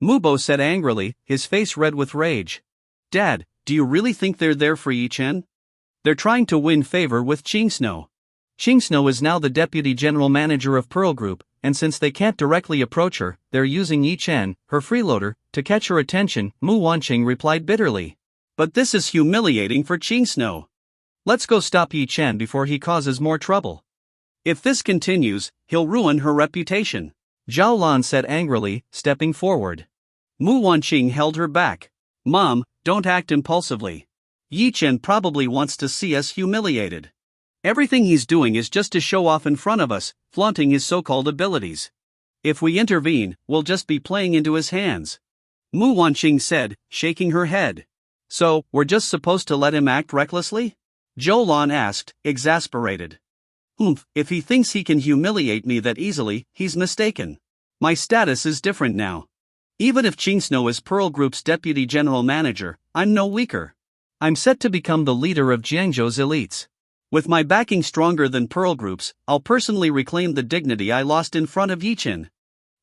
Mubo said angrily, his face red with rage. Dad, do you really think they're there for Ye Chen? They're trying to win favor with Qingsno. Qingsno is now the deputy general manager of Pearl Group, and since they can't directly approach her, they're using Ye Chen, her freeloader, to catch her attention, Mu Wanqing replied bitterly. But this is humiliating for Qingsno. Let's go stop Ye Chen before he causes more trouble. If this continues, he'll ruin her reputation. Zhao Lan said angrily, stepping forward. Mu Wanqing held her back. Mom, don't act impulsively. Ye Chen probably wants to see us humiliated. Everything he's doing is just to show off in front of us, flaunting his so-called abilities. If we intervene, we'll just be playing into his hands. Mu Wanqing said, shaking her head. So, we're just supposed to let him act recklessly? Zhou Lan asked, exasperated. If he thinks he can humiliate me that easily, he's mistaken. My status is different now. Even if Qingsno is Pearl Group's deputy general manager, I'm no weaker. I'm set to become the leader of Jiangzhou's elites. With my backing stronger than Pearl Group's, I'll personally reclaim the dignity I lost in front of Ye Chen.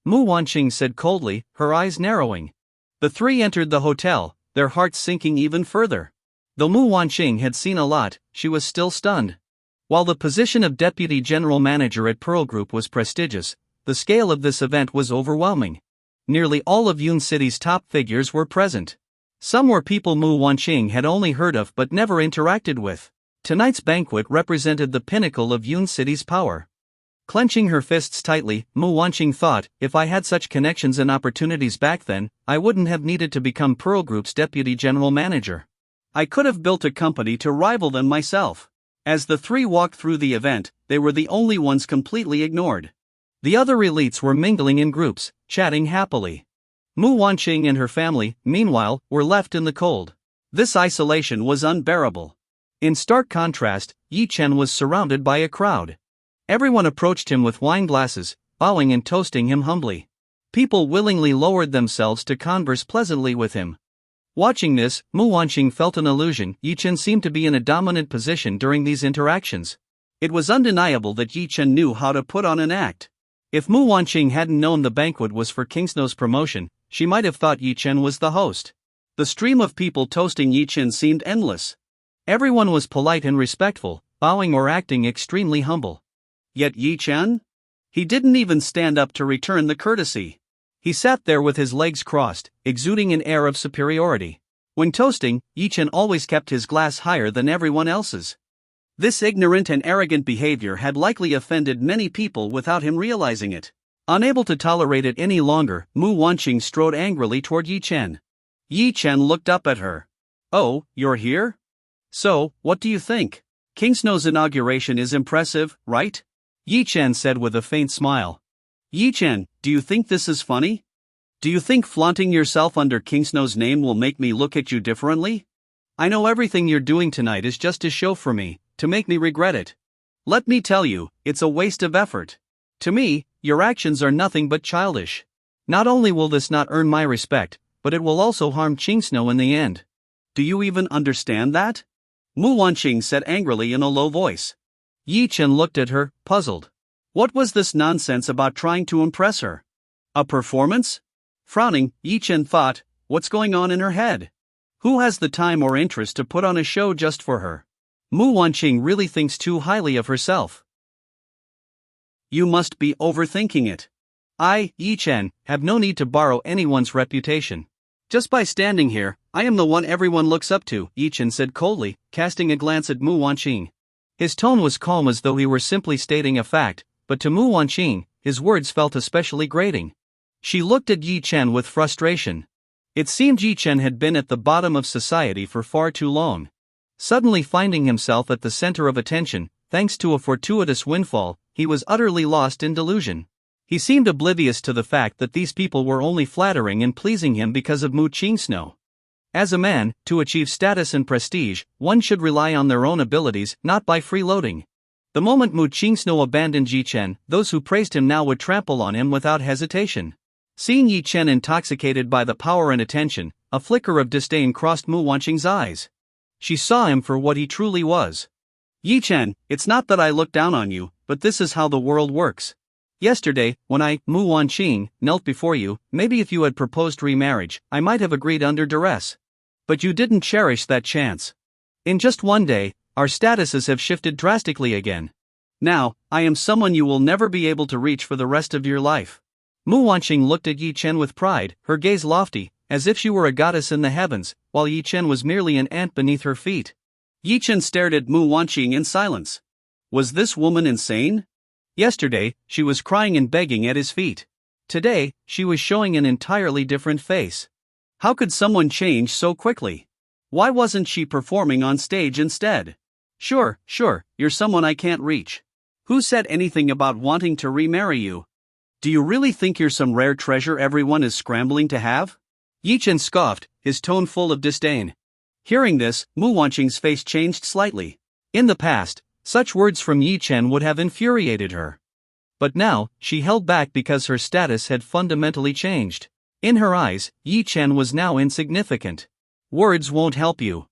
Mu Wanqing said coldly, her eyes narrowing. The three entered the hotel, their hearts sinking even further. Though Mu Wanqing had seen a lot, she was still stunned. While the position of deputy general manager at Pearl Group was prestigious, the scale of this event was overwhelming. Nearly all of Yun City's top figures were present. Some were people Mu Wanqing had only heard of but never interacted with. Tonight's banquet represented the pinnacle of Yun City's power. Clenching her fists tightly, Mu Wanqing thought, if I had such connections and opportunities back then, I wouldn't have needed to become Pearl Group's deputy general manager. I could have built a company to rival them myself. As the three walked through the event, they were the only ones completely ignored. The other elites were mingling in groups, chatting happily. Mu Wanqing and her family, meanwhile, were left in the cold. This isolation was unbearable. In stark contrast, Ye Chen was surrounded by a crowd. Everyone approached him with wine glasses, bowing and toasting him humbly. People willingly lowered themselves to converse pleasantly with him. Watching this, Mu Wanqing felt an illusion. Ye Chen seemed to be in a dominant position during these interactions. It was undeniable that Ye Chen knew how to put on an act. If Mu Wanqing hadn't known the banquet was for Qingsno's promotion, she might have thought Ye Chen was the host. The stream of people toasting Ye Chen seemed endless. Everyone was polite and respectful, bowing or acting extremely humble. Yet Ye Chen? He didn't even stand up to return the courtesy. He sat there with his legs crossed, exuding an air of superiority. When toasting, Ye Chen always kept his glass higher than everyone else's. This ignorant and arrogant behavior had likely offended many people without him realizing it. Unable to tolerate it any longer, Mu Wanqing strode angrily toward Ye Chen. Ye Chen looked up at her. Oh, you're here? So, what do you think? Qingsno's inauguration is impressive, right? Ye Chen said with a faint smile. Ye Chen, do you think this is funny? Do you think flaunting yourself under Qingsno's name will make me look at you differently? I know everything you're doing tonight is just a show for me, to make me regret it. Let me tell you, it's a waste of effort. To me, your actions are nothing but childish. Not only will this not earn my respect, but it will also harm Qingsno in the end. Do you even understand that? Mu Wanqing said angrily in a low voice. Ye Chen looked at her, puzzled. What was this nonsense about trying to impress her? A performance? Frowning, Ye Chen thought, what's going on in her head? Who has the time or interest to put on a show just for her? Mu Wanqing really thinks too highly of herself. You must be overthinking it. I, Ye Chen, have no need to borrow anyone's reputation. Just by standing here, I am the one everyone looks up to, Ye Chen said coldly, casting a glance at Mu Wanqing. His tone was calm as though he were simply stating a fact, but to Mu Wanqing, his words felt especially grating. She looked at Ye Chen with frustration. It seemed Ye Chen had been at the bottom of society for far too long. Suddenly finding himself at the center of attention, thanks to a fortuitous windfall, he was utterly lost in delusion. He seemed oblivious to the fact that these people were only flattering and pleasing him because of Mu Qingsno. As a man, to achieve status and prestige, one should rely on their own abilities, not by freeloading. The moment Mu Qingsno abandoned Ye Chen, those who praised him now would trample on him without hesitation. Seeing Ye Chen intoxicated by the power and attention, a flicker of disdain crossed Mu Wanqing's eyes. She saw him for what he truly was. Ye Chen, it's not that I look down on you, but this is how the world works. Yesterday, when I, Mu Wanqing, knelt before you, maybe if you had proposed remarriage, I might have agreed under duress. But you didn't cherish that chance. In just one day, our statuses have shifted drastically again. Now, I am someone you will never be able to reach for the rest of your life. Mu Wanqing looked at Ye Chen with pride, her gaze lofty, as if she were a goddess in the heavens, while Ye Chen was merely an ant beneath her feet. Ye Chen stared at Mu Wanqing in silence. Was this woman insane? Yesterday, she was crying and begging at his feet. Today, she was showing an entirely different face. How could someone change so quickly? Why wasn't she performing on stage instead? Sure, you're someone I can't reach. Who said anything about wanting to remarry you? Do you really think you're some rare treasure everyone is scrambling to have? Ye Chen scoffed, his tone full of disdain. Hearing this, Mu Wanqing's face changed slightly. In the past, such words from Ye Chen would have infuriated her. But now, she held back because her status had fundamentally changed. In her eyes, Ye Chen was now insignificant. Words won't help you.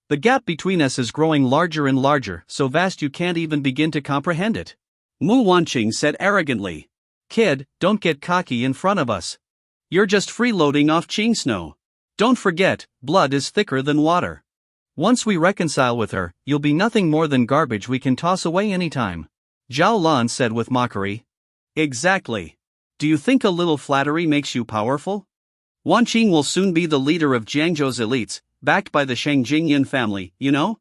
The gap between us is growing larger and larger, so vast you can't even begin to comprehend it. Mu Wanqing said arrogantly. Kid, don't get cocky in front of us. You're just freeloading off Qingsno. Don't forget, blood is thicker than water. Once we reconcile with her, you'll be nothing more than garbage we can toss away anytime. Zhao Lan said with mockery. Exactly. Do you think a little flattery makes you powerful? Wanqing will soon be the leader of Jiangzhou's elites, backed by the Shangjing Yun family, you know?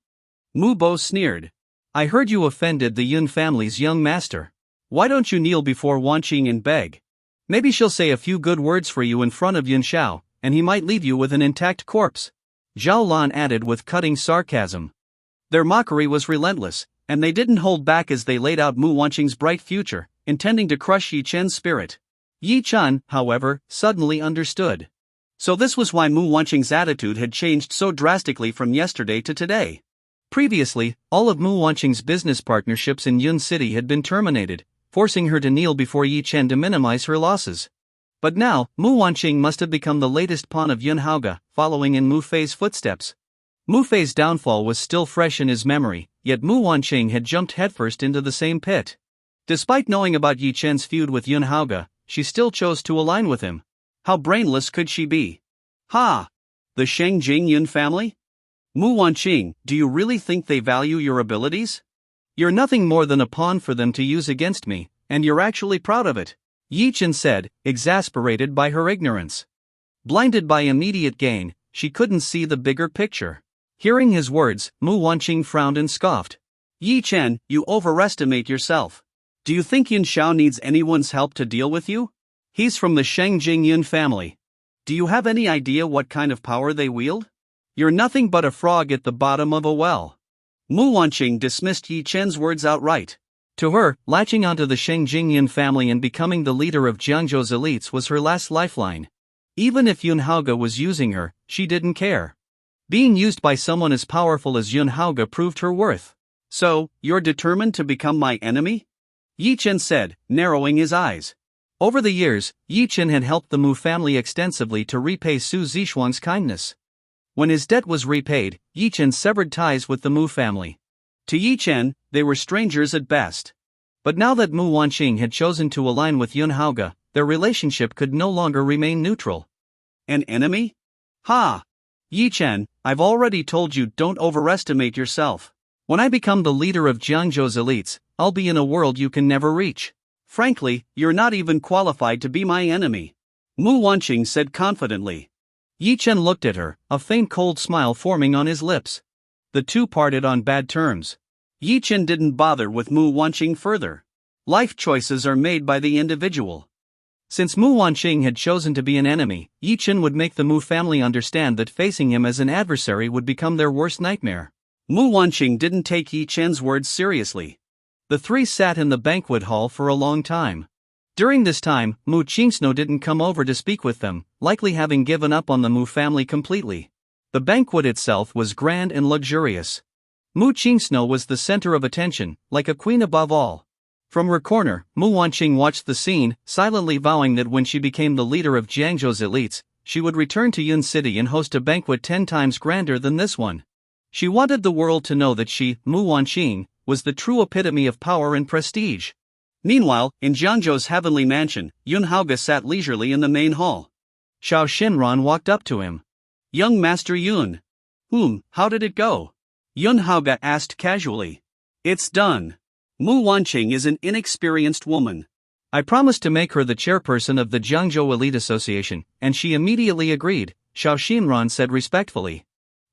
Mu Bo sneered. I heard you offended the Yun family's young master. Why don't you kneel before Wanqing and beg? Maybe she'll say a few good words for you in front of Yun Shao, and he might leave you with an intact corpse. Zhao Lan added with cutting sarcasm. Their mockery was relentless, and they didn't hold back as they laid out Mu Wanqing's bright future, intending to crush Ye Chen's spirit. Ye Chen, however, suddenly understood. So this was why Mu Wanqing's attitude had changed so drastically from yesterday to today. Previously, all of Mu Wanqing's business partnerships in Yun City had been terminated, forcing her to kneel before Ye Chen to minimize her losses. But now, Mu Wanqing must have become the latest pawn of Yun Haoge, following in Mu Fei's footsteps. Mu Fei's downfall was still fresh in his memory, yet Mu Wanqing had jumped headfirst into the same pit. Despite knowing about Ye Chen's feud with Yun Haoge, she still chose to align with him. How brainless could she be? Ha! The Shangjing Yun family? Mu Wanqing, do you really think they value your abilities? You're nothing more than a pawn for them to use against me, and you're actually proud of it, Ye Chen said, exasperated by her ignorance. Blinded by immediate gain, she couldn't see the bigger picture. Hearing his words, Mu Wanqing frowned and scoffed. Ye Chen, you overestimate yourself. Do you think Yun Shao needs anyone's help to deal with you? He's from the Shangjing Yun family. Do you have any idea what kind of power they wield? You're nothing but a frog at the bottom of a well. Mu Wanqing dismissed Ye Chen's words outright. To her, latching onto the Shangjing Yun family and becoming the leader of Jiangzhou's elites was her last lifeline. Even if Yun Haoge was using her, she didn't care. Being used by someone as powerful as Yun Haoge proved her worth. So, you're determined to become my enemy? Ye Chen said, narrowing his eyes. Over the years, Ye Chen had helped the Mu family extensively to repay Su Zixuan's kindness. When his debt was repaid, Ye Chen severed ties with the Mu family. To Ye Chen, they were strangers at best. But now that Mu Wanqing had chosen to align with Yun Haoge, their relationship could no longer remain neutral. An enemy? Ha! Ye Chen, I've already told you don't overestimate yourself. When I become the leader of Jiangzhou's elites, I'll be in a world you can never reach. Frankly, you're not even qualified to be my enemy. Mu Wanqing said confidently. Ye Chen looked at her, a faint cold smile forming on his lips. The two parted on bad terms. Ye Chen didn't bother with Mu Wanqing further. Life choices are made by the individual. Since Mu Wanqing had chosen to be an enemy, Ye Chen would make the Mu family understand that facing him as an adversary would become their worst nightmare. Mu Wanqing didn't take Ye Chen's words seriously. The three sat in the banquet hall for a long time. During this time, Mu Qingsno didn't come over to speak with them, likely having given up on the Mu family completely. The banquet itself was grand and luxurious. Mu Qingsno was the center of attention, like a queen above all. From her corner, Mu Wanqing watched the scene, silently vowing that when she became the leader of Jiangzhou's elites, she would return to Yun City and host a banquet 10 times grander than this one. She wanted the world to know that she, Mu Wanqing, was the true epitome of power and prestige. Meanwhile, in Jiangzhou's heavenly mansion, Yun Haoge sat leisurely in the main hall. Xiao Xinran walked up to him. Young Master Yun. How did it go? Yun Haoge asked casually. It's done. Mu Wanqing is an inexperienced woman. I promised to make her the chairperson of the Jiangzhou Elite Association, and she immediately agreed, Xiao Xinran said respectfully.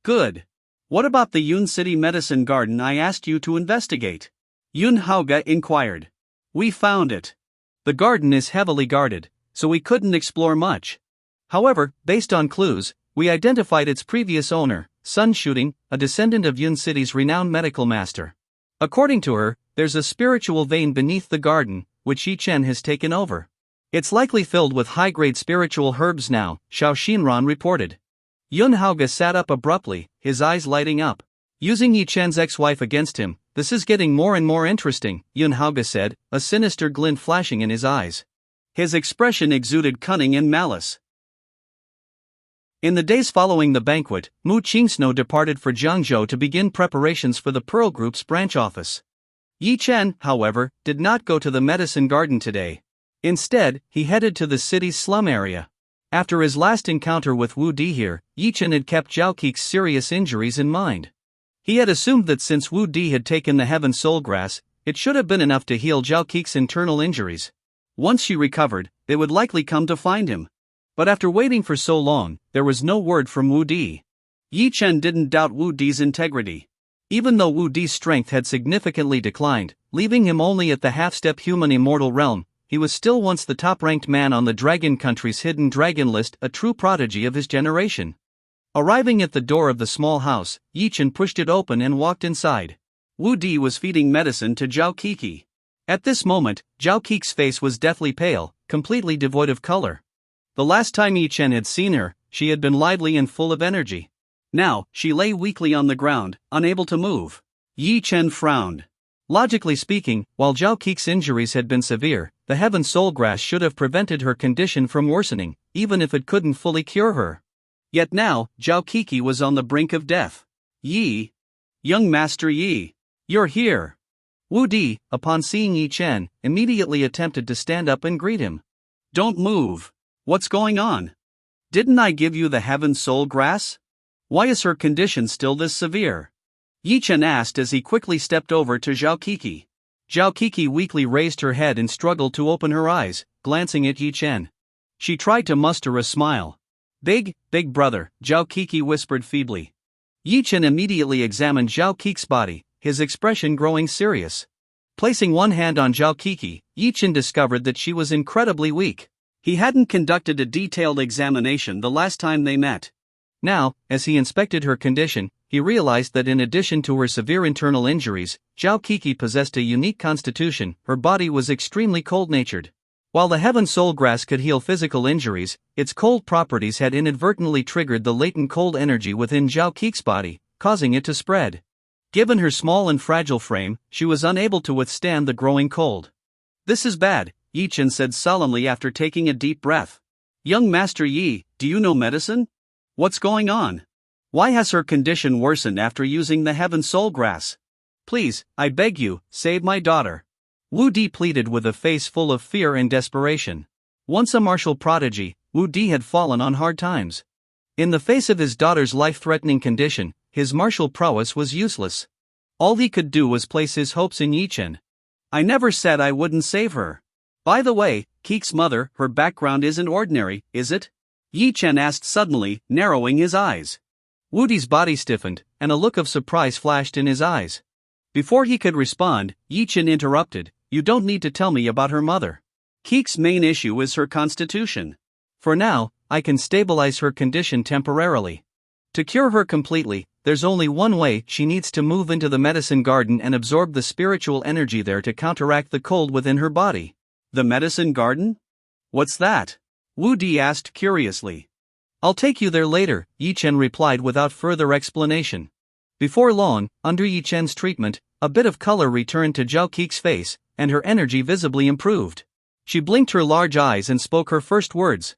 Good. What about the Yun City Medicine Garden I asked you to investigate? Yun Haoge inquired. We found it. The garden is heavily guarded, so we couldn't explore much. However, based on clues, we identified its previous owner, Sun Shooting, a descendant of Yun City's renowned medical master. According to her, there's a spiritual vein beneath the garden, which Ye Chen has taken over. It's likely filled with high-grade spiritual herbs now, Xiao Xinran reported. Yun Haoge sat up abruptly, his eyes lighting up. Using Ye Chen's ex-wife against him, this is getting more and more interesting, Yun Haoge said, a sinister glint flashing in his eyes. His expression exuded cunning and malice. In the days following the banquet, Mu Qingsno departed for Jiangzhou to begin preparations for the Pearl Group's branch office. Ye Chen, however, did not go to the medicine garden today. Instead, he headed to the city's slum area. After his last encounter with Wudi here, Ye Chen had kept Zhao Kik's serious injuries in mind. He had assumed that since Wudi had taken the Heaven Soul Grass, it should have been enough to heal Zhao Kik's internal injuries. Once she recovered, they would likely come to find him. But after waiting for so long, there was no word from Wudi. Ye Chen didn't doubt Wudi's integrity. Even though Wudi's strength had significantly declined, leaving him only at the half-step human immortal realm, he was still once the top-ranked man on the Dragon Country's hidden dragon list, a true prodigy of his generation. Arriving at the door of the small house, Ye Chen pushed it open and walked inside. Wudi was feeding medicine to Zhao Kiki. At this moment, Zhao Kik's face was deathly pale, completely devoid of color. The last time Ye Chen had seen her, she had been lively and full of energy. Now, she lay weakly on the ground, unable to move. Ye Chen frowned. Logically speaking, while Zhao Kik's injuries had been severe, the Heaven Soul Grass should have prevented her condition from worsening, even if it couldn't fully cure her. Yet now, Zhao Kiki was on the brink of death. Yi! Young Master Yi! You're here! Wudi, upon seeing Ye Chen, immediately attempted to stand up and greet him. Don't move! What's going on? Didn't I give you the Heaven Soul Grass? Why is her condition still this severe? Ye Chen asked as he quickly stepped over to Zhao Kiki. Zhao Kiki weakly raised her head and struggled to open her eyes, glancing at Ye Chen. She tried to muster a smile. Big brother, Zhao Kiki whispered feebly. Ye Chen immediately examined Zhao Kiki's body, his expression growing serious. Placing one hand on Zhao Kiki, Ye Chen discovered that she was incredibly weak. He hadn't conducted a detailed examination the last time they met. Now, as he inspected her condition, he realized that in addition to her severe internal injuries, Zhao Kiki possessed a unique constitution. Her body was extremely cold-natured. While the Heaven Soul Grass could heal physical injuries, its cold properties had inadvertently triggered the latent cold energy within Zhao Kiki's body, causing it to spread. Given her small and fragile frame, she was unable to withstand the growing cold. This is bad, Ye Chen said solemnly after taking a deep breath. Young Master Yi, do you know medicine? What's going on? Why has her condition worsened after using the heaven soul grass? Please, I beg you, save my daughter. Wudi pleaded with a face full of fear and desperation. Once a martial prodigy, Wudi had fallen on hard times. In the face of his daughter's life-threatening condition, his martial prowess was useless. All he could do was place his hopes in Ye Chen. I never said I wouldn't save her. By the way, Keek's mother, her background isn't ordinary, is it? Ye Chen asked suddenly, narrowing his eyes. Wudi's body stiffened, and a look of surprise flashed in his eyes. Before he could respond, Ye Chen interrupted, "You don't need to tell me about her mother. Keek's main issue is her constitution. For now, I can stabilize her condition temporarily. To cure her completely, there's only one way: she needs to move into the medicine garden and absorb the spiritual energy there to counteract the cold within her body." The medicine garden? What's that? Wudi asked curiously. I'll take you there later, Ye Chen replied without further explanation. Before long, under Ye Chen's treatment, a bit of color returned to Zhao Keek's face, and her energy visibly improved. She blinked her large eyes and spoke her first words.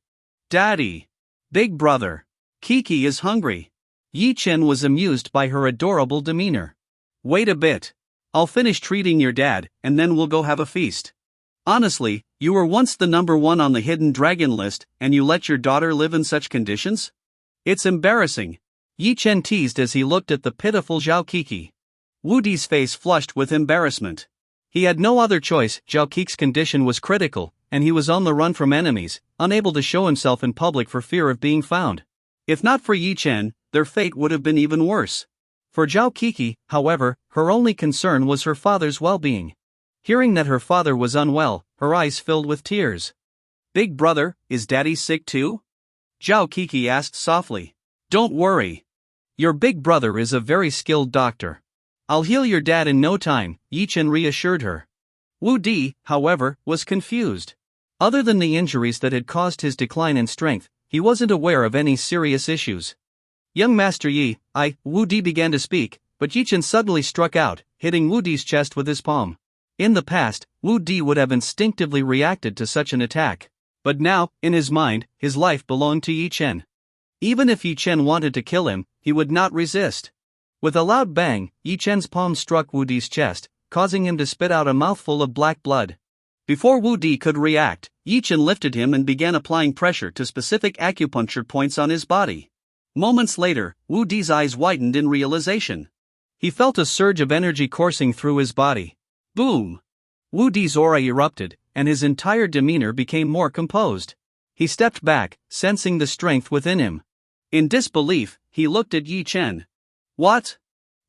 Daddy. Big brother. Kiki is hungry. Ye Chen was amused by her adorable demeanor. Wait a bit. I'll finish treating your dad, and then we'll go have a feast. Honestly, you were once the #1 on the hidden dragon list, and you let your daughter live in such conditions? It's embarrassing. Ye Chen teased as he looked at the pitiful Zhao Kiki. Wudi's face flushed with embarrassment. He had no other choice. Zhao Keek's condition was critical, and he was on the run from enemies, unable to show himself in public for fear of being found. If not for Ye Chen, their fate would have been even worse. For Zhao Kiki, however, her only concern was her father's well-being. Hearing that her father was unwell, her eyes filled with tears. Big brother, is daddy sick too? Zhao Kiki asked softly. Don't worry. Your big brother is a very skilled doctor. I'll heal your dad in no time, Ye Chen reassured her. Wudi, however, was confused. Other than the injuries that had caused his decline in strength, he wasn't aware of any serious issues. Young Master Yi, Wudi began to speak, but Ye Chen suddenly struck out, hitting Wudi's chest with his palm. In the past, Wudi would have instinctively reacted to such an attack. But now, in his mind, his life belonged to Ye Chen. Even if Ye Chen wanted to kill him, he would not resist. With a loud bang, Ye Chen's palm struck Wudi's chest, causing him to spit out a mouthful of black blood. Before Wudi could react, Ye Chen lifted him and began applying pressure to specific acupuncture points on his body. Moments later, Wudi's eyes widened in realization. He felt a surge of energy coursing through his body. Boom! Wudi's aura erupted, and his entire demeanor became more composed. He stepped back, sensing the strength within him. In disbelief, he looked at Ye Chen. What?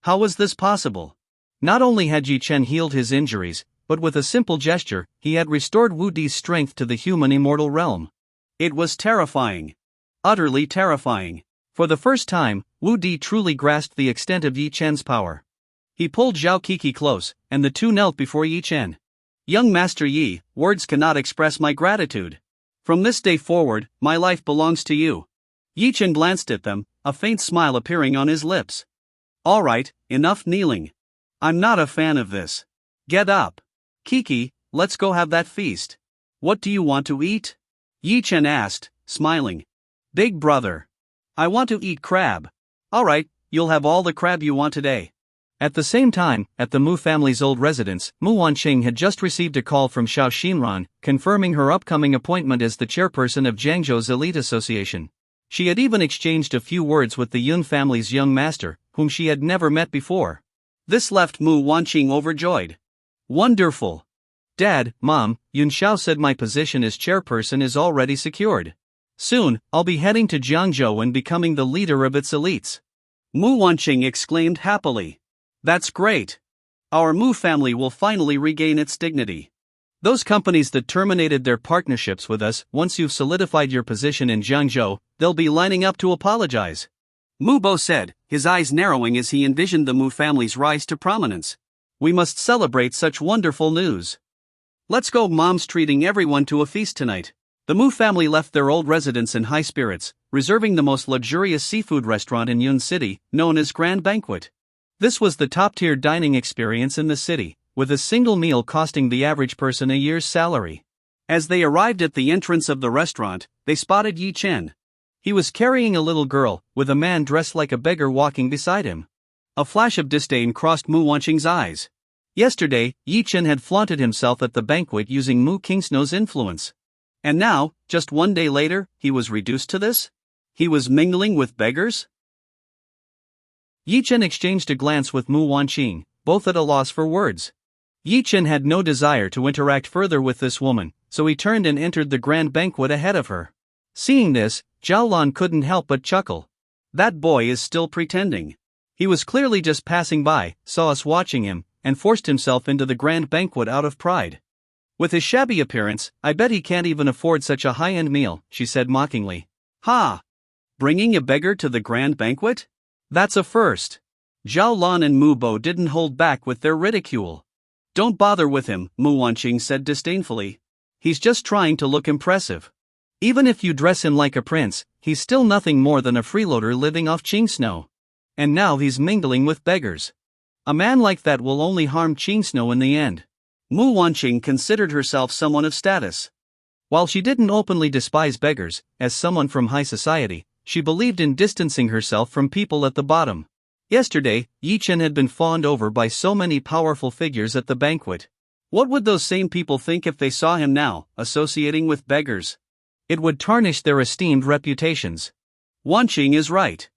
How was this possible? Not only had Ye Chen healed his injuries, but with a simple gesture, he had restored Wudi's strength to the human immortal realm. It was terrifying. Utterly terrifying. For the first time, Wudi truly grasped the extent of Ye Chen's power. He pulled Zhao Kiki close, and the two knelt before Ye Chen. Young Master Yi, words cannot express my gratitude. From this day forward, my life belongs to you. Ye Chen glanced at them, a faint smile appearing on his lips. All right, enough kneeling. I'm not a fan of this. Get up. Kiki, let's go have that feast. What do you want to eat? Ye Chen asked, smiling. Big brother. I want to eat crab. All right, you'll have all the crab you want today. At the same time, at the Mu family's old residence, Mu Wanqing had just received a call from Xiao Xinran, confirming her upcoming appointment as the chairperson of Jiangzhou's elite association. She had even exchanged a few words with the Yun family's young master, whom she had never met before. This left Mu Wanqing overjoyed. Wonderful! Dad, Mom, Yun Xiao said my position as chairperson is already secured. Soon, I'll be heading to Jiangzhou and becoming the leader of its elites. Mu Wanqing exclaimed happily. That's great. Our Mu family will finally regain its dignity. Those companies that terminated their partnerships with us, once you've solidified your position in Jiangzhou, they'll be lining up to apologize. Mu Bo said, his eyes narrowing as he envisioned the Mu family's rise to prominence. We must celebrate such wonderful news. Let's go. Mom's treating everyone to a feast tonight. The Mu family left their old residence in high spirits, reserving the most luxurious seafood restaurant in Yun City, known as Grand Banquet. This was the top-tier dining experience in the city, with a single meal costing the average person a year's salary. As they arrived at the entrance of the restaurant, they spotted Ye Chen. He was carrying a little girl, with a man dressed like a beggar walking beside him. A flash of disdain crossed Mu Wanqing's eyes. Yesterday, Ye Chen had flaunted himself at the banquet using Mu Kingsnow's influence. And now, just one day later, he was reduced to this? He was mingling with beggars? Ye Chen exchanged a glance with Mu Wanqing, both at a loss for words. Ye Chen had no desire to interact further with this woman, so he turned and entered the grand banquet ahead of her. Seeing this, Zhao Lan couldn't help but chuckle. That boy is still pretending. He was clearly just passing by, saw us watching him, and forced himself into the grand banquet out of pride. With his shabby appearance, I bet he can't even afford such a high-end meal, she said mockingly. Ha! Bringing a beggar to the grand banquet? That's a first. Zhao Lan and Mu Bo didn't hold back with their ridicule. Don't bother with him, Mu Wanqing said disdainfully. He's just trying to look impressive. Even if you dress him like a prince, he's still nothing more than a freeloader living off Qing Snow. And now he's mingling with beggars. A man like that will only harm Qing Snow in the end. Mu Wanqing considered herself someone of status. While she didn't openly despise beggars, as someone from high society, she believed in distancing herself from people at the bottom. Yesterday, Ye Chen had been fawned over by so many powerful figures at the banquet. What would those same people think if they saw him now, associating with beggars? It would tarnish their esteemed reputations. Wanqing is right.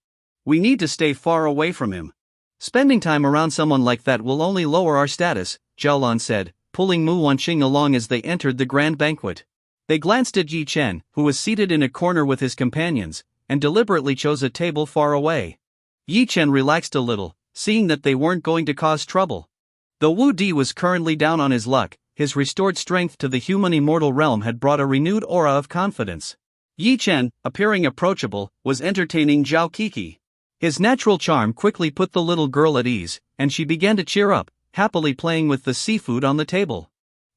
We need to stay far away from him. Spending time around someone like that will only lower our status, Zhao Lan said, pulling Mu Wanqing along as they entered the grand banquet. They glanced at Ye Chen, who was seated in a corner with his companions, and deliberately chose a table far away. Ye Chen relaxed a little, seeing that they weren't going to cause trouble. Though Wudi was currently down on his luck, his restored strength to the human immortal realm had brought a renewed aura of confidence. Ye Chen, appearing approachable, was entertaining Zhao Kiki. His natural charm quickly put the little girl at ease, and she began to cheer up, happily playing with the seafood on the table.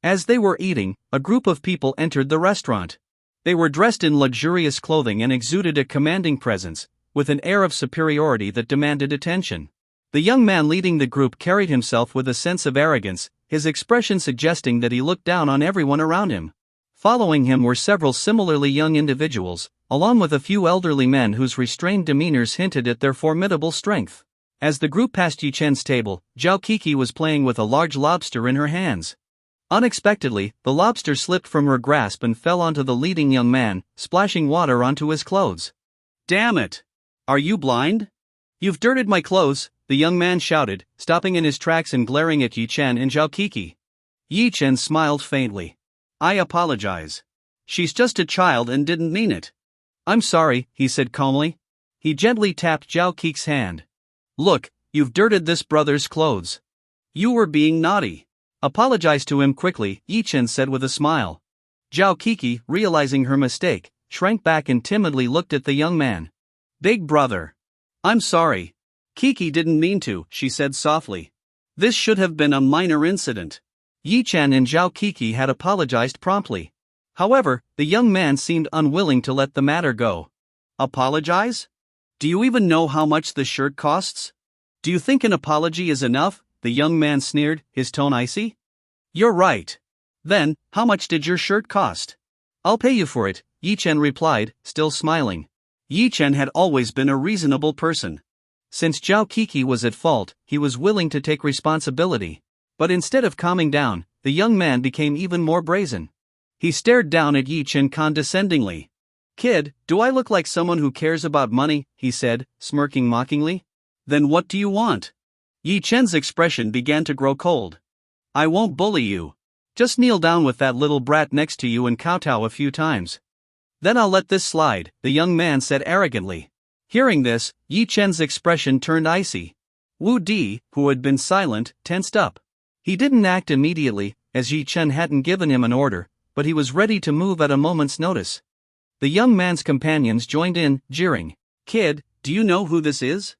As they were eating, a group of people entered the restaurant. They were dressed in luxurious clothing and exuded a commanding presence, with an air of superiority that demanded attention. The young man leading the group carried himself with a sense of arrogance, his expression suggesting that he looked down on everyone around him. Following him were several similarly young individuals, along with a few elderly men whose restrained demeanors hinted at their formidable strength. As the group passed Ye Chen's table, Zhao Kiki was playing with a large lobster in her hands. Unexpectedly, the lobster slipped from her grasp and fell onto the leading young man, splashing water onto his clothes. Damn it! Are you blind? You've dirted my clothes, the young man shouted, stopping in his tracks and glaring at Ye Chen and Zhao Kiki. Ye Chen smiled faintly. I apologize. She's just a child and didn't mean it. I'm sorry, he said calmly. He gently tapped Zhao Kiki's hand. Look, you've dirted this brother's clothes. You were being naughty. Apologize to him quickly, Ye Chen said with a smile. Zhao Kiki, realizing her mistake, shrank back and timidly looked at the young man. Big brother. I'm sorry. Kiki didn't mean to, she said softly. This should have been a minor incident. Ye Chen and Zhao Kiki had apologized promptly. However, the young man seemed unwilling to let the matter go. Apologize? Do you even know how much the shirt costs? Do you think an apology is enough? The young man sneered, his tone icy. You're right. Then, how much did your shirt cost? I'll pay you for it, Ye Chen replied, still smiling. Ye Chen had always been a reasonable person. Since Zhao Kiki was at fault, he was willing to take responsibility. But instead of calming down, the young man became even more brazen. He stared down at Ye Chen condescendingly. Kid, do I look like someone who cares about money? He said, smirking mockingly. Then what do you want? Ye Chen's expression began to grow cold. I won't bully you. Just kneel down with that little brat next to you and kowtow a few times. Then I'll let this slide, the young man said arrogantly. Hearing this, Ye Chen's expression turned icy. Wudi, who had been silent, tensed up. He didn't act immediately, as Ye Chen hadn't given him an order, but he was ready to move at a moment's notice. The young man's companions joined in, jeering. Kid, do you know who this is?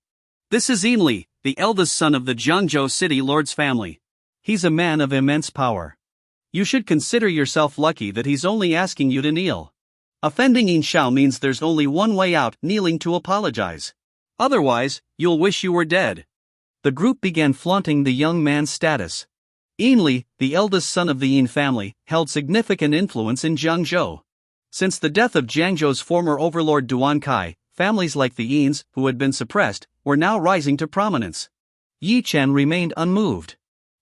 This is Ainli, the eldest son of the Jiangzhou city lord's family. He's a man of immense power. You should consider yourself lucky that he's only asking you to kneel. Offending Yin Shao means there's only one way out, kneeling to apologize. Otherwise, you'll wish you were dead. The group began flaunting the young man's status. Ainli, the eldest son of the Yin family, held significant influence in Jiangzhou. Since the death of Jiangzhou's former overlord Duan Kai, families like the Yins, who had been suppressed, were now rising to prominence. Ye Chen remained unmoved.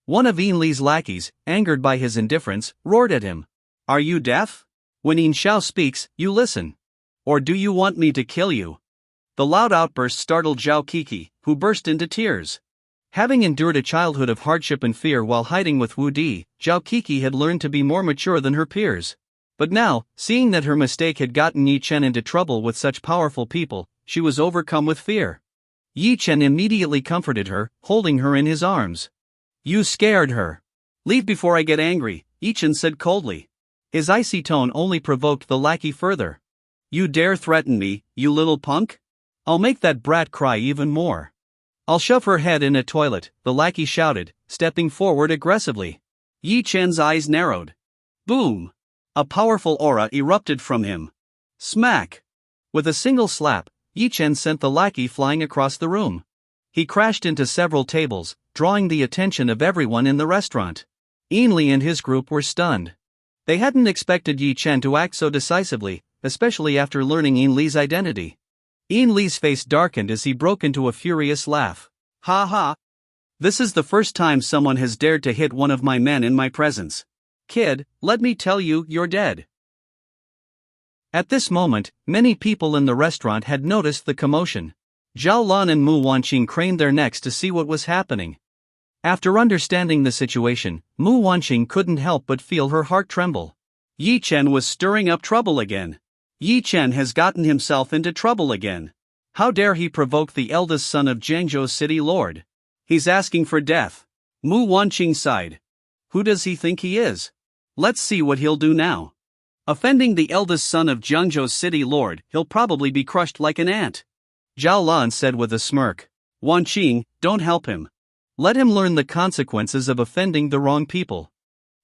One of Yin Li's lackeys, angered by his indifference, roared at him. Are you deaf? When Yin Xiao speaks, you listen. Or do you want me to kill you? The loud outburst startled Zhao Kiki, who burst into tears. Having endured a childhood of hardship and fear while hiding with Wudi, Zhao Kiki had learned to be more mature than her peers. But now, seeing that her mistake had gotten Ye Chen into trouble with such powerful people, she was overcome with fear. Ye Chen immediately comforted her, holding her in his arms. You scared her. Leave before I get angry, Ye Chen said coldly. His icy tone only provoked the lackey further. You dare threaten me, you little punk? I'll make that brat cry even more. I'll shove her head in a toilet, the lackey shouted, stepping forward aggressively. Ye Chen's eyes narrowed. Boom! A powerful aura erupted from him. Smack! With a single slap, Ye Chen sent the lackey flying across the room. He crashed into several tables, drawing the attention of everyone in the restaurant. Yin Li and his group were stunned. They hadn't expected Ye Chen to act so decisively, especially after learning Yin Li's identity. Yin Li's face darkened as he broke into a furious laugh. Ha ha! This is the first time someone has dared to hit one of my men in my presence. Kid, let me tell you, you're dead. At this moment, many people in the restaurant had noticed the commotion. Zhao Lan and Mu Wanqing craned their necks to see what was happening. After understanding the situation, Mu Wanqing couldn't help but feel her heart tremble. Ye Chen was stirring up trouble again. Ye Chen has gotten himself into trouble again. How dare he provoke the eldest son of Jiangzhou's city lord? He's asking for death. Mu Wanqing sighed. Who does he think he is? Let's see what he'll do now. Offending the eldest son of Jiangzhou's city lord, he'll probably be crushed like an ant. Zhao Lan said with a smirk. Wanqing, don't help him. Let him learn the consequences of offending the wrong people.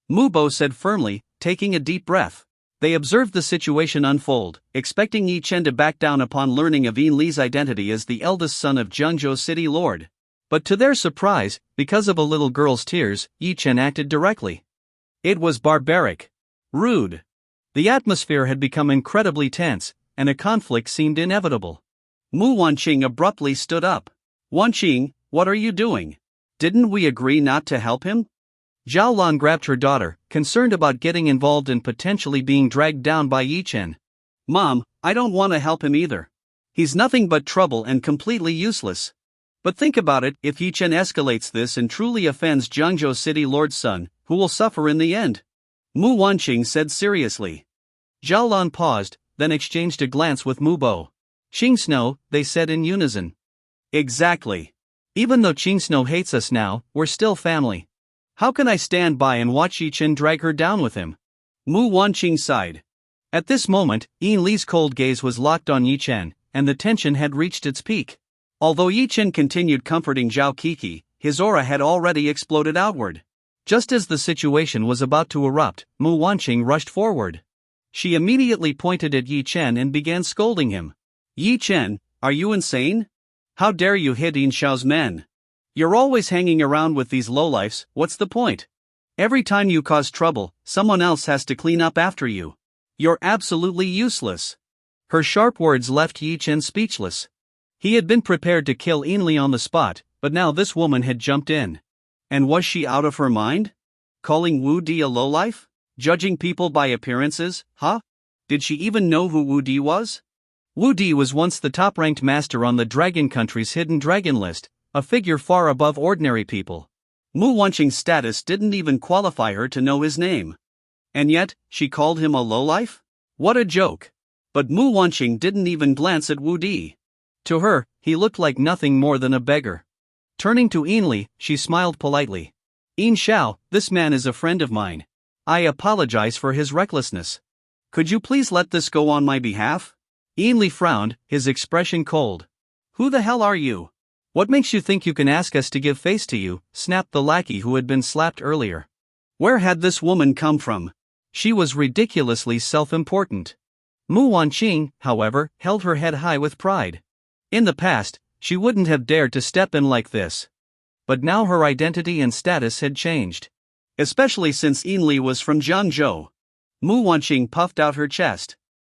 Mu Bo said firmly, taking a deep breath. They observed the situation unfold, expecting Ye Chen to back down upon learning of Yin Li's identity as the eldest son of Jiangzhou's city lord. But to their surprise, because of a little girl's tears, Ye Chen acted directly. It was barbaric. Rude. The atmosphere had become incredibly tense, and a conflict seemed inevitable. Mu Wanqing abruptly stood up. Wanqing, what are you doing? Didn't we agree not to help him? Zhao Lan grabbed her daughter, concerned about getting involved and potentially being dragged down by Ye Chen. Mom, I don't want to help him either. He's nothing but trouble and completely useless. But think about it, if Ye Chen escalates this and truly offends Jiangzhou City Lord's son, who will suffer in the end? Mu Wanqing said seriously. Zhao Lan paused, then exchanged a glance with Mu Bo. Qing Snow, they said in unison. Exactly. Even though Qing Snow hates us now, we're still family. How can I stand by and watch Ye Chen drag her down with him? Mu Wanqing sighed. At this moment, Yin Li's cold gaze was locked on Ye Chen, and the tension had reached its peak. Although Ye Chen continued comforting Zhao Kiki, his aura had already exploded outward. Just as the situation was about to erupt, Mu Wanqing rushed forward. She immediately pointed at Ye Chen and began scolding him. Ye Chen, are you insane? How dare you hit Yin Xiao's men? You're always hanging around with these lowlifes, what's the point? Every time you cause trouble, someone else has to clean up after you. You're absolutely useless. Her sharp words left Ye Chen speechless. He had been prepared to kill Yin Li on the spot, but now this woman had jumped in. And was she out of her mind? Calling Wudi a lowlife? Judging people by appearances, huh? Did she even know who Wudi was? Wudi was once the top-ranked master on the Dragon Country's hidden dragon list, a figure far above ordinary people. Mu Wanqing's status didn't even qualify her to know his name. And yet, she called him a lowlife? What a joke. But Mu Wanqing didn't even glance at Wudi. To her, he looked like nothing more than a beggar. Turning to Yin Li, she smiled politely. Yin Xiao, this man is a friend of mine. I apologize for his recklessness. Could you please let this go on my behalf? Yin Li frowned, his expression cold. Who the hell are you? What makes you think you can ask us to give face to you? Snapped the lackey who had been slapped earlier. Where had this woman come from? She was ridiculously self-important. Mu Wanqing, however, held her head high with pride. In the past, she wouldn't have dared to step in like this. But now her identity and status had changed. Especially since Yin Li was from Jiangzhou. Mu Wanqing puffed out her chest.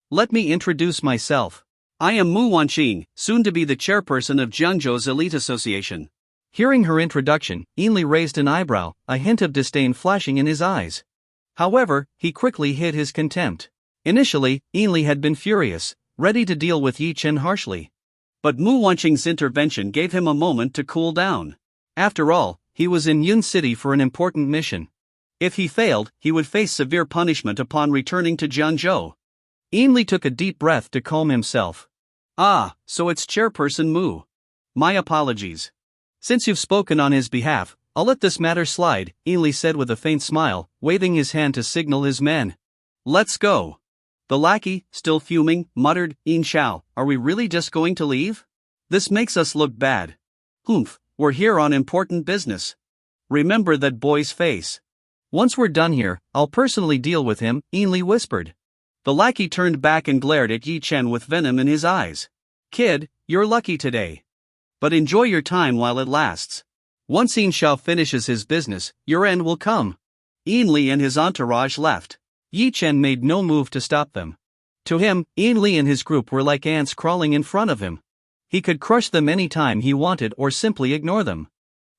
Let me introduce myself. I am Mu Wanqing, soon to be the chairperson of Jiangzhou's elite association. Hearing her introduction, Ainli raised an eyebrow, a hint of disdain flashing in his eyes. However, he quickly hid his contempt. Initially, Ainli had been furious, ready to deal with Ye Chen harshly. But Mu Wanqing's intervention gave him a moment to cool down. After all, he was in Yun City for an important mission. If he failed, he would face severe punishment upon returning to Jiangzhou. Ainli took a deep breath to calm himself. Ah, so it's Chairperson Mu. My apologies. Since you've spoken on his behalf, I'll let this matter slide, Ainli said with a faint smile, waving his hand to signal his men. Let's go. The lackey, still fuming, muttered, "In Shao, are we really just going to leave? This makes us look bad. Humph, we're here on important business. Remember that boy's face. Once we're done here, I'll personally deal with him," Ainli whispered. The lackey turned back and glared at Ye Chen with venom in his eyes. Kid, you're lucky today. But enjoy your time while it lasts. Once In Shao finishes his business, your end will come. Ainli and his entourage left. Ye Chen made no move to stop them. To him, Ainli and his group were like ants crawling in front of him. He could crush them any time he wanted or simply ignore them.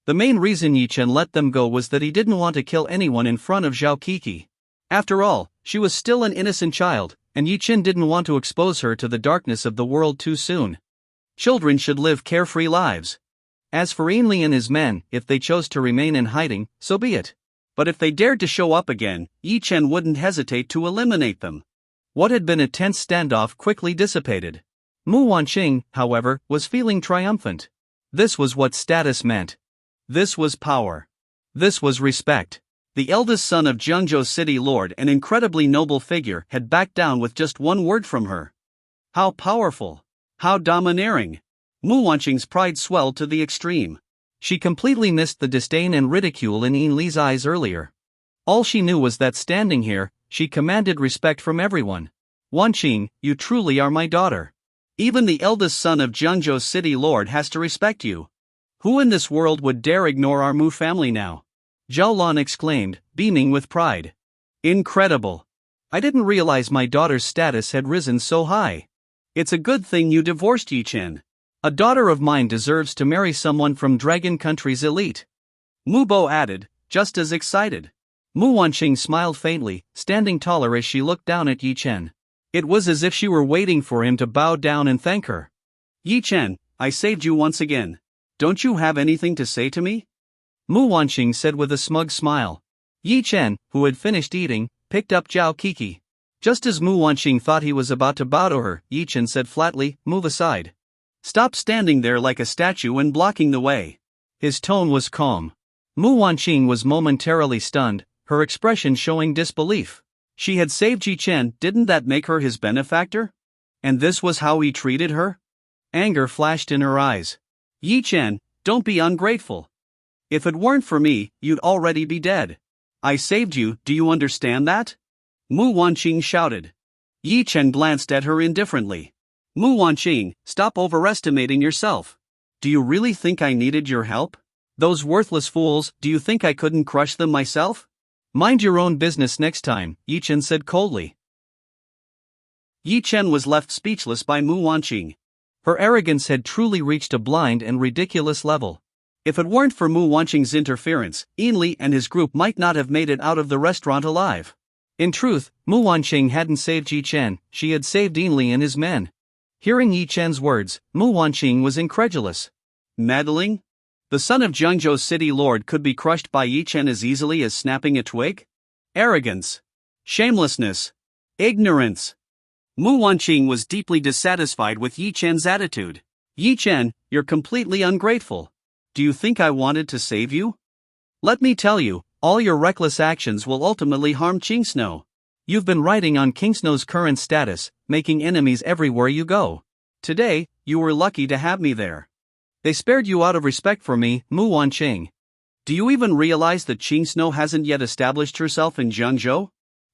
The main reason Ye Chen let them go was that he didn't want to kill anyone in front of Zhao Kiki. After all, she was still an innocent child, and Ye Chen didn't want to expose her to the darkness of the world too soon. Children should live carefree lives. As for Ainli and his men, if they chose to remain in hiding, so be it. But if they dared to show up again, Ye Chen wouldn't hesitate to eliminate them. What had been a tense standoff quickly dissipated. Mu Wanqing, however, was feeling triumphant. This was what status meant. This was power. This was respect. The eldest son of Jiangzhou's city lord, an incredibly noble figure, had backed down with just one word from her. How powerful! How domineering! Mu Wanqing's pride swelled to the extreme. She completely missed the disdain and ridicule in Ainli's eyes earlier. All she knew was that standing here, she commanded respect from everyone. Wanqing, you truly are my daughter. Even the eldest son of Jiangzhou's city lord has to respect you. Who in this world would dare ignore our Mu family now? Zhao Lan exclaimed, beaming with pride. Incredible! I didn't realize my daughter's status had risen so high. It's a good thing you divorced Ye Chen. A daughter of mine deserves to marry someone from Dragon Country's elite. Mu Bo added, just as excited. Mu Wanqing smiled faintly, standing taller as she looked down at Ye Chen. It was as if she were waiting for him to bow down and thank her. Ye Chen, I saved you once again. Don't you have anything to say to me? Mu Wanqing said with a smug smile. Ye Chen, who had finished eating, picked up Zhao Kiki. Just as Mu Wanqing thought he was about to bow to her, Ye Chen said flatly, move aside. Stop standing there like a statue and blocking the way. His tone was calm. Mu Wanqing was momentarily stunned, her expression showing disbelief. She had saved Ye Chen, didn't that make her his benefactor? And this was how he treated her? Anger flashed in her eyes. Ye Chen, don't be ungrateful. If it weren't for me, you'd already be dead. I saved you, do you understand that? Mu Wanqing shouted. Ye Chen glanced at her indifferently. Mu Wanqing, stop overestimating yourself. Do you really think I needed your help? Those worthless fools, do you think I couldn't crush them myself? Mind your own business next time, Ye Chen said coldly. Ye Chen was left speechless by Mu Wanqing. Her arrogance had truly reached a blind and ridiculous level. If it weren't for Mu Wanqing's interference, Ainli and his group might not have made it out of the restaurant alive. In truth, Mu Wanqing hadn't saved Ye Chen, she had saved Ainli and his men. Hearing Ye Chen's words, Mu Wanqing was incredulous. Meddling? The son of Jiangzhou's city lord could be crushed by Ye Chen as easily as snapping a twig? Arrogance. Shamelessness. Ignorance. Mu Wanqing was deeply dissatisfied with Ye Chen's attitude. Ye Chen, you're completely ungrateful. Do you think I wanted to save you? Let me tell you, all your reckless actions will ultimately harm Qingsnow. You've been riding on Qingsnow's current status, making enemies everywhere you go. Today, you were lucky to have me there. They spared you out of respect for me, Mu Wanqing. Do you even realize that Qingsnow hasn't yet established herself in Jiangzhou?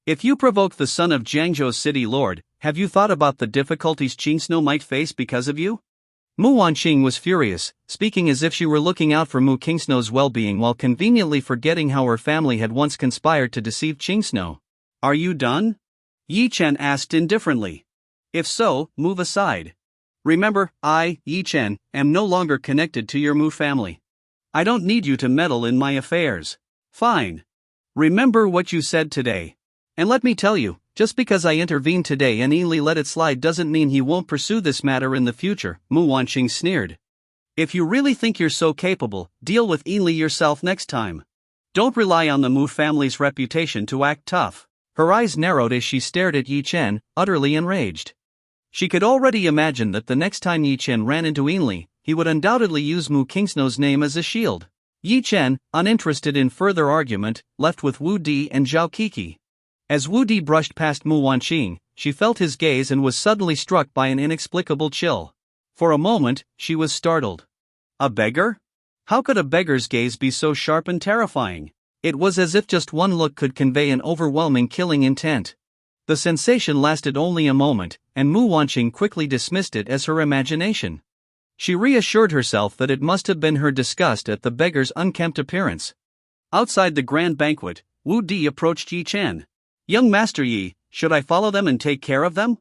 If you provoke the son of Jiangzhou's city lord, have you thought about the difficulties Qingsnow might face because of you? Mu Wanqing was furious, speaking as if she were looking out for Mu Qingsnow's well-being while conveniently forgetting how her family had once conspired to deceive Qingsnow. Are you done? Ye Chen asked indifferently. If so, move aside. Remember, I, Ye Chen, am no longer connected to your Mu family. I don't need you to meddle in my affairs. Fine. Remember what you said today. And let me tell you, just because I intervened today and Ainley let it slide doesn't mean he won't pursue this matter in the future, Mu Wanqing sneered. If you really think you're so capable, deal with Ainley yourself next time. Don't rely on the Mu family's reputation to act tough. Her eyes narrowed as she stared at Ye Chen, utterly enraged. She could already imagine that the next time Ye Chen ran into Ainley, he would undoubtedly use Mu Kingsnow's name as a shield. Ye Chen, uninterested in further argument, left with Wudi and Zhao Kiki. As Wudi brushed past Mu Wanqing, she felt his gaze and was suddenly struck by an inexplicable chill. For a moment, she was startled. A beggar? How could a beggar's gaze be so sharp and terrifying? It was as if just one look could convey an overwhelming killing intent. The sensation lasted only a moment, and Mu Wanqing quickly dismissed it as her imagination. She reassured herself that it must have been her disgust at the beggar's unkempt appearance. Outside the grand banquet, Wudi approached Ye Chen. Young Master Yi, should I follow them and take care of them?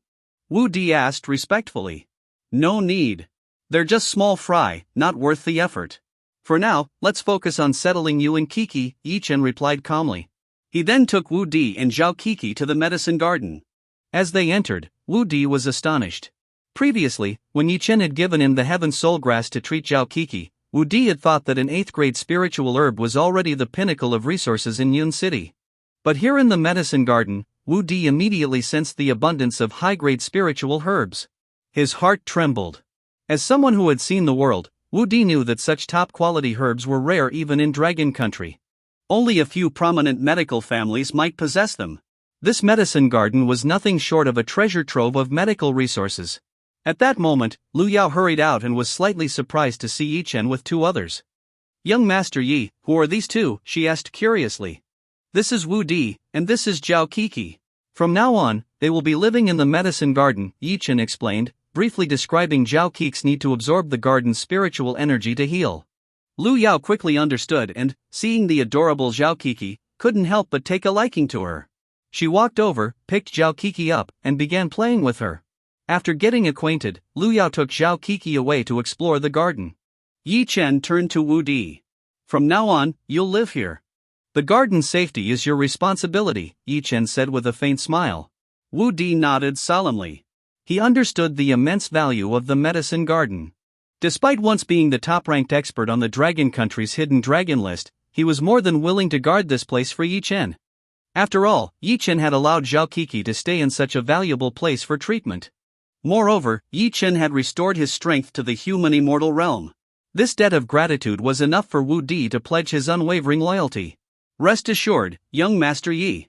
Wudi asked respectfully. No need. They're just small fry, not worth the effort. For now, let's focus on settling you and Kiki, Ye Chen replied calmly. He then took Wudi and Zhao Kiki to the medicine garden. As they entered, Wudi was astonished. Previously, when Ye Chen had given him the heaven soul grass to treat Zhao Kiki, Wudi had thought that an 8th grade spiritual herb was already the pinnacle of resources in Yun City. But here in the medicine garden, Wudi immediately sensed the abundance of high-grade spiritual herbs. His heart trembled. As someone who had seen the world, Wudi knew that such top-quality herbs were rare even in Dragon Country. Only a few prominent medical families might possess them. This medicine garden was nothing short of a treasure trove of medical resources. At that moment, Lu Yao hurried out and was slightly surprised to see Ye Chen with 2 others. Young Master Yi, who are these 2? She asked curiously. This is Wudi, and this is Zhao Kiki. From now on, they will be living in the medicine garden, Ye Chen explained, briefly describing Zhao Kiki's need to absorb the garden's spiritual energy to heal. Lu Yao quickly understood and, seeing the adorable Zhao Kiki, couldn't help but take a liking to her. She walked over, picked Zhao Kiki up, and began playing with her. After getting acquainted, Lu Yao took Zhao Kiki away to explore the garden. Ye Chen turned to Wudi. From now on, you'll live here. The garden's safety is your responsibility, Ye Chen said with a faint smile. Wudi nodded solemnly. He understood the immense value of the medicine garden. Despite once being the top-ranked expert on the Dragon Country's hidden dragon list, he was more than willing to guard this place for Ye Chen. After all, Ye Chen had allowed Zhao Kiki to stay in such a valuable place for treatment. Moreover, Ye Chen had restored his strength to the human immortal realm. This debt of gratitude was enough for Wudi to pledge his unwavering loyalty. Rest assured, young Master Yi.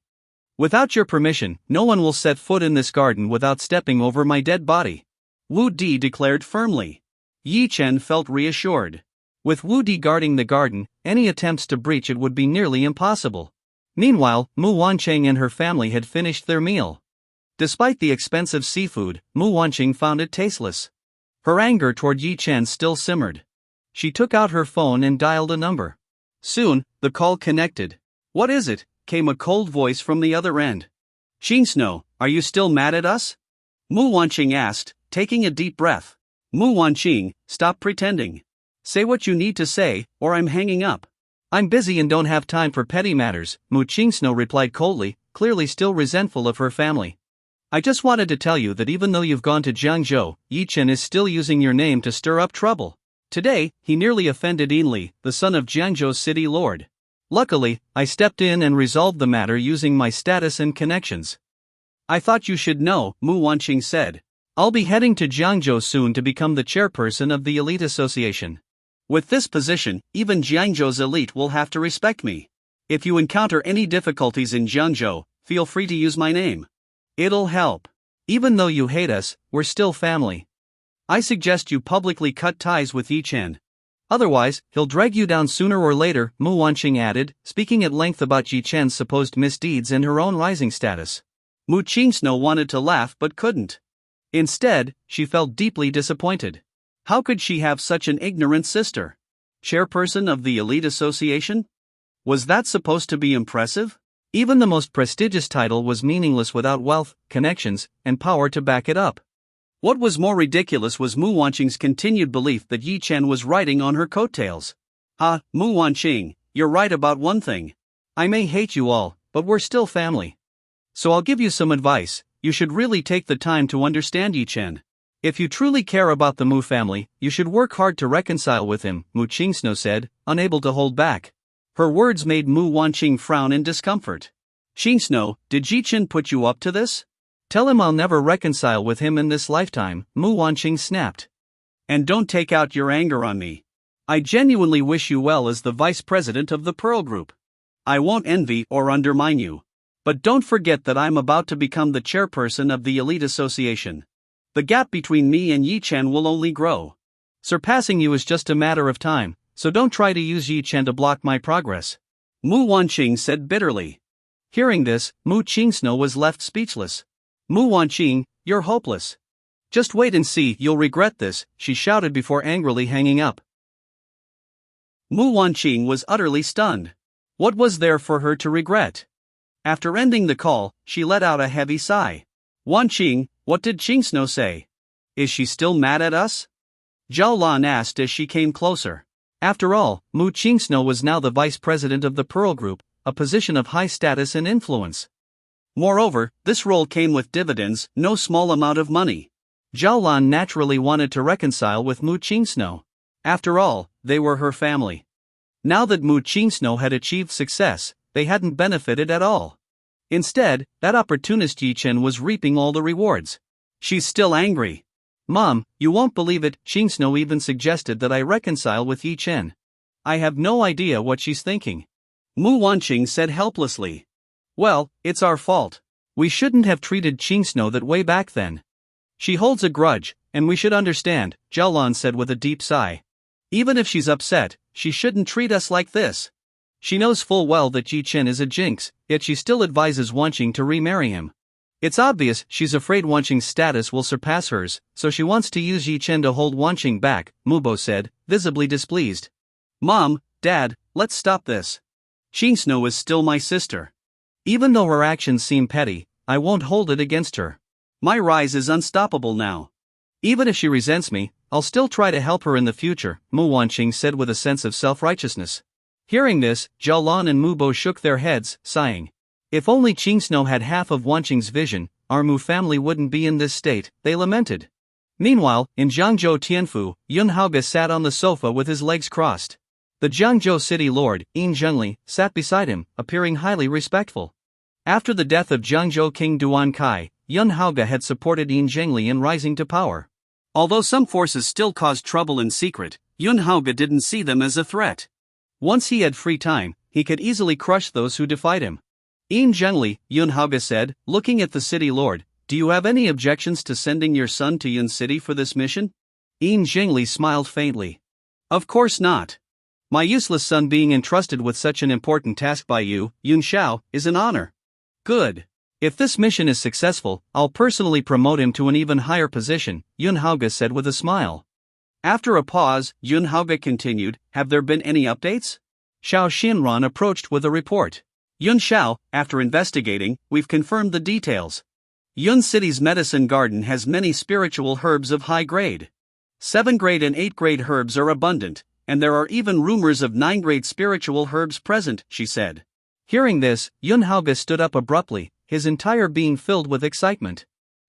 Without your permission, no one will set foot in this garden without stepping over my dead body. Wudi declared firmly. Ye Chen felt reassured. With Wudi guarding the garden, any attempts to breach it would be nearly impossible. Meanwhile, Mu Wanqing and her family had finished their meal. Despite the expensive seafood, Mu Wanqing found it tasteless. Her anger toward Ye Chen still simmered. She took out her phone and dialed a number. Soon, the call connected. What is it? Came a cold voice from the other end. Qingsnow, are you still mad at us? Mu Wanqing asked, taking a deep breath. Mu Wanqing, stop pretending. Say what you need to say, or I'm hanging up. I'm busy and don't have time for petty matters, Mu Qingsnow replied coldly, clearly still resentful of her family. I just wanted to tell you that even though you've gone to Jiangzhou, Ye Chen is still using your name to stir up trouble. Today, he nearly offended Ainley, the son of Jiangzhou's city lord. Luckily, I stepped in and resolved the matter using my status and connections. I thought you should know, Mu Wanqing said. I'll be heading to Jiangzhou soon to become the chairperson of the elite association. With this position, even Jiangzhou's elite will have to respect me. If you encounter any difficulties in Jiangzhou, feel free to use my name. It'll help. Even though you hate us, we're still family. I suggest you publicly cut ties with Ye Chen. Otherwise, he'll drag you down sooner or later, Mu Wanqing added, speaking at length about Ye Chen's supposed misdeeds and her own rising status. Mu Qingsnow wanted to laugh but couldn't. Instead, she felt deeply disappointed. How could she have such an ignorant sister? Chairperson of the elite association? Was that supposed to be impressive? Even the most prestigious title was meaningless without wealth, connections, and power to back it up. What was more ridiculous was Mu Wanqing's continued belief that Ye Chen was riding on her coattails. Mu Wanqing, you're right about one thing. I may hate you all, but we're still family. So I'll give you some advice. You should really take the time to understand Ye Chen. If you truly care about the Mu family, you should work hard to reconcile with him, Mu Qingsno said, unable to hold back. Her words made Mu Wanqing frown in discomfort. Qingsno, did Ye Chen put you up to this? Tell him I'll never reconcile with him in this lifetime, Mu Wanqing snapped. And don't take out your anger on me. I genuinely wish you well as the vice president of the Pearl Group. I won't envy or undermine you. But don't forget that I'm about to become the chairperson of the Elite Association. The gap between me and Ye Chen will only grow. Surpassing you is just a matter of time, so don't try to use Ye Chen to block my progress. Mu Wanqing said bitterly. Hearing this, Mu Qingsno was left speechless. Mu Wanqing, you're hopeless. Just wait and see, you'll regret this, she shouted before angrily hanging up. Mu Wanqing was utterly stunned. What was there for her to regret? After ending the call, she let out a heavy sigh. Wanqing, what did Qingsno say? Is she still mad at us? Zhao Lan asked as she came closer. After all, Mu Qingsno was now the vice president of the Pearl Group, a position of high status and influence. Moreover, this role came with dividends, no small amount of money. Zhao Lan naturally wanted to reconcile with Mu Qingsno. After all, they were her family. Now that Mu Qingsno had achieved success, they hadn't benefited at all. Instead, that opportunist Ye Chen was reaping all the rewards. She's still angry. Mom, you won't believe it, Qingsno even suggested that I reconcile with Ye Chen. I have no idea what she's thinking. Mu Wanqing said helplessly. Well, it's our fault. We shouldn't have treated Qingsno that way back then. She holds a grudge, and we should understand, Zhao Lan said with a deep sigh. Even if she's upset, she shouldn't treat us like this. She knows full well that Ye Chen is a jinx, yet she still advises Wanqing to remarry him. It's obvious she's afraid Wanqing's status will surpass hers, so she wants to use Ye Chen to hold Wanqing back, Mubo said, visibly displeased. Mom, Dad, let's stop this. Qingsno is still my sister. Even though her actions seem petty, I won't hold it against her. My rise is unstoppable now. Even if she resents me, I'll still try to help her in the future, Mu Wanqing said with a sense of self-righteousness. Hearing this, Zhao Lan and Mubo shook their heads, sighing. If only Qingsno had half of Wanqing's vision, our Mu family wouldn't be in this state, they lamented. Meanwhile, in Jiangzhou Tianfu, Yun Haoge sat on the sofa with his legs crossed. The Jiangzhou city lord, Yin Zhengli, sat beside him, appearing highly respectful. After the death of Jiangzhou King Duan Kai, Yun Haoge had supported Yin Zhengli in rising to power. Although some forces still caused trouble in secret, Yun Haoge didn't see them as a threat. Once he had free time, he could easily crush those who defied him. Yin Zhengli, Yun Haoge said, looking at the city lord, do you have any objections to sending your son to Yun City for this mission? Yin Zhengli smiled faintly. Of course not. My useless son being entrusted with such an important task by you, Yun Xiao, is an honor. Good. If this mission is successful, I'll personally promote him to an even higher position, Yun Haoge said with a smile. After a pause, Yun Haoge continued, have there been any updates? Xiao Xinran approached with a report. Yun Xiao, after investigating, we've confirmed the details. Yun City's medicine garden has many spiritual herbs of high grade. 7-grade and 8-grade herbs are abundant, and there are even rumors of 9-grade spiritual herbs present, she said. Hearing this, Yun Haoge stood up abruptly, his entire being filled with excitement.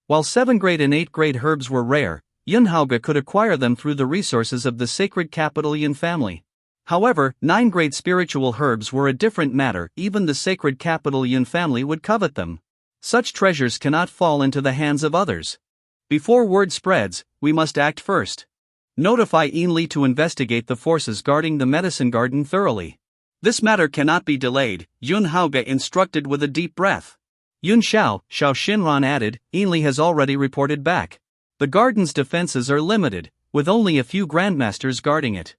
While 7-grade and 8-grade herbs were rare, Yun Haoge could acquire them through the resources of the sacred capital Yun family. However, 9-grade spiritual herbs were a different matter, even the sacred capital Yun family would covet them. Such treasures cannot fall into the hands of others. Before word spreads, we must act first. Notify Yinli to investigate the forces guarding the medicine garden thoroughly. This matter cannot be delayed, Yun Haoge instructed with a deep breath. Yun Xiao, Xiao Xinran added, Yinli has already reported back. The garden's defenses are limited, with only a few grandmasters guarding it.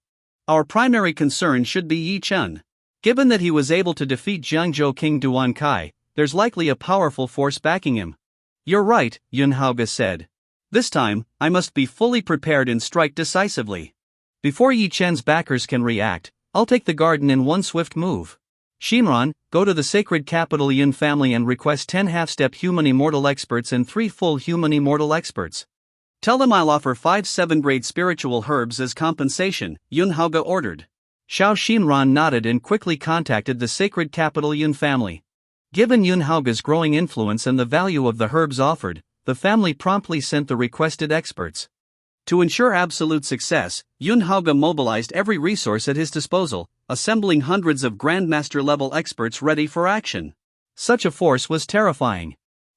Our primary concern should be Ye Chen. Given that he was able to defeat Jiangzhou King Duan Kai, there's likely a powerful force backing him. You're right, Yun Haoge said. This time, I must be fully prepared and strike decisively. Before Ye Chen's backers can react, I'll take the garden in one swift move. Xinran, go to the sacred capital Yun family and request 10 half-step human immortal experts and 3 full human immortal experts. Tell them I'll offer 5 7-grade spiritual herbs as compensation, Yun Haoge ordered. Xiao Xinran nodded and quickly contacted the sacred capital Yun family. Given Yun Haoge's growing influence and the value of the herbs offered, the family promptly sent the requested experts. To ensure absolute success, Yun Haoge mobilized every resource at his disposal, assembling hundreds of Grandmaster-level experts ready for action. Such a force was terrifying.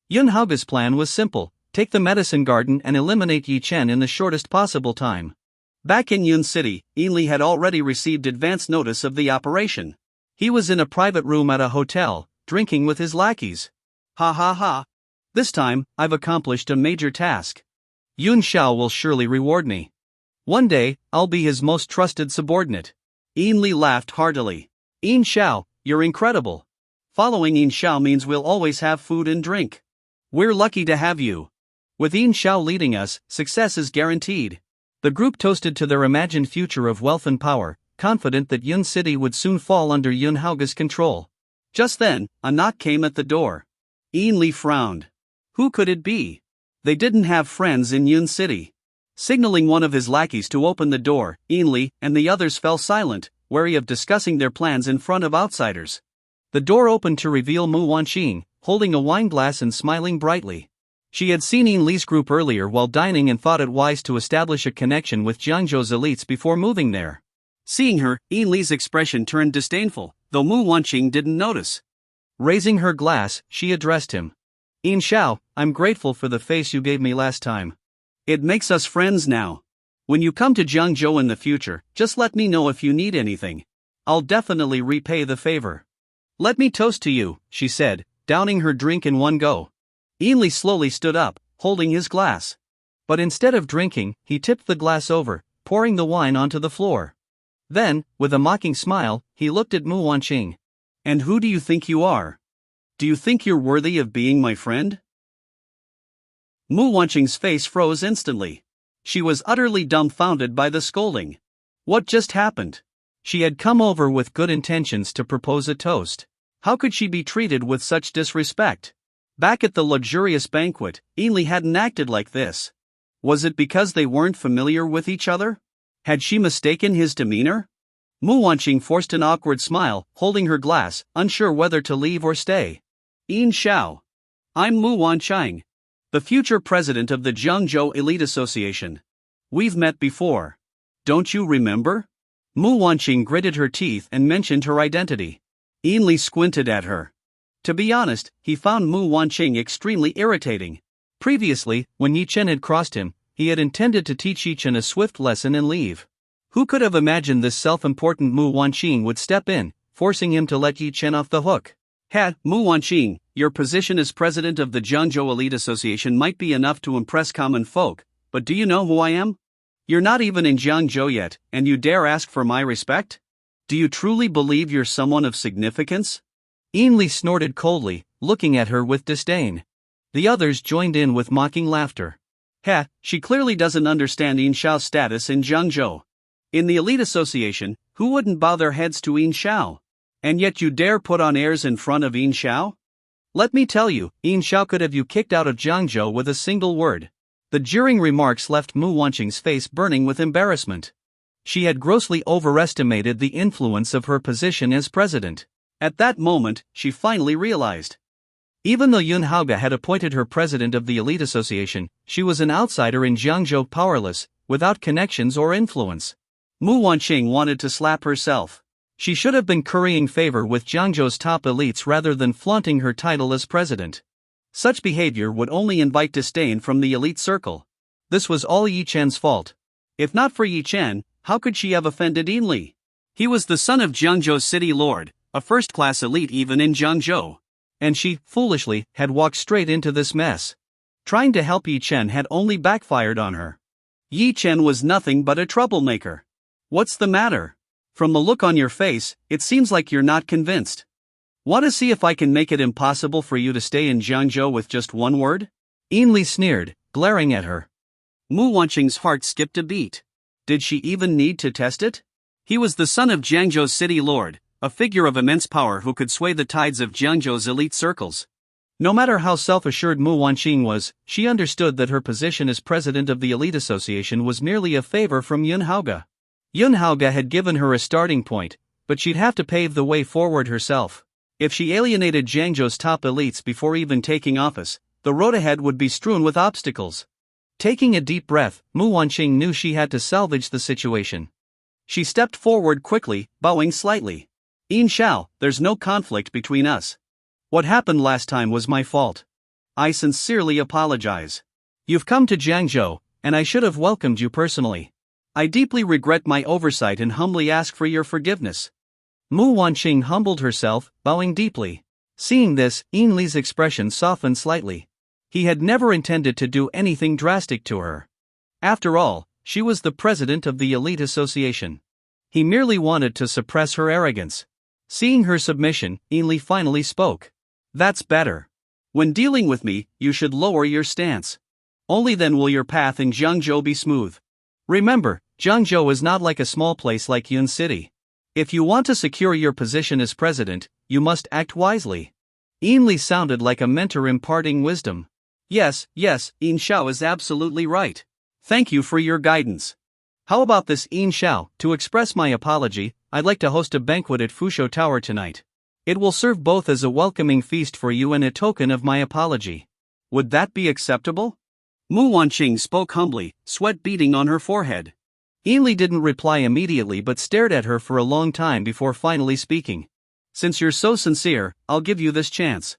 Yun Haoge's plan was simple: take the medicine garden and eliminate Ye Chen in the shortest possible time. Back in Yun City, Yinli had already received advance notice of the operation. He was in a private room at a hotel, drinking with his lackeys. Ha ha ha. This time, I've accomplished a major task. Yun Xiao will surely reward me. One day, I'll be his most trusted subordinate. Yinli laughed heartily. Yin Xiao, you're incredible. Following Yin Xiao means we'll always have food and drink. We're lucky to have you. With Yin Xiao leading us, success is guaranteed. The group toasted to their imagined future of wealth and power, confident that Yun City would soon fall under Yun Haoge's control. Just then, a knock came at the door. Yinli frowned. Who could it be? They didn't have friends in Yun City. Signaling one of his lackeys to open the door, Yinli and the others fell silent, wary of discussing their plans in front of outsiders. The door opened to reveal Mu Wanqing, holding a wine glass and smiling brightly. She had seen Yinli's group earlier while dining and thought it wise to establish a connection with Jiangzhou's elites before moving there. Seeing her, Yinli's expression turned disdainful, though Mu Wanqing didn't notice. Raising her glass, she addressed him. Yin Xiao, I'm grateful for the face you gave me last time. It makes us friends now. When you come to Jiangzhou in the future, just let me know if you need anything. I'll definitely repay the favor. Let me toast to you, she said, downing her drink in one go. Yinli slowly stood up, holding his glass. But instead of drinking, he tipped the glass over, pouring the wine onto the floor. Then, with a mocking smile, he looked at Mu Wanqing. And who do you think you are? Do you think you're worthy of being my friend? Mu Wanqing's face froze instantly. She was utterly dumbfounded by the scolding. What just happened? She had come over with good intentions to propose a toast. How could she be treated with such disrespect? Back at the luxurious banquet, Yinli hadn't acted like this. Was it because they weren't familiar with each other? Had she mistaken his demeanor? Mu Wanqing forced an awkward smile, holding her glass, unsure whether to leave or stay. Yin Xiao. I'm Mu Wanqing, the future president of the Jiangzhou Elite Association. We've met before. Don't you remember? Mu Wanqing gritted her teeth and mentioned her identity. Yinli squinted at her. To be honest, he found Mu Wanqing extremely irritating. Previously, when Ye Chen had crossed him, he had intended to teach Ye Chen a swift lesson and leave. Who could have imagined this self-important Mu Wanqing would step in, forcing him to let Ye Chen off the hook? Mu Wanqing, your position as president of the Jiangzhou Elite Association might be enough to impress common folk, but do you know who I am? You're not even in Jiangzhou yet, and you dare ask for my respect? Do you truly believe you're someone of significance? Yinli snorted coldly, looking at her with disdain. The others joined in with mocking laughter. She clearly doesn't understand Yin Xiao's status in Jiangzhou. In the Elite Association, who wouldn't bow their heads to Yin Xiao? And yet you dare put on airs in front of Yin Xiao? Let me tell you, Yin Xiao could have you kicked out of Jiangzhou with a single word. The jeering remarks left Mu Wanqing's face burning with embarrassment. She had grossly overestimated the influence of her position as president. At that moment, she finally realized. Even though Yun Haoge had appointed her president of the Elite Association, she was an outsider in Jiangzhou, powerless, without connections or influence. Mu Wanqing wanted to slap herself. She should have been currying favor with Jiangzhou's top elites rather than flaunting her title as president. Such behavior would only invite disdain from the elite circle. This was all Ye Chen's fault. If not for Ye Chen, how could she have offended Yinli? He was the son of Jiangzhou's city lord, a first-class elite even in Jiangzhou. And she, foolishly, had walked straight into this mess. Trying to help Ye Chen had only backfired on her. Ye Chen was nothing but a troublemaker. What's the matter? From the look on your face, it seems like you're not convinced. Want to see if I can make it impossible for you to stay in Jiangzhou with just one word? Yinli sneered, glaring at her. Mu Wanqing's heart skipped a beat. Did she even need to test it? He was the son of Jiangzhou's city lord, a figure of immense power who could sway the tides of Jiangzhou's elite circles. No matter how self-assured Mu Wanqing was, she understood that her position as president of the elite association was merely a favor from Yun Haoge. Yun Haoge had given her a starting point, but she'd have to pave the way forward herself. If she alienated Jiangzhou's top elites before even taking office, the road ahead would be strewn with obstacles. Taking a deep breath, Mu Wanqing knew she had to salvage the situation. She stepped forward quickly, bowing slightly. "Yin Xiao, there's no conflict between us. What happened last time was my fault. I sincerely apologize. You've come to Jiangzhou, and I should have welcomed you personally. I deeply regret my oversight and humbly ask for your forgiveness." Mu Wanqing humbled herself, bowing deeply. Seeing this, Yin Li's expression softened slightly. He had never intended to do anything drastic to her. After all, she was the president of the elite association. He merely wanted to suppress her arrogance. Seeing her submission, Yin Li finally spoke. "That's better. When dealing with me, you should lower your stance. Only then will your path in Jiangzhou be smooth. Remember, Jiangzhou is not like a small place like Yun City. If you want to secure your position as president, you must act wisely." Yin Li sounded like a mentor imparting wisdom. Yes, Yin Xiao is absolutely right. Thank you for your guidance. How about this, Yin Xiao? To express my apology, I'd like to host a banquet at Fusho Tower tonight. It will serve both as a welcoming feast for you and a token of my apology. Would that be acceptable? Mu Wanqing spoke humbly, sweat beading on her forehead. Yin Li didn't reply immediately but stared at her for a long time before finally speaking. "Since you're so sincere, I'll give you this chance.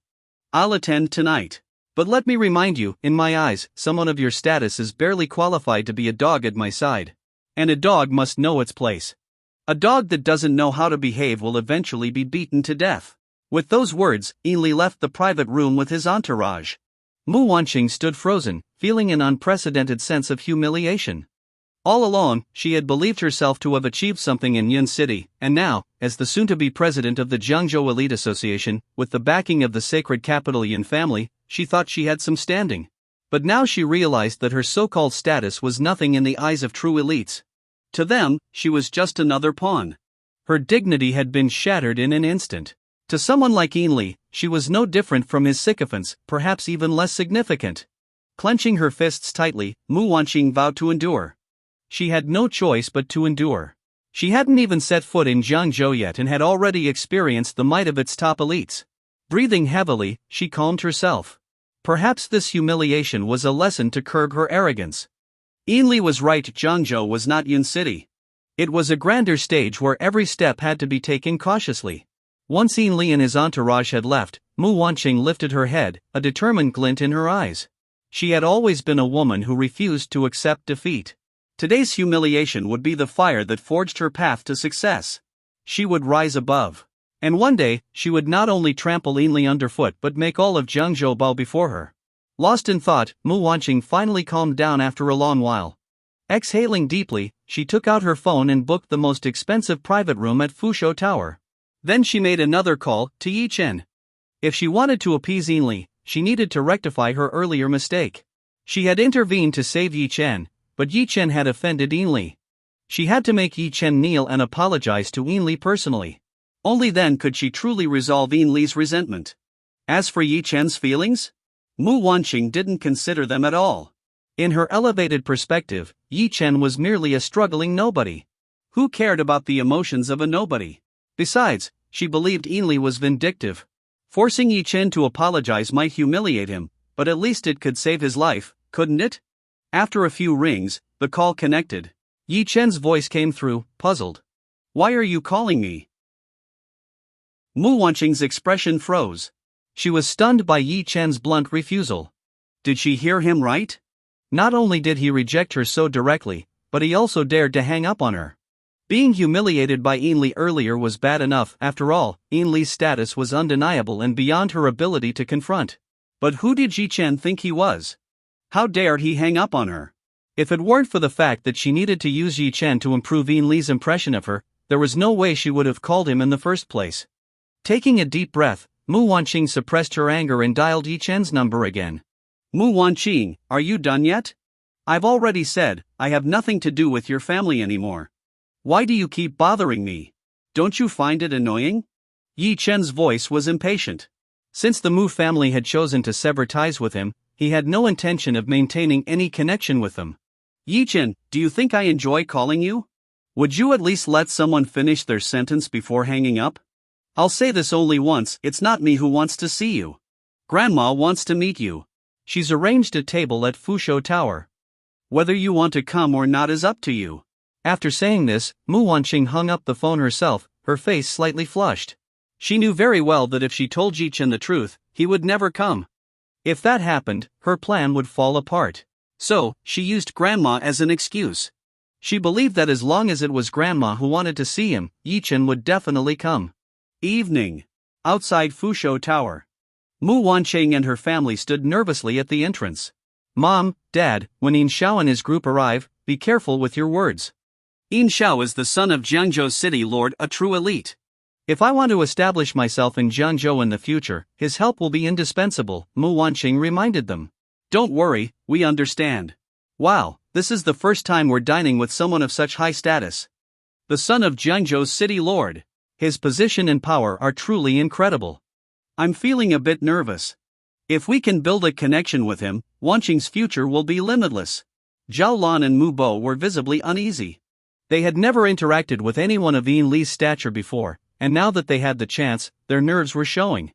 I'll attend tonight. But let me remind you, in my eyes, someone of your status is barely qualified to be a dog at my side. And a dog must know its place. A dog that doesn't know how to behave will eventually be beaten to death." With those words, Yin Li left the private room with his entourage. Mu Wanqing stood frozen, feeling an unprecedented sense of humiliation. All along, she had believed herself to have achieved something in Yun City, and now, as the soon-to-be president of the Jiangzhou Elite Association, with the backing of the sacred capital Yun family, she thought she had some standing. But now she realized that her so-called status was nothing in the eyes of true elites. To them, she was just another pawn. Her dignity had been shattered in an instant. To someone like Yin Li, she was no different from his sycophants, perhaps even less significant. Clenching her fists tightly, Mu Wanqing vowed to endure. She had no choice but to endure. She hadn't even set foot in Jiangzhou yet and had already experienced the might of its top elites. Breathing heavily, she calmed herself. Perhaps this humiliation was a lesson to curb her arrogance. Yin Li was right, Jiangzhou was not Yun City. It was a grander stage where every step had to be taken cautiously. Once Yin Li and his entourage had left, Mu Wanqing lifted her head, a determined glint in her eyes. She had always been a woman who refused to accept defeat. Today's humiliation would be the fire that forged her path to success. She would rise above. And one day, she would not only trample Yin Li underfoot but make all of Jiangzhou bow before her. Lost in thought, Mu Wanqing finally calmed down after a long while. Exhaling deeply, she took out her phone and booked the most expensive private room at Fusho Tower. Then she made another call to Ye Chen. If she wanted to appease Yin Li, she needed to rectify her earlier mistake. She had intervened to save Ye Chen, but Ye Chen had offended Yin Li. She had to make Ye Chen kneel and apologize to Yin Li personally. Only then could she truly resolve Yin Li's resentment. As for Ye Chen's feelings, Mu Wanqing didn't consider them at all. In her elevated perspective, Ye Chen was merely a struggling nobody. Who cared about the emotions of a nobody? Besides, she believed Yin Li was vindictive. Forcing Ye Chen to apologize might humiliate him, but at least it could save his life, couldn't it? After a few rings, the call connected. Ye Chen's voice came through, puzzled. "Why are you calling me?" Mu Wanqing's expression froze. She was stunned by Ye Chen's blunt refusal. Did she hear him right? Not only did he reject her so directly, but he also dared to hang up on her. Being humiliated by Yin Li earlier was bad enough. After all, Yin Li's status was undeniable and beyond her ability to confront. But who did Ye Chen think he was? How dared he hang up on her? If it weren't for the fact that she needed to use Ye Chen to improve Yin Li's impression of her, there was no way she would have called him in the first place. Taking a deep breath, Mu Wanqing suppressed her anger and dialed Ye Chen's number again. "Mu Wanqing, are you done yet? I've already said, I have nothing to do with your family anymore. Why do you keep bothering me? Don't you find it annoying?" Ye Chen's voice was impatient. Since the Mu family had chosen to sever ties with him, he had no intention of maintaining any connection with them. Ye Chen, do you think I enjoy calling you? Would you at least let someone finish their sentence before hanging up? I'll say this only once, it's not me who wants to see you. Grandma wants to meet you. She's arranged a table at Fusho Tower. Whether you want to come or not is up to you. After saying this, Mu Wanqing hung up the phone herself, her face slightly flushed. She knew very well that if she told Ye Chen the truth, he would never come. If that happened, her plan would fall apart. So, she used Grandma as an excuse. She believed that as long as it was Grandma who wanted to see him, Ye Chen would definitely come. Evening. Outside Fusho Tower. Mu Wanqing and her family stood nervously at the entrance. Mom, Dad, when Yin Xiao and his group arrive, be careful with your words. Yin Xiao is the son of Jiangzhou City Lord, a true elite. If I want to establish myself in Jiangzhou in the future, his help will be indispensable, Mu Wanqing reminded them. Don't worry, we understand. Wow, this is the first time we're dining with someone of such high status. The son of Jiangzhou's City Lord. His position and power are truly incredible. I'm feeling a bit nervous. If we can build a connection with him, Wanqing's future will be limitless. Zhao Lan and Mu Bo were visibly uneasy. They had never interacted with anyone of Yin Li's stature before, and now that they had the chance, their nerves were showing.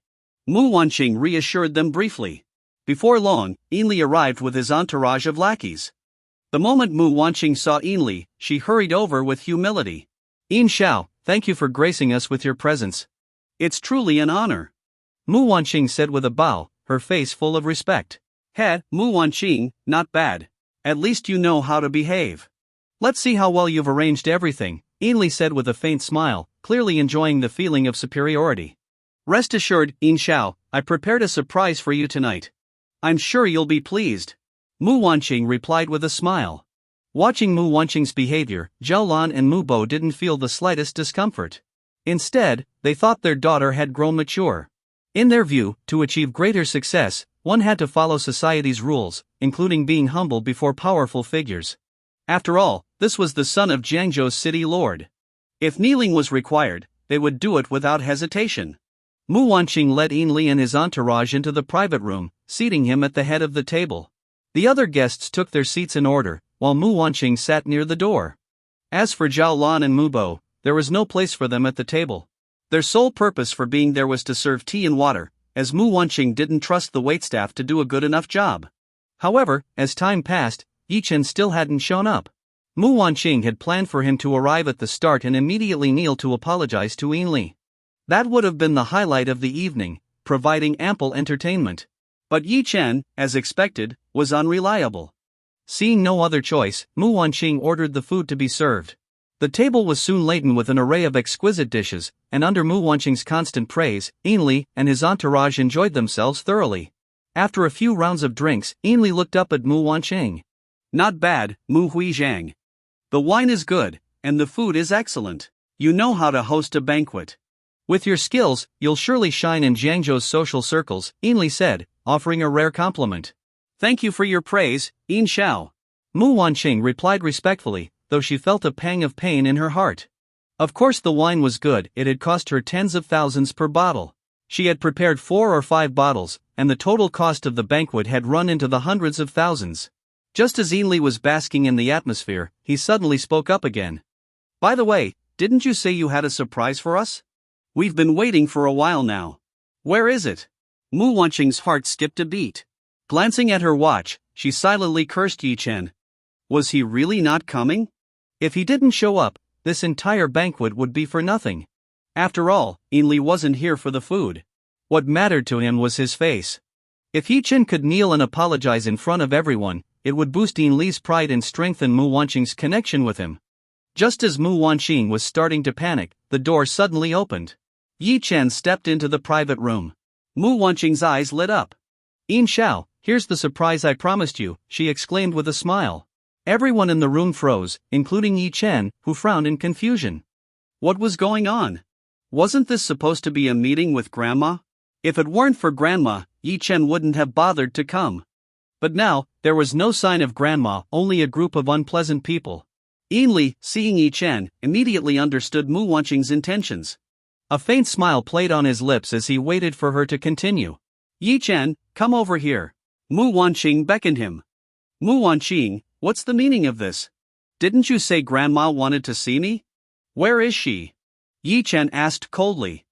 Mu Wanqing reassured them briefly. Before long, Yin Li arrived with his entourage of lackeys. The moment Mu Wanqing saw Yin Li, she hurried over with humility. Yin Xiao, thank you for gracing us with your presence. It's truly an honor. Mu Wanqing said with a bow, her face full of respect. Mu Wanqing, not bad. At least you know how to behave. Let's see how well you've arranged everything, Yin Li said with a faint smile, clearly enjoying the feeling of superiority. Rest assured, Yin Xiao, I prepared a surprise for you tonight. I'm sure you'll be pleased. Mu Wanqing replied with a smile. Watching Mu Wanqing's behavior, Zhao Lan and Mu Bo didn't feel the slightest discomfort. Instead, they thought their daughter had grown mature. In their view, to achieve greater success, one had to follow society's rules, including being humble before powerful figures. After all, this was the son of Jiangzhou's city lord. If kneeling was required, they would do it without hesitation. Mu Wanqing led Yin Li and his entourage into the private room, seating him at the head of the table. The other guests took their seats in order, while Mu Wanqing sat near the door. As for Zhao Lan and Mu Bo, there was no place for them at the table. Their sole purpose for being there was to serve tea and water, as Mu Wanqing didn't trust the waitstaff to do a good enough job. However, as time passed, Ye Chen still hadn't shown up. Mu Wanqing had planned for him to arrive at the start and immediately kneel to apologize to Yin Li. That would have been the highlight of the evening, providing ample entertainment. But Ye Chen, as expected, was unreliable. Seeing no other choice, Mu Wanqing ordered the food to be served. The table was soon laden with an array of exquisite dishes, and under Mu Wanqing's constant praise, Yin Li and his entourage enjoyed themselves thoroughly. After a few rounds of drinks, Yin Li looked up at Mu Wanqing. Not bad, Mu Huizhang. The wine is good, and the food is excellent. You know how to host a banquet. With your skills, you'll surely shine in Jiangzhou's social circles, Yin Li said, offering a rare compliment. Thank you for your praise, Yin Xiao. Mu Wanqing replied respectfully, though she felt a pang of pain in her heart. Of course the wine was good, it had cost her tens of thousands per bottle. She had prepared 4 or 5 bottles, and the total cost of the banquet had run into the hundreds of thousands. Just as Yin Li was basking in the atmosphere, he suddenly spoke up again. By the way, didn't you say you had a surprise for us? We've been waiting for a while now. Where is it? Mu Wanqing's heart skipped a beat. Glancing at her watch, she silently cursed Ye Chen. Was he really not coming? If he didn't show up, this entire banquet would be for nothing. After all, Yin Li wasn't here for the food. What mattered to him was his face. If Ye Chen could kneel and apologize in front of everyone, it would boost Yin Li's pride and strengthen Mu Wanqing's connection with him. Just as Mu Wanqing was starting to panic, the door suddenly opened. Ye Chen stepped into the private room. Mu Wanqing's eyes lit up. Yin Xiao, here's the surprise I promised you, she exclaimed with a smile. Everyone in the room froze, including Ye Chen, who frowned in confusion. What was going on? Wasn't this supposed to be a meeting with Grandma? If it weren't for Grandma, Ye Chen wouldn't have bothered to come. But now, there was no sign of Grandma, only a group of unpleasant people. Yin Li, seeing Ye Chen, immediately understood Mu Wanqing's intentions. A faint smile played on his lips as he waited for her to continue. Ye Chen, come over here. Mu Wanqing beckoned him. Mu Wanqing, what's the meaning of this? Didn't you say Grandma wanted to see me? Where is she? Ye Chen asked coldly.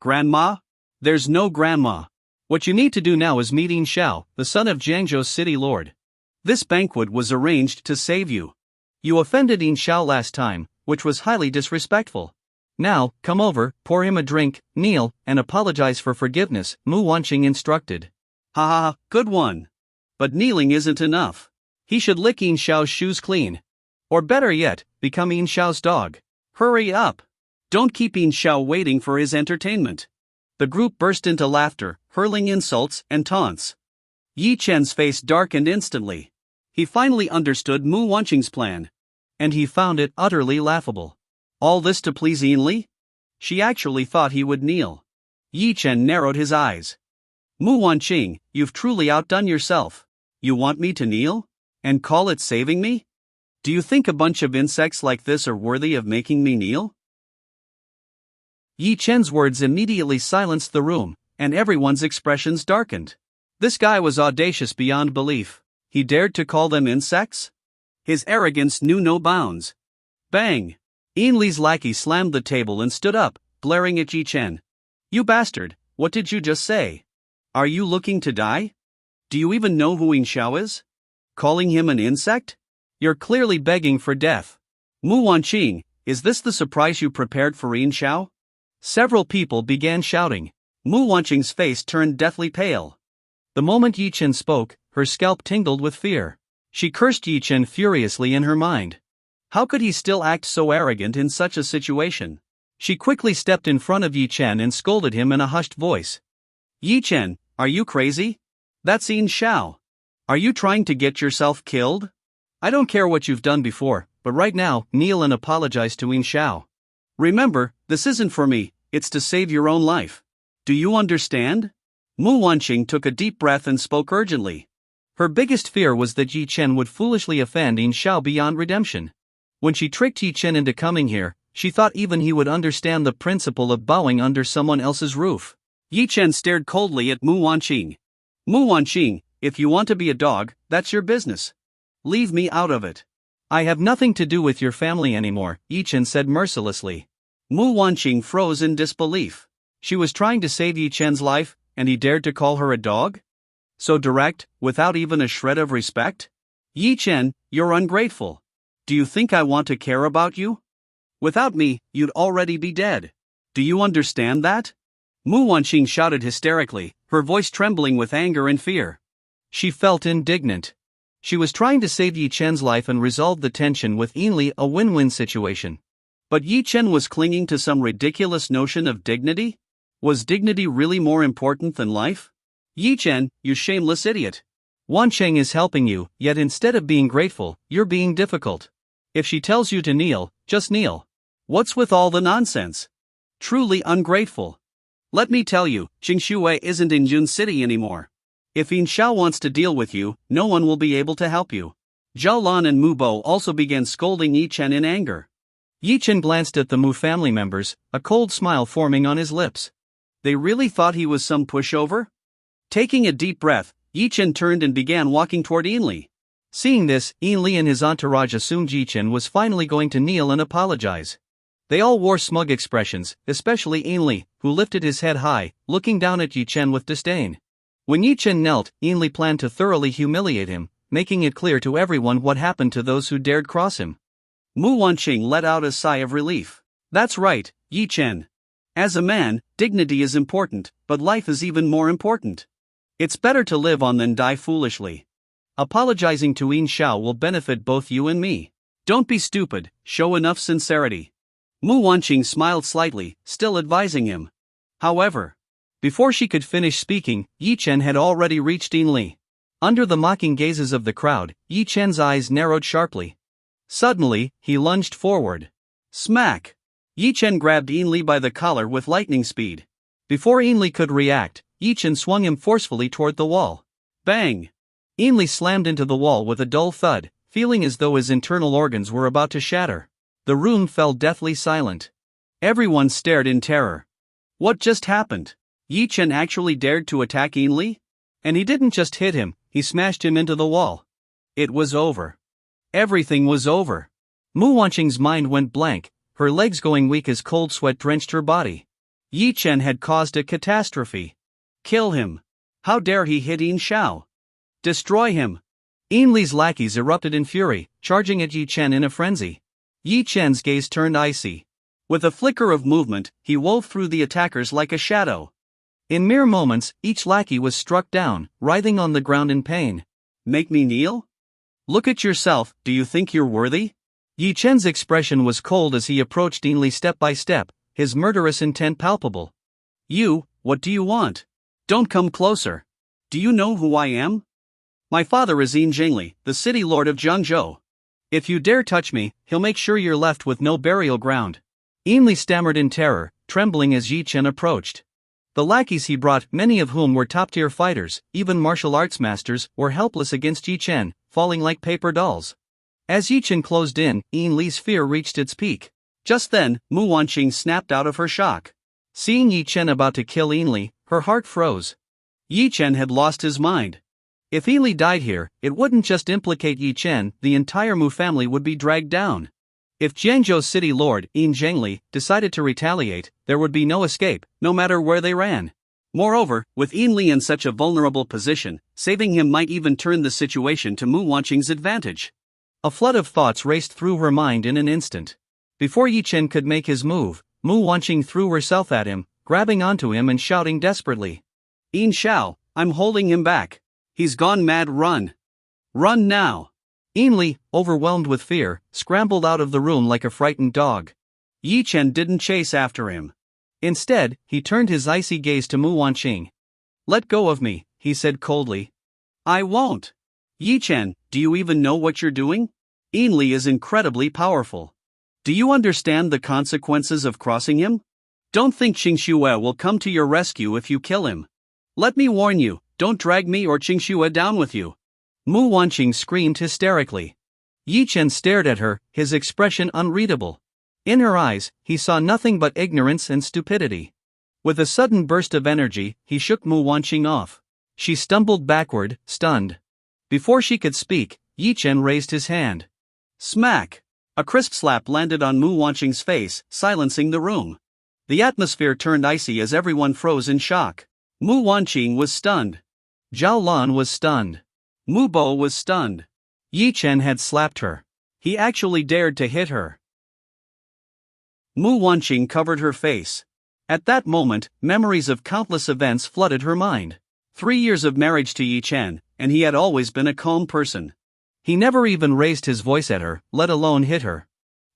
Grandma? There's no grandma. What you need to do now is meet Yin Xiao, the son of Jiangzhou's city lord. This banquet was arranged to save you. You offended Yin Xiao last time, which was highly disrespectful. Now, come over, pour him a drink, kneel, and apologize for forgiveness, Mu Wanqing instructed. Ha ha, good one. But kneeling isn't enough. He should lick Yin Xiao's shoes clean. Or better yet, become Yin Xiao's dog. Hurry up. Don't keep Yin Xiao waiting for his entertainment. The group burst into laughter, hurling insults and taunts. Ye Chen's face darkened instantly. He finally understood Mu Wanqing's plan. And he found it utterly laughable. All this to please Yinli? She actually thought he would kneel. Ye Chen narrowed his eyes. Mu Wanqing, you've truly outdone yourself. You want me to kneel? And call it saving me? Do you think a bunch of insects like this are worthy of making me kneel? Ye Chen's words immediately silenced the room, and everyone's expressions darkened. This guy was audacious beyond belief. He dared to call them insects? His arrogance knew no bounds. Bang! Yinli's lackey slammed the table and stood up, glaring at Ye Chen. You bastard, what did you just say? Are you looking to die? Do you even know who Yin Xiao is? Calling him an insect? You're clearly begging for death. Mu Wanqing, is this the surprise you prepared for Yin Xiao? Several people began shouting. Mu Wanqing's face turned deathly pale. The moment Ye Chen spoke, her scalp tingled with fear. She cursed Ye Chen furiously in her mind. How could he still act so arrogant in such a situation? She quickly stepped in front of Ye Chen and scolded him in a hushed voice. Ye Chen, are you crazy? That's Yin Xiao. Are you trying to get yourself killed? I don't care what you've done before, but right now, kneel and apologize to Yin Xiao. Remember, this isn't for me, it's to save your own life. Do you understand? Mu Wanqing took a deep breath and spoke urgently. Her biggest fear was that Ye Chen would foolishly offend Yin Xiao beyond redemption. When she tricked Ye Chen into coming here, she thought even he would understand the principle of bowing under someone else's roof. Ye Chen stared coldly at Mu Wanqing. Mu Wanqing, if you want to be a dog, that's your business. Leave me out of it. I have nothing to do with your family anymore, Ye Chen said mercilessly. Mu Wanqing froze in disbelief. She was trying to save Ye Chen's life, and he dared to call her a dog? So direct, without even a shred of respect? Ye Chen, you're ungrateful. Do you think I want to care about you? Without me, you'd already be dead. Do you understand that? Mu Wanqing shouted hysterically, her voice trembling with anger and fear. She felt indignant. She was trying to save Ye Chen's life and resolve the tension with Yinli, a win-win situation. But Ye Chen was clinging to some ridiculous notion of dignity? Was dignity really more important than life? Ye Chen, you shameless idiot. Wanqing is helping you, yet instead of being grateful, you're being difficult. If she tells you to kneel, just kneel. What's with all the nonsense? Truly ungrateful. Let me tell you, Qingshui isn't in Jun City anymore. If Yin Xiao wants to deal with you, no one will be able to help you. Zhao Lan and Mu Bo also began scolding Ye Chen in anger. Ye Chen glanced at the Mu family members, a cold smile forming on his lips. They really thought he was some pushover? Taking a deep breath, Ye Chen turned and began walking toward Yinli. Seeing this, Yinli and his entourage assumed Ye Chen was finally going to kneel and apologize. They all wore smug expressions, especially Yinli, who lifted his head high, looking down at Ye Chen with disdain. When Ye Chen knelt, Yinli planned to thoroughly humiliate him, making it clear to everyone what happened to those who dared cross him. Mu Wanqing let out a sigh of relief. That's right, Ye Chen. As a man, dignity is important, but life is even more important. It's better to live on than die foolishly. Apologizing to Yin Xiao will benefit both you and me. Don't be stupid, show enough sincerity. Mu Wanqing smiled slightly, still advising him. However, before she could finish speaking, Ye Chen had already reached Yinli. Under the mocking gazes of the crowd, Ye Chen's eyes narrowed sharply. Suddenly, he lunged forward. Smack! Ye Chen grabbed Yinli by the collar with lightning speed. Before Yinli could react, Ye Chen swung him forcefully toward the wall. Bang! Yinli slammed into the wall with a dull thud, feeling as though his internal organs were about to shatter. The room fell deathly silent. Everyone stared in terror. What just happened? Ye Chen actually dared to attack Ainli? And he didn't just hit him, he smashed him into the wall. It was over. Everything was over. Mu Wanqing's mind went blank, her legs going weak as cold sweat drenched her body. Ye Chen had caused a catastrophe. Kill him. How dare he hit Yin Xiao? Destroy him. Ainli's lackeys erupted in fury, charging at Ye Chen in a frenzy. Ye Chen's gaze turned icy. With a flicker of movement, he wove through the attackers like a shadow. In mere moments, each lackey was struck down, writhing on the ground in pain. Make me kneel? Look at yourself, do you think you're worthy? Ye Chen's expression was cold as he approached Ainli step by step, his murderous intent palpable. You, what do you want? Don't come closer. Do you know who I am? My father is Yin Jingli, the city lord of Jiangzhou. If you dare touch me, he'll make sure you're left with no burial ground. Ainli stammered in terror, trembling as Ye Chen approached. The lackeys he brought, many of whom were top-tier fighters, even martial arts masters, were helpless against Ye Chen, falling like paper dolls. As Ye Chen closed in, Ainli's fear reached its peak. Just then, Mu Wanqing snapped out of her shock. Seeing Ye Chen about to kill Ainli, her heart froze. Ye Chen had lost his mind. If Ainli died here, it wouldn't just implicate Ye Chen, the entire Mu family would be dragged down. If Jiangzhou's city lord, Yin Zhengli, decided to retaliate, there would be no escape, no matter where they ran. Moreover, with Ainli in such a vulnerable position, saving him might even turn the situation to Mu Wanqing's advantage. A flood of thoughts raced through her mind in an instant. Before Ye Chen could make his move, Mu Wanqing threw herself at him, grabbing onto him and shouting desperately. Yin Xiao, I'm holding him back. He's gone mad, run. Run now. Ainli, overwhelmed with fear, scrambled out of the room like a frightened dog. Ye Chen didn't chase after him. Instead, he turned his icy gaze to Mu Wanqing. Let go of me, he said coldly. I won't. Ye Chen, do you even know what you're doing? Ainli is incredibly powerful. Do you understand the consequences of crossing him? Don't think Qingxue will come to your rescue if you kill him. Let me warn you, don't drag me or Qingxue down with you. Mu Wanqing screamed hysterically. Ye Chen stared at her, his expression unreadable. In her eyes, he saw nothing but ignorance and stupidity. With a sudden burst of energy, he shook Mu Wanqing off. She stumbled backward, stunned. Before she could speak, Ye Chen raised his hand. Smack! A crisp slap landed on Mu Wanqing's face, silencing the room. The atmosphere turned icy as everyone froze in shock. Mu Wanqing was stunned. Zhao Lan was stunned. Mu Bo was stunned. Ye Chen had slapped her. He actually dared to hit her. Mu Wanqing covered her face. At that moment, memories of countless events flooded her mind. 3 years of marriage to Ye Chen, and he had always been a calm person. He never even raised his voice at her, let alone hit her.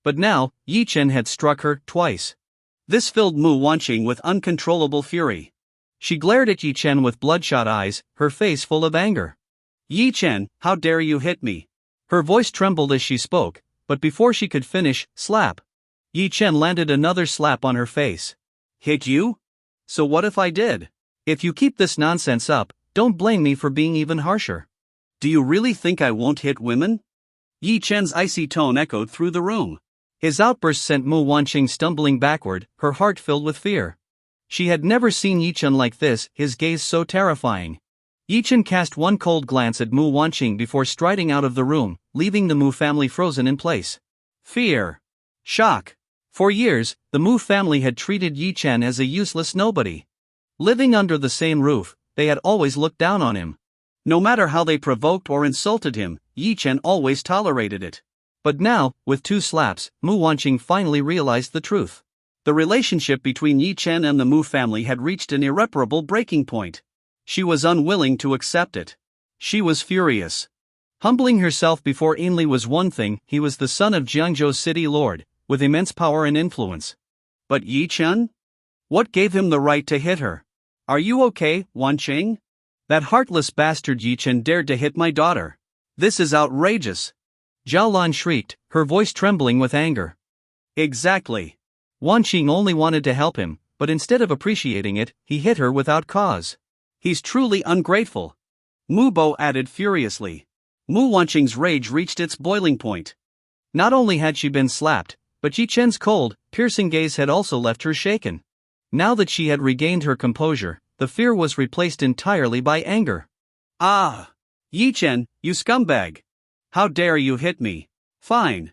But now, Ye Chen had struck her twice. This filled Mu Wanqing with uncontrollable fury. She glared at Ye Chen with bloodshot eyes, her face full of anger. Ye Chen, how dare you hit me? Her voice trembled as she spoke, but before she could finish, slap. Ye Chen landed another slap on her face. Hit you? So what if I did? If you keep this nonsense up, don't blame me for being even harsher. Do you really think I won't hit women? Ye Chen's icy tone echoed through the room. His outburst sent Mu Wanqing stumbling backward, her heart filled with fear. She had never seen Ye Chen like this, his gaze so terrifying. Ye Chen cast one cold glance at Mu Wanqing before striding out of the room, leaving the Mu family frozen in place. Fear. Shock. For years, the Mu family had treated Ye Chen as a useless nobody. Living under the same roof, they had always looked down on him. No matter how they provoked or insulted him, Ye Chen always tolerated it. But now, with 2 slaps, Mu Wanqing finally realized the truth. The relationship between Ye Chen and the Mu family had reached an irreparable breaking point. She was unwilling to accept it. She was furious. Humbling herself before Ainli was one thing, he was the son of Jiangzhou's city lord, with immense power and influence. But Ye Chen? What gave him the right to hit her? Are you okay, Wanqing? That heartless bastard Ye Chen dared to hit my daughter. This is outrageous. Zhao Lan shrieked, her voice trembling with anger. Exactly. Wanqing only wanted to help him, but instead of appreciating it, he hit her without cause. He's truly ungrateful. Mu Bo added furiously. Mu Wanqing's rage reached its boiling point. Not only had she been slapped, but Ye Chen's cold, piercing gaze had also left her shaken. Now that she had regained her composure, the fear was replaced entirely by anger. Ah! Ye Chen, you scumbag! How dare you hit me? Fine.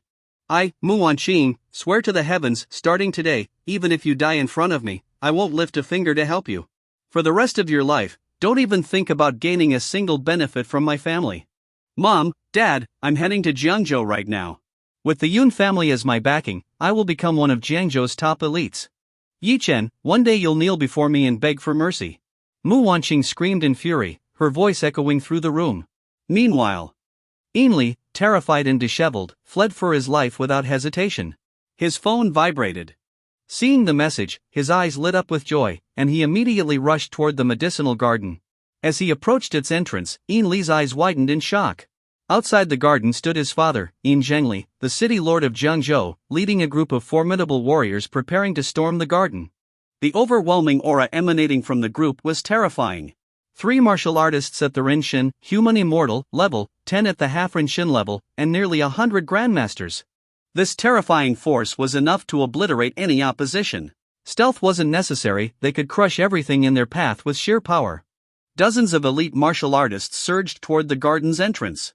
I, Muanqing, swear to the heavens, starting today, even if you die in front of me, I won't lift a finger to help you. For the rest of your life, don't even think about gaining a single benefit from my family. Mom, Dad, I'm heading to Jiangzhou right now. With the Yun family as my backing, I will become one of Jiangzhou's top elites. Ye Chen, one day you'll kneel before me and beg for mercy. Mu Wanqing screamed in fury, her voice echoing through the room. Meanwhile, Ainli, terrified and disheveled, fled for his life without hesitation. His phone vibrated. Seeing the message, his eyes lit up with joy, and he immediately rushed toward the medicinal garden. As he approached its entrance, Ainli's eyes widened in shock. Outside the garden stood his father, Yin Zhengli, the city lord of Jiangzhou, leading a group of formidable warriors preparing to storm the garden. The overwhelming aura emanating from the group was terrifying. 3 martial artists at the Rinshin, human immortal, level, 10 at the half Rinshin level, and nearly 100 grandmasters. This terrifying force was enough to obliterate any opposition. Stealth wasn't necessary, they could crush everything in their path with sheer power. Dozens of elite martial artists surged toward the garden's entrance.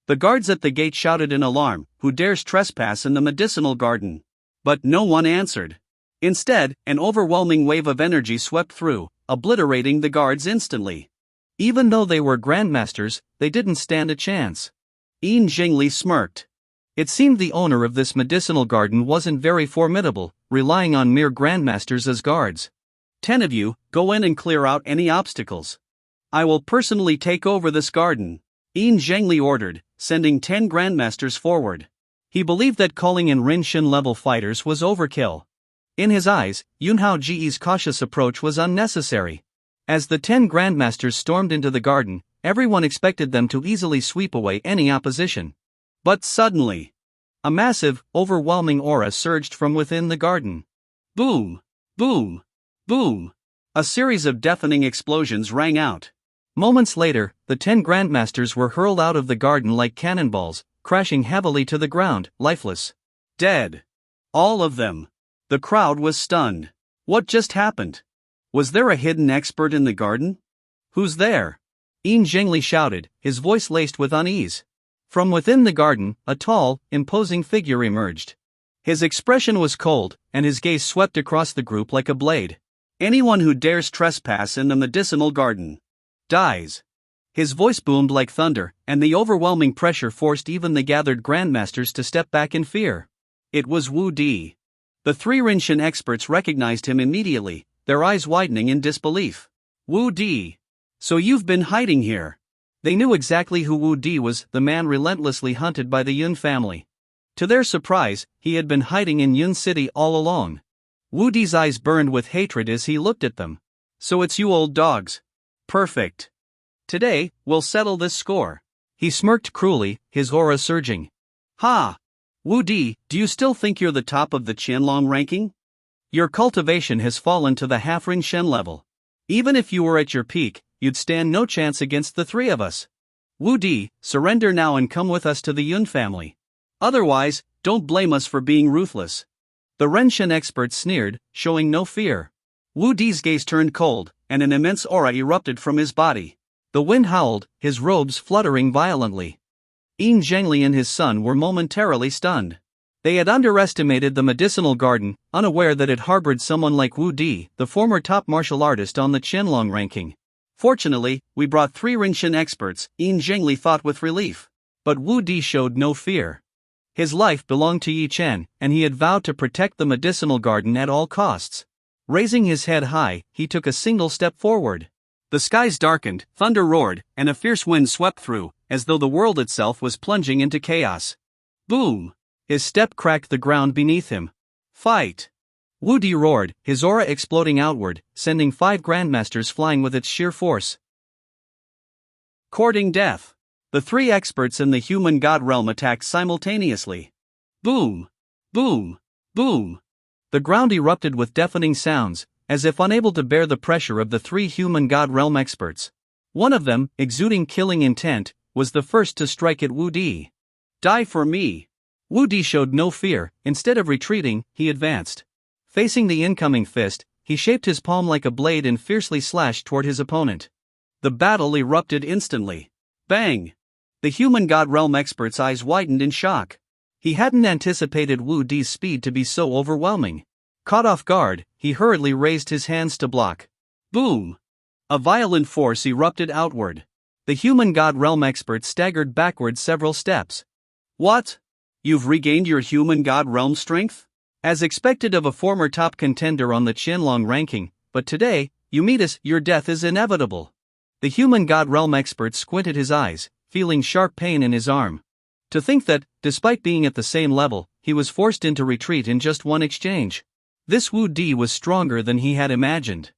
The guards at the gate shouted in alarm, "Who dares trespass in the medicinal garden?" But no one answered. Instead, an overwhelming wave of energy swept through, obliterating the guards instantly. Even though they were grandmasters, they didn't stand a chance. Yin Jingli smirked. It seemed the owner of this medicinal garden wasn't very formidable, relying on mere grandmasters as guards. 10 of you, go in and clear out any obstacles. I will personally take over this garden, Yin Zhengli ordered, sending 10 grandmasters forward. He believed that calling in Rinshin level fighters was overkill. In his eyes, Yunhao Ji's cautious approach was unnecessary. As the 10 grandmasters stormed into the garden, everyone expected them to easily sweep away any opposition. But suddenly, a massive, overwhelming aura surged from within the garden. Boom! Boom! Boom! A series of deafening explosions rang out. Moments later, the 10 grandmasters were hurled out of the garden like cannonballs, crashing heavily to the ground, lifeless. Dead. All of them. The crowd was stunned. What just happened? Was there a hidden expert in the garden? Who's there? Yin Zhengli shouted, his voice laced with unease. From within the garden, a tall, imposing figure emerged. His expression was cold, and his gaze swept across the group like a blade. Anyone who dares trespass in the medicinal garden dies. His voice boomed like thunder, and the overwhelming pressure forced even the gathered grandmasters to step back in fear. It was Wudi. The 3 Rinshin experts recognized him immediately, their eyes widening in disbelief. Wudi. So you've been hiding here. They knew exactly who Wudi was, the man relentlessly hunted by the Yun family. To their surprise, he had been hiding in Yun City all along. Wudi's eyes burned with hatred as he looked at them. So it's you old dogs. Perfect. Today, we'll settle this score. He smirked cruelly, his aura surging. Ha! Wudi, do you still think you're the top of the Qianlong ranking? Your cultivation has fallen to the half-ring Shen level. Even if you were at your peak, you'd stand no chance against the 3 of us. Wudi, surrender now and come with us to the Yun family. Otherwise, don't blame us for being ruthless. The Renshin expert sneered, showing no fear. Wudi's gaze turned cold, and an immense aura erupted from his body. The wind howled, his robes fluttering violently. Yin Zhengli and his son were momentarily stunned. They had underestimated the medicinal garden, unaware that it harbored someone like Wudi, the former top martial artist on the Qianlong ranking. Fortunately, we brought 3 Rinshin experts, Yin Zhengli thought with relief. But Wudi showed no fear. His life belonged to Ye Chen, and he had vowed to protect the medicinal garden at all costs. Raising his head high, he took a single step forward. The skies darkened, thunder roared, and a fierce wind swept through, as though the world itself was plunging into chaos. Boom! His step cracked the ground beneath him. Fight! Wudi roared, his aura exploding outward, sending 5 grandmasters flying with its sheer force. Courting death. The 3 experts in the human god realm attacked simultaneously. Boom! Boom! Boom! The ground erupted with deafening sounds, as if unable to bear the pressure of the 3 human god realm experts. One of them, exuding killing intent, was the first to strike at Wudi. Die for me! Wudi showed no fear, instead of retreating, he advanced. Facing the incoming fist, he shaped his palm like a blade and fiercely slashed toward his opponent. The battle erupted instantly. Bang! The human god realm expert's eyes widened in shock. He hadn't anticipated Wudi's speed to be so overwhelming. Caught off guard, he hurriedly raised his hands to block. Boom! A violent force erupted outward. The human god realm expert staggered backward several steps. What? You've regained your human god realm strength? As expected of a former top contender on the Qianlong ranking, but today, you meet us, your death is inevitable. The human god realm expert squinted his eyes, feeling sharp pain in his arm. To think that, despite being at the same level, he was forced into retreat in just one exchange. This Wudi was stronger than he had imagined.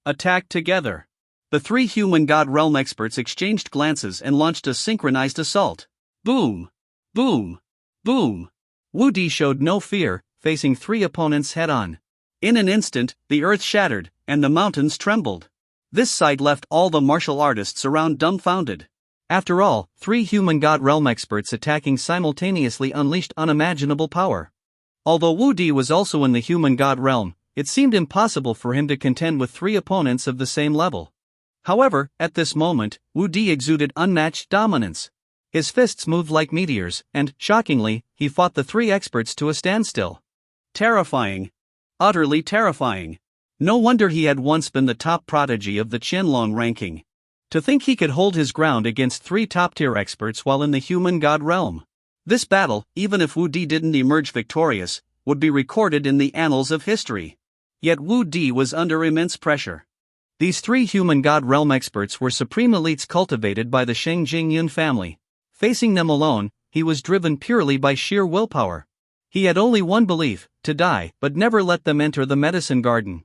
Attack together. The three human god realm experts exchanged glances and launched a synchronized assault. Boom! Boom! Boom! Wudi showed no fear, facing three opponents head-on. In an instant, the earth shattered, and the mountains trembled. This sight left all the martial artists around dumbfounded. After all, three human god realm experts attacking simultaneously unleashed unimaginable power. Although Wudi was also in the human god realm, it seemed impossible for him to contend with three opponents of the same level. However, at this moment, Wudi exuded unmatched dominance. His fists moved like meteors, and, shockingly, he fought the three experts to a standstill. Terrifying. Utterly terrifying. No wonder he had once been the top prodigy of the Qianlong ranking. To think he could hold his ground against three top-tier experts while in the human god realm. This battle, even if Wudi didn't emerge victorious, would be recorded in the annals of history. Yet Wudi was under immense pressure. These three human god realm experts were supreme elites cultivated by the Sheng Jingyun family. Facing them alone, he was driven purely by sheer willpower. He had only one belief, to die, but never let them enter the medicine garden.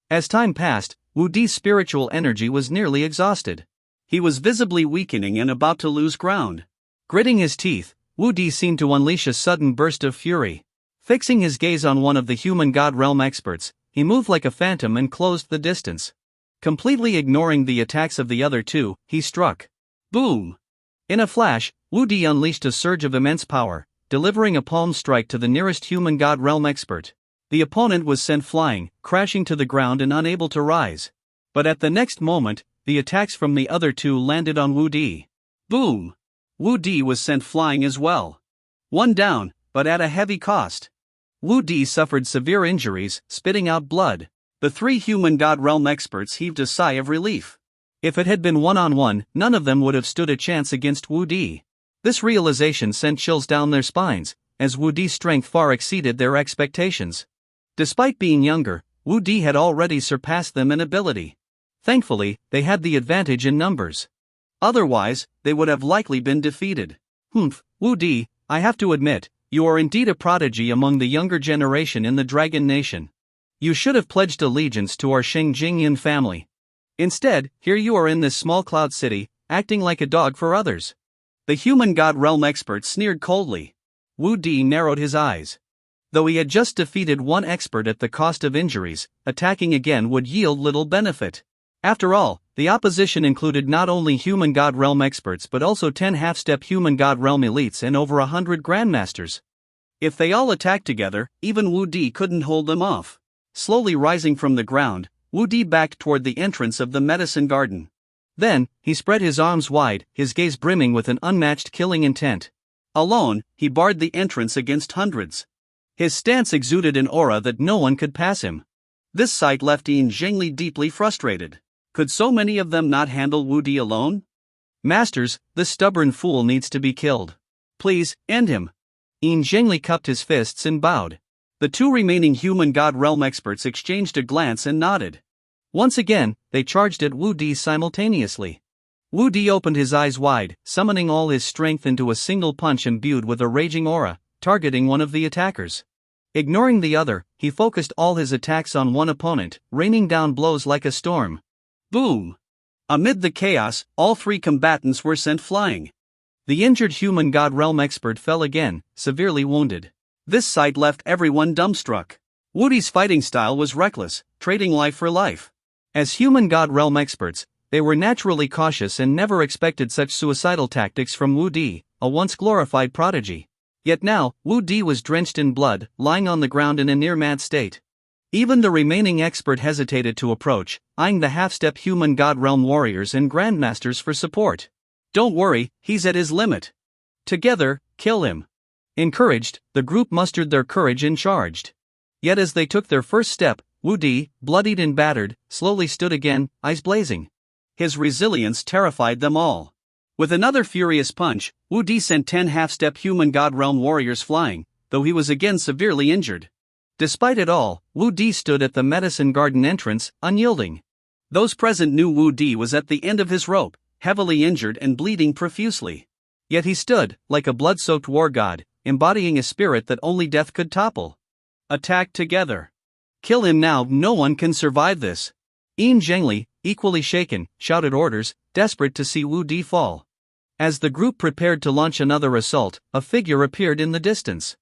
As time passed, Wudi's spiritual energy was nearly exhausted. He was visibly weakening and about to lose ground. Gritting his teeth, Wudi seemed to unleash a sudden burst of fury. Fixing his gaze on one of the human god realm experts, he moved like a phantom and closed the distance. Completely ignoring the attacks of the other two, he struck. Boom! In a flash, Wudi unleashed a surge of immense power, delivering a palm strike to the nearest human god realm expert. The opponent was sent flying, crashing to the ground and unable to rise. But at the next moment, the attacks from the other two landed on Wudi. Boom! Wudi was sent flying as well. One down, but at a heavy cost. Wudi suffered severe injuries, spitting out blood. The three human god realm experts heaved a sigh of relief. If it had been one-on-one, none of them would have stood a chance against Wudi. This realization sent chills down their spines, as Wudi's strength far exceeded their expectations. Despite being younger, Wudi had already surpassed them in ability. Thankfully, they had the advantage in numbers. Otherwise, they would have likely been defeated. Wudi, I have to admit, you are indeed a prodigy among the younger generation in the Dragon Nation. You should have pledged allegiance to our Sheng Jingyun family. Instead, here you are in this small cloud city, acting like a dog for others. The human god realm expert sneered coldly. Wudi narrowed his eyes. Though he had just defeated one expert at the cost of injuries, attacking again would yield little benefit. After all, the opposition included not only human god realm experts but also 10 half-step human god realm elites and over 100 grandmasters. If they all attacked together, even Wudi couldn't hold them off. Slowly rising from the ground, Wudi backed toward the entrance of the medicine garden. Then, he spread his arms wide, his gaze brimming with an unmatched killing intent. Alone, he barred the entrance against hundreds. His stance exuded an aura that no one could pass him. This sight left Yin Zhengli deeply frustrated. Could so many of them not handle Wudi alone? Masters, this stubborn fool needs to be killed. Please, end him. Yin Zhengli cupped his fists and bowed. The two remaining human god realm experts exchanged a glance and nodded. Once again, they charged at Wudi simultaneously. Wudi opened his eyes wide, summoning all his strength into a single punch imbued with a raging aura, targeting one of the attackers. Ignoring the other, he focused all his attacks on one opponent, raining down blows like a storm. Boom! Amid the chaos, all three combatants were sent flying. The injured human god realm expert fell again, severely wounded. This sight left everyone dumbstruck. Wudi's fighting style was reckless, trading life for life. As human god realm experts, they were naturally cautious and never expected such suicidal tactics from Wudi, a once glorified prodigy. Yet now, Wudi was drenched in blood, lying on the ground in a near-mad state. Even the remaining expert hesitated to approach, eyeing the half-step human god realm warriors and grandmasters for support. Don't worry, he's at his limit. Together, kill him. Encouraged, the group mustered their courage and charged. Yet as they took their first step, Wudi, bloodied and battered, slowly stood again, eyes blazing. His resilience terrified them all. With another furious punch, Wudi sent 10 half-step human god realm warriors flying, though he was again severely injured. Despite it all, Wudi stood at the medicine garden entrance, unyielding. Those present knew Wudi was at the end of his rope, heavily injured and bleeding profusely. Yet he stood, like a blood-soaked war god, embodying a spirit that only death could topple. Attack together. Kill him now, no one can survive this. Yin Zhengli, equally shaken, shouted orders, desperate to see Wudi fall. As the group prepared to launch another assault, a figure appeared in the distance.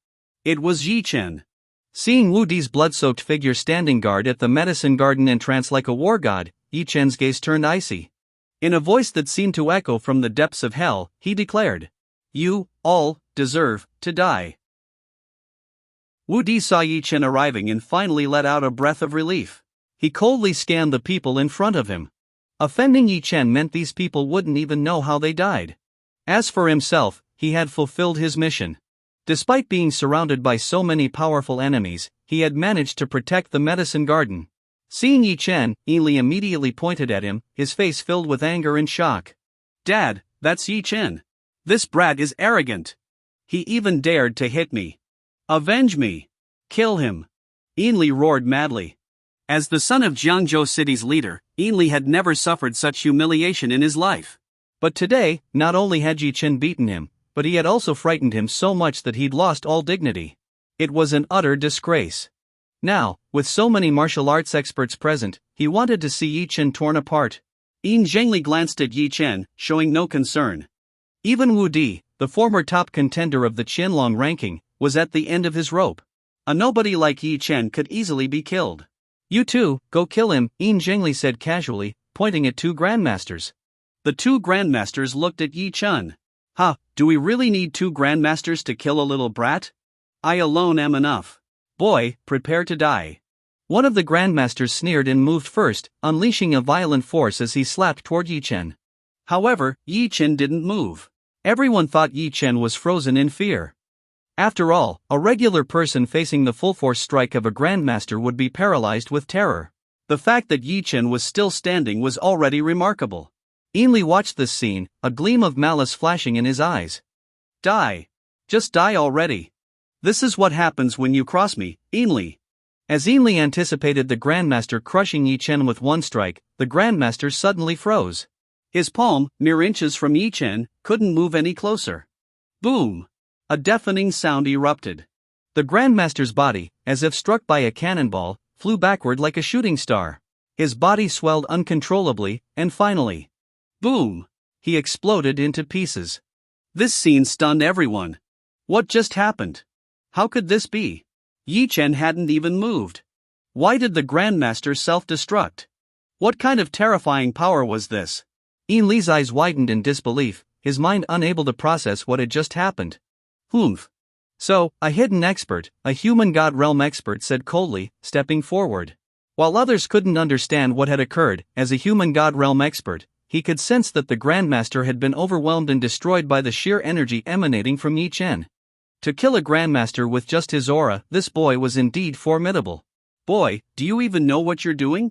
It was Ye Chen. Seeing Wudi's blood-soaked figure standing guard at the medicine garden entrance like a war god, Ye Chen's gaze turned icy. In a voice that seemed to echo from the depths of hell, he declared, "You, all, deserve to die." Wudi saw Ye Chen arriving and finally let out a breath of relief. He coldly scanned the people in front of him. Offending Ye Chen meant these people wouldn't even know how they died. As for himself, he had fulfilled his mission. Despite being surrounded by so many powerful enemies, he had managed to protect the medicine garden. Seeing Ye Chen, Li immediately pointed at him, his face filled with anger and shock. "Dad, that's Ye Chen. This brat is arrogant. He even dared to hit me. Avenge me. Kill him." Li roared madly. As the son of Jiangzhou City's leader, Li had never suffered such humiliation in his life. But today, not only had Ye Chen beaten him, but he had also frightened him so much that he'd lost all dignity. It was an utter disgrace. Now, with so many martial arts experts present, he wanted to see Ye Chen torn apart. Yin Zhengli glanced at Ye Chen, showing no concern. Even Wudi, the former top contender of the Qianlong ranking, was at the end of his rope. A nobody like Ye Chen could easily be killed. "You two, go kill him," Yin Zhengli said casually, pointing at 2 grandmasters. The 2 grandmasters looked at Ye Chen. "Ha, do we really need 2 grandmasters to kill a little brat? I alone am enough. Boy, prepare to die." One of the grandmasters sneered and moved first, unleashing a violent force as he slapped toward Ye Chen. However, Ye Chen didn't move. Everyone thought Ye Chen was frozen in fear. After all, a regular person facing the full-force strike of a grandmaster would be paralyzed with terror. The fact that Ye Chen was still standing was already remarkable. Li watched this scene, a gleam of malice flashing in his eyes. "Die. Just die already. This is what happens when you cross me, Li." As Li anticipated the Grandmaster crushing Ye Chen with one strike, the Grandmaster suddenly froze. His palm, mere inches from Ye Chen, couldn't move any closer. Boom! A deafening sound erupted. The Grandmaster's body, as if struck by a cannonball, flew backward like a shooting star. His body swelled uncontrollably, and finally, boom! He exploded into pieces. This scene stunned everyone. What just happened? How could this be? Ye Chen hadn't even moved. Why did the Grandmaster self-destruct? What kind of terrifying power was this? Li's eyes widened in disbelief, his mind unable to process what had just happened. "Humph. So, a hidden expert, a human god realm expert," said coldly, stepping forward. While others couldn't understand what had occurred, as a human god realm expert, he could sense that the Grandmaster had been overwhelmed and destroyed by the sheer energy emanating from Ye Chen. To kill a Grandmaster with just his aura, this boy was indeed formidable. "Boy, do you even know what you're doing?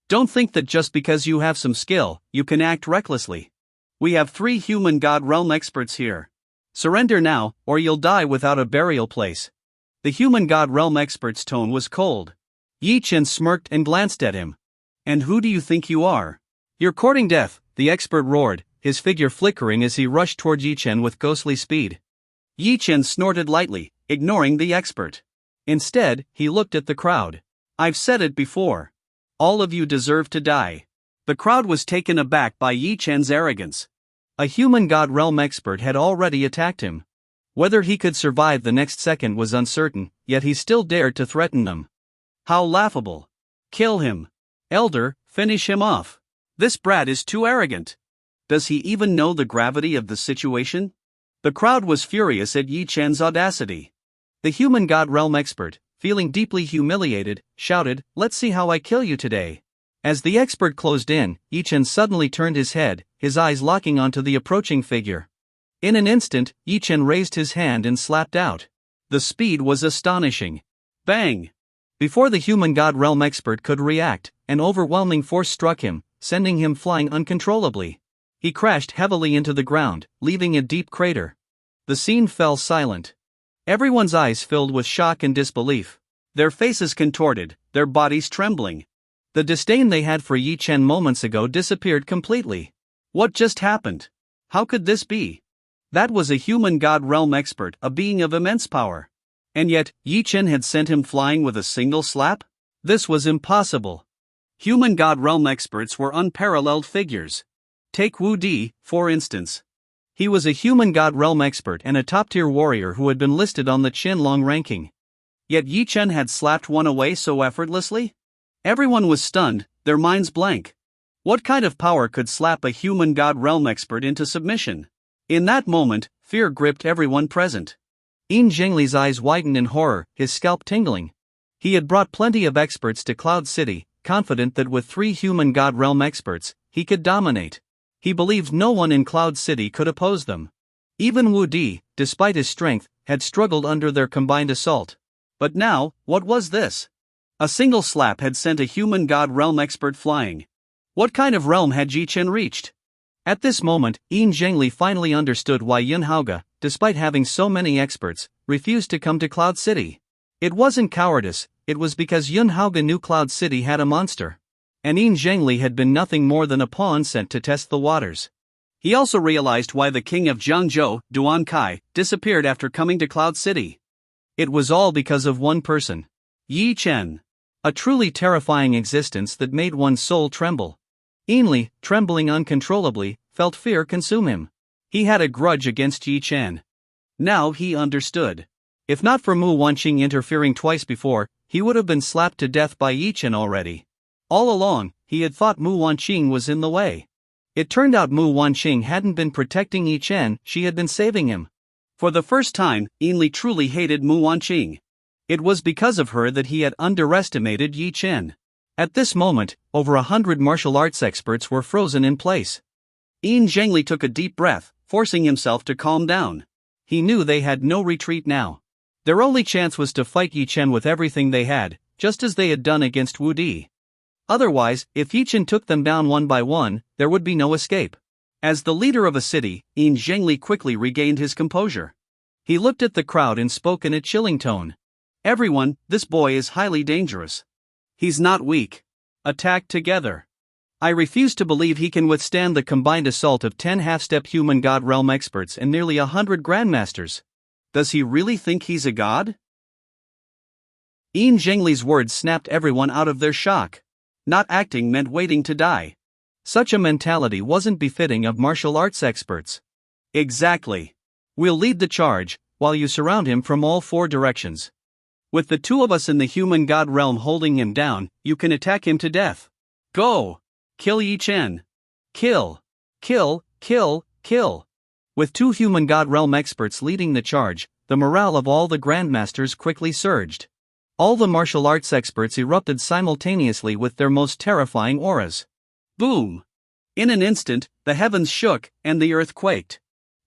Don't think that just because you have some skill, you can act recklessly. We have 3 human god realm experts here. Surrender now, or you'll die without a burial place." The human god realm expert's tone was cold. Ye Chen smirked and glanced at him. "And who do you think you are? You're courting death," the expert roared, his figure flickering as he rushed toward Ye Chen with ghostly speed. Ye Chen snorted lightly, ignoring the expert. Instead, he looked at the crowd. "I've said it before. All of you deserve to die." The crowd was taken aback by Ye Chen's arrogance. A human god realm expert had already attacked him. Whether he could survive the next second was uncertain, yet he still dared to threaten them. How laughable. "Kill him. Elder, finish him off. This brat is too arrogant. Does he even know the gravity of the situation?" The crowd was furious at Ye Chen's audacity. The human god realm expert, feeling deeply humiliated, shouted, "Let's see how I kill you today." As the expert closed in, Ye Chen suddenly turned his head, his eyes locking onto the approaching figure. In an instant, Ye Chen raised his hand and slapped out. The speed was astonishing. Bang! Before the human god realm expert could react, an overwhelming force struck him, sending him flying uncontrollably. He crashed heavily into the ground, leaving a deep crater. The scene fell silent. Everyone's eyes filled with shock and disbelief. Their faces contorted, their bodies trembling. The disdain they had for Ye Chen moments ago disappeared completely. What just happened? How could this be? That was a human god realm expert, a being of immense power. And yet, Ye Chen had sent him flying with a single slap? This was impossible. Human god realm experts were unparalleled figures. Take Wudi, for instance. He was a human god realm expert and a top-tier warrior who had been listed on the Qinlong ranking. Yet Ye Chen had slapped one away so effortlessly? Everyone was stunned, their minds blank. What kind of power could slap a human god realm expert into submission? In that moment, fear gripped everyone present. Yin Zhengli's eyes widened in horror, his scalp tingling. He had brought plenty of experts to Cloud City, confident that with 3 human god realm experts, he could dominate. He believed no one in Cloud City could oppose them. Even Wudi, despite his strength, had struggled under their combined assault. But now, what was this? A single slap had sent a human god realm expert flying. What kind of realm had Ye Chen reached? At this moment, Yin Zhengli finally understood why Yun Haoge, despite having so many experts, refused to come to Cloud City. It wasn't cowardice, it was because Yun Haoge knew Cloud City had a monster. And Yin Zhengli had been nothing more than a pawn sent to test the waters. He also realized why the king of Jiangzhou, Duan disappeared after coming to Cloud City. It was all because of one person. Ye Chen. A truly terrifying existence that made one's soul tremble. Ainli, trembling uncontrollably, felt fear consume him. He had a grudge against Ye Chen. Now he understood. If not for Mu Wanqing interfering twice before, he would have been slapped to death by Ye Chen already. All along, he had thought Mu Wanqing was in the way. It turned out Mu Wanqing hadn't been protecting Ye Chen, she had been saving him. For the first time, Ainli truly hated Mu Wanqing. It was because of her that he had underestimated Ye Chen. At this moment, over 100 martial arts experts were frozen in place. Yin Zhengli took a deep breath, forcing himself to calm down. He knew they had no retreat now. Their only chance was to fight Ye Chen with everything they had, just as they had done against Wudi. Otherwise, if Ye Chen took them down one by one, there would be no escape. As the leader of a city, Yin Zhengli quickly regained his composure. He looked at the crowd and spoke in a chilling tone. "Everyone, this boy is highly dangerous. He's not weak. Attack together. I refuse to believe he can withstand the combined assault of 10 half-step human god realm experts and nearly 100 grandmasters. Does he really think he's a god?" Yin Zhengli's words snapped everyone out of their shock. Not acting meant waiting to die. Such a mentality wasn't befitting of martial arts experts. Exactly. We'll lead the charge, while you surround him from all 4 directions. With the 2 of us in the human god realm holding him down, you can attack him to death. Go! Kill Ye Chen. Kill! Kill! Kill! Kill! With 2 human god realm experts leading the charge, the morale of all the grandmasters quickly surged. All the martial arts experts erupted simultaneously with their most terrifying auras. Boom! In an instant, the heavens shook, and the earth quaked.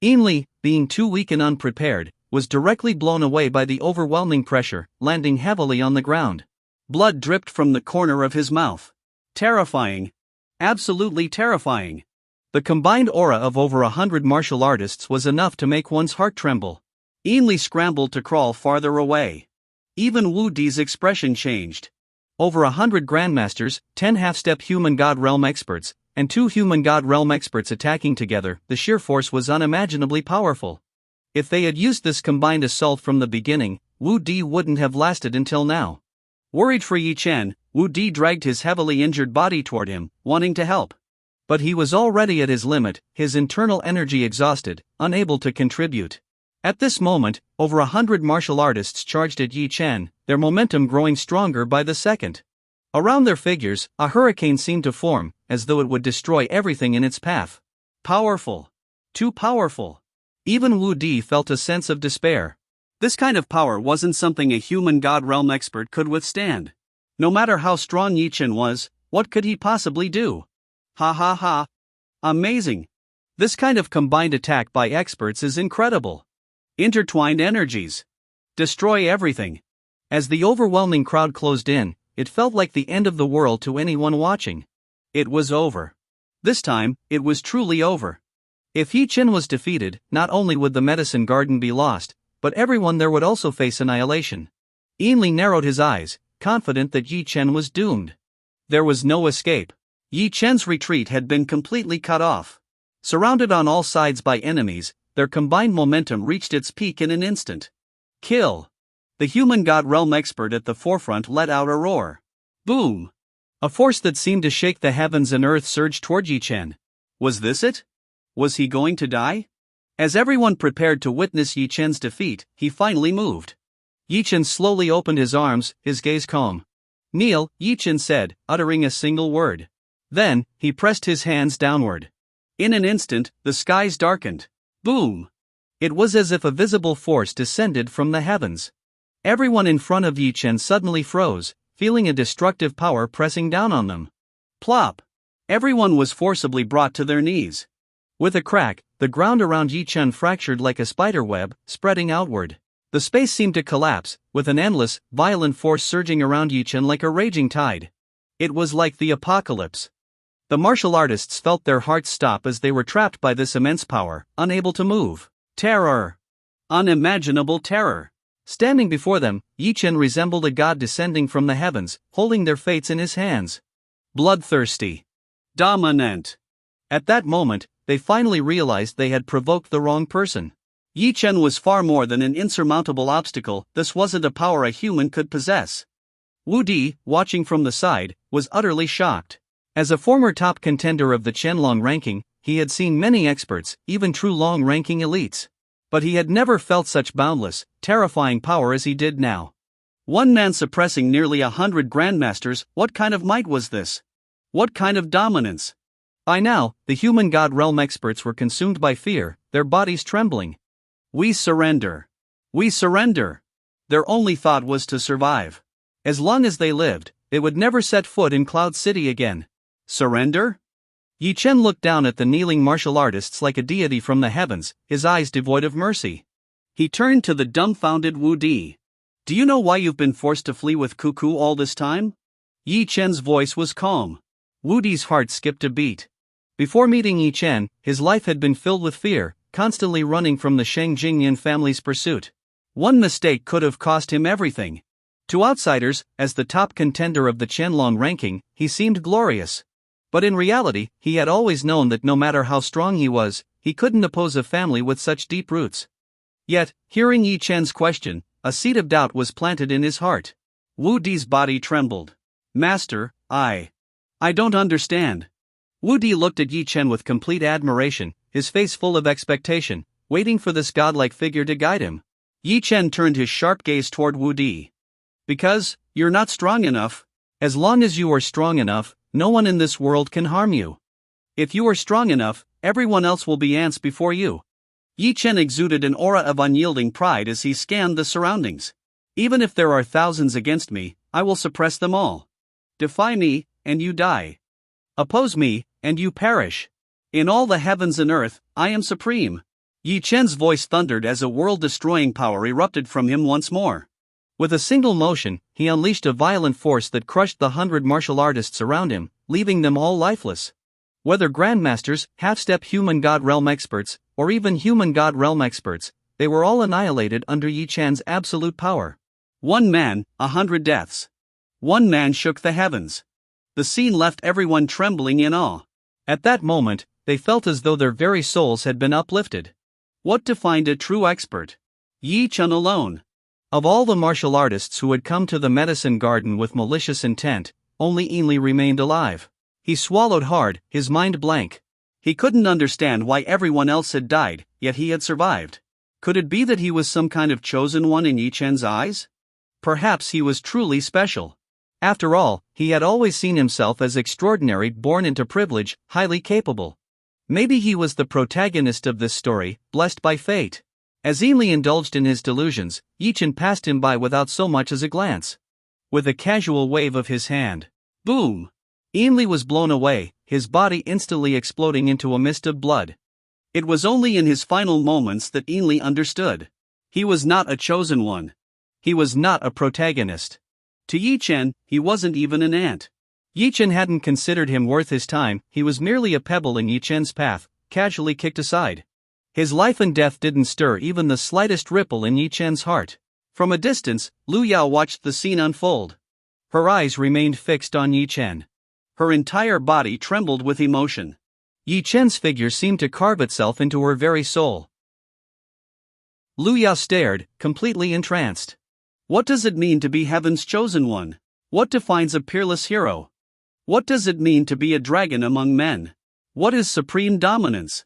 Ainli, being too weak and unprepared, was directly blown away by the overwhelming pressure, landing heavily on the ground. Blood dripped from the corner of his mouth. Terrifying. Absolutely terrifying. The combined aura of over 100 martial artists was enough to make one's heart tremble. Ainli scrambled to crawl farther away. Even Wudi's expression changed. Over 100 grandmasters, 10 half-step human god realm experts, and 2 human god realm experts attacking together, the sheer force was unimaginably powerful. If they had used this combined assault from the beginning, Wudi wouldn't have lasted until now. Worried for Ye Chen, Wudi dragged his heavily injured body toward him, wanting to help. But he was already at his limit, his internal energy exhausted, unable to contribute. At this moment, over 100 martial artists charged at Ye Chen, their momentum growing stronger by the second. Around their figures, a hurricane seemed to form, as though it would destroy everything in its path. Powerful. Too powerful. Even Wudi felt a sense of despair. This kind of power wasn't something a human god realm expert could withstand. No matter how strong Ye Chen was, what could he possibly do? Ha ha ha. Amazing. This kind of combined attack by experts is incredible. Intertwined energies. Destroy everything. As the overwhelming crowd closed in, it felt like the end of the world to anyone watching. It was over. This time, it was truly over. If Ye Chen was defeated, not only would the medicine garden be lost, but everyone there would also face annihilation. Ainli narrowed his eyes, confident that Ye Chen was doomed. There was no escape. Ye Chen's retreat had been completely cut off. Surrounded on all sides by enemies, their combined momentum reached its peak in an instant. Kill! The human god realm expert at the forefront let out a roar. Boom! A force that seemed to shake the heavens and earth surged toward Ye Chen. Was this it? Was he going to die? As everyone prepared to witness Ye Chen's defeat, he finally moved. Ye Chen slowly opened his arms, his gaze calm. Kneel, Ye Chen said, uttering a single word. Then, he pressed his hands downward. In an instant, the skies darkened. Boom! It was as if a visible force descended from the heavens. Everyone in front of Ye Chen suddenly froze, feeling a destructive power pressing down on them. Plop! Everyone was forcibly brought to their knees. With a crack, the ground around Ye Chen fractured like a spider web, spreading outward. The space seemed to collapse, with an endless, violent force surging around Ye Chen like a raging tide. It was like the apocalypse. The martial artists felt their hearts stop as they were trapped by this immense power, unable to move. Terror! Unimaginable terror! Standing before them, Ye Chen resembled a god descending from the heavens, holding their fates in his hands. Bloodthirsty. Dominant. At that moment, they finally realized they had provoked the wrong person. Ye Chen was far more than an insurmountable obstacle. This wasn't a power a human could possess. Wudi, watching from the side, was utterly shocked. As a former top contender of the Qianlong ranking, he had seen many experts, even true long-ranking elites. But he had never felt such boundless, terrifying power as he did now. One man suppressing nearly 100 grandmasters, what kind of might was this? What kind of dominance? By now, the human god realm experts were consumed by fear, their bodies trembling. We surrender. We surrender. Their only thought was to survive. As long as they lived, they would never set foot in Cloud City again. Surrender? Ye Chen looked down at the kneeling martial artists like a deity from the heavens, his eyes devoid of mercy. He turned to the dumbfounded Wudi. Do you know why you've been forced to flee with Cuckoo all this time? Ye Chen's voice was calm. Wudi's heart skipped a beat. Before meeting Ye Chen, his life had been filled with fear, constantly running from the Sheng Jingyan family's pursuit. One mistake could have cost him everything. To outsiders, as the top contender of the Qianlong ranking, he seemed glorious. But in reality, he had always known that no matter how strong he was, he couldn't oppose a family with such deep roots. Yet, hearing Ye Chen's question, a seed of doubt was planted in his heart. Wudi's body trembled. Master, I don't understand. Wudi looked at Ye Chen with complete admiration, his face full of expectation, waiting for this godlike figure to guide him. Ye Chen turned his sharp gaze toward Wudi. Because, you're not strong enough. As long as you are strong enough, no one in this world can harm you. If you are strong enough, everyone else will be ants before you. Ye Chen exuded an aura of unyielding pride as he scanned the surroundings. Even if there are thousands against me, I will suppress them all. Defy me, and you die. Oppose me, and you perish. In all the heavens and earth, I am supreme. Ye Chen's voice thundered as a world-destroying power erupted from him once more. With a single motion, he unleashed a violent force that crushed the 100 martial artists around him, leaving them all lifeless. Whether grandmasters, half-step human god realm experts, or even human god realm experts, they were all annihilated under Ye Chen's absolute power. One man, 100 deaths. One man shook the heavens. The scene left everyone trembling in awe. At that moment, they felt as though their very souls had been uplifted. What defined a true expert? Ye Chen alone. Of all the martial artists who had come to the medicine garden with malicious intent, only Ainli remained alive. He swallowed hard, his mind blank. He couldn't understand why everyone else had died, yet he had survived. Could it be that he was some kind of chosen one in Ye Chen's eyes? Perhaps he was truly special. After all, he had always seen himself as extraordinary, born into privilege, highly capable. Maybe he was the protagonist of this story, blessed by fate. As Ainli indulged in his delusions, Ye Chen passed him by without so much as a glance. With a casual wave of his hand, boom! Ainli was blown away, his body instantly exploding into a mist of blood. It was only in his final moments that Ainli understood. He was not a chosen one. He was not a protagonist. To Ye Chen, he wasn't even an ant. Ye Chen hadn't considered him worth his time, he was merely a pebble in Ye Chen's path, casually kicked aside. His life and death didn't stir even the slightest ripple in Ye Chen's heart. From a distance, Lu Yao watched the scene unfold. Her eyes remained fixed on Ye Chen. Her entire body trembled with emotion. Ye Chen's figure seemed to carve itself into her very soul. Lu Yao stared, completely entranced. What does it mean to be heaven's chosen one? What defines a peerless hero? What does it mean to be a dragon among men? What is supreme dominance?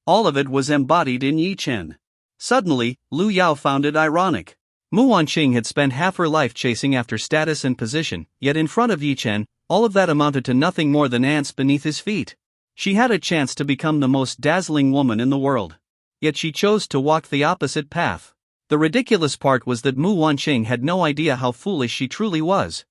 All of it was embodied in Ye Chen. Suddenly, Lu Yao found it ironic. Mu Wanqing had spent half her life chasing after status and position, yet in front of Ye Chen, all of that amounted to nothing more than ants beneath his feet. She had a chance to become the most dazzling woman in the world. Yet she chose to walk the opposite path. The ridiculous part was that Mu Wanqing had no idea how foolish she truly was.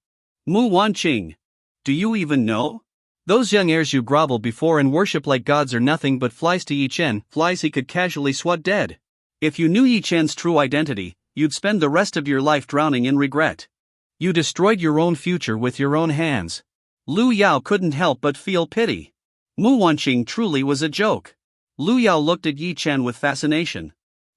Mu Wanqing, do you even know? Those young heirs you grovel before and worship like gods are nothing but flies to Ye Chen, flies he could casually swat dead. If you knew Ye Chen's true identity, you'd spend the rest of your life drowning in regret. You destroyed your own future with your own hands. Lu Yao couldn't help but feel pity. Mu Wanqing truly was a joke. Lu Yao looked at Ye Chen with fascination.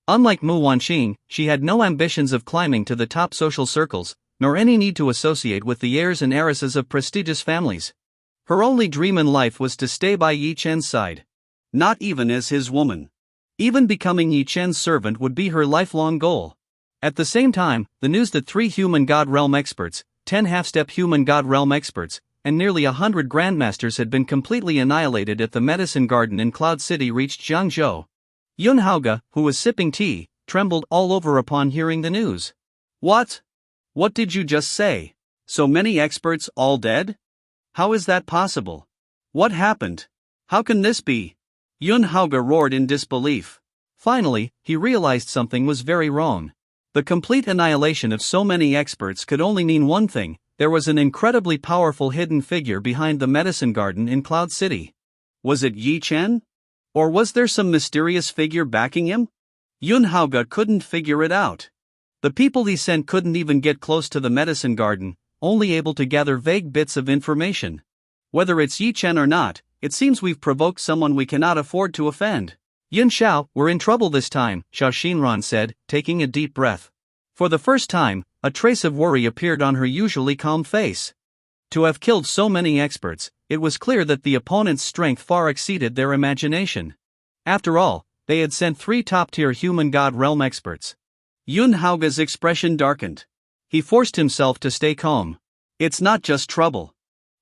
Unlike Mu Wanqing, she had no ambitions of climbing to the top social circles, nor any need to associate with the heirs and heiresses of prestigious families. Her only dream in life was to stay by Ye Chen's side. Not even as his woman. Even becoming Ye Chen's servant would be her lifelong goal. At the same time, the news that 3 human god realm experts, 10 half-step human god realm experts, and nearly 100 grandmasters had been completely annihilated at the medicine garden in Cloud City reached Jiangzhou. Yun Haoge, who was sipping tea, trembled all over upon hearing the news. What? What did you just say? So many experts all dead? How is that possible? What happened? How can this be? Yun Haoge roared in disbelief. Finally, he realized something was very wrong. The complete annihilation of so many experts could only mean one thing: there was an incredibly powerful hidden figure behind the medicine garden in Cloud City. Was it Ye Chen? Or was there some mysterious figure backing him? Yun Haoge couldn't figure it out. The people he sent couldn't even get close to the medicine garden, only able to gather vague bits of information. Whether it's Ye Chen or not, it seems we've provoked someone we cannot afford to offend. Yun Xiao, we're in trouble this time, Xiao Xinran said, taking a deep breath. For the first time, a trace of worry appeared on her usually calm face. To have killed so many experts, it was clear that the opponent's strength far exceeded their imagination. After all, they had sent 3 top-tier human god realm experts. Yun Haoge's expression darkened. He forced himself to stay calm. It's not just trouble.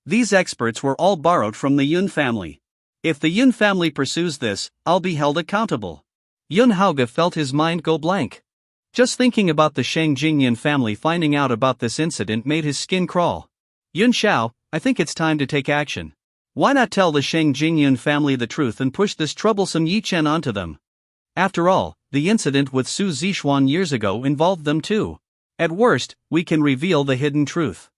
These experts were all borrowed from the Yun family. If the Yun family pursues this, I'll be held accountable. Yun Haoge felt his mind go blank. Just thinking about the Shang Jingyan family finding out about this incident made his skin crawl. Yun Xiao, I think it's time to take action. Why not tell the Shang Jingyan family the truth and push this troublesome Ye Chen onto them? After all, the incident with Su Zixuan years ago involved them too. At worst, we can reveal the hidden truth.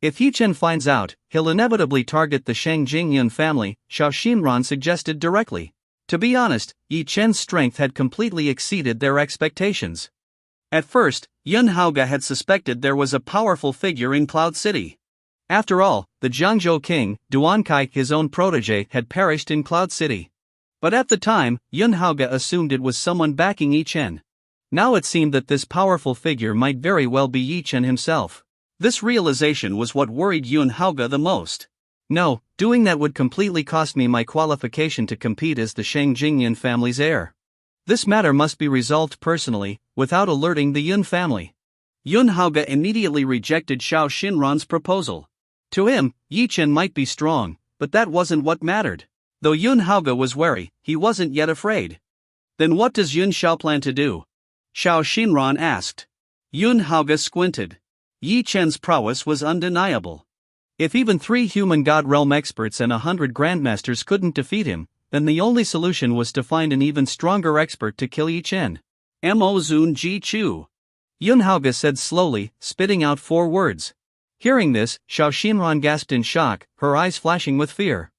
If Ye Chen finds out, he'll inevitably target the Shang Jingyan family, Xiao Xinran suggested directly. To be honest, Ye Chen's strength had completely exceeded their expectations. At first, Yun Haoge had suspected there was a powerful figure in Cloud City. After all, the Jiangzhou king, Duan, his own protege, had perished in Cloud City. But at the time, Yun Haoge assumed it was someone backing Ye Chen. Now it seemed that this powerful figure might very well be Ye Chen himself. This realization was what worried Yun Haoge the most. No, doing that would completely cost me my qualification to compete as the Shang Jingyan family's heir. This matter must be resolved personally, without alerting the Yun family. Yun Haoge immediately rejected Xiao Xinran's proposal. To him, Ye Chen might be strong, but that wasn't what mattered. Though Yun Haoge was wary, he wasn't yet afraid. Then what does Yun Xiao plan to do? Xiao Xinran asked. Yun Haoge squinted. Ye Chen's prowess was undeniable. If even 3 human god realm experts and 100 grandmasters couldn't defeat him, then the only solution was to find an even stronger expert to kill Ye Chen. Mo Zun Ji Chu. Yun Haoge said slowly, spitting out 4 words. Hearing this, Xiao Xinran gasped in shock, her eyes flashing with fear.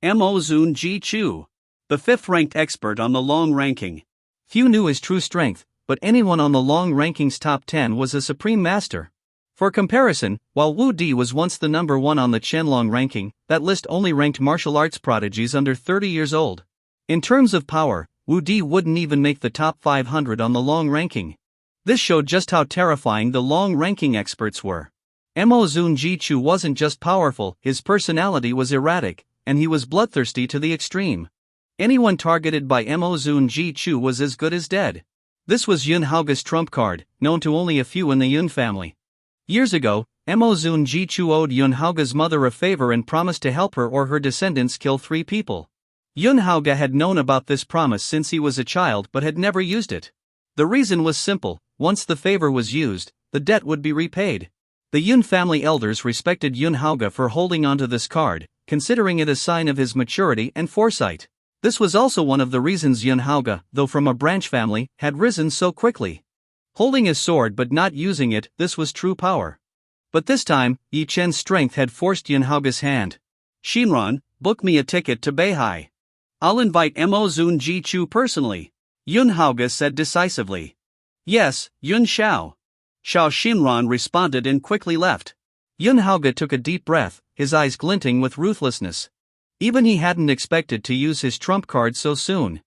Mo Zun Ji Chu. The 5th-ranked expert on the long ranking. Few knew his true strength, but anyone on the long ranking's top 10 was a supreme master. For comparison, while Wudi was once the number 1 on the Qianlong ranking, that list only ranked martial arts prodigies under 30 years old. In terms of power, Wudi wouldn't even make the top 500 on the long ranking. This showed just how terrifying the long ranking experts were. Mo Zun Ji Chu wasn't just powerful, his personality was erratic, and he was bloodthirsty to the extreme. Anyone targeted by Mo Zun Ji Chu was as good as dead. This was Yun Haoge's trump card, known to only a few in the Yun family. Years ago, Mo Zun Ji Chu owed Yun Haoge's mother a favor and promised to help her or her descendants kill 3 people. Yun Haoge had known about this promise since he was a child but had never used it. The reason was simple: once the favor was used, the debt would be repaid. The Yun family elders respected Yun Haoge for holding onto this card, considering it a sign of his maturity and foresight. This was also one of the reasons Yun Haoge, though from a branch family, had risen so quickly. Holding his sword but not using it, this was true power. But this time, Ye Chen's strength had forced Yun Haoge's hand. Xinran, book me a ticket to Beihai. I'll invite Mo Zun Ji Chu personally, Yun Haoge said decisively. Yes, Yun Xiao. Xiao Xinran responded and quickly left. Yun Haoge took a deep breath, his eyes glinting with ruthlessness. Even he hadn't expected to use his trump card so soon.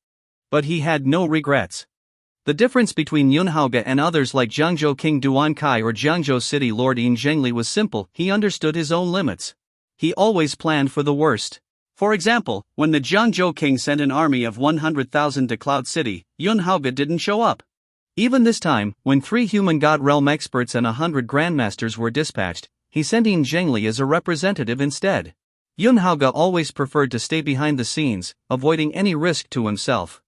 But he had no regrets. The difference between Yun Haoge and others like Jiangzhou King Duan Kai or Jiangzhou City Lord Yin Zhengli was simple: he understood his own limits. He always planned for the worst. For example, when the Jiangzhou King sent an army of 100,000 to Cloud City, Yun Haoge didn't show up. Even this time, when 3 human god realm experts and 100 grandmasters were dispatched, he sent Yin Zhengli as a representative instead. Yun Haoge always preferred to stay behind the scenes, avoiding any risk to himself.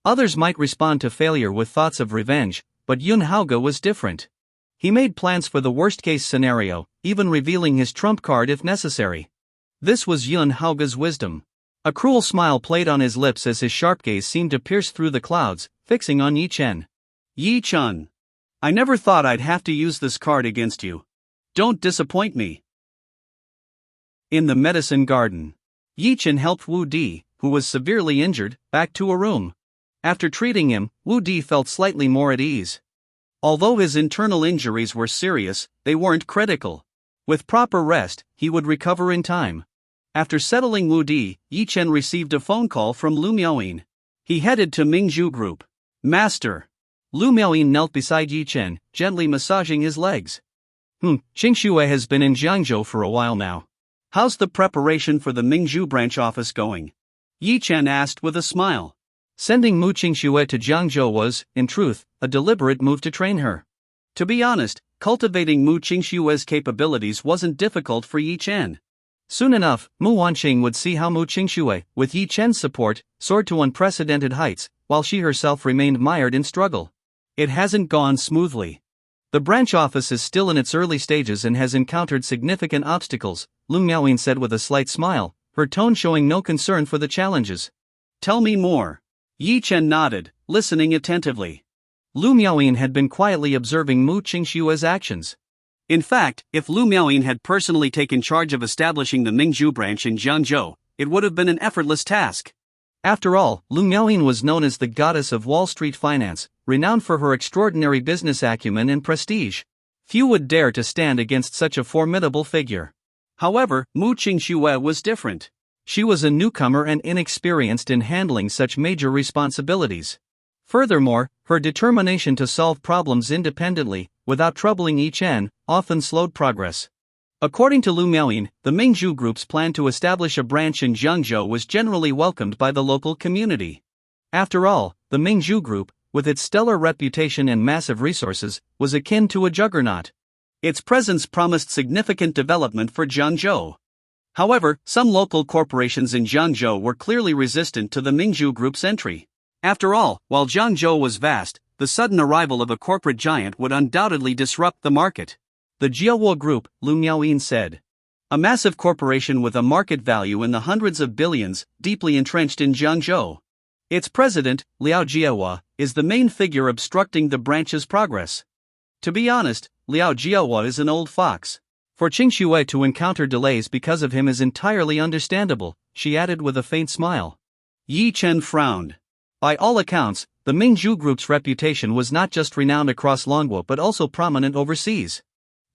Others might respond to failure with thoughts of revenge, but Yun Haoge was different. He made plans for the worst-case scenario, even revealing his trump card if necessary. This was Yun Haoge's wisdom. A cruel smile played on his lips as his sharp gaze seemed to pierce through the clouds, fixing on Ye Chen. Ye Chen. I never thought I'd have to use this card against you. Don't disappoint me. In the medicine garden, Ye Chen helped Wudi, who was severely injured, back to a room. After treating him, Wudi felt slightly more at ease. Although his internal injuries were serious, they weren't critical. With proper rest, he would recover in time. After settling Wudi, Ye Chen received a phone call from Lu Miaoyin. He headed to Mingzhu Group. Master. Lu Miaoyin knelt beside Ye Chen, gently massaging his legs. Qingxue has been in Jiangzhou for a while now. How's the preparation for the Mingzhu branch office going? Ye Chen asked with a smile. Sending Mu Qingxue to Jiangzhou was, in truth, a deliberate move to train her. To be honest, cultivating Mu Qingxue's capabilities wasn't difficult for Ye Chen. Soon enough, Mu Wanqing would see how Mu Qingxue, with Ye Chen's support, soared to unprecedented heights, while she herself remained mired in struggle. It hasn't gone smoothly. The branch office is still in its early stages and has encountered significant obstacles, Lu Miaoyin said with a slight smile, her tone showing no concern for the challenges. Tell me more. Ye Chen nodded, listening attentively. Lu Miaoyin had been quietly observing Mu Qingxue's actions. In fact, if Lu Miaoyin had personally taken charge of establishing the Mingzhu branch in Jiangzhou, it would have been an effortless task. After all, Lu Miaoyin was known as the goddess of Wall Street finance, renowned for her extraordinary business acumen and prestige. Few would dare to stand against such a formidable figure. However, Mu Qingxue was different. She was a newcomer and inexperienced in handling such major responsibilities. Furthermore, her determination to solve problems independently, without troubling Ye Chen, often slowed progress. According to Lu Miaoyin, the Mingzhu Group's plan to establish a branch in Jiangzhou was generally welcomed by the local community. After all, the Mingzhu Group, with its stellar reputation and massive resources, was akin to a juggernaut. Its presence promised significant development for Jiangzhou. However, some local corporations in Jiangzhou were clearly resistant to the Mingzhu Group's entry. After all, while Jiangzhou was vast, the sudden arrival of a corporate giant would undoubtedly disrupt the market. The Jiawo Group, Lu Miaoyin said. A massive corporation with a market value in the hundreds of billions, deeply entrenched in Jiangzhou. Its president, Liao Jiawa, is the main figure obstructing the branch's progress. To be honest, Liao Jiahua is an old fox. For Qingxue to encounter delays because of him is entirely understandable, she added with a faint smile. Ye Chen frowned. By all accounts, the Mingzhu Group's reputation was not just renowned across Longwo but also prominent overseas.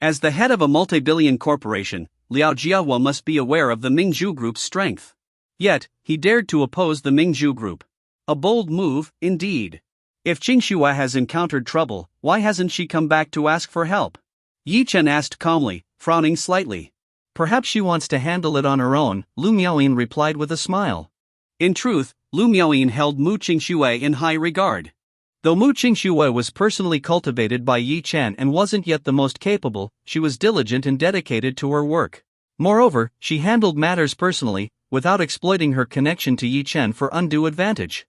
As the head of a multi-billion corporation, Liao Jiahua must be aware of the Mingzhu Group's strength. Yet, he dared to oppose the Mingzhu Group. A bold move, indeed. If Qingxue has encountered trouble, why hasn't she come back to ask for help? Ye Chen asked calmly, frowning slightly. Perhaps she wants to handle it on her own, Lu Miaoyin replied with a smile. In truth, Lu Miaoyin held Mu Qingxue in high regard. Though Mu Qingxue was personally cultivated by Ye Chen and wasn't yet the most capable, she was diligent and dedicated to her work. Moreover, she handled matters personally, without exploiting her connection to Ye Chen for undue advantage.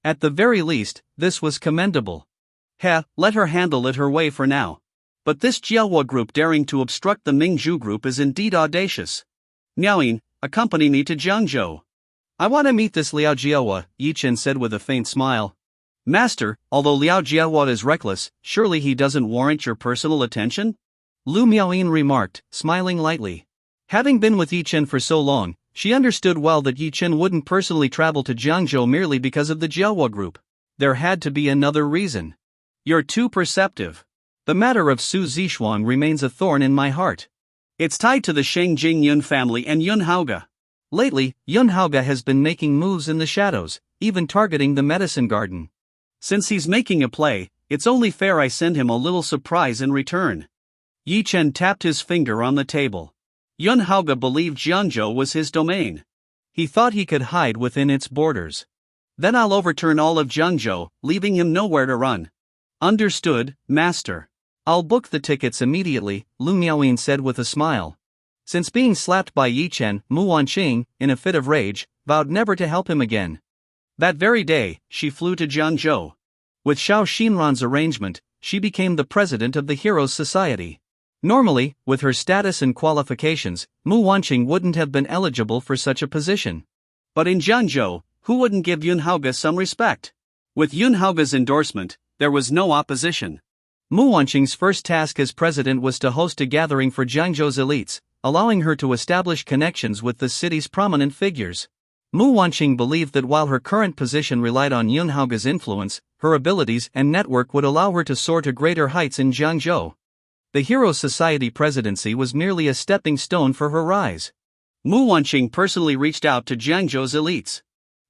At the very least, this was commendable. Let her handle it her way for now. But this Jiahua group daring to obstruct the Mingzhu group is indeed audacious. Miaoyin, accompany me to Jiangzhou. I want to meet this Liao Jiahua, Ye Chen said with a faint smile. Master, although Liao Jiahua is reckless, surely he doesn't warrant your personal attention? Lu Miaoyin remarked, smiling lightly. Having been with Ye Chen for so long, she understood well that Ye Chen wouldn't personally travel to Jiangzhou merely because of the Jiahua group. There had to be another reason. You're too perceptive. The matter of Su Zixuan remains a thorn in my heart. It's tied to the Sheng Jing Yun family and Yun Haoge. Lately, Yun Haoge has been making moves in the shadows, even targeting the medicine garden. Since he's making a play, it's only fair I send him a little surprise in return. Ye Chen tapped his finger on the table. Yun Haoge believed Jiangzhou was his domain. He thought he could hide within its borders. Then I'll overturn all of Jiangzhou, leaving him nowhere to run. Understood, master. I'll book the tickets immediately, Lu Miaoyin said with a smile. Since being slapped by Ye Chen, Mu Wanqing, in a fit of rage, vowed never to help him again. That very day, she flew to Jiangzhou. With Xiao Xinran's arrangement, she became the president of the Heroes Society. Normally, with her status and qualifications, Mu Wanqing wouldn't have been eligible for such a position. But in Jiangzhou, who wouldn't give Yun Haoge some respect? With Yun Haoge's endorsement, there was no opposition. Mu Wanqing's first task as president was to host a gathering for Jiangzhou's elites, allowing her to establish connections with the city's prominent figures. Mu Wanqing believed that while her current position relied on Yun Haoge's influence, her abilities and network would allow her to soar to greater heights in Jiangzhou. The Heroes Society presidency was merely a stepping stone for her rise. Mu Wanqing personally reached out to Jiangzhou's elites.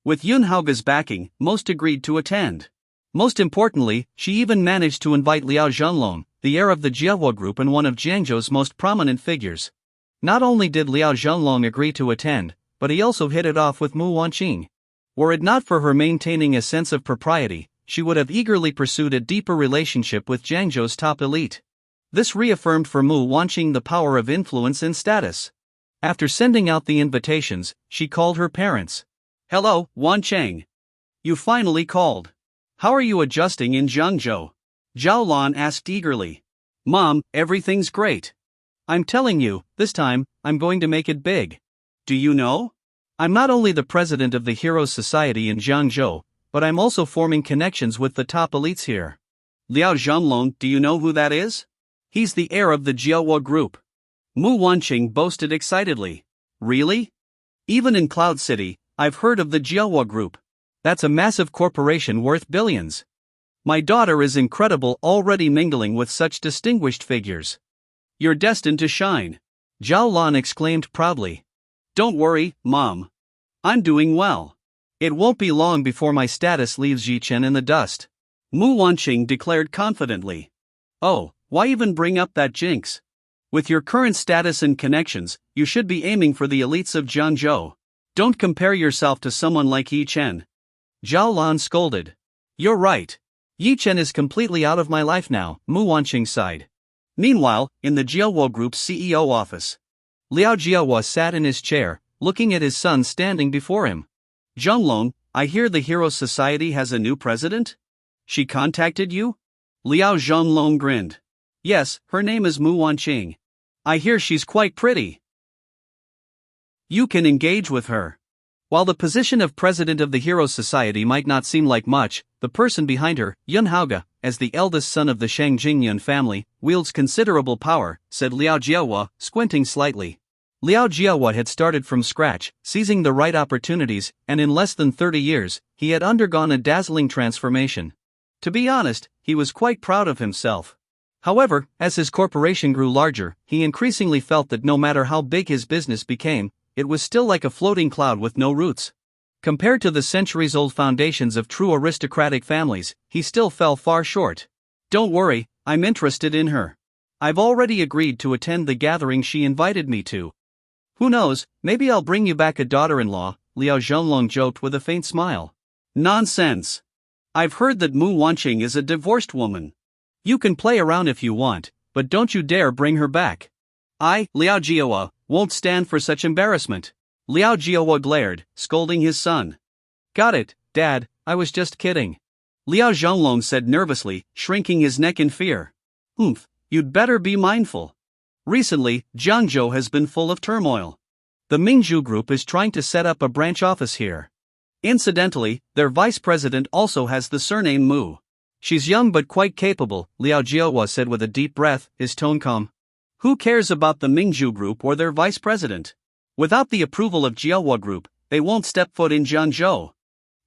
With Yun Haoge's backing, most agreed to attend. Most importantly, she even managed to invite Liao Zhenlong, the heir of the Jiahua group and one of Jiangzhou's most prominent figures. Not only did Liao Zhenlong agree to attend, but he also hit it off with Mu Wanqing. Were it not for her maintaining a sense of propriety, she would have eagerly pursued a deeper relationship with Jiangzhou's top elite. This reaffirmed for Mu Wanqing the power of influence and status. After sending out the invitations, she called her parents. Hello, Wanqing. You finally called. How are you adjusting in Jiangzhou? Zhao Lan asked eagerly. Mom, everything's great. I'm telling you, this time, I'm going to make it big. Do you know? I'm not only the president of the Heroes Society in Jiangzhou, but I'm also forming connections with the top elites here. Liao Zhenlong, do you know who that is? He's the heir of the Jiahua group. Mu Wanqing boasted excitedly. Really? Even in Cloud City, I've heard of the Jiahua group. That's a massive corporation worth billions. My daughter is incredible, already mingling with such distinguished figures. You're destined to shine. Zhao Lan exclaimed proudly. Don't worry, Mom. I'm doing well. It won't be long before my status leaves Ye Chen in the dust. Mu Wanqing declared confidently. Oh, why even bring up that jinx? With your current status and connections, you should be aiming for the elites of Jiangzhou. Don't compare yourself to someone like Ye Chen. Zhao Lan scolded. You're right. Ye Chen is completely out of my life now, Mu Wanqing sighed. Meanwhile, in the Jiahua Group's CEO office, Liao Jiahua sat in his chair, looking at his son standing before him. Zhenlong, I hear the Heroes Society has a new president? She contacted you? Liao Zhenlong grinned. Yes, her name is Mu Wanqing. I hear she's quite pretty. You can engage with her. While the position of president of the Heroes Society might not seem like much, The person behind her, Yun Haoge, as the eldest son of the Shang Jingyun family, wields considerable power, said Liao Jiaohua, squinting slightly. Liao Jiaohua had started from scratch, seizing the right opportunities, and in less than 30 years, he had undergone a dazzling transformation. To be honest, he was quite proud of himself. However, as his corporation grew larger, he increasingly felt that no matter how big his business became, it was still like a floating cloud with no roots. Compared to the centuries-old foundations of true aristocratic families, he still fell far short. Don't worry, I'm interested in her. I've already agreed to attend the gathering she invited me to. Who knows, maybe I'll bring you back a daughter-in-law, Liao Zhonglong joked with a faint smile. Nonsense. I've heard that Mu Wanqing is a divorced woman. You can play around if you want, but don't you dare bring her back. I, Liao Jiaohua, won't stand for such embarrassment. Liao Jiaohua glared, scolding his son. Got it, Dad, I was just kidding. Liao Zhonglong said nervously, shrinking his neck in fear. You'd better be mindful. Recently, Jiangzhou has been full of turmoil. The Mingzhu Group is trying to set up a branch office here. Incidentally, their vice president also has the surname Mu. She's young but quite capable, Liao Jiaohua said with a deep breath, his tone calm. Who cares about the Mingzhu Group or their vice president? Without the approval of Jiaohua Group, they won't step foot in Jiangzhou.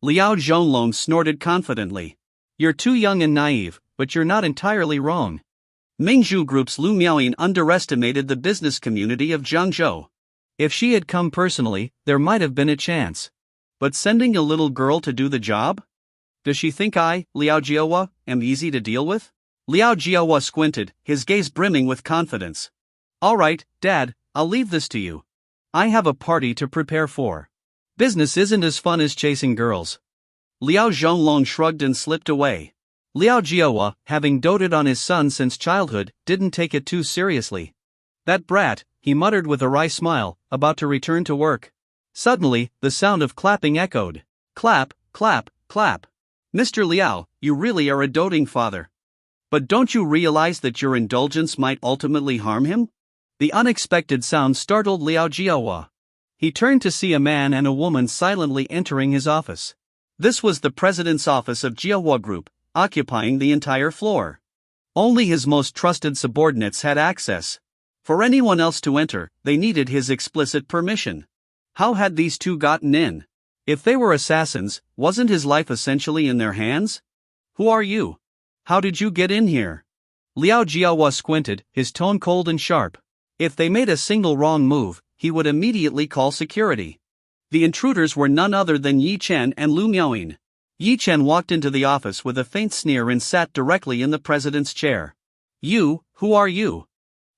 Liao Zhonglong snorted confidently. You're too young and naive, but you're not entirely wrong. Mingzhu Group's Lu Miaoyin underestimated the business community of Jiangzhou. If she had come personally, there might have been a chance. But sending a little girl to do the job? Does she think I, Liao Jiaohua, am easy to deal with? Liao Jiaohua squinted, his gaze brimming with confidence. All right, Dad, I'll leave this to you. I have a party to prepare for. Business isn't as fun as chasing girls. Liao Zhonglong shrugged and slipped away. Liao Jiaohua, having doted on his son since childhood, didn't take it too seriously. That brat, he muttered with a wry smile, about to return to work. Suddenly, the sound of clapping echoed. Clap, clap, clap. Mr. Liao, you really are a doting father. But don't you realize that your indulgence might ultimately harm him? The unexpected sound startled Liao Jiaohua. He turned to see a man and a woman silently entering his office. This was the president's office of Jiaohua Group, occupying the entire floor. Only his most trusted subordinates had access. For anyone else to enter, they needed his explicit permission. How had these two gotten in? If they were assassins, wasn't his life essentially in their hands? Who are you? How did you get in here? Liao Jiaohua squinted, his tone cold and sharp. If they made a single wrong move, he would immediately call security. The intruders were none other than Ye Chen and Lu Miaoyin. Ye Chen walked into the office with a faint sneer and sat directly in the president's chair. You, who are you?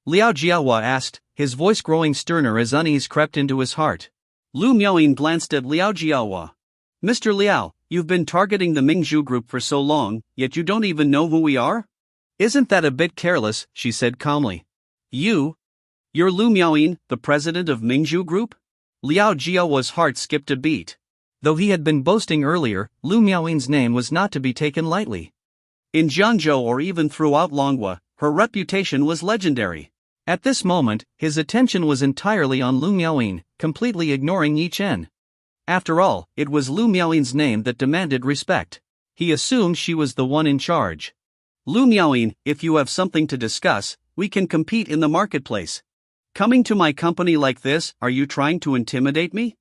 Liao Jiaohua asked, his voice growing sterner as unease crept into his heart. Lu Miaoyin glanced at Liao Jiaohua. Mr. Liao, you've been targeting the Mingzhu Group for so long, yet you don't even know who we are? Isn't that a bit careless, she said calmly. You're Lu Miaoyin, the president of Mingzhu Group? Liao Jiaohua's heart skipped a beat. Though he had been boasting earlier, Lu Miaoyin's name was not to be taken lightly. In Jiangzhou or even throughout Longhua, her reputation was legendary. At this moment, his attention was entirely on Lu Miaoyin, completely ignoring Ye Chen. After all, it was Lu Miaoyin's name that demanded respect. He assumed she was the one in charge. Lu Miaoyin, if you have something to discuss, we can compete in the marketplace. Coming to my company like this, are you trying to intimidate me?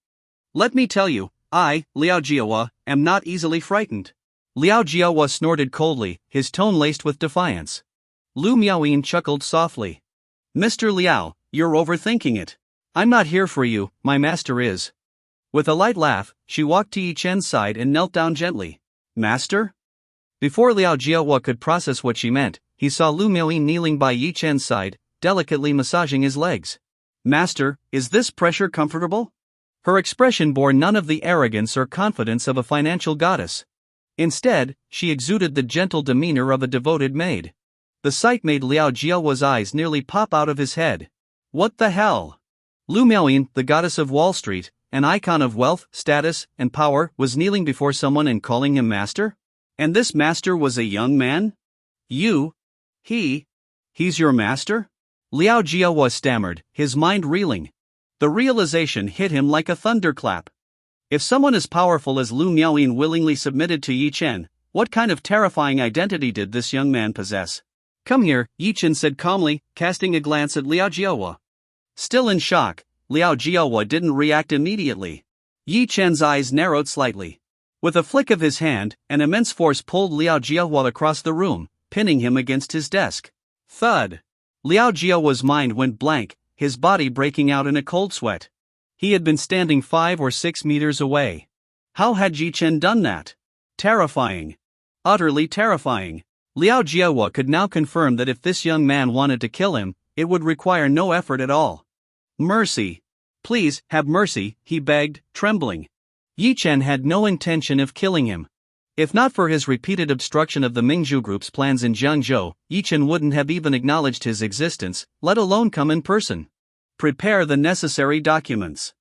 Let me tell you, I, Liao Jiaohua, am not easily frightened. Liao Jiaohua snorted coldly, his tone laced with defiance. Lu Miaoyin chuckled softly. Mr. Liao, you're overthinking it. I'm not here for you, my master is. With a light laugh, she walked to Ye Chen's side and knelt down gently. Master? Before Liao Jiaohua could process what she meant, he saw Lu Miaoyin kneeling by Ye Chen's side, delicately massaging his legs. Master, is this pressure comfortable? Her expression bore none of the arrogance or confidence of a financial goddess. Instead, she exuded the gentle demeanor of a devoted maid. The sight made Liao Jiaohua's eyes nearly pop out of his head. What the hell? Lu Miaoyin, the goddess of Wall Street, an icon of wealth, status, and power, was kneeling before someone and calling him master? And this master was a young man? He's your master? Liao Jiaohua stammered, his mind reeling. The realization hit him like a thunderclap. If someone as powerful as Lu Miaoyin willingly submitted to Ye Chen, What kind of terrifying identity did this young man possess? Come here, Ye Chen said calmly, casting a glance at Liao Jiawa. Still in shock, Liao Jiawa didn't react immediately. Ye Chen's eyes narrowed slightly. With a flick of his hand, an immense force pulled Liao Jiawa across the room, pinning him against his desk. Thud! Liao Jiawa's mind went blank, his body breaking out in a cold sweat. He had been standing 5 or 6 meters away. How had Ye Chen done that? Terrifying. Utterly terrifying. Liao Jiawa could now confirm that if this young man wanted to kill him, it would require no effort at all. Mercy. Please, have mercy, he begged, trembling. Ye Chen had no intention of killing him. If not for his repeated obstruction of the Mingzhu group's plans in Jiangzhou, Ye Chen wouldn't have even acknowledged his existence, let alone come in person. Prepare the necessary documents.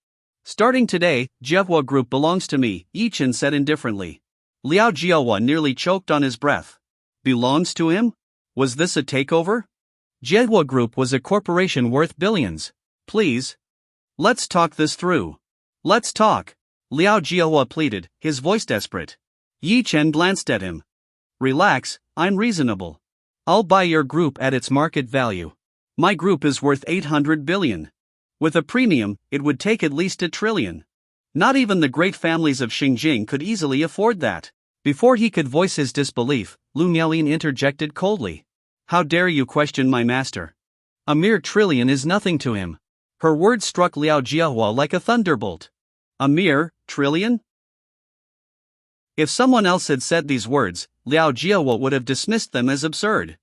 Starting today, Jiehua group belongs to me, Ye Chen said indifferently. Liao Jiawa nearly choked on his breath. Belongs to him? Was this a takeover? Jiehua group was a corporation worth billions. Please. Let's talk this through. Let's talk. Liao Jiawa pleaded, his voice desperate. Ye Chen glanced at him. Relax, I'm reasonable. I'll buy your group at its market value. My group is worth 800 billion. With a premium, it would take at least 1 trillion. Not even the great families of Xinjiang could easily afford that. Before he could voice his disbelief, Lu Yao interjected coldly. How dare you question my master? A mere trillion is nothing to him. Her words struck Liao Jiahua like a thunderbolt. A mere trillion? If someone else had said these words, Liao Jiahua would have dismissed them as absurd.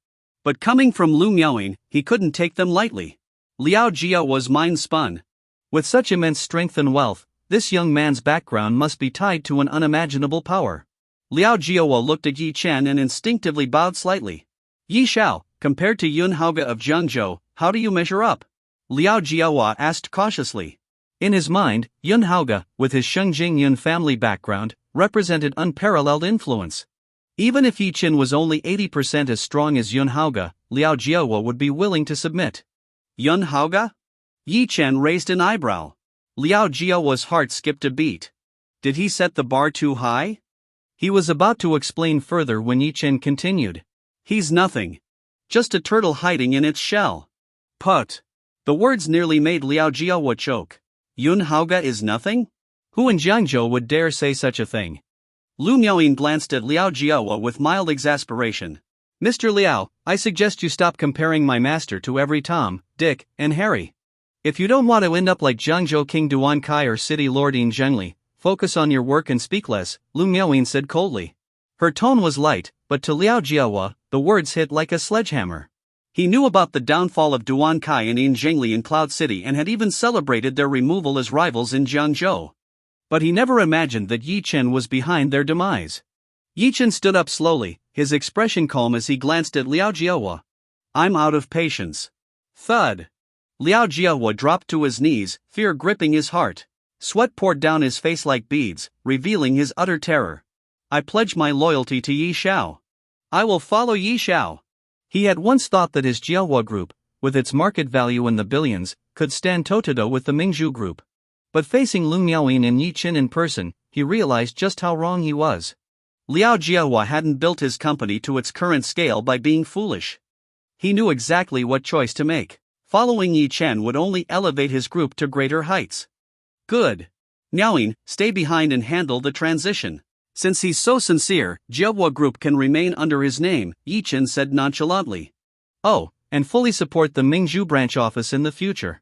But coming from Lu Miaoying, he couldn't take them lightly. Liao Jiahua's mind spun. With such immense strength and wealth, this young man's background must be tied to an unimaginable power. Liao Jiahua looked at Ye Chen and instinctively bowed slightly. Yi Xiao, compared to Yun Haoge of Jiangzhou, how do you measure up? Liao Jiahua asked cautiously. In his mind, Yun Haoge, with his Shengjing Yun family background, represented unparalleled influence. Even if Ye Chen was only 80% as strong as Yun Haoge, Liao Jiahua would be willing to submit. Yun Haoge? Ye Chen raised an eyebrow. Liao Jiahua's heart skipped a beat. Did he set the bar too high? He was about to explain further when Ye Chen continued. He's nothing. Just a turtle hiding in its shell. Put. The words nearly made Liao Jiahua choke. Yun Haoge is nothing? Who in Jiangzhou would dare say such a thing? Lu Miaoying glanced at Liao Jiahua with mild exasperation. Mr. Liao, I suggest you stop comparing my master to every Tom, Dick, and Harry. If you don't want to end up like Jiangzhou King Duan Kai or City Lord Yin Zhengli, focus on your work and speak less, Lu Miaoying said coldly. Her tone was light, but to Liao Jiahua, the words hit like a sledgehammer. He knew about the downfall of Duan Kai and Yin Zhengli in Cloud City and had even celebrated their removal as rivals in Jiangzhou. But he never imagined that Ye Chen was behind their demise. Ye Chen stood up slowly, his expression calm as he glanced at Liao Jiahua. I'm out of patience. Thud. Liao Jiahua dropped to his knees, fear gripping his heart. Sweat poured down his face like beads, revealing his utter terror. I pledge my loyalty to Yi Xiao. I will follow Yi Xiao. He had once thought that his Jiahua group, with its market value in the billions, could stand toe-to-toe with the Mingzhu group. But facing Lu Miaoying and Ye Chen in person, he realized just how wrong he was. Liao Jiahua hadn't built his company to its current scale by being foolish. He knew exactly what choice to make. Following Ye Chen would only elevate his group to greater heights. Good. Miaoying, stay behind and handle the transition. Since he's so sincere, Jiahua group can remain under his name, Ye Chen said nonchalantly. Oh, and fully support the Mingzhu branch office in the future.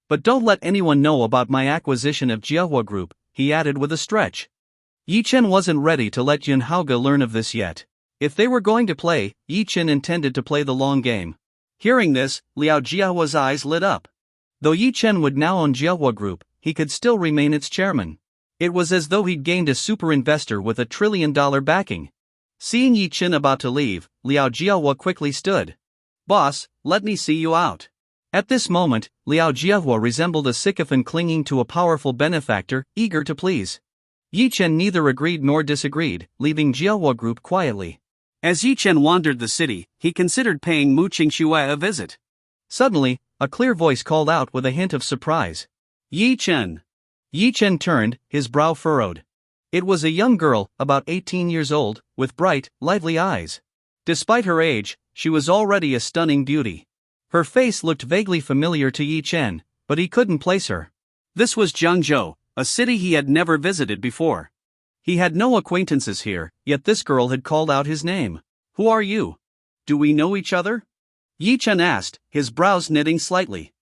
But don't let anyone know about my acquisition of Jiahua group, he added with a stretch. Ye Chen wasn't ready to let Yun Haoge learn of this yet. If they were going to play, Ye Chen intended to play the long game. Hearing this, Liao Jiahua's eyes lit up. Though Ye Chen would now own Jiahua group, he could still remain its chairman. It was as though he'd gained a super investor with $1 trillion backing. Seeing Ye Chen about to leave, Liao Jiahua quickly stood. Boss, let me see you out. At this moment, Liao Jiahua resembled a sycophant clinging to a powerful benefactor, eager to please. Ye Chen neither agreed nor disagreed, leaving Jiahua group quietly. As Ye Chen wandered the city, he considered paying Mu Qingxue a visit. Suddenly, a clear voice called out with a hint of surprise. Ye Chen. Ye Chen turned, his brow furrowed. It was a young girl, about 18 years old, with bright, lively eyes. Despite her age, she was already a stunning beauty. Her face looked vaguely familiar to Ye Chen, but he couldn't place her. This was Jiangzhou, a city he had never visited before. He had no acquaintances here, yet this girl had called out his name. "Who are you? Do we know each other?" Ye Chen asked, his brows knitting slightly.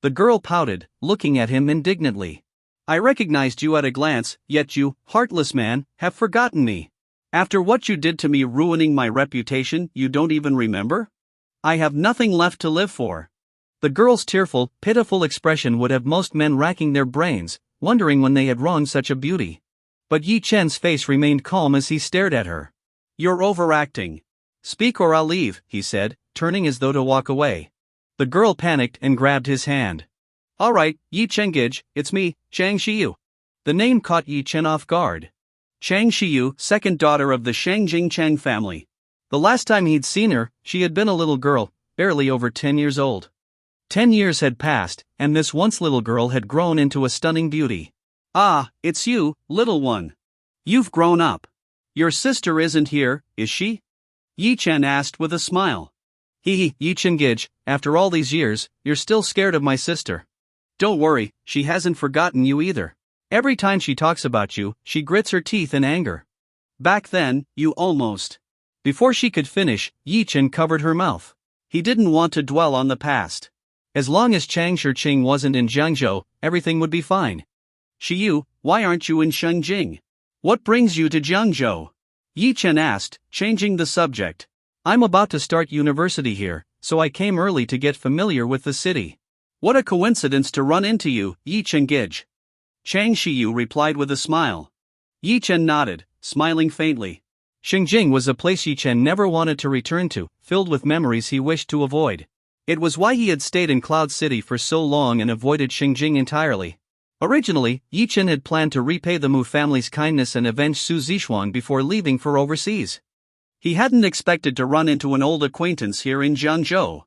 The girl pouted, looking at him indignantly. "I recognized you at a glance, yet you, heartless man, have forgotten me. After what you did to me ruining my reputation, you don't even remember? I have nothing left to live for." The girl's tearful, pitiful expression would have most men racking their brains, wondering when they had wronged such a beauty. But Ye Chen's face remained calm as he stared at her. "You're overacting. Speak or I'll leave," he said, turning as though to walk away. The girl panicked and grabbed his hand. "All right, Ye Chengij, it's me, Chang Shiyu." The name caught Ye Chen off guard. Chang Shiyu, second daughter of the Shangjing Chang family. The last time he'd seen her, she had been a little girl, barely over 10 years old. 10 years had passed, and this once little girl had grown into a stunning beauty. "Ah, it's you, little one. You've grown up. Your sister isn't here, is she?" Ye Chen asked with a smile. Ye Chengij, after all these years, you're still scared of my sister. Don't worry, she hasn't forgotten you either. Every time she talks about you, she grits her teeth in anger. Back then, you almost. Before she could finish, Ye Chen covered her mouth. He didn't want to dwell on the past. As long as Chang Shiqing wasn't in Jiangzhou, everything would be fine. "Shiyu, why aren't you in Shengjing? What brings you to Jiangzhou?" Ye Chen asked, changing the subject. "I'm about to start university here, so I came early to get familiar with the city." "What a coincidence to run into you, Ye Chengij." Chang Shiyu replied with a smile. Ye Chen nodded, smiling faintly. Shengjing was a place Ye Chen never wanted to return to, filled with memories he wished to avoid. It was why he had stayed in Cloud City for so long and avoided Shengjing entirely. Originally, Ye Chen had planned to repay the Mu family's kindness and avenge Su Zixuan before leaving for overseas. He hadn't expected to run into an old acquaintance here in Jiangzhou.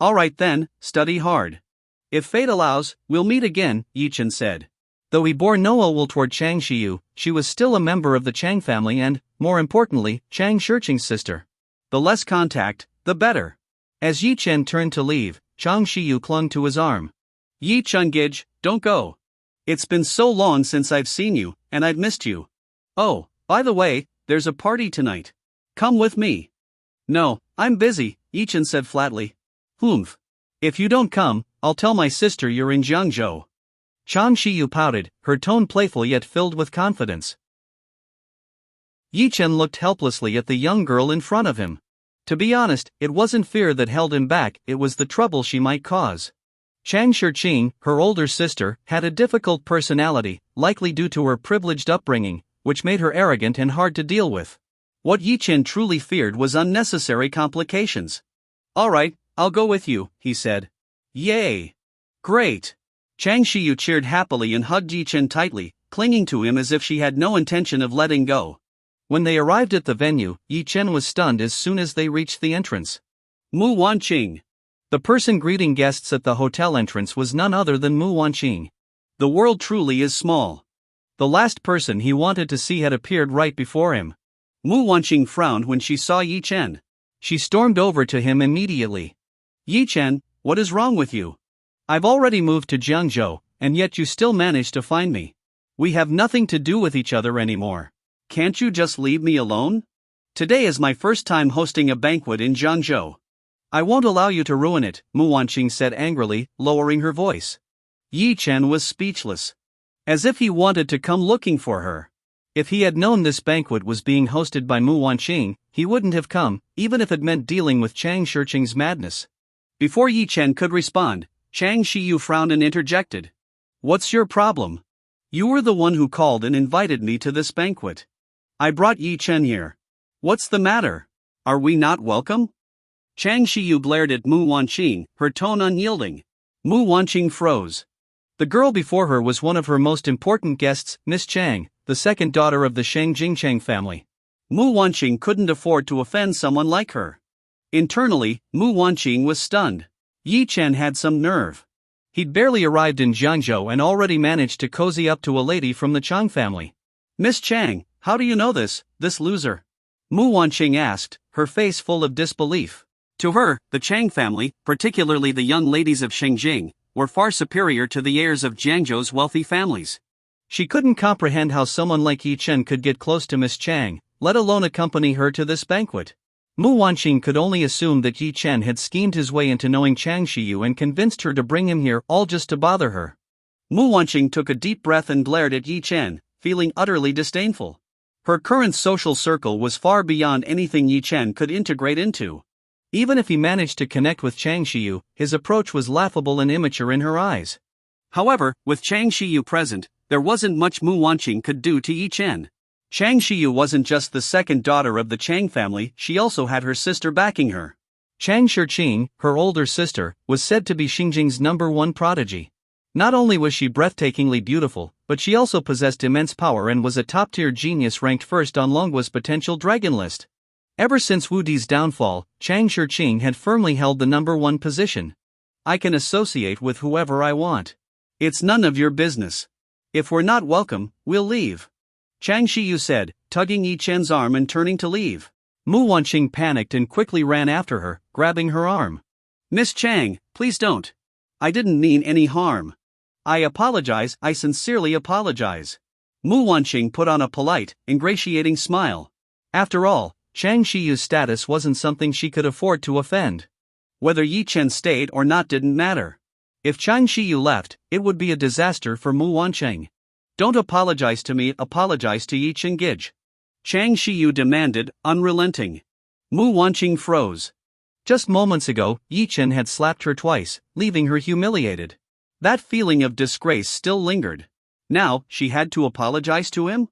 "Alright then, study hard. If fate allows, we'll meet again," Ye Chen said. Though he bore no ill will toward Chang Shiyu, she was still a member of the Chang family and, more importantly, Chang Shiqing's sister. The less contact, the better. As Ye Chen turned to leave, Chang Shiyu clung to his arm. "Ye Chengij, don't go. It's been so long since I've seen you, and I've missed you. Oh, by the way, there's a party tonight. Come with me." "No, I'm busy," Ye Chen said flatly. "Humph. If you don't come, I'll tell my sister you're in Jiangzhou." Chang Shiyu pouted, her tone playful yet filled with confidence. Ye Chen looked helplessly at the young girl in front of him. To be honest, it wasn't fear that held him back, it was the trouble she might cause. Chang Shiqing, her older sister, had a difficult personality, likely due to her privileged upbringing, which made her arrogant and hard to deal with. What Ye Chen truly feared was unnecessary complications. "Alright, I'll go with you," he said. "Yay! Great!" Chang Shiyu cheered happily and hugged Ye Chen tightly, clinging to him as if she had no intention of letting go. When they arrived at the venue, Ye Chen was stunned as soon as they reached the entrance. Mu Wanqing. The person greeting guests at the hotel entrance was none other than Mu Wanqing. The world truly is small. The last person he wanted to see had appeared right before him. Mu Wanqing frowned when she saw Ye Chen. She stormed over to him immediately. "Ye Chen, what is wrong with you? I've already moved to Jiangzhou, and yet you still managed to find me. We have nothing to do with each other anymore. Can't you just leave me alone? Today is my first time hosting a banquet in Jiangzhou. I won't allow you to ruin it," Mu Wanqing said angrily, lowering her voice. Ye Chen was speechless. As if he wanted to come looking for her. If he had known this banquet was being hosted by Mu Wanqing, he wouldn't have come, even if it meant dealing with Chang Shiqing's madness. Before Ye Chen could respond, Chang Shiyu frowned and interjected. "What's your problem? You were the one who called and invited me to this banquet. I brought Ye Chen here. What's the matter? Are we not welcome?" Chang Shiyu glared at Mu Wanqing, her tone unyielding. Mu Wanqing froze. The girl before her was one of her most important guests, Miss Chang, the second daughter of the Shangjing Chang family. Mu Wanqing couldn't afford to offend someone like her. Internally, Mu Wanqing was stunned. Ye Chen had some nerve. He'd barely arrived in Jiangzhou and already managed to cozy up to a lady from the Chang family. Miss Chang, how do you know this loser? Mu Wanqing asked, her face full of disbelief. To her, the Chang family, particularly the young ladies of Xingjing, were far superior to the heirs of Jiangzhou's wealthy families. She couldn't comprehend how someone like Ye Chen could get close to Miss Chang, let alone accompany her to this banquet. Mu Wanqing could only assume that Ye Chen had schemed his way into knowing Chang Shiyu and convinced her to bring him here all just to bother her. Mu Wanqing took a deep breath and glared at Ye Chen, feeling utterly disdainful. Her current social circle was far beyond anything Ye Chen could integrate into. Even if he managed to connect with Chang Shiyu, his approach was laughable and immature in her eyes. However, with Chang Shiyu present, there wasn't much Mu Wanqing could do to Ye Chen. Chang Shiyu wasn't just the second daughter of the Chang family, she also had her sister backing her. Chang Shiqing, her older sister, was said to be Xingjing's #1 prodigy. Not only was she breathtakingly beautiful, but she also possessed immense power and was a top-tier genius ranked first on Longhua's potential dragon list. Ever since Wudi's downfall, Chang Shiqing had firmly held the #1 position. I can associate with whoever I want. It's none of your business. If we're not welcome, we'll leave. Chang Shiyu said, tugging Ye Chen's arm and turning to leave. Mu Wanqing panicked and quickly ran after her, grabbing her arm. Miss Chang, please don't. I didn't mean any harm. I apologize, I sincerely apologize. Mu Wanqing put on a polite, ingratiating smile. After all, Chang Shiyu's status wasn't something she could afford to offend. Whether Ye Chen stayed or not didn't matter. If Chang Shiyu left, it would be a disaster for Mu Wanqing. Don't apologize to me, apologize to Ye Chen Gij. Chang Shiyu demanded, unrelenting. Mu Wanqing froze. Just moments ago, Ye Chen had slapped her twice, leaving her humiliated. That feeling of disgrace still lingered. Now, she had to apologize to him?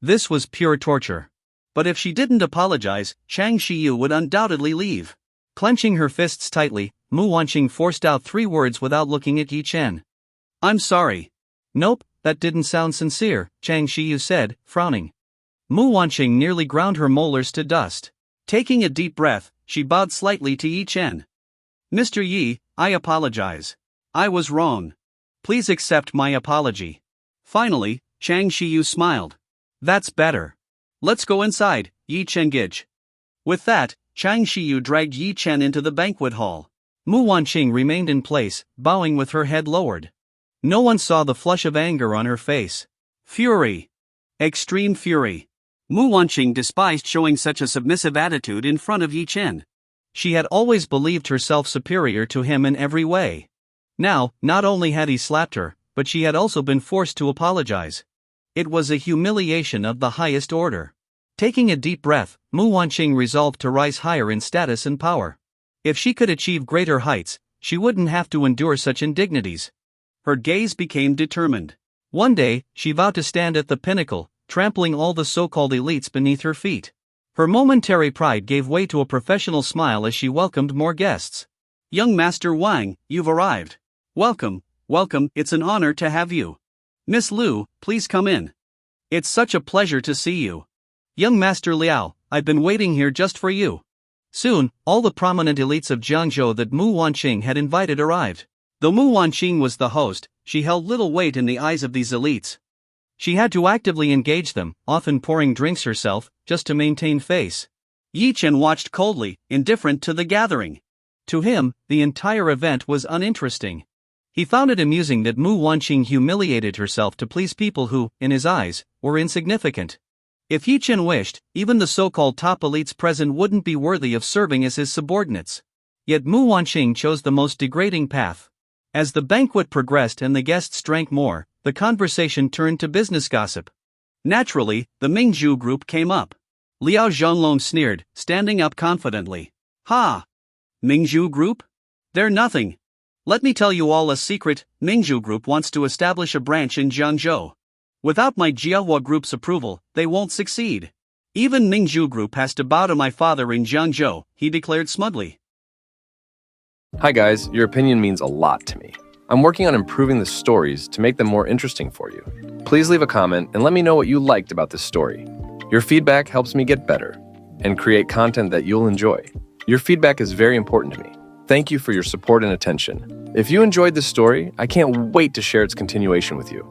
This was pure torture. But if she didn't apologize, Chang Shiyu would undoubtedly leave. Clenching her fists tightly, Mu Wanqing forced out 3 words without looking at Ye Chen. I'm sorry. Nope, that didn't sound sincere, Chang Shiyu said, frowning. Mu Wanqing nearly ground her molars to dust. Taking a deep breath, she bowed slightly to Ye Chen. Mr. Yi, I apologize. I was wrong. Please accept my apology. Finally, Chang Shiyu smiled. That's better. Let's go inside, Ye Chen Gij. With that, Chang Shiyu dragged Ye Chen into the banquet hall. Mu Wanqing remained in place, bowing with her head lowered. No one saw the flush of anger on her face. Fury. Extreme fury. Mu Wanqing despised showing such a submissive attitude in front of Ye Chen. She had always believed herself superior to him in every way. Now, not only had he slapped her, but she had also been forced to apologize. It was a humiliation of the highest order. Taking a deep breath, Mu Wanqing resolved to rise higher in status and power. If she could achieve greater heights, she wouldn't have to endure such indignities. Her gaze became determined. One day, she vowed to stand at the pinnacle, trampling all the so-called elites beneath her feet. Her momentary pride gave way to a professional smile as she welcomed more guests. Young Master Wang, you've arrived. Welcome, welcome, it's an honor to have you. Miss Lu, please come in. It's such a pleasure to see you. Young Master Liao, I've been waiting here just for you. Soon, all the prominent elites of Jiangzhou that Mu Wanqing had invited arrived. Though Mu Wanqing was the host, she held little weight in the eyes of these elites. She had to actively engage them, often pouring drinks herself, just to maintain face. Ye Chen watched coldly, indifferent to the gathering. To him, the entire event was uninteresting. He found it amusing that Mu Wanqing humiliated herself to please people who, in his eyes, were insignificant. If Ye Chen wished, even the so-called top elites present wouldn't be worthy of serving as his subordinates. Yet Mu Wanqing chose the most degrading path. As the banquet progressed and the guests drank more, the conversation turned to business gossip. Naturally, the Mingzhu group came up. Liao Zhonglong sneered, standing up confidently. Ha! Mingzhu group? They're nothing. Let me tell you all a secret, Mingzhu group wants to establish a branch in Jiangzhou. Without my Jiahua group's approval, they won't succeed. Even Mingzhu group has to bow to my father in Jiangzhou, he declared smugly. Hi guys, your opinion means a lot to me. I'm working on improving the stories to make them more interesting for you. Please leave a comment and let me know what you liked about this story. Your feedback helps me get better and create content that you'll enjoy. Your feedback is very important to me. Thank you for your support and attention. If you enjoyed this story, I can't wait to share its continuation with you.